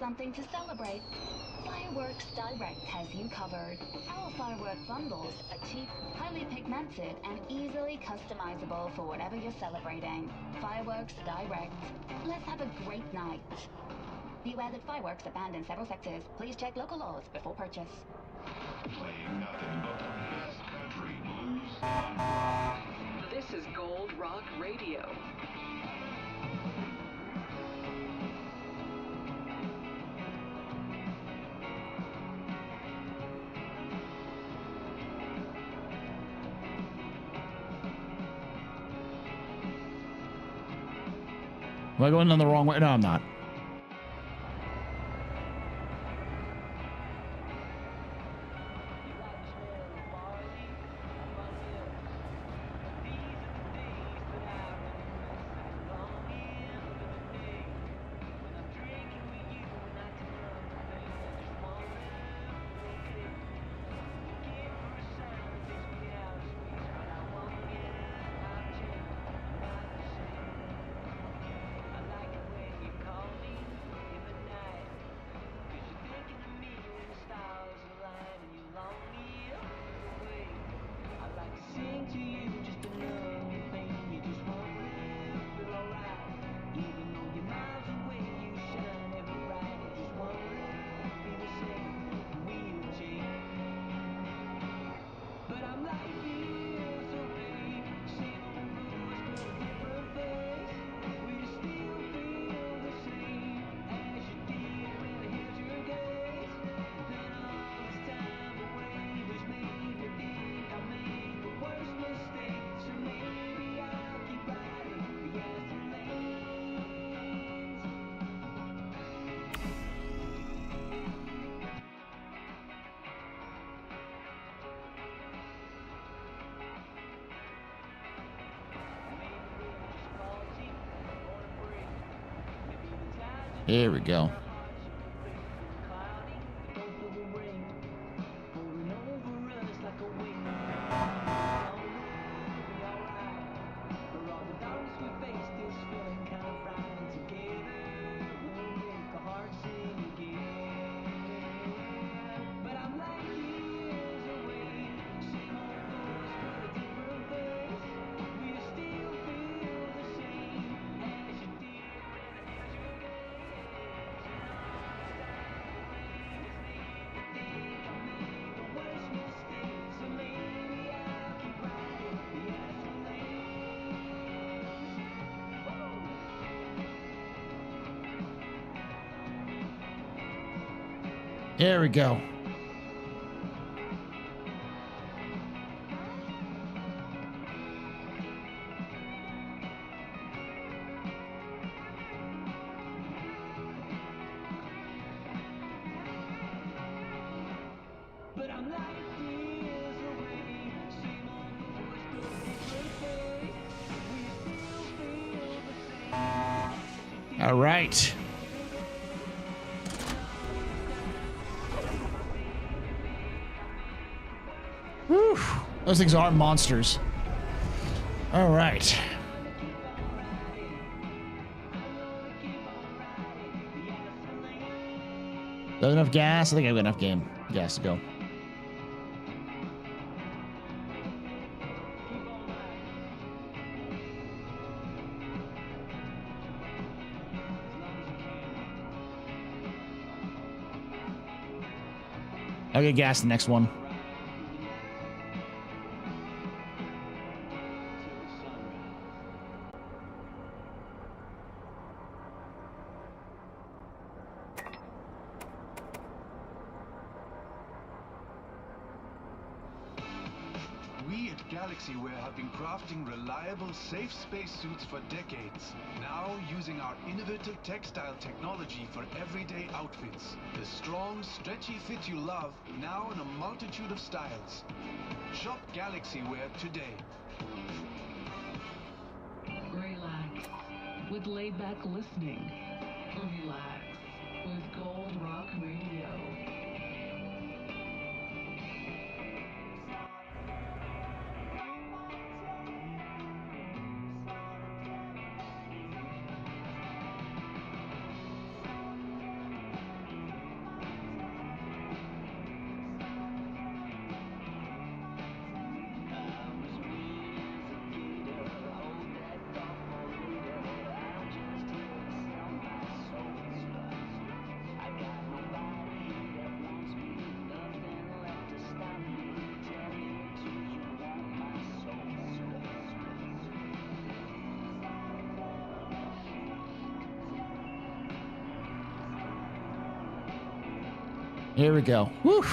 something to celebrate. Fireworks Direct has you covered. Our firework bundles are cheap, highly pigmented, and easily customizable for whatever you're celebrating. Fireworks Direct. Let's have a great night. Beware that fireworks are banned in several sectors. Please check local laws before purchase. Playing nothing but the best country blues and rock. This is Gold Rock Radio. Am I going down the wrong way? No, I'm not. Here we go. There we go. All right. Whew. Those things are monsters. All right. Do I have enough gas? I think I have enough gas to go. I'll get gas the next one. We at GalaxyWare have been crafting reliable, safe spacesuits for decades. Now using our innovative textile technology for everyday outfits. The strong, stretchy fit you love, now in a multitude of styles. Shop GalaxyWare today. Relax with laid-back listening. Relax with Gold Rock Radio. Here we go. Whew.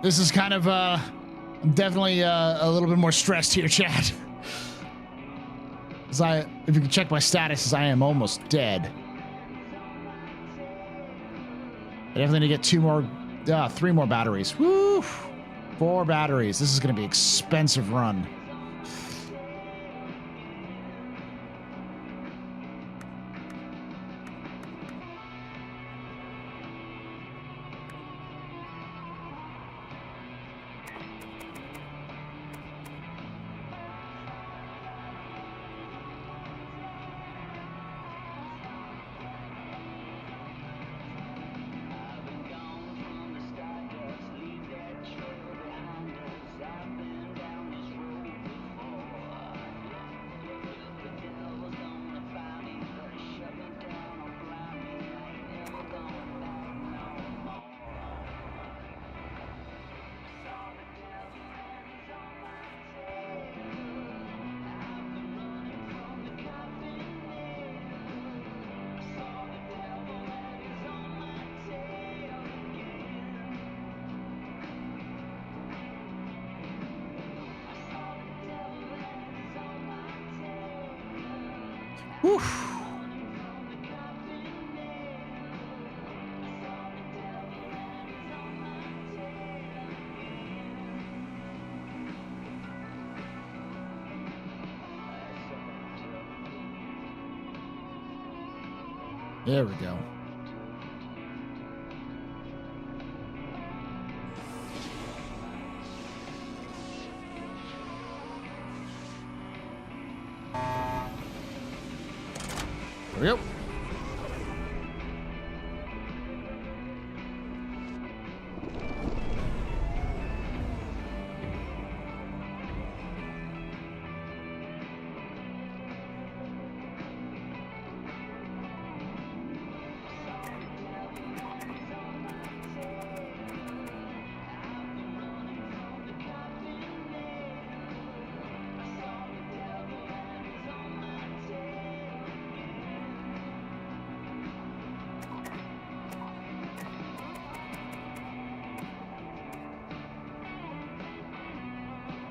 This is kind of, I'm definitely a little bit more stressed here, chat. As if you can check my status, as I am almost dead. I definitely need to get 3 more batteries. Woo! 4 batteries. This is going to be an expensive run. Whew. There we go. Yep.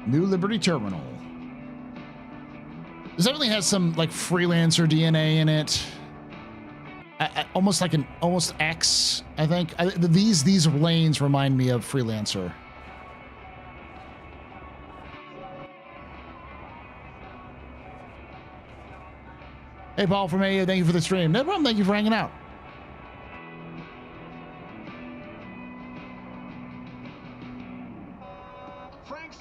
New Liberty Terminal. This definitely has some like freelancer DNA in it. Almost like an X, I think. These lanes remind me of freelancer. Hey, Paul from AU, thank you for the stream. No problem, thank you for hanging out.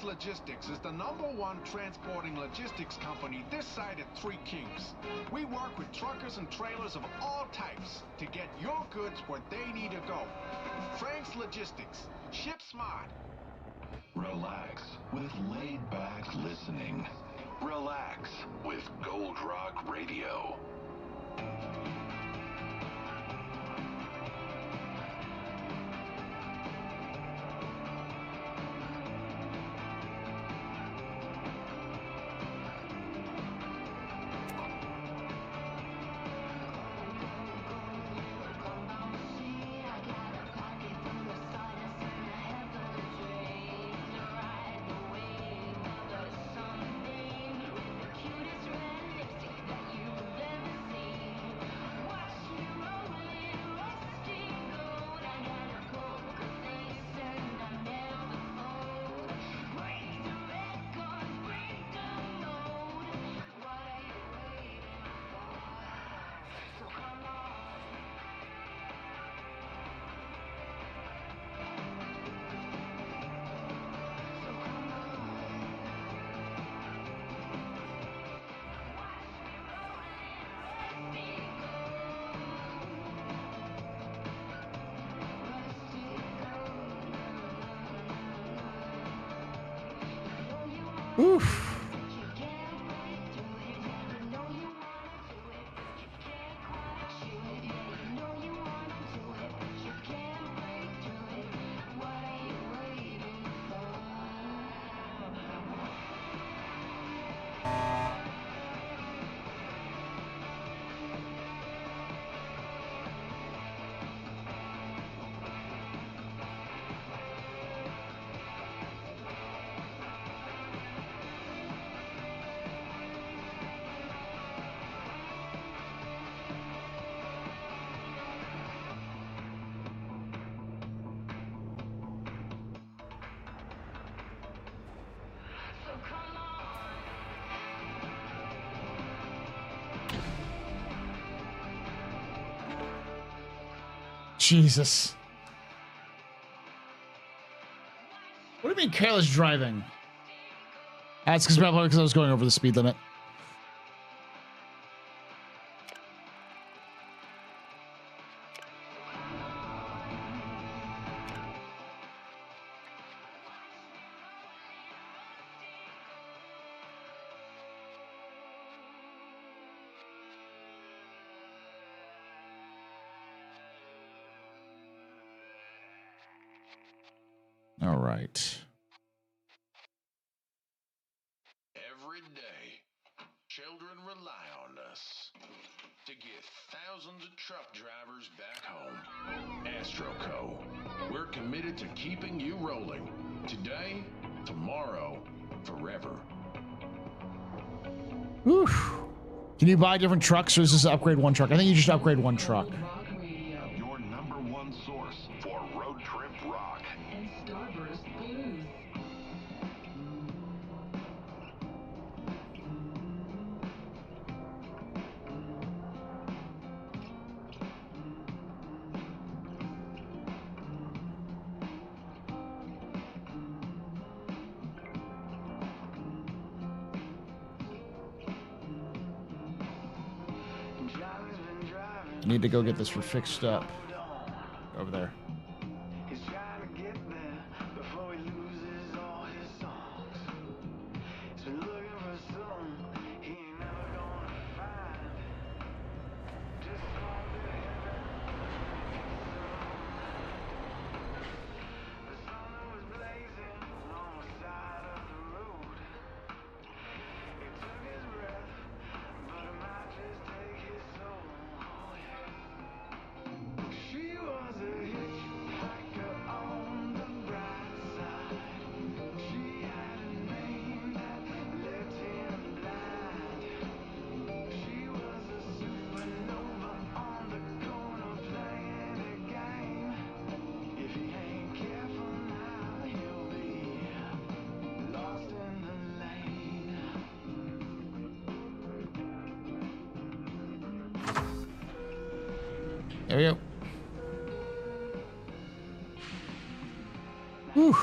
Logistics is the #1 transporting logistics company this side of Three Kings. We work with truckers and trailers of all types to get your goods where they need to go. Frank's Logistics. Ship smart. Relax with laid-back listening. Relax with Gold Rock Radio. Oof. Jesus. What do you mean careless driving? That's because I was going over the speed limit. All right. Every day, children rely on us to get thousands of truck drivers back home. AstroCo, we're committed to keeping you rolling. Today, tomorrow, forever. Whew. Can you buy different trucks, or is this upgrade one truck? I think you just upgrade one truck. Your #1 source for road trip rock. And Starburst Blues. I need to go get this fixed up over there. There we go. Whew.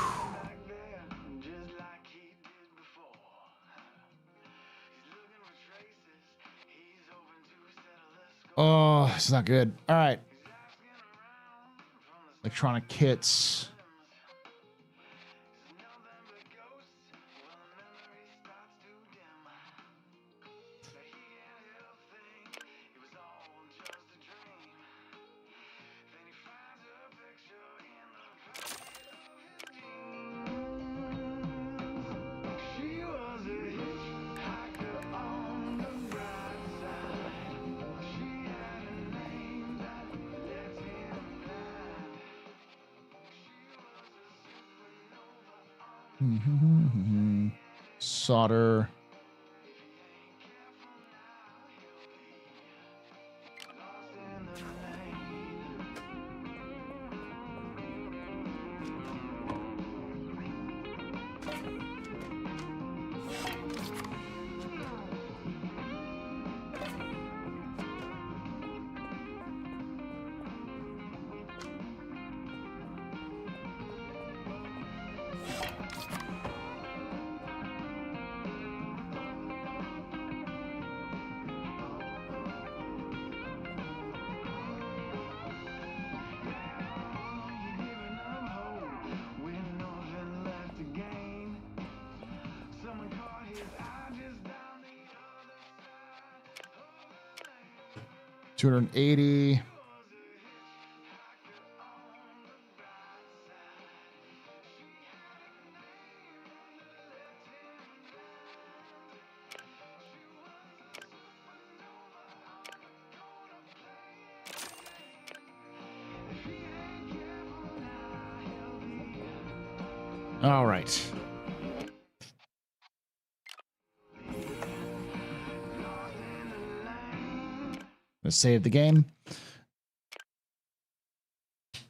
Oh, it's not good. All right. Electronic kits. Solder. $280. All right. Let's save the game.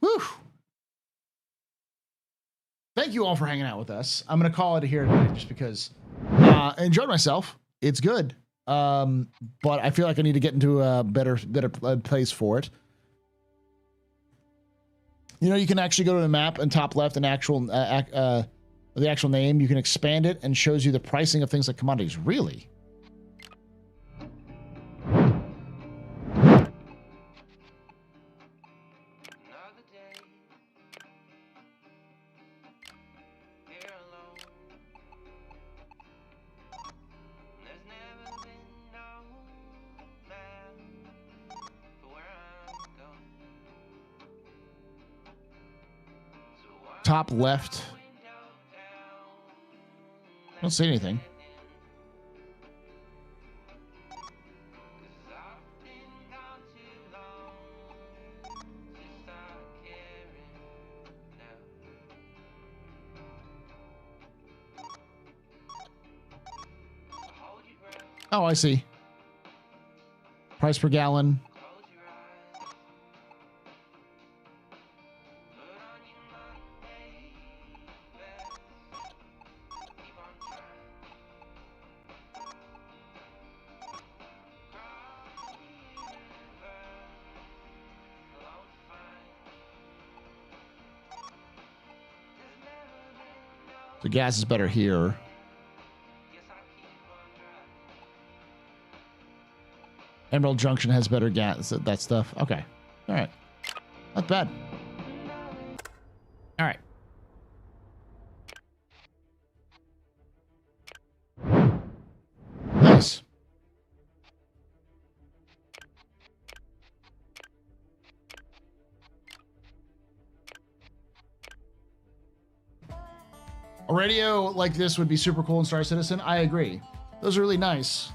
Whew. Thank you all for hanging out with us. I'm going to call it here tonight just because I enjoyed myself. It's good. But I feel like I need to get into a better place for it. You know, you can actually go to the map and top left an actual the actual name. You can expand it and shows you the pricing of things like commodities. Really? Top left. I don't see anything. Oh, I see. Price per gallon. The gas is better here. Emerald Junction has better gas, that stuff. Okay. All right. Not bad. All right. Nice. A radio like this would be super cool in Star Citizen. I agree. Those are really nice.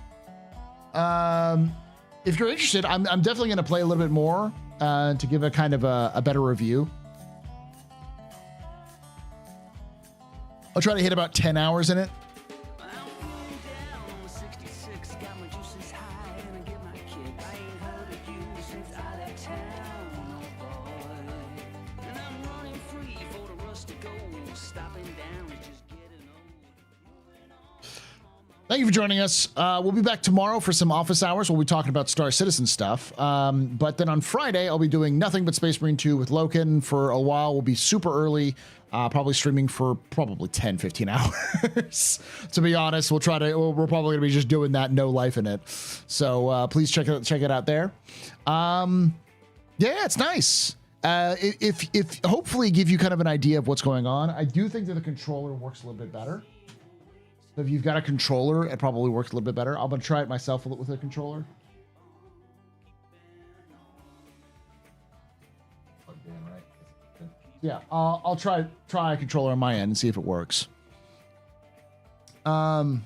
If you're interested, I'm definitely going to play a little bit more to give a kind of a better review. I'll try to hit about 10 hours in it. Thank you for joining us. We'll be back tomorrow for some office hours. We'll be talking about Star Citizen stuff. But then on Friday, I'll be doing nothing but Space Marine 2 with Loken for a while. We'll be super early, probably streaming for probably 10, 15 hours. To be honest, we're probably going to be just doing that, no life in it. So please check it out there. Yeah, it's nice. If hopefully give you kind of an idea of what's going on. I do think that the controller works a little bit better. So if you've got a controller, it probably works a little bit better. I'm going to try it myself with a controller. Yeah, I'll try a controller on my end and see if it works. The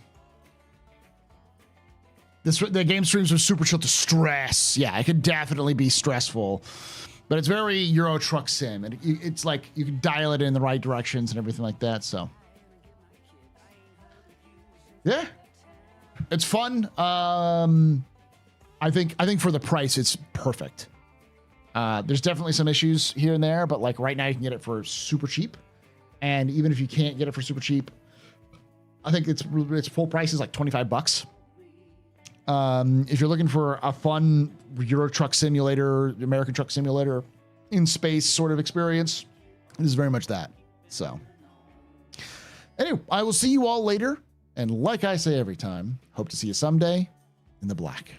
game streams are super chill to stress. Yeah, it could definitely be stressful. But it's very Euro Truck Sim. And it's like you can dial it in the right directions and everything like that, so... Yeah, it's fun. I think for the price, it's perfect. There's definitely some issues here and there, but like right now you can get it for super cheap. And even if you can't get it for super cheap, I think its full price is like $25. If you're looking for a fun Euro Truck Simulator, American Truck Simulator in space sort of experience, this is very much that. So anyway, I will see you all later. And like I say every time, hope to see you someday in the black.